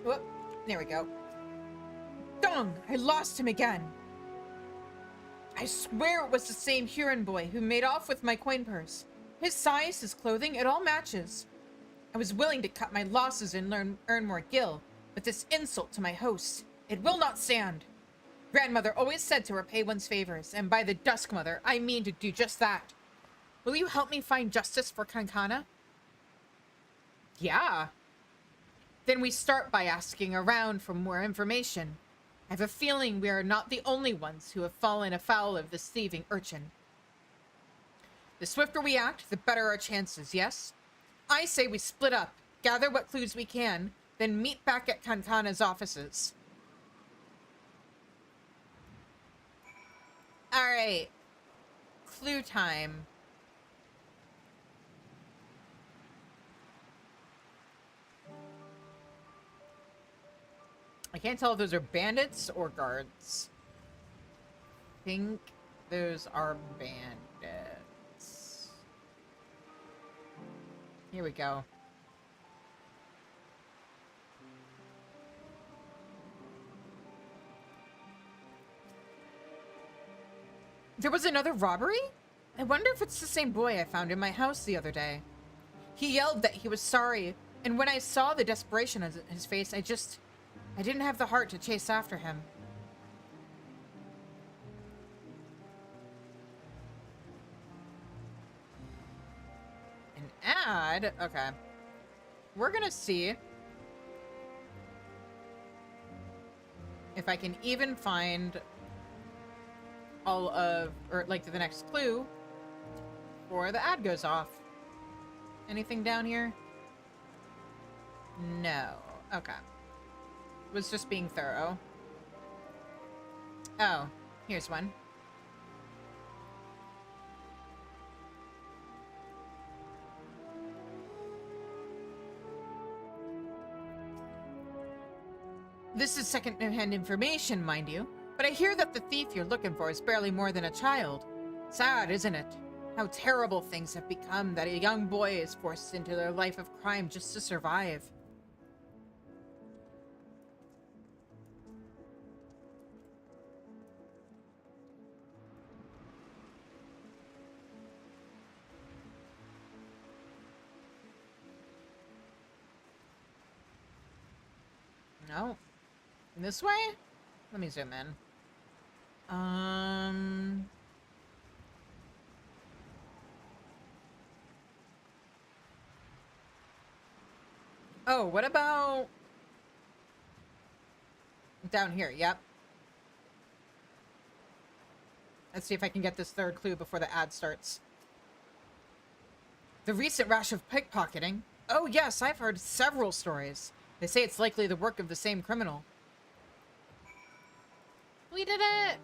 Whoop, there we go. I lost him again. I swear it was the same Huron boy who made off with my coin purse. His size, his clothing, it all matches. I was willing to cut my losses and earn more gil, but this insult to my host, it will not stand. Grandmother always said to repay one's favors, and by the Dusk Mother, I mean to do just that. Will you help me find justice for Kankana? Yeah. Then we start by asking around for more information. I have a feeling we are not the only ones who have fallen afoul of this thieving urchin. The swifter we act, the better our chances, yes? I say we split up, gather what clues we can, then meet back at Kankana's offices. Alright. Clue time. I can't tell if those are bandits or guards. I think those are bandits. Here we go. There was another robbery? I wonder if it's the same boy I found in my house the other day. He yelled that he was sorry, and when I saw the desperation on his face, I didn't have the heart to chase after him. An ad? Okay. We're gonna see if I can even find all of, or like the next clue before the ad goes off. Anything down here? No. Okay. Was just being thorough. Oh, here's one. This is second-hand information, mind you, but I hear that the thief you're looking for is barely more than a child. Sad, isn't it? How terrible things have become that a young boy is forced into their life of crime just to survive. No. This way? Let me zoom in. Oh, what about down here? Yep. Let's see if I can get this third clue before the ad starts. The recent rash of pickpocketing. Oh yes, I've heard several stories. They say it's likely the work of the same criminal. We did it!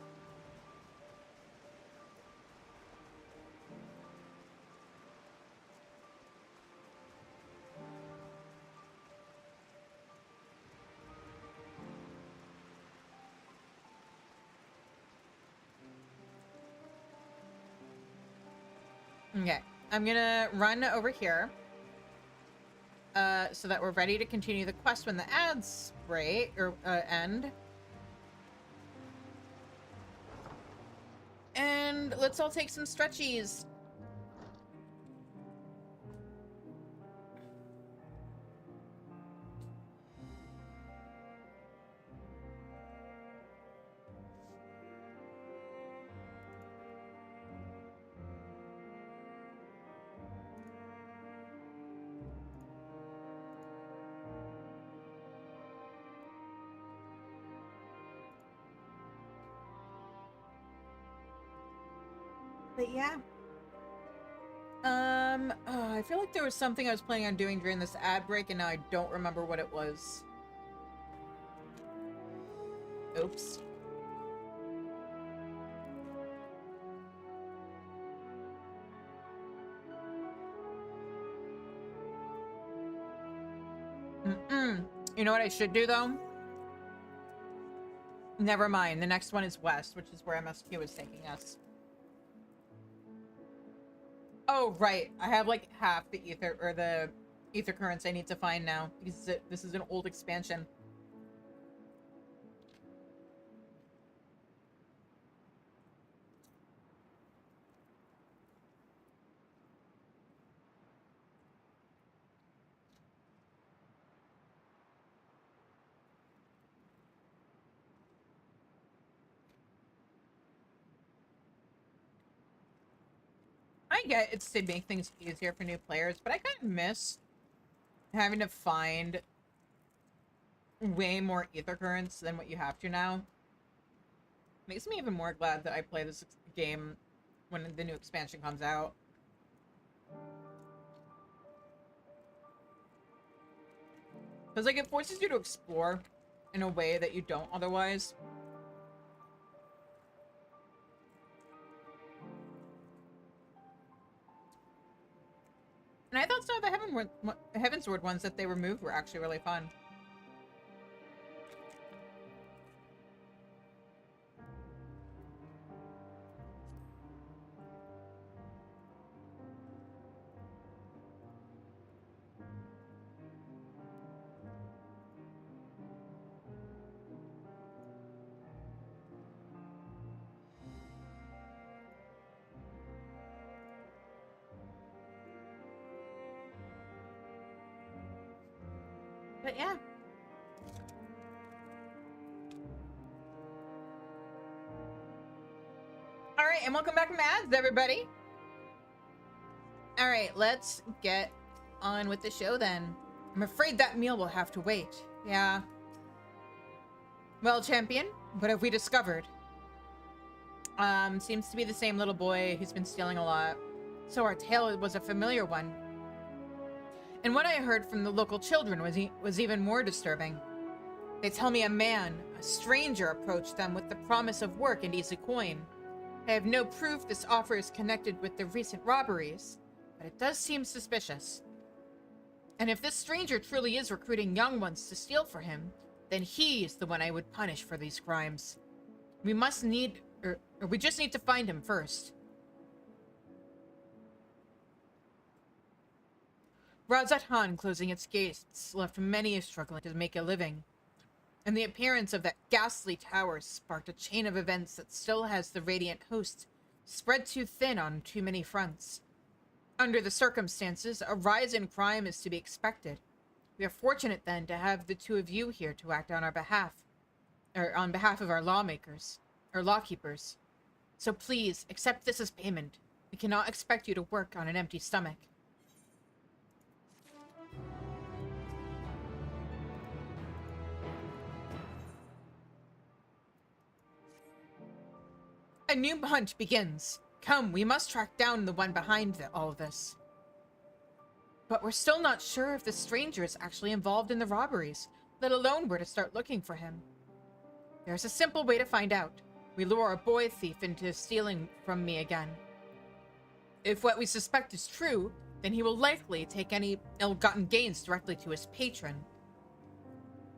Okay, I'm gonna run over here. So that we're ready to continue the quest when the ads break, or end. And let's all take some stretchies. But yeah. Oh, I feel like there was something I was planning on doing during this ad break, and now I don't remember what it was. Oops. You know what I should do, though? Never mind. The next one is west, which is where MSQ is taking us. Oh, right. I have like half the ether, or the ether currents I need to find now, because this is an old expansion. I get it's to make things easier for new players, but I kind of miss having to find way more ether currents than what you have to now. Makes me even more glad that I play this game when the new expansion comes out. Because, like, it forces you to explore in a way that you don't otherwise. And I thought some of the Heavensward ones that they removed were actually really fun. But yeah. Alright, and welcome back from ads, everybody. Alright, let's get on with the show then. I'm afraid that meal will have to wait. Yeah. Well, champion, what have we discovered? Seems to be the same little boy who's been stealing a lot. So our tale was a familiar one. And what I heard from the local children was even more disturbing. They tell me a stranger, approached them with the promise of work and easy coin. I have no proof this offer is connected with the recent robberies, but it does seem suspicious. And if this stranger truly is recruiting young ones to steal for him, then he is the one I would punish for these crimes. We just need to find him first. Razat Han closing its gates left many struggling to make a living, and the appearance of that ghastly tower sparked a chain of events that still has the Radiant Host spread too thin on too many fronts. Under the circumstances, a rise in crime is to be expected. We are fortunate then to have the two of you here to act on our behalf, or on behalf of our lawmakers, or lawkeepers. So please, accept this as payment. We cannot expect you to work on an empty stomach. A new hunt begins. Come, we must track down the one behind all of this. But we're still not sure if the stranger is actually involved in the robberies, let alone where to start looking for him. There's a simple way to find out. We lure a boy thief into stealing from me again. If what we suspect is true, then he will likely take any ill-gotten gains directly to his patron.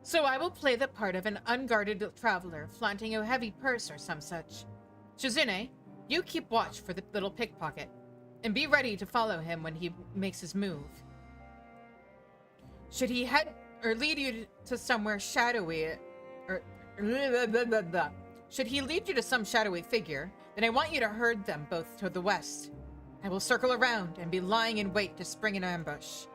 So I will play the part of an unguarded traveler flaunting a heavy purse or some such. Shizune, you keep watch for the little pickpocket, and be ready to follow him when he makes his move. Should he head or lead you to somewhere shadowy, should he lead you to some shadowy figure, then I want you to herd them both to the west. I will circle around and be lying in wait to spring an ambush.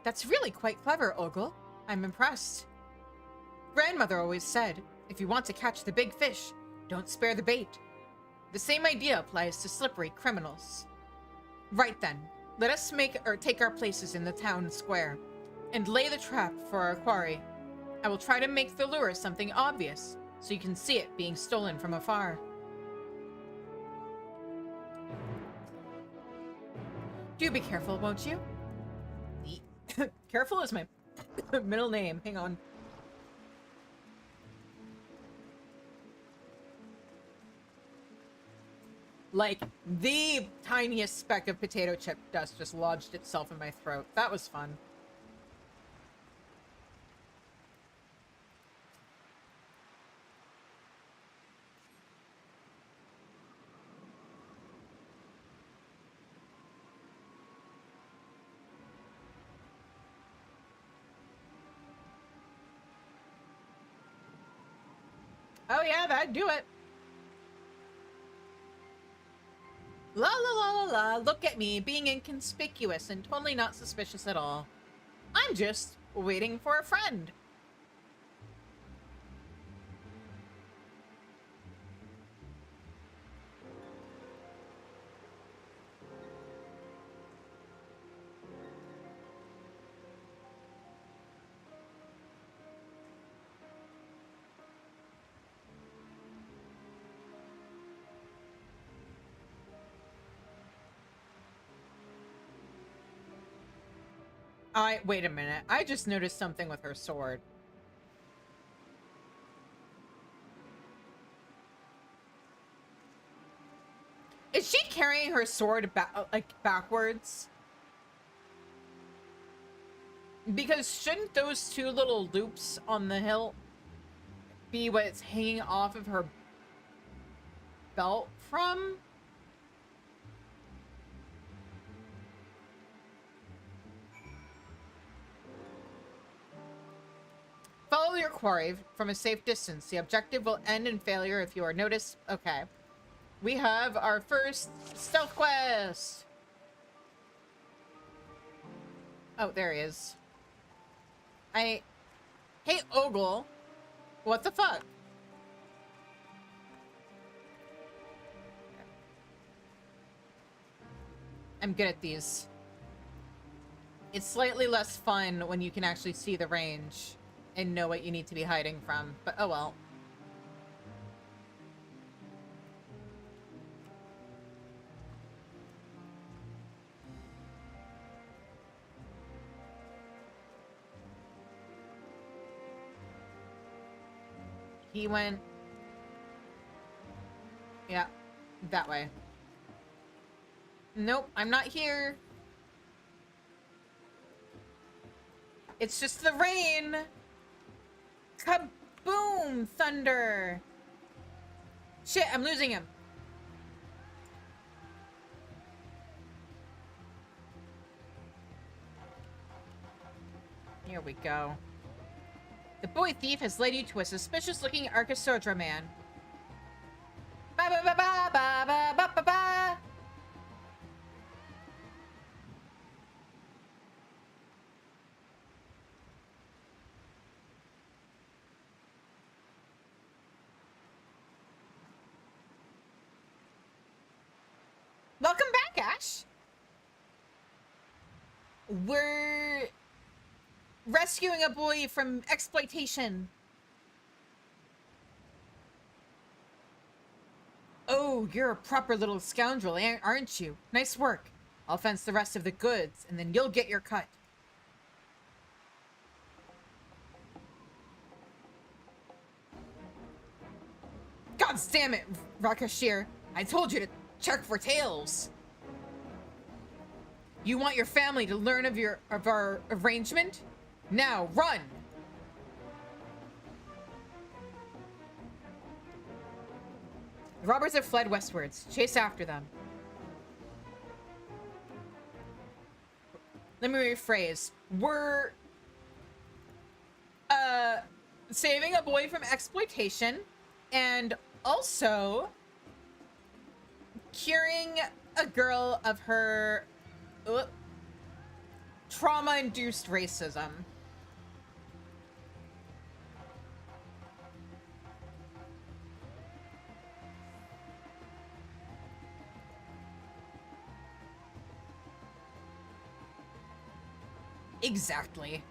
That's really quite clever, Ogle. I'm impressed. Grandmother always said, if you want to catch the big fish, don't spare the bait. The same idea applies to slippery criminals. Right then, let us take our places in the town square, and lay the trap for our quarry. I will try to make the lure something obvious, so you can see it being stolen from afar. Do be careful, won't you? Careful is my middle name. Hang on. Like, the tiniest speck of potato chip dust just lodged itself in my throat. That was fun. Oh yeah, that'd do it. La la la la la, look at me, being inconspicuous and totally not suspicious at all. I'm just waiting for a friend. Wait a minute. I just noticed something with her sword. Is she carrying her sword backwards? Because shouldn't those two little loops on the hilt be what it's hanging off of her belt from? Follow your quarry from a safe distance. The objective will end in failure if you are noticed. Okay. We have our first stealth quest. Oh, there he is. Hey, Ogle. What the fuck? I'm good at these. It's slightly less fun when you can actually see the range and know what you need to be hiding from, but oh well. He went... Yeah, that way. Nope, I'm not here. It's just the rain. Kaboom! Thunder. Shit, I'm losing him. Here we go. The boy thief has led you to a suspicious-looking Arcasodra man. Ba ba ba ba ba ba ba ba ba. Welcome back, Ash. We're rescuing a boy from exploitation. Oh, you're a proper little scoundrel, aren't you? Nice work. I'll fence the rest of the goods, and then you'll get your cut. God damn it, Rakashir. I told you to check for tails. You want your family to learn of our arrangement? Now, run! The robbers have fled westwards. Chase after them. Let me rephrase. We're saving a boy from exploitation and also curing a girl of her trauma-induced racism. Exactly.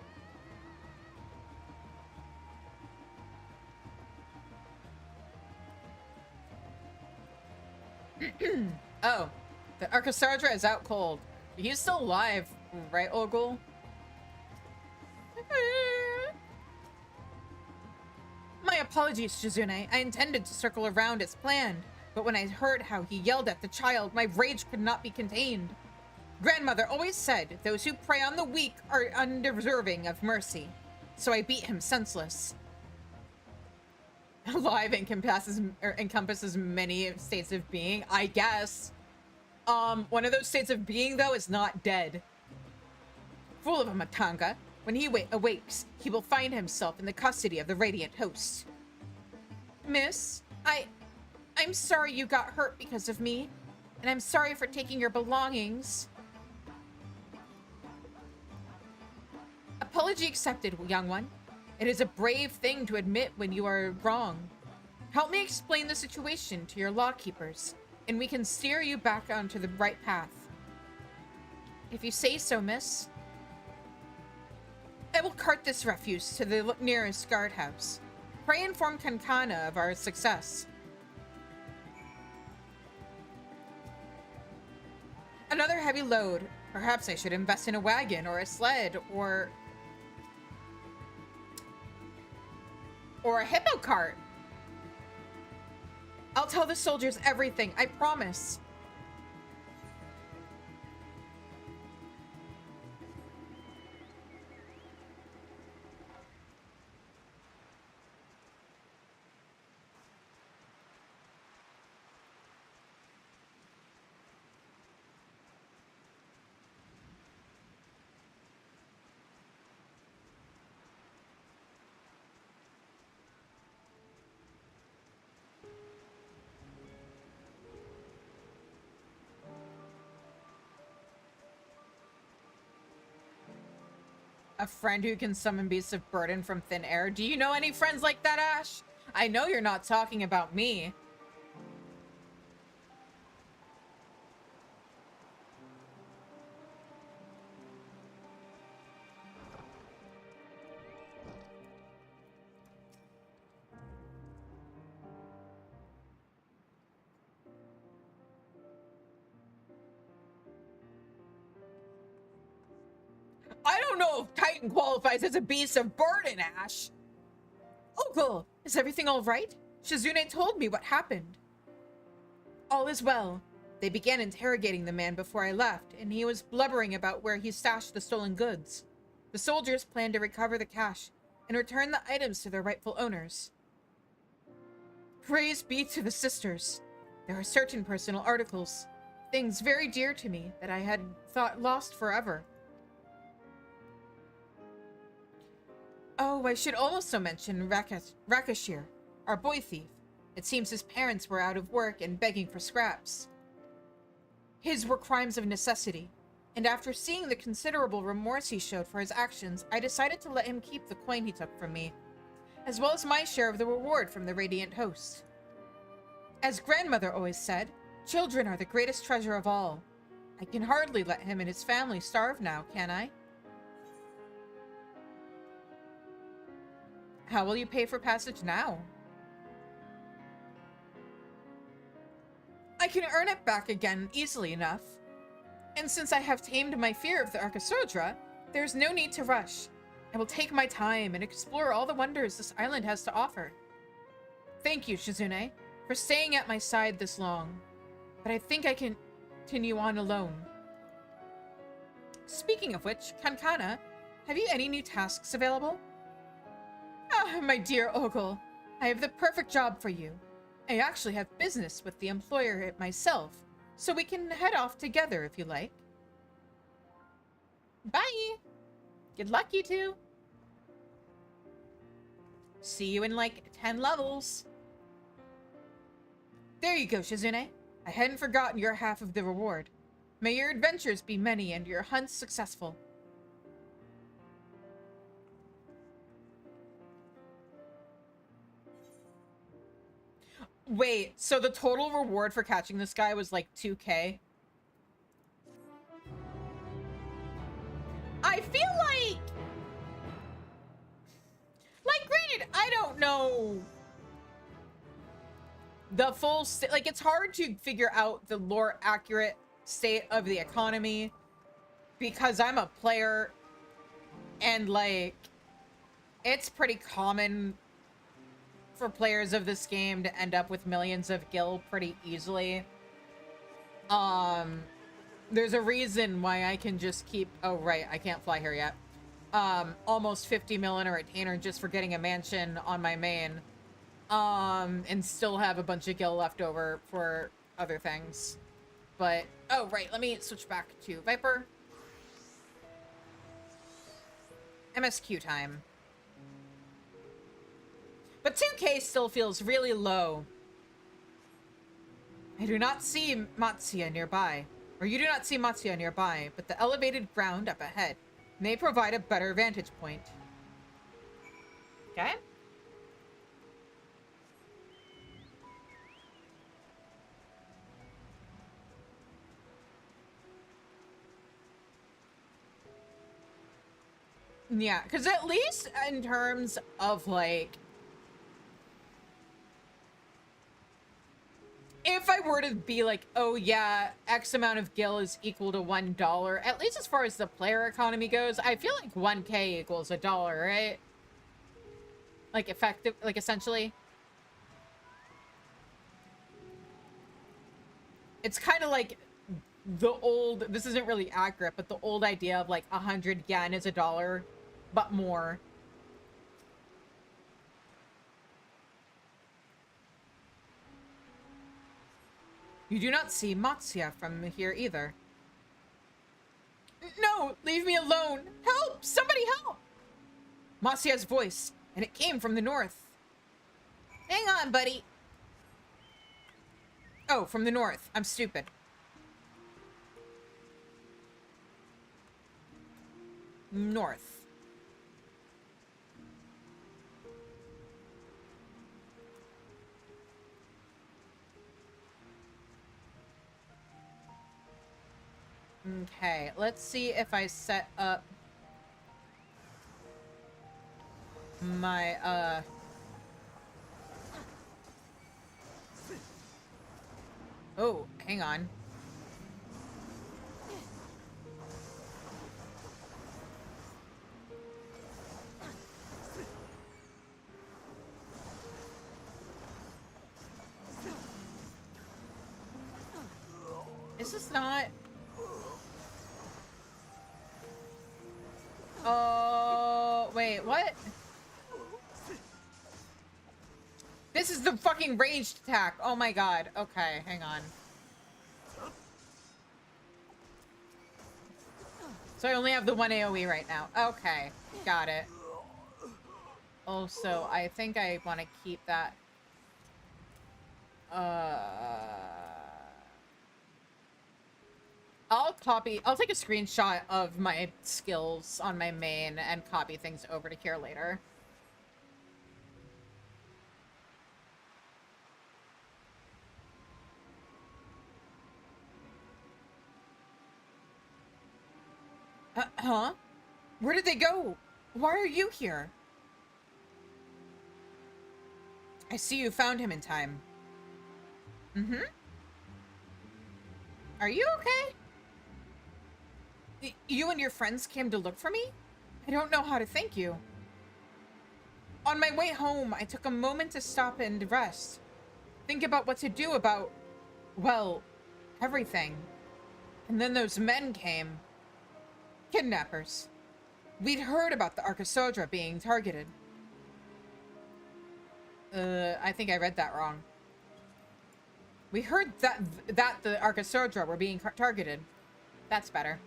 Oh, the Arcasodra is out cold. He's still alive, right, Ogle? My apologies, Shizune. I intended to circle around as planned, but when I heard how he yelled at the child, my rage could not be contained. Grandmother always said those who prey on the weak are undeserving of mercy, so I beat him senseless. Alive encompasses many states of being, I guess. One of those states of being, though, is not dead. Fool of a Matanga. When he awakes, he will find himself in the custody of the Radiant Host. Miss, I'm sorry you got hurt because of me, and I'm sorry for taking your belongings. Apology accepted, young one. It is a brave thing to admit when you are wrong. Help me explain the situation to your lawkeepers, and we can steer you back onto the right path. If you say so, miss. I will cart this refuse to the nearest guardhouse. Pray inform Kankana of our success. Another heavy load Perhaps I should invest in a wagon or a sled or a hippo cart. I'll tell the soldiers everything, I promise. A friend who can summon beasts of burden from thin air. Do you know any friends like that, Ash? I know you're not talking about me. I don't know if Titan qualifies as a beast of burden, Ash. Uncle, is everything all right? Shizune told me what happened. All is well. They began interrogating the man before I left, and he was blubbering about where he stashed the stolen goods. The soldiers plan to recover the cash and return the items to their rightful owners. Praise be to the sisters. There are certain personal articles, things very dear to me that I had thought lost forever. Oh, I should also mention Rakashir, our boy thief. It seems his parents were out of work and begging for scraps. His were crimes of necessity, and after seeing the considerable remorse he showed for his actions, I decided to let him keep the coin he took from me, as well as my share of the reward from the Radiant Host. As grandmother always said, children are the greatest treasure of all. I can hardly let him and his family starve now, can I? How will you pay for passage now? I can earn it back again easily enough. And since I have tamed my fear of the Arcasodra, there's no need to rush. I will take my time and explore all the wonders this island has to offer. Thank you, Shizune, for staying at my side this long. But I think I can continue on alone. Speaking of which, Kankana, have you any new tasks available? Ah, my dear Ogle, I have the perfect job for you. I actually have business with the employer myself, so we can head off together if you like. Bye! Good luck, you two! See you in like 10 levels. There you go, Shizune. I hadn't forgotten your half of the reward. May your adventures be many and your hunts successful. Wait, so the total reward for catching this guy was like 2K? I feel like... granted, I don't know the full state. Like, it's hard to figure out the lore accurate state of the economy because I'm a player and, like, it's pretty common for players of this game to end up with millions of gil pretty easily. There's a reason why I can just keep... Oh, right, I can't fly here yet. Almost 50 mil in a retainer just for getting a mansion on my main. And still have a bunch of gil left over for other things. But, oh, right, let me switch back to Viper. MSQ time. But 2K still feels really low. I do not see Matsuya nearby. Or you do not see Matsuya nearby, but the elevated ground up ahead may provide a better vantage point. Okay. Yeah, because at least in terms of, like... If if I were to be like, oh yeah, X amount of gil is equal to $1, at least as far as the player economy goes, I feel like 1k equals $1, right? Like effective, like essentially. It's kind of like the old, this isn't really accurate, but the old idea of like 100 yen is $1, but more. You do not see Matsuya from here either. No, leave me alone. Help, somebody help. Matsuya's voice, and it came from the north. Hang on, buddy. Oh, from the north. I'm stupid. North. Okay, let's see if I set up my, oh, hang on. Is this not... Oh, wait, what? This is the fucking ranged attack. Oh my god. Okay, hang on. So I only have the one AoE right now. Okay, got it. Also, I think I want to keep that. I'll take a screenshot of my skills on my main and copy things over to here later. Huh? Where did they go? Why are you here? I see you found him in time. Mm-hmm. Are you okay? You and your friends came to look for me? I don't know how to thank you. On my way home, I took a moment to stop and rest. Think about what to do about, well, everything. And then those men came. Kidnappers. We'd heard about the Arkasodra being targeted. I think I read that wrong. We heard that the Arkasodra were being targeted. That's better.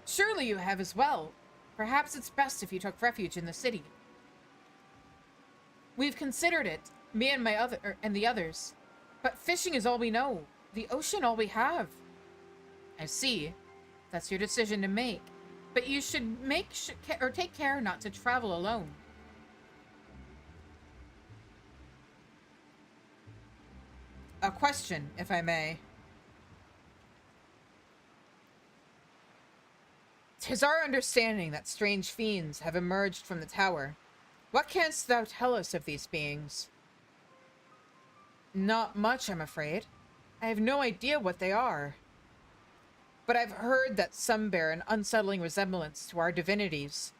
Surely you have as well. Perhaps it's best if you took refuge in the city. We've considered it, me and the others. But fishing is all we know. The ocean all we have. I see. That's your decision to make. But you should take care not to travel alone. A question, if I may. 'Tis our understanding that strange fiends have emerged from the tower. What canst thou tell us of these beings? Not much, I'm afraid. I have no idea what they are. But I've heard that some bear an unsettling resemblance to our divinities.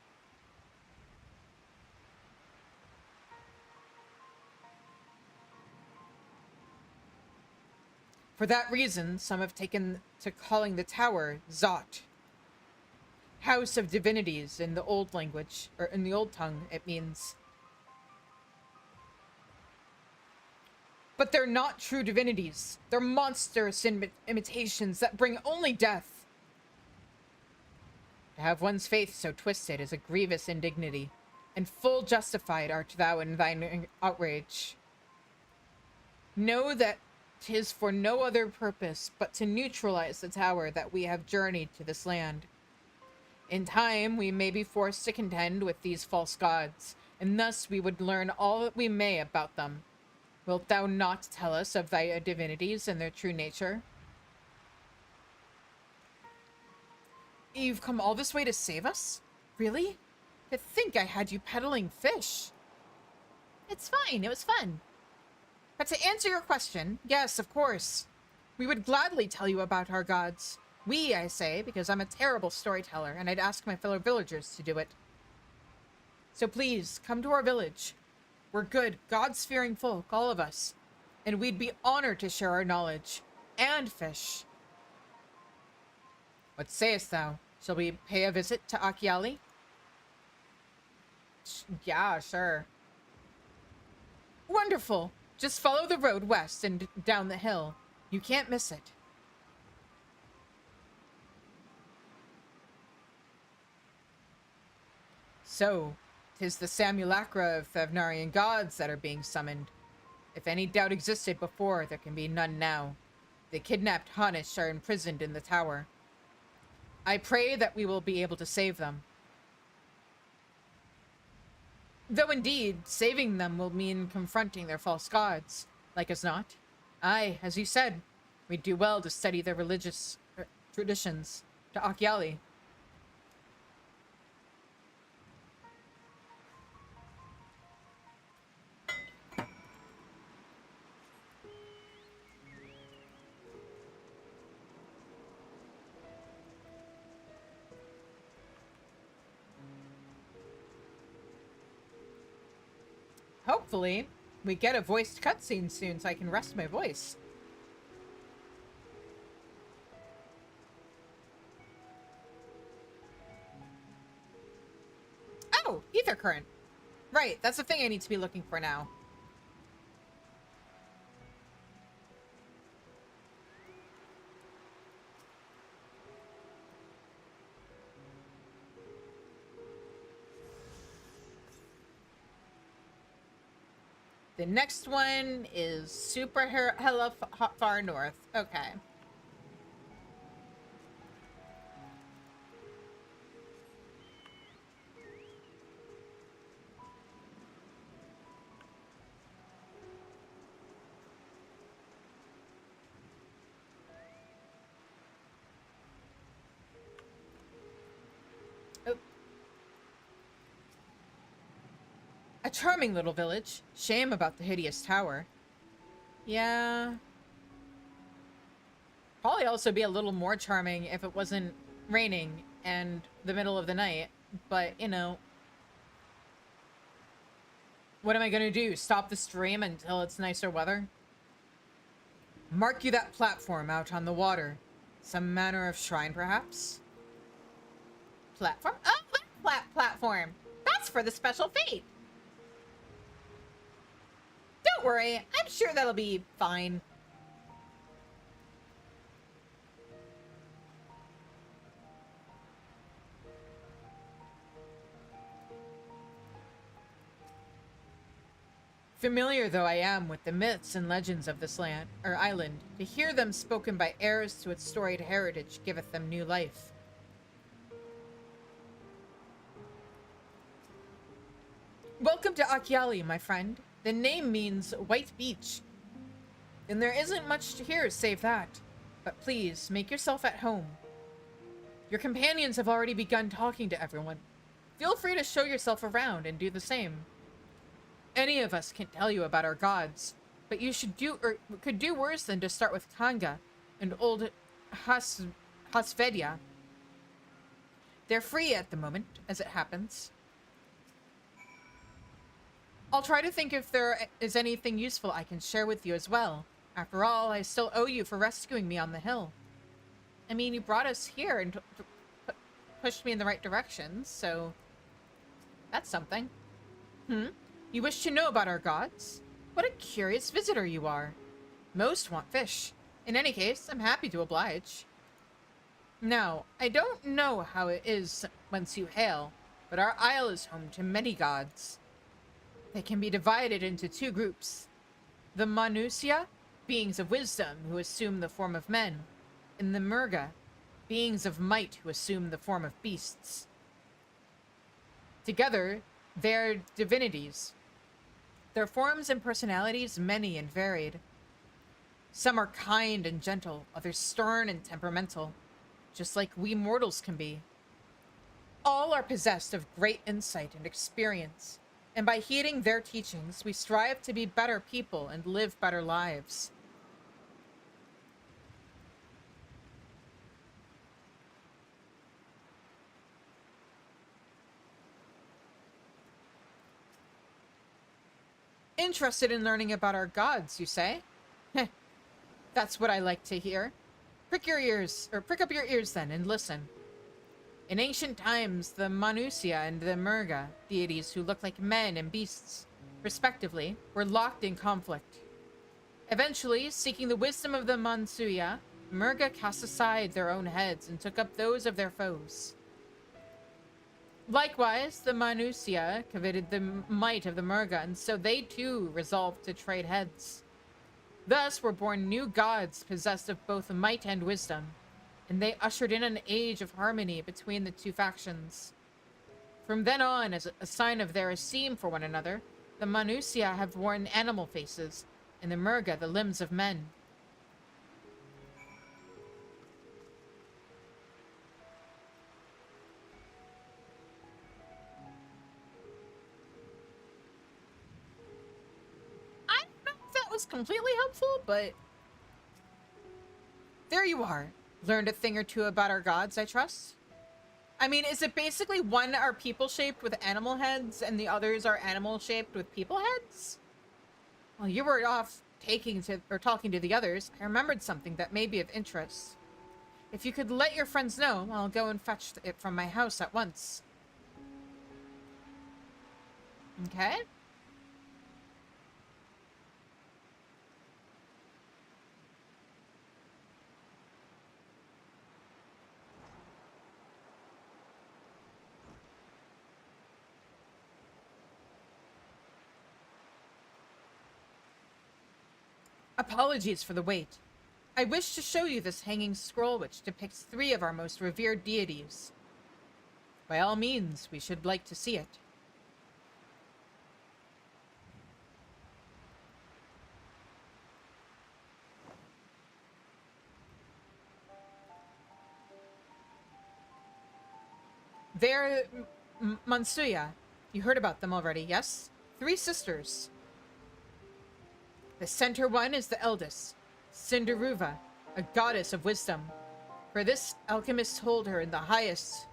For that reason, some have taken to calling the tower Zot. House of Divinities in the old language, or in the old tongue, it means. But they're not true divinities. They're monstrous imitations that bring only death. To have one's faith so twisted is a grievous indignity, and full justified art thou in thine outrage. Know that 'tis for no other purpose but to neutralize the tower that we have journeyed to this land. In time, we may be forced to contend with these false gods, and thus we would learn all that we may about them. Wilt thou not tell us of thy divinities and their true nature? You've come all this way to save us? Really? To think I had you peddling fish. It's fine, it was fun. But to answer your question, yes, of course. We would gladly tell you about our gods. We, I say, because I'm a terrible storyteller, and I'd ask my fellow villagers to do it. So please, come to our village. We're good, God-fearing folk, all of us. And we'd be honored to share our knowledge. And fish. What sayest thou? Shall we pay a visit to Akiali? Yeah, sure. Wonderful. Just follow the road west and down the hill. You can't miss it. So, 'tis the simulacra of Thavnarian gods that are being summoned. If any doubt existed before, there can be none now. The kidnapped Hanish are imprisoned in the tower. I pray that we will be able to save them. Though indeed, saving them will mean confronting their false gods, like as not. Aye, as you said, we'd do well to study their religious traditions, to Akiali. Hopefully, we get a voiced cutscene soon so I can rest my voice. Oh, ether current. Right, that's the thing I need to be looking for now. The next one is super hella far north. Okay. A charming little village. Shame about the hideous tower. Yeah. Probably also be a little more charming if it wasn't raining and the middle of the night. But, you know. What am I gonna do? Stop the stream until it's nicer weather? Mark you that platform out on the water. Some manner of shrine, perhaps? Platform? Oh, that platform! That's for the special fate! Don't worry, I'm sure that'll be fine. Familiar though I am with the myths and legends of this land, or island, to hear them spoken by heirs to its storied heritage giveth them new life. Welcome to Akiali, my friend. The name means white beach. And there isn't much to hear save that. But please, make yourself at home. Your companions have already begun talking to everyone. Feel free to show yourself around and do the same. Any of us can tell you about our gods, but you should do, or could do worse than to start with Kanga and old Hasvedia. They're free at the moment, as it happens. I'll try to think if there is anything useful I can share with you as well. After all, I still owe you for rescuing me on the hill. I mean, you brought us here and pushed me in the right direction, so that's something. You wish to know about our gods? What a curious visitor you are. Most want fish. In any case, I'm happy to oblige. Now, I don't know how it is whence you hail, but our isle is home to many gods. They can be divided into two groups. The Manusia, beings of wisdom who assume the form of men, and the Murga, beings of might who assume the form of beasts. Together, they're divinities. Their forms and personalities many and varied. Some are kind and gentle, others stern and temperamental, just like we mortals can be. All are possessed of great insight and experience, And by heeding their teachings, we strive to be better people and live better lives. Interested in learning about our gods, you say? Heh, that's what I like to hear. Prick up your ears then and listen. In ancient times, the Manusia and the Murga, deities who look like men and beasts, respectively, were locked in conflict. Eventually, seeking the wisdom of the Mansuya, Murga cast aside their own heads and took up those of their foes. Likewise, the Manusia coveted the might of the Murga, and so they too resolved to trade heads. Thus were born new gods possessed of both might and wisdom, and they ushered in an age of harmony between the two factions. From then on, as a sign of their esteem for one another, the Manusia have worn animal faces, and the Murga the limbs of men. I don't know if that was completely helpful, but there you are. Learned a thing or two about our gods, I trust. I mean, is it basically one are people-shaped with animal heads and the others are animal-shaped with people heads? While you were off talking to the others, I remembered something that may be of interest. If you could let your friends know, I'll go and fetch it from my house at once. Okay. Apologies for the wait. I wish to show you this hanging scroll which depicts 3 of our most revered deities. By all means, we should like to see it. They're Mansuya. You heard about them already, yes? 3 sisters. The center one is the eldest, Cinderuva, a goddess of wisdom. For this, alchemists hold her in the highest.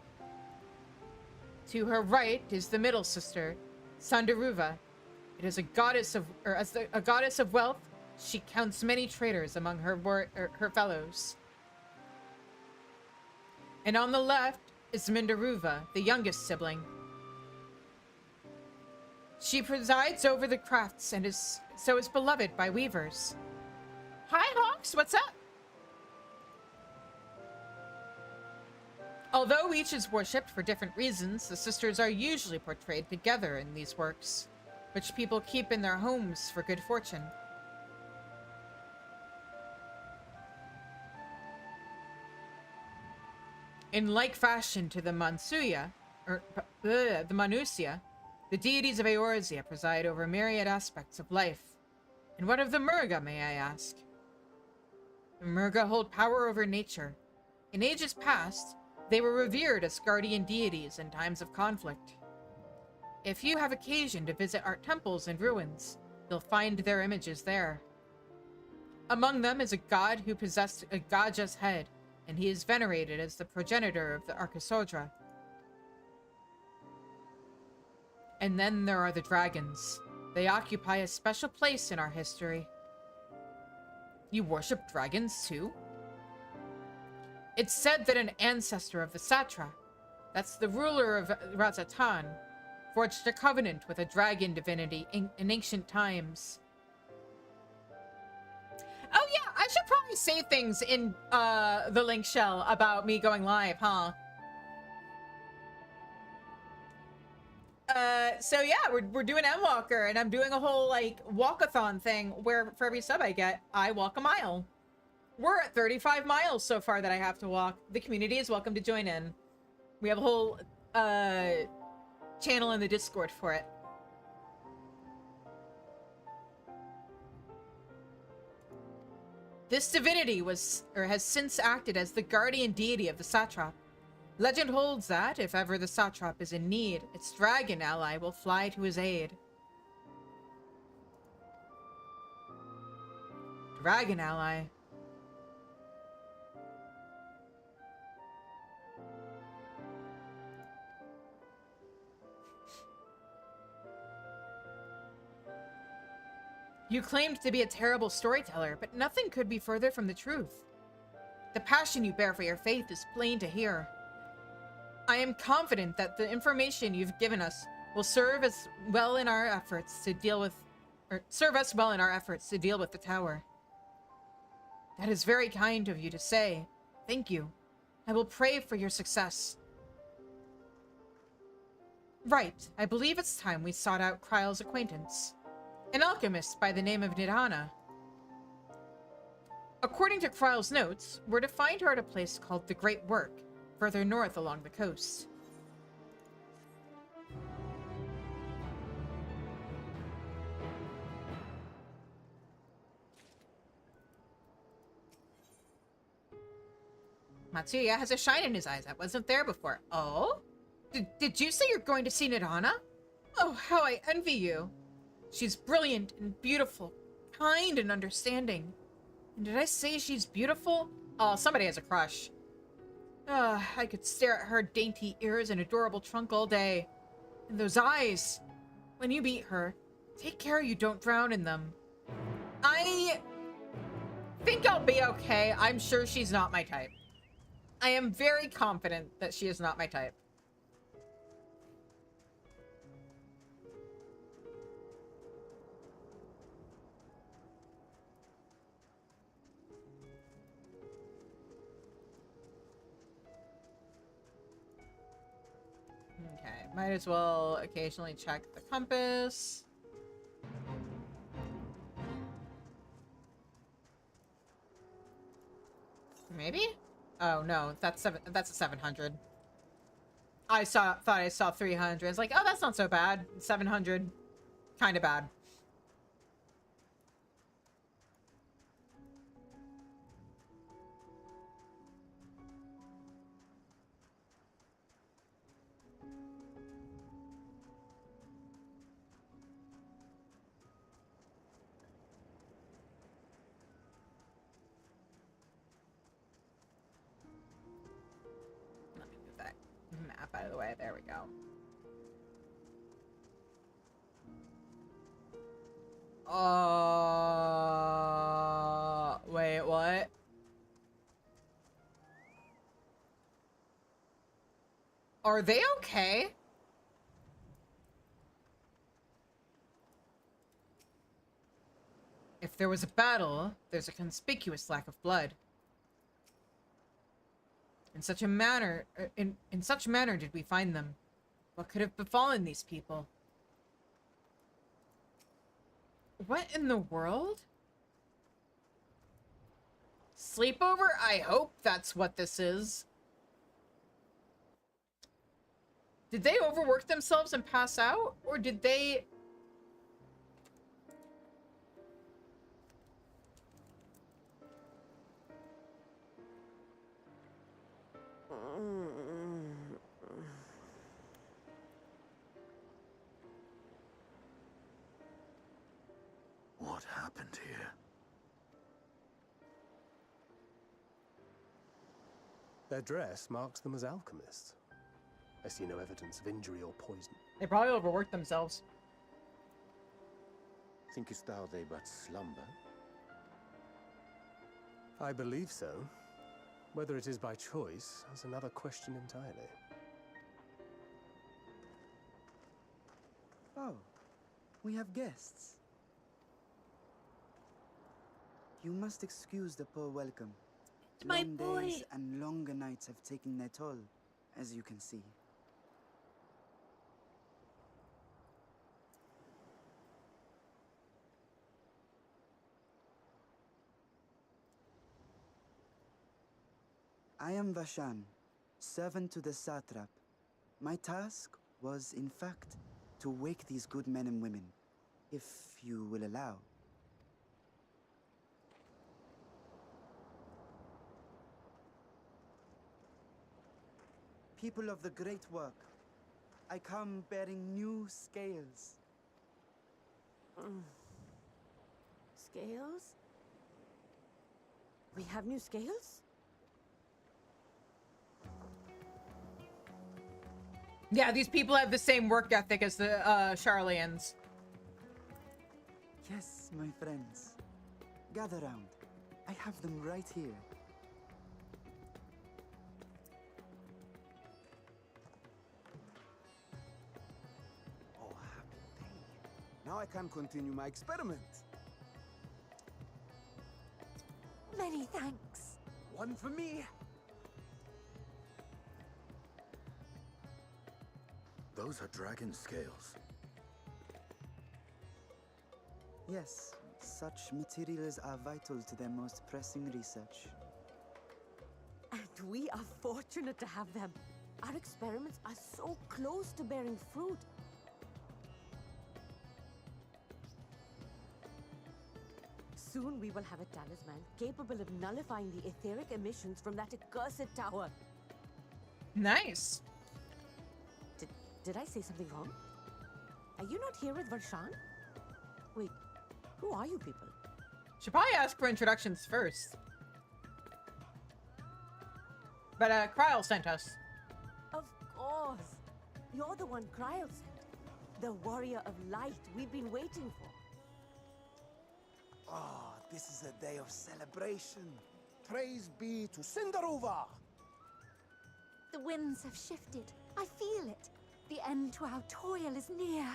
To her right is the middle sister, Sandaruva. It is a goddess of, a goddess of wealth. She counts many traders among her fellows. And on the left is Mindaruva, the youngest sibling. She presides over the crafts and is beloved by weavers. Hi, Hawks, what's up? Although each is worshipped for different reasons, the sisters are usually portrayed together in these works, which people keep in their homes for good fortune. In like fashion to the Mansuya, the Manusia, the deities of Eorzea preside over myriad aspects of life. And what of the Murga, may I ask? The Murga hold power over nature. In ages past, they were revered as guardian deities in times of conflict. If you have occasion to visit our temples and ruins, you'll find their images there. Among them is a god who possessed a Gaja's head, and he is venerated as the progenitor of the Arkasodra. And then there are the dragons. They occupy a special place in our history. You worship dragons too? It's said that an ancestor of the Satra, that's the ruler of Razatan, forged a covenant with a dragon divinity in ancient times. Oh yeah, I should probably say things in the link shell about me going live, huh? So yeah, we're doing Endwalker, and I'm doing a whole, like, walkathon thing where for every sub I get, I walk a mile. We're at 35 miles so far that I have to walk. The community is welcome to join in. We have a whole, channel in the Discord for it. This divinity has since acted as the guardian deity of the satrap, Legend holds that, if ever the satrap is in need, its dragon ally will fly to his aid. Dragon ally? You claimed to be a terrible storyteller, but nothing could be further from the truth. The passion you bear for your faith is plain to hear. I am confident that the information you've given us will serve us well in our efforts to deal with the tower. That is very kind of you to say. Thank you. I will pray for your success. Right, I believe it's time we sought out Kryle's acquaintance. An alchemist by the name of Nidhana. According to Kryle's notes, we're to find her at a place called the Great Work, further north along the coast. Matsuya has a shine in his eyes that wasn't there before. Oh? Did you say you're going to see Nidhana? Oh, how I envy you. She's brilliant and beautiful, kind and understanding. And did I say she's beautiful? Oh, somebody has a crush. I could stare at her dainty ears and adorable trunk all day. And those eyes. When you meet her, take care you don't drown in them. I think I'll be okay. I'm sure she's not my type. I am very confident that she is not my type. Okay, might as well occasionally check the compass. Maybe? Oh no, that's a 700. Thought I saw 300. It's like, oh, that's not so bad. 700, kind of bad. Map out of the way. There we go. Wait, what? Are they okay? If there was a battle, there's a conspicuous lack of blood. In such manner did we find them. What could have befallen these people? What in the world? Sleepover? I hope that's what this is. Did they overwork themselves and pass out? Or did they... What happened here? Their dress marks them as alchemists. I see no evidence of injury or poison. They probably overworked themselves. Thinkest thou they but slumber? I believe so. Whether it is by choice is another question entirely. Oh, we have guests. You must excuse the poor welcome. My Long boy. days and longer nights have taken their toll, as you can see. I am Vashan, servant to the satrap. My task was, in fact, to wake these good men and women, if you will allow. people of the great work, I come bearing new scales. Scales? We have new scales? Yeah, these people have the same work ethic as the Sharlayans. Yes, my friends. Gather round. I have them right here. Oh, happy day. Now I can continue my experiment. Many thanks. One for me. Those are dragon scales. Yes, such materials are vital to their most pressing research. And we are fortunate to have them. Our experiments are so close to bearing fruit. Soon we will have a talisman capable of nullifying the etheric emissions from that accursed tower. Nice. Did I say something wrong? Are you not here with Varshan? Wait, who are you people? Should probably ask for introductions first. But Kryl sent us. Of course. You're the one Kryl sent. The warrior of light we've been waiting for. Ah, this is a day of celebration. Praise be to Cinderova. The winds have shifted. I feel it. The end to our toil is near.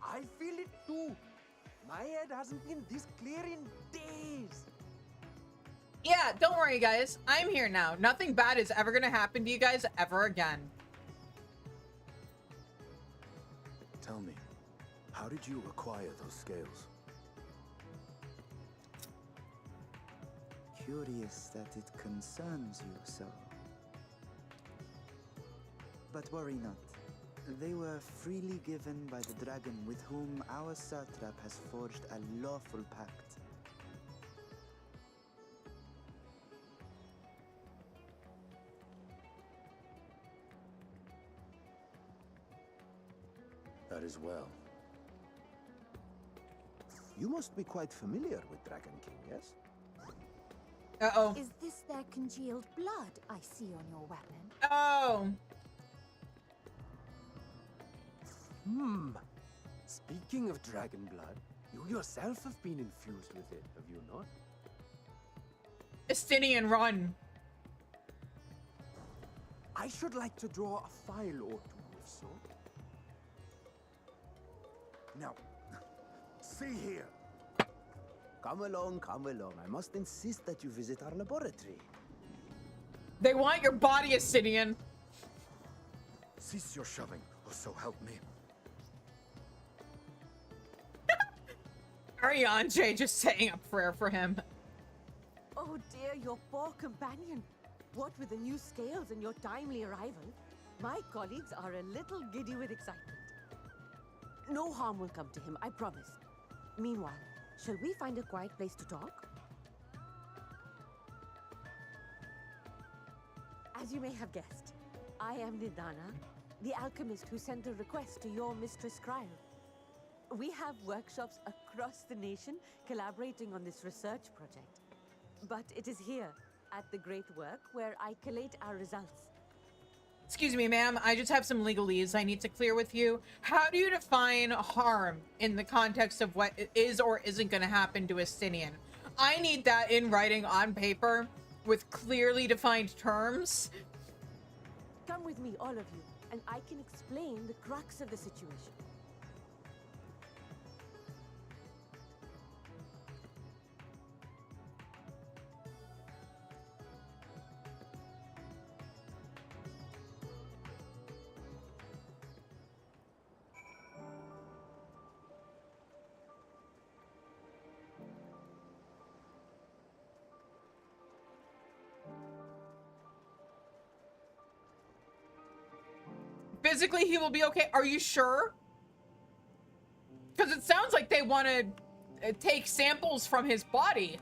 I feel it too. My head hasn't been this clear in days. Yeah, don't worry, guys. I'm here now. Nothing bad is ever gonna happen to you guys ever again. Tell me, how did you acquire those scales? Curious that it concerns you so. But worry not. They were freely given by the dragon with whom our satrap has forged a lawful pact. That is well. You must be quite familiar with Dragon King, yes? Uh-oh. Is this their congealed blood I see on your weapon? Oh. Speaking of dragon blood, you yourself have been infused with it, have you not? Estinian, run. I should like to draw a file or two, if so. Now, see here. Come along, come along. I must insist that you visit our laboratory. They want your body, Estinian. Cease your shoving, or so help me. Ariane just saying a prayer for him. Oh dear, your poor companion. What with the new scales and your timely arrival, my colleagues are a little giddy with excitement. No harm will come to him, I promise. Meanwhile, shall we find a quiet place to talk? As you may have guessed, I am Nidana, the alchemist who sent a request to your Mistress Kryl. We have workshops across the nation collaborating on this research project. But it is here, at the Great Work, where I collate our results. Excuse me, ma'am. I just have some legalese I need to clear with you. How do you define harm in the context of what is or isn't going to happen to Estinian? I need that in writing on paper with clearly defined terms. Come with me, all of you, and I can explain the crux of the situation. Physically, he will be okay. Are you sure? Because it sounds like they want to take samples from his body.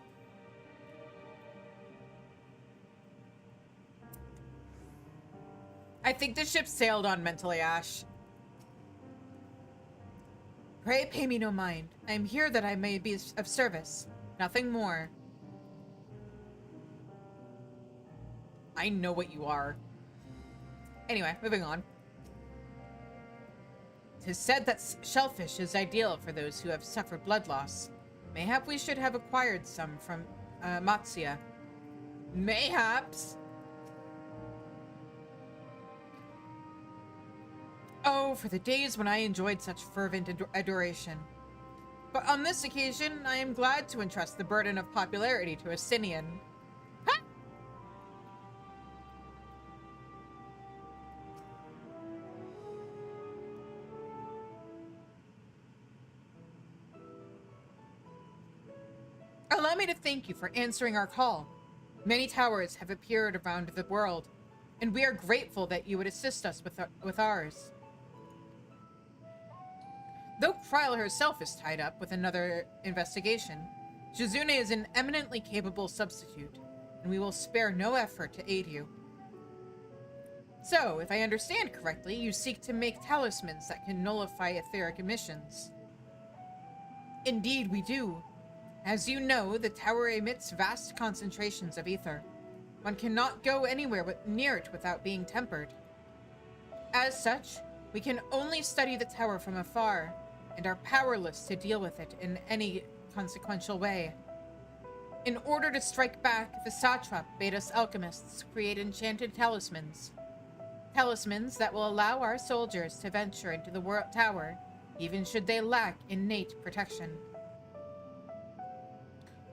I think the ship sailed on mentally, Ash. Pray pay me no mind. I am here that I may be of service. Nothing more. I know what you are. Anyway, moving on. 'Tis said that shellfish is ideal for those who have suffered blood loss. Mayhap we should have acquired some from Matsuya. Mayhaps. Oh, for the days when I enjoyed such fervent adoration. But on this occasion, I am glad to entrust the burden of popularity to a Sinian. Ha! Allow me to thank you for answering our call. Many towers have appeared around the world, and we are grateful that you would assist us with ours. Though Kryl herself is tied up with another investigation, Shizune is an eminently capable substitute, and we will spare no effort to aid you. So, if I understand correctly, you seek to make talismans that can nullify etheric emissions. Indeed, we do. As you know, the tower emits vast concentrations of ether. One cannot go anywhere near it without being tempered. As such, we can only study the tower from afar, and are powerless to deal with it in any consequential way. In order to strike back, the satrap bade us alchemists create enchanted talismans. Talismans that will allow our soldiers to venture into the tower, even should they lack innate protection.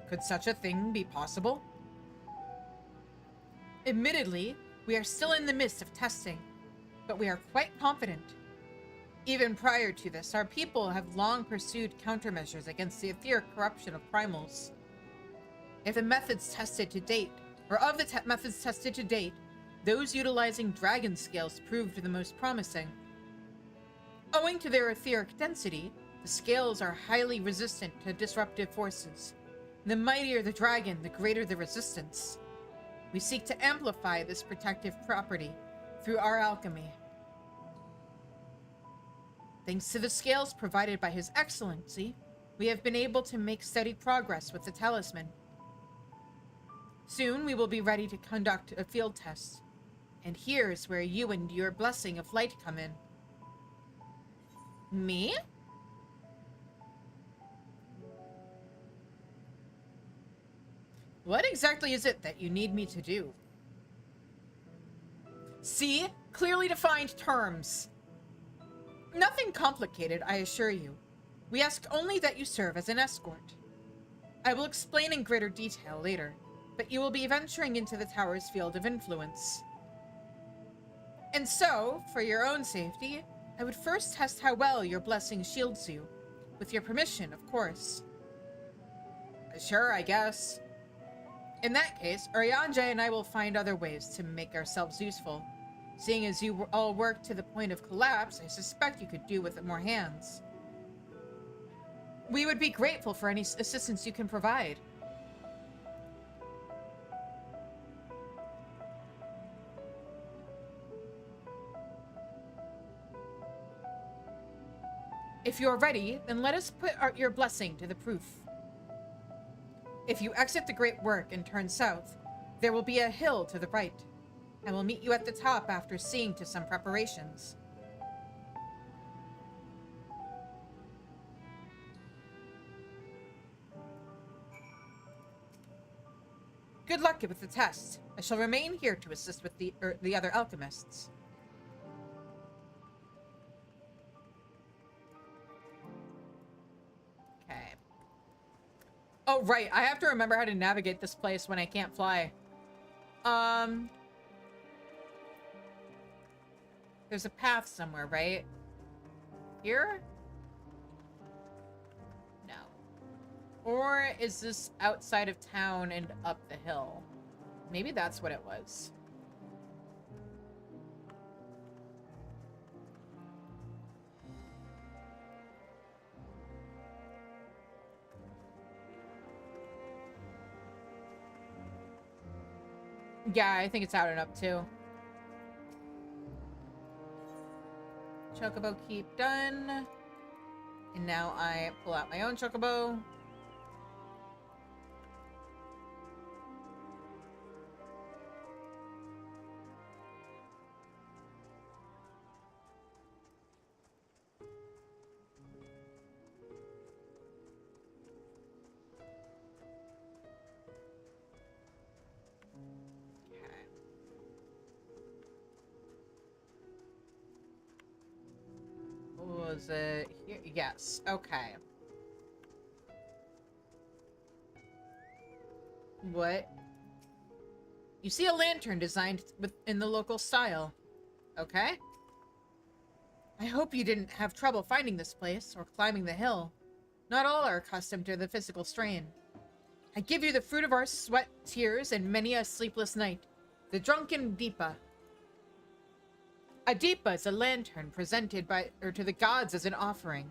Could such a thing be possible? Admittedly, we are still in the midst of testing, but we are quite confident. Even prior to this, our people have long pursued countermeasures against the etheric corruption of primals. If the methods tested to date, or of the methods tested to date, those utilizing dragon scales proved the most promising. Owing to their etheric density, the scales are highly resistant to disruptive forces. The mightier the dragon, the greater the resistance. We seek to amplify this protective property through our alchemy. Thanks to the scales provided by His Excellency, we have been able to make steady progress with the talisman. Soon we will be ready to conduct a field test. And here's where you and your blessing of light come in. Me? What exactly is it that you need me to do? See? Clearly defined terms. Nothing complicated, I assure you. We ask only that you serve as an escort. I will explain in greater detail later, but you will be venturing into the tower's field of influence. And so, for your own safety, I would first test how well your blessing shields you. With your permission, of course. Sure, I guess. In that case, Urianger and I will find other ways to make ourselves useful. Seeing as you all work to the point of collapse, I suspect you could do with more hands. We would be grateful for any assistance you can provide. If you are ready, then let us put your blessing to the proof. If you exit the Great Work and turn south, there will be a hill to the right. I will meet you at the top after seeing to some preparations. Good luck with the test. I shall remain here to assist with the other alchemists. Okay. Oh, right. I have to remember how to navigate this place when I can't fly. There's a path somewhere, right? Here? No. Or is this outside of town and up the hill? Maybe that's what it was. Yeah, I think it's out and up too. Chocobo keep done. And now I pull out my own chocobo. Was it here? Yes. Okay. What? You see a lantern designed in the local style. Okay. I hope you didn't have trouble finding this place or climbing the hill. Not all are accustomed to the physical strain. I give you the fruit of our sweat, tears, and many a sleepless night. The drunken Deepa. A Deepa is a lantern presented to the gods as an offering.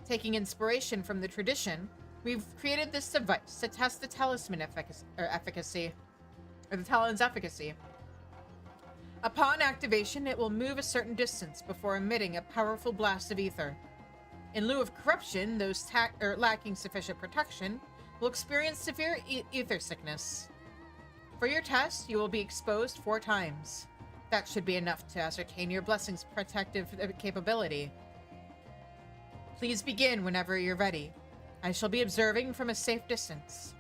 Taking inspiration from the tradition, we've created this device to test the talisman efficacy, or the talon's efficacy. Upon activation, it will move a certain distance before emitting a powerful blast of ether. In lieu of corruption, those lacking sufficient protection will experience severe ether sickness. For your test, you will be exposed 4 times. That should be enough to ascertain your blessing's protective capability. Please begin whenever you're ready. I shall be observing from a safe distance.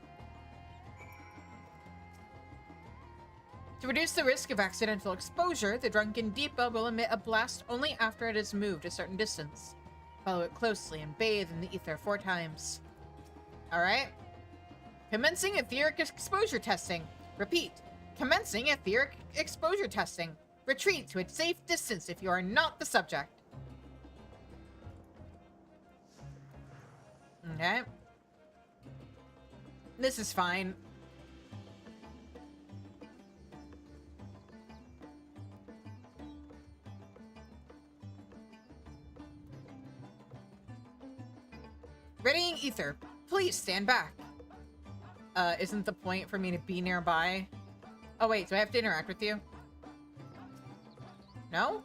To reduce the risk of accidental exposure, the drunken Deepa will emit a blast only after it has moved a certain distance. Follow it closely and bathe in the ether 4 times. Alright. Commencing etheric exposure testing. Repeat. Commencing etheric exposure testing. Retreat to a safe distance if you are not the subject. Okay. This is fine. Readying ether. Please stand back. Isn't the point for me to be nearby? Oh wait, do I have to interact with you? No?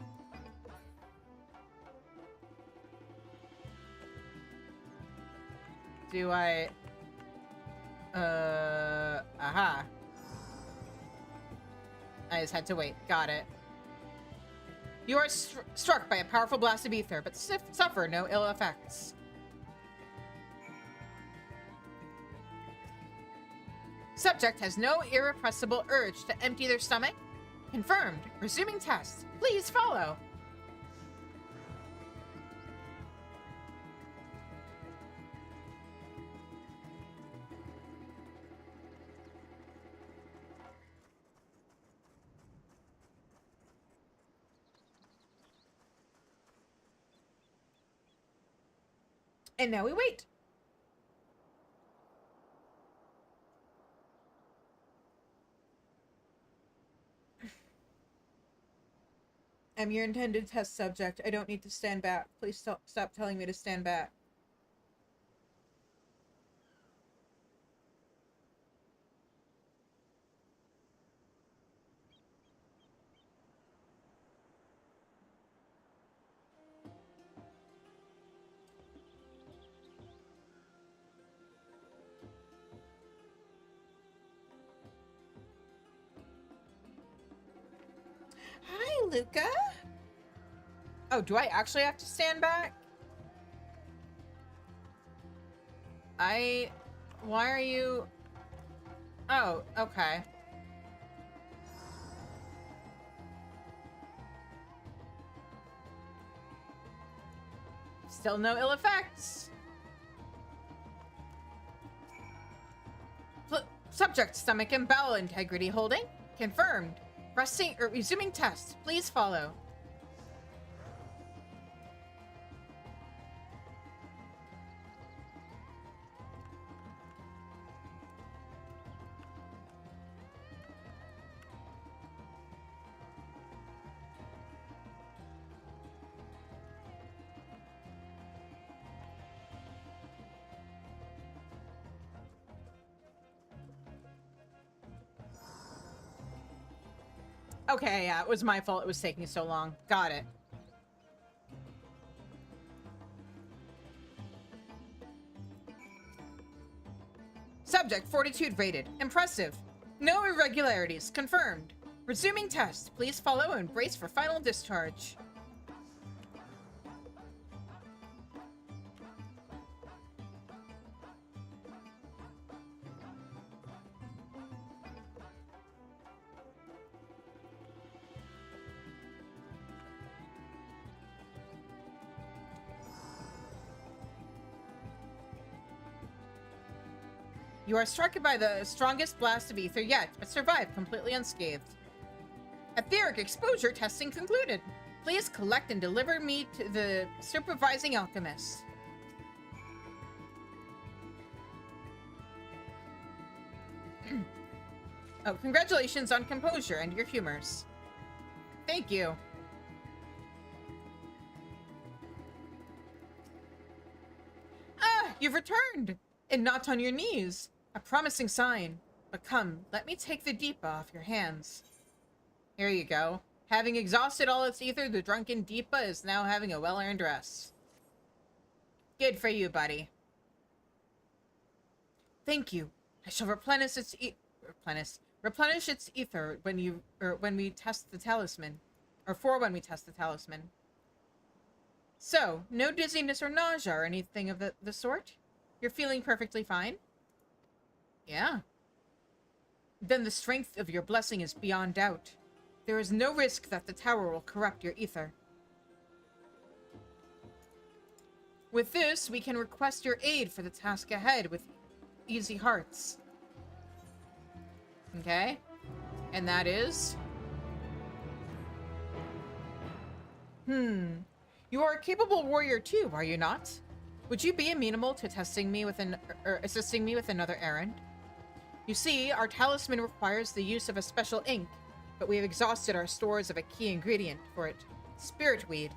Do I... aha. I just had to wait. Got it. You are struck by a powerful blast of ether, but suffer no ill effects. Subject has no irrepressible urge to empty their stomach. Confirmed. Resuming test. Please follow. And now we wait. I'm your intended test subject. I don't need to stand back. Please stop telling me to stand back. Hi, Luca. Oh, do I actually have to stand back? Why are you... Oh, okay. Still no ill effects. Subject stomach and bowel integrity holding. Confirmed. Resuming test. Please follow. Okay, yeah, it was my fault it was taking so long. Got it. Subject fortitude rated. Impressive. No irregularities. Confirmed. Resuming test. Please follow and brace for final discharge. You are struck by the strongest blast of ether yet, but survive completely unscathed. Etheric exposure testing concluded. Please collect and deliver me to the supervising alchemist. Oh, congratulations on composure and your humors. Thank you. Ah, you've returned! And not on your knees. A promising sign. But come, let me take the Deepa off your hands. Here you go. Having exhausted all its ether, the drunken Deepa is now having a well-earned rest. Good for you, buddy. Thank you. I shall replenish its ether when we test the talisman. Or for when we test the talisman. So, no dizziness or nausea or anything of the sort? You're feeling perfectly fine? Yeah. Then the strength of your blessing is beyond doubt. There is no risk that the tower will corrupt your ether. With this, we can request your aid for the task ahead with easy hearts. Okay? And that is... You are a capable warrior too, are you not? Would you be amenable to assisting me with another errand? You see, our talisman requires the use of a special ink, but we have exhausted our stores of a key ingredient for it, spirit weed.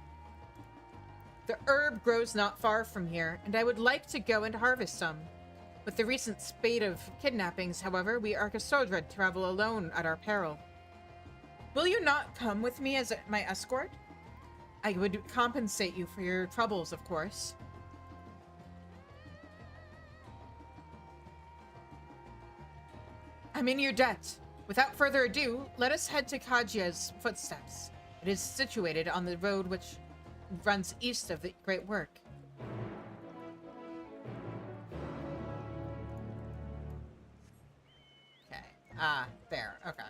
The herb grows not far from here, and I would like to go and harvest some. With the recent spate of kidnappings, however, we Arcasodra travel alone at our peril. Will you not come with me as my escort? I would compensate you for your troubles, of course. I'm in your debt. Without further ado, let us head to Kajia's footsteps. It is situated on the road which runs east of the Great Work. Okay. Ah, there. Okay.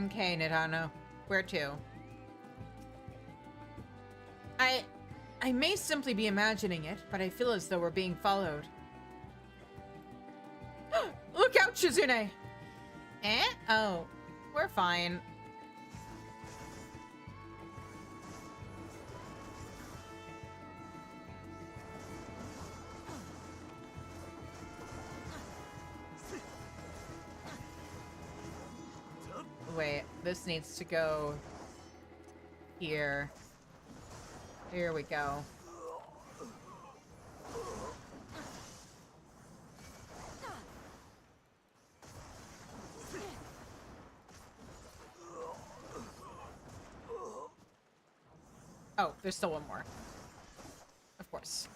Okay, Nidano. Where to? I may simply be imagining it, but I feel as though we're being followed. Look out, Shizune! Eh? Oh, we're fine. Wait, this needs to go here. Here we go. Oh, there's still one more. Of course.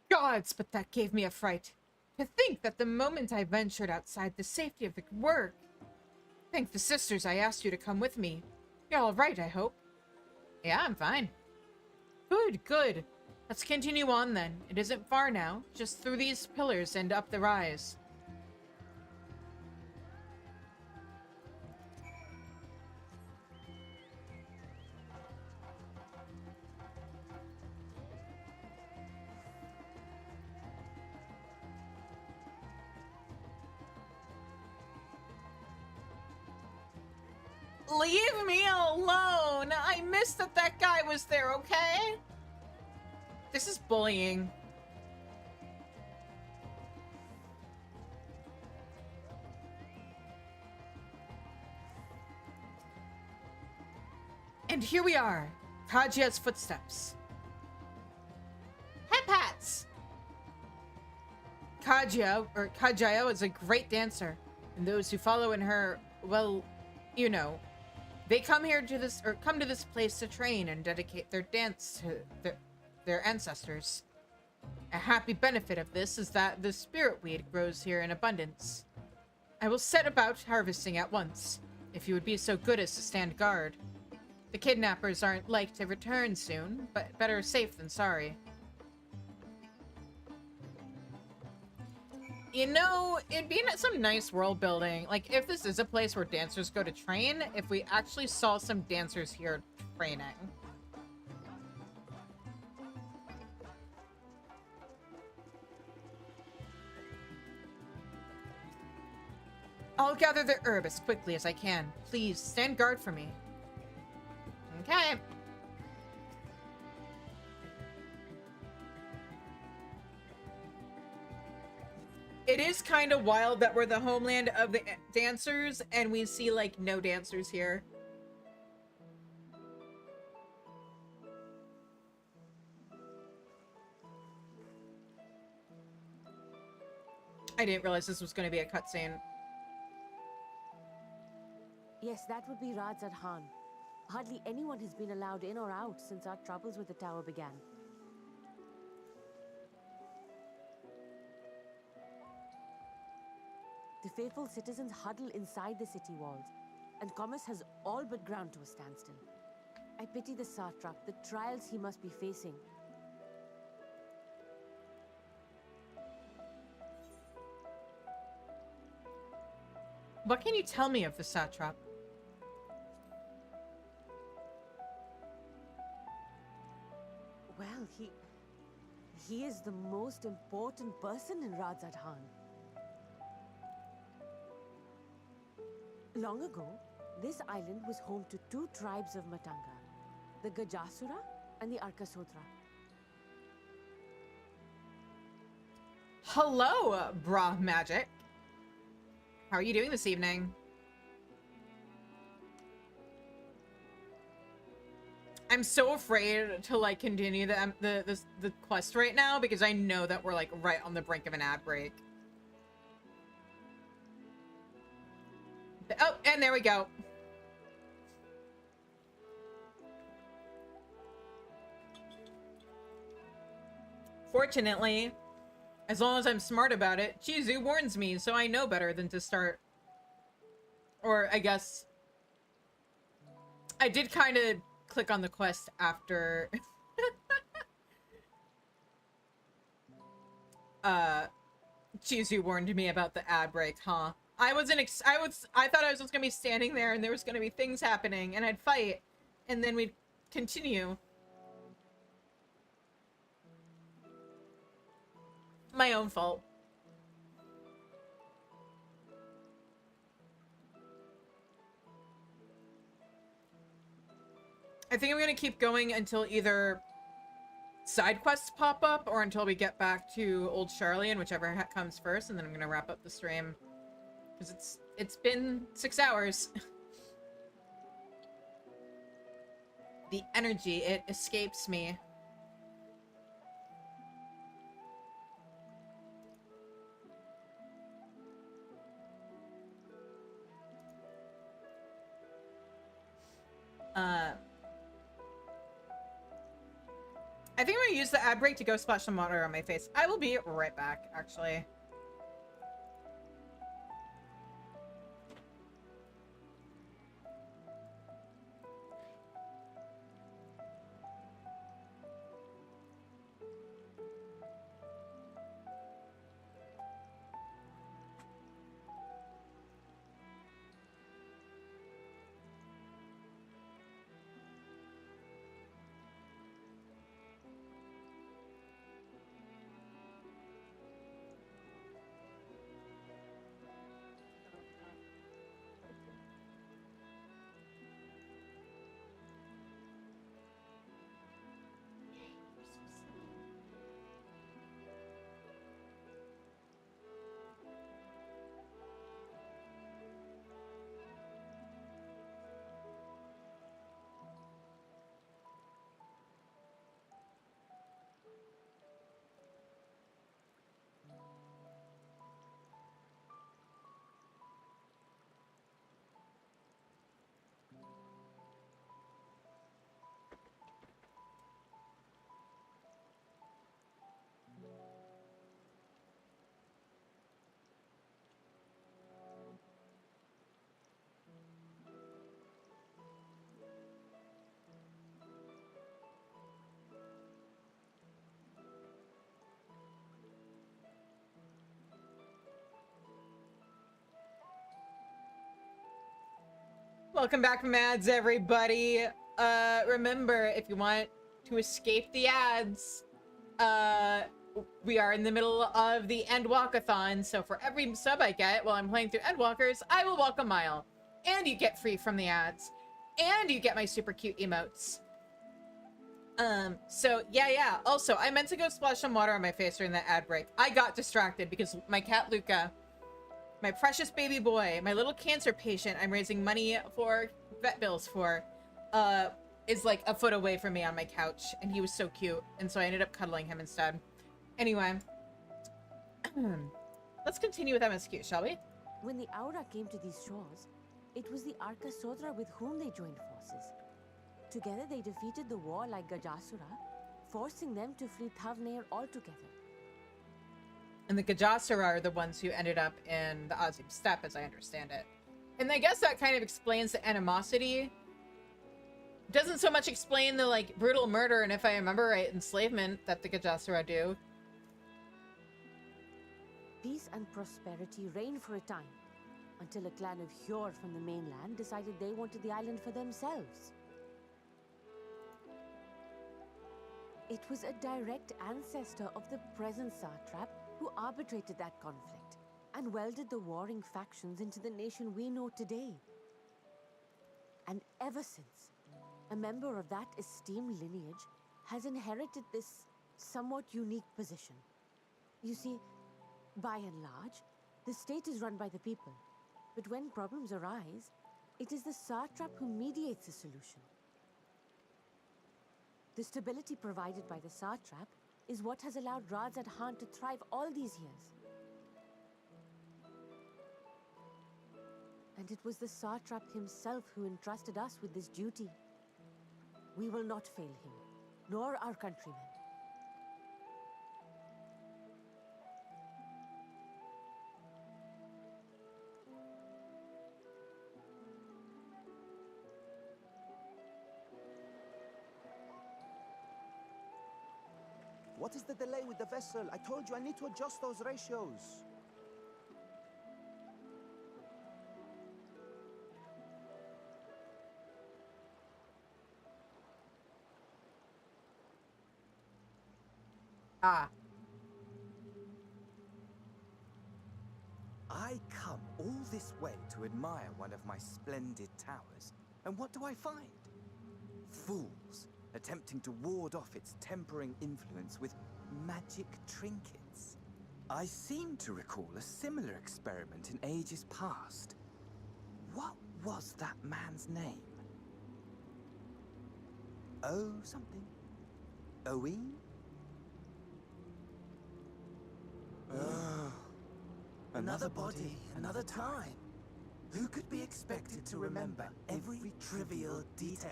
Gods, but that gave me a fright. To think that the moment I ventured outside the safety of the work. Thank the sisters I asked you to come with me. You're all right, I hope. Yeah, I'm fine. Good, good. Let's continue on then. It isn't far now, just through these pillars and up the rise. Leave me alone! I missed that that guy was there, okay? This is bullying. And here we are, Kajia's footsteps. Hep hats! Kajia is a great dancer, and those who follow in her, well, you know, they come to this place to train and dedicate their dance to their ancestors. A happy benefit of this is that the spirit weed grows here in abundance. I will set about harvesting at once, if you would be so good as to stand guard. The kidnappers aren't like to return soon, but better safe than sorry. You know, it'd be some nice world building. Like, if this is a place where dancers go to train, if we actually saw some dancers here training. I'll gather the herb as quickly as I can. Please, stand guard for me. Okay. It is kind of wild that we're the homeland of the dancers and we see like no dancers here. I didn't realize this was going to be a cutscene. Yes, that would be Radzad Han. Hardly anyone has been allowed in or out since our troubles with the tower began. The faithful citizens huddle inside the city walls, and commerce has all but ground to a standstill. I pity the satrap, the trials he must be facing. What can you tell me of the satrap? Well, he is the most important person in Radzad Han. Long ago, this island was home to two tribes of Matanga, the Gajasura and the Arkasotra. Hello, Bra Magic. How are you doing this evening? I'm so afraid to like continue the quest right now because I know that we're like right on the brink of an ad break. Oh, and there we go. Fortunately, as long as I'm smart about it, Chizu warns me, so I know better than to start. Or I guess I did kind of click on the quest after Chizu warned me about the ad break, huh? I thought I was just gonna be standing there and there was gonna be things happening and I'd fight and then we'd continue. My own fault. I think I'm gonna keep going until either side quests pop up or until we get back to Old Sharlayan, whichever comes first, and then I'm gonna wrap up the stream. Because it's been 6 hours. The energy, it escapes me. I think I'm gonna use the ad break to go splash some water on my face. I will be right back, actually. Welcome back from ads, everybody. Remember, if you want to escape the ads, we are in the middle of the Endwalkathon, so for every sub I get while I'm playing through Endwalkers, I will walk a mile. And you get free from the ads. And you get my super cute emotes. So yeah. Also, I meant to go splash some water on my face during that ad break. I got distracted because my cat Luca, my precious baby boy, my little cancer patient I'm raising money for vet bills for, is like a foot away from me on my couch, and he was so cute, and so I ended up cuddling him instead. Anyway, let's continue with MSQ, shall we? When the Aura came to these shores, it was the Arca Sodra with whom they joined forces. Together they defeated the war like Gajasura, forcing them to flee Thavnair altogether. And the Gajasura are the ones who ended up in the Azim Steppe, as I understand it. And I guess that kind of explains the animosity. Doesn't so much explain the, like, brutal murder and, if I remember right, enslavement that the Gajasura do. Peace and prosperity reigned for a time, until a clan of Hjor from the mainland decided they wanted the island for themselves. It was a direct ancestor of the present Satrap who arbitrated that conflict and welded the warring factions into the nation we know today. And ever since, a member of that esteemed lineage has inherited this somewhat unique position. You see, by and large, the state is run by the people, but when problems arise, it is the Satrap who mediates the solution. The stability provided by the Satrap is what has allowed Radzad Han to thrive all these years. And it was the Satrap himself who entrusted us with this duty. We will not fail him, nor our countrymen. What is the delay with the vessel? I told you I need to adjust those ratios. Ah. I come all this way to admire one of my splendid towers, and what do I find? Fools attempting to ward off its tempering influence with magic trinkets. I seem to recall a similar experiment in ages past. What was that man's name? Oh, something. Owen? Another body, another time. Who could be expected to remember every trivial detail?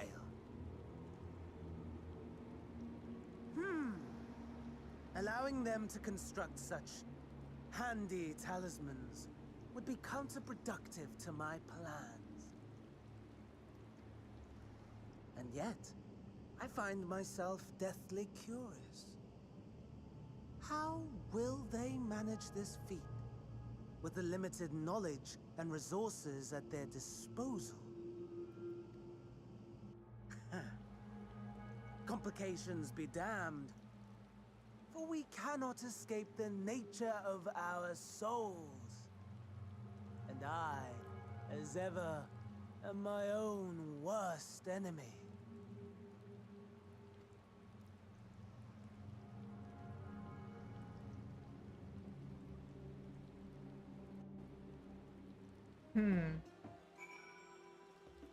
Allowing them to construct such handy talismans would be counterproductive to my plans. And yet, I find myself deathly curious. How will they manage this feat with the limited knowledge and resources at their disposal? Complications be damned. For we cannot escape the nature of our souls. And I, as ever, am my own worst enemy.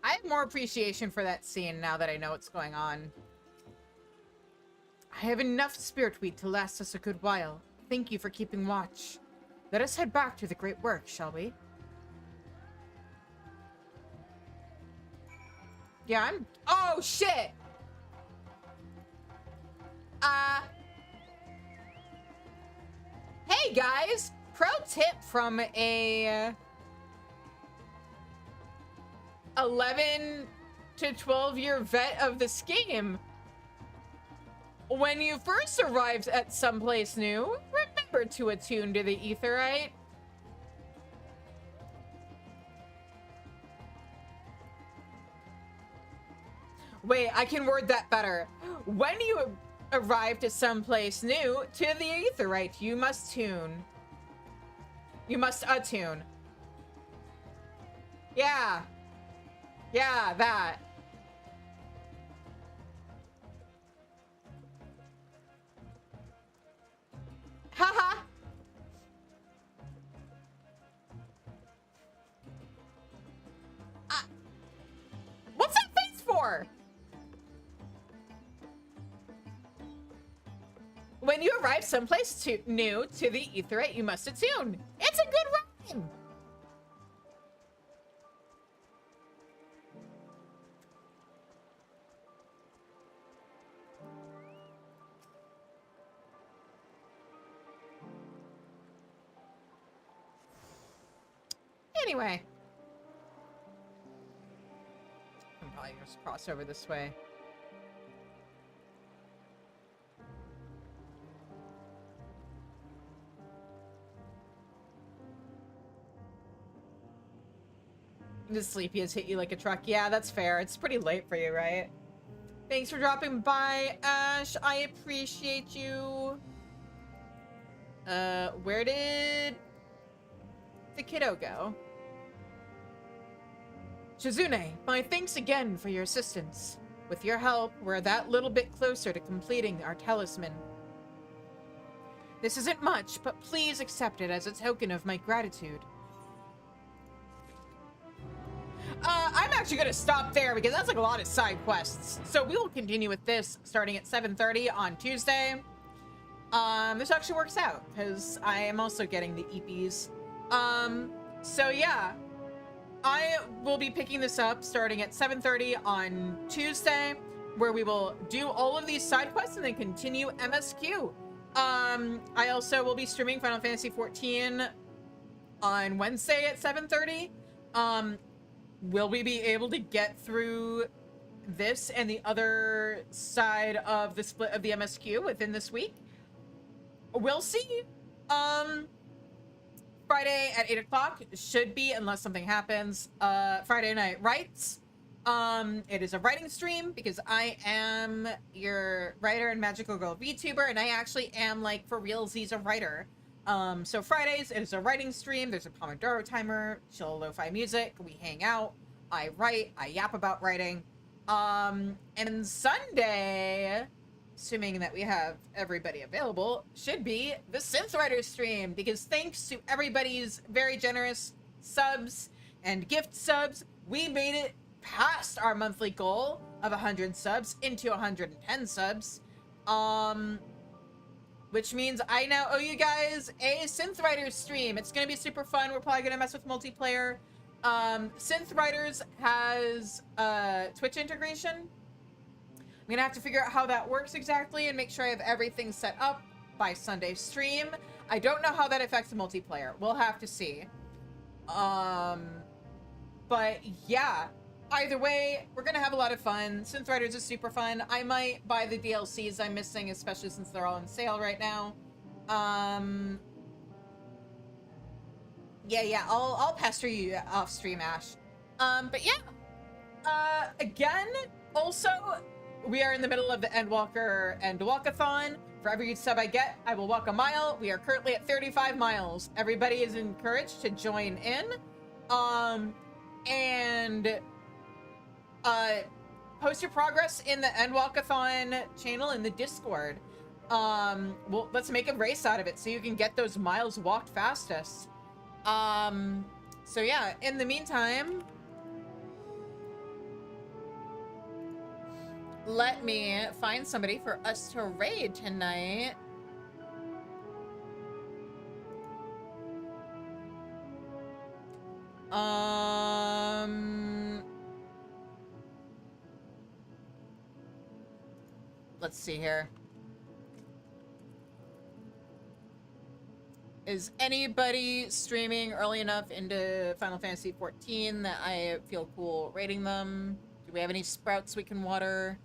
I have more appreciation for that scene now that I know what's going on. I have enough spirit wheat to last us a good while. Thank you for keeping watch. Let us head back to the great work, shall we? Yeah, I'm... Oh, shit! Hey, guys! Pro tip from a... 11 to 12-year vet of this game. When you first arrived at someplace new, remember to attune to the aetherite. Wait, I can word that better. When you arrive to someplace new, to the Aetheryte, you must tune. You must attune. Yeah. Yeah, that. Haha. What's that face for? When you arrive someplace new to the Aetheryte, you must attune. It's a good rhyme. Anyway. I'm probably just cross over this way. The sleepy has hit you like a truck. Yeah, that's fair. It's pretty late for you, right? Thanks for dropping by, Ash. I appreciate you. Where did the kiddo go? Shizune, my thanks again for your assistance. With your help, we're that little bit closer to completing our talisman. This isn't much, but please accept it as a token of my gratitude. I'm actually gonna stop there because that's like a lot of side quests. So we will continue with this starting at 7:30 on Tuesday. This actually works out because I am also getting the EPs. So yeah, I will be picking this up starting at 7:30 on Tuesday, where we will do all of these side quests and then continue MSQ. I also will be streaming Final Fantasy XIV on Wednesday at 7:30. Will we be able to get through this and the other side of the split of the MSQ within this week? We'll see. Friday at 8 o'clock should be, unless something happens, Friday Night Writes. It is a writing stream because I am your writer and magical girl VTuber, and I actually am, like, for realsies a writer. So Fridays, it is a writing stream. There's a Pomodoro timer, chill lo-fi music. We hang out. I write. I yap about writing. And Sunday, assuming that we have everybody available, should be the Synth Writers stream, because thanks to everybody's very generous subs and gift subs, we made it past our monthly goal of 100 subs into 110 subs. Which means I now owe you guys a Synth Writers stream. It's gonna be super fun. We're probably gonna mess with multiplayer. Synth Writers has Twitch integration. I'm gonna have to figure out how that works exactly and make sure I have everything set up by Sunday's stream. I don't know how that affects the multiplayer. We'll have to see. But yeah, either way, we're gonna have a lot of fun. Synth Writers is super fun. I might buy the DLCs I'm missing, especially since they're all on sale right now. Yeah, I'll pester you off stream, Ash. But yeah, again, also, we are in the middle of the Endwalker and Walkathon. For every sub I get, I will walk a mile. We are currently at 35 miles. Everybody is encouraged to join in. And post your progress in the Endwalkathon channel in the Discord. Well, let's make a race out of it so you can get those miles walked fastest. So yeah, in the meantime, let me find somebody for us to raid tonight. Let's see here. Is anybody streaming early enough into Final Fantasy XIV that I feel cool rating them? Do we have any sprouts we can water?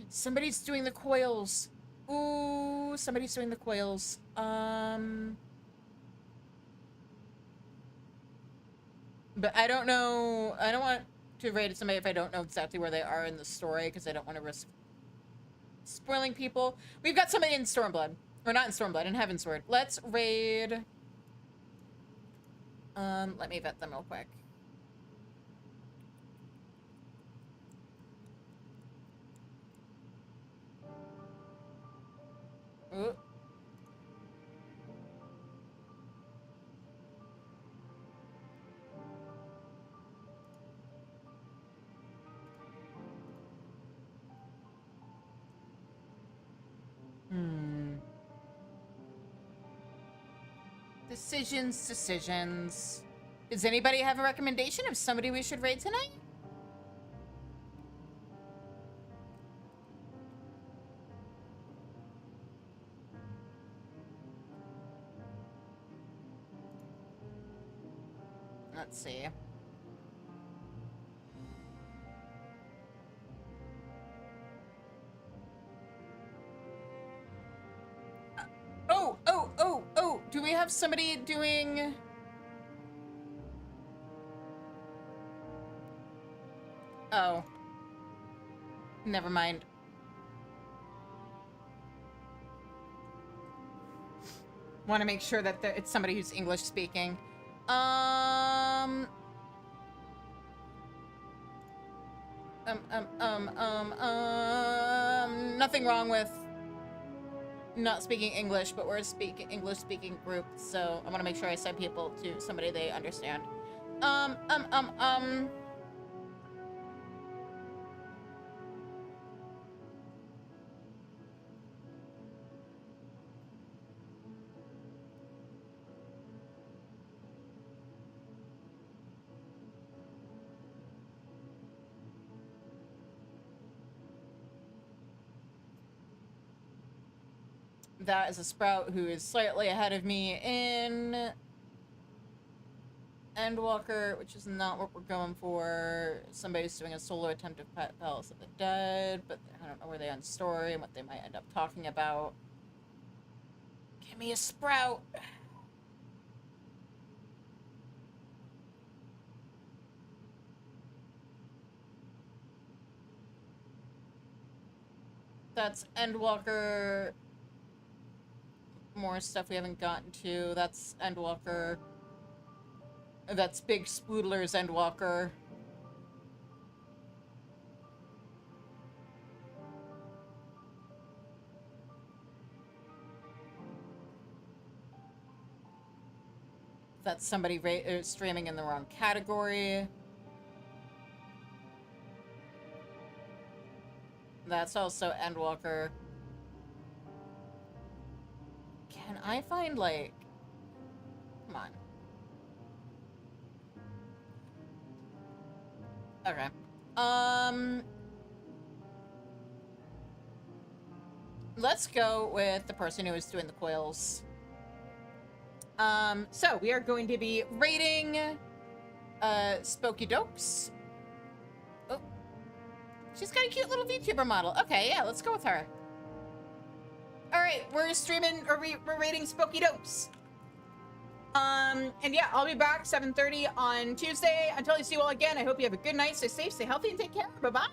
Somebody's doing the coils. Ooh, somebody's doing the coils. But I don't know. I don't want to raid somebody if I don't know exactly where they are in the story, because I don't want to risk spoiling people. We've got somebody in Stormblood. Or not in Stormblood, in Heavensward. Let's raid. Let me vet them real quick. Ooh. Decisions. Does anybody have a recommendation of somebody we should raid tonight? Let's see. Oh, do we have somebody doing... Oh. Never mind. Want to make sure that it's somebody who's English speaking. Nothing wrong with not speaking English, but we're a English speaking group, so I want to make sure I send people to somebody they understand. That is a Sprout who is slightly ahead of me in Endwalker, which is not what we're going for. Somebody's doing a solo attempt of Palace of the Dead, but I don't know where they end story and what they might end up talking about. Give me a Sprout. That's Endwalker. More stuff we haven't gotten to. That's Endwalker. That's Big Spoodler's Endwalker. That's somebody streaming in the wrong category. That's also Endwalker. Can I find, like... Come on. Okay. Let's go with the person who is doing the coils. So we are going to be rating, Spooky Dopes. Oh. She's got a cute little VTuber model. Okay, yeah, let's go with her. Alright, we're streaming, or we're rating Spooky Dopes. And yeah, I'll be back 7:30 on Tuesday. Until I see you all again, I hope you have a good night, stay safe, stay healthy, and take care. Bye-bye.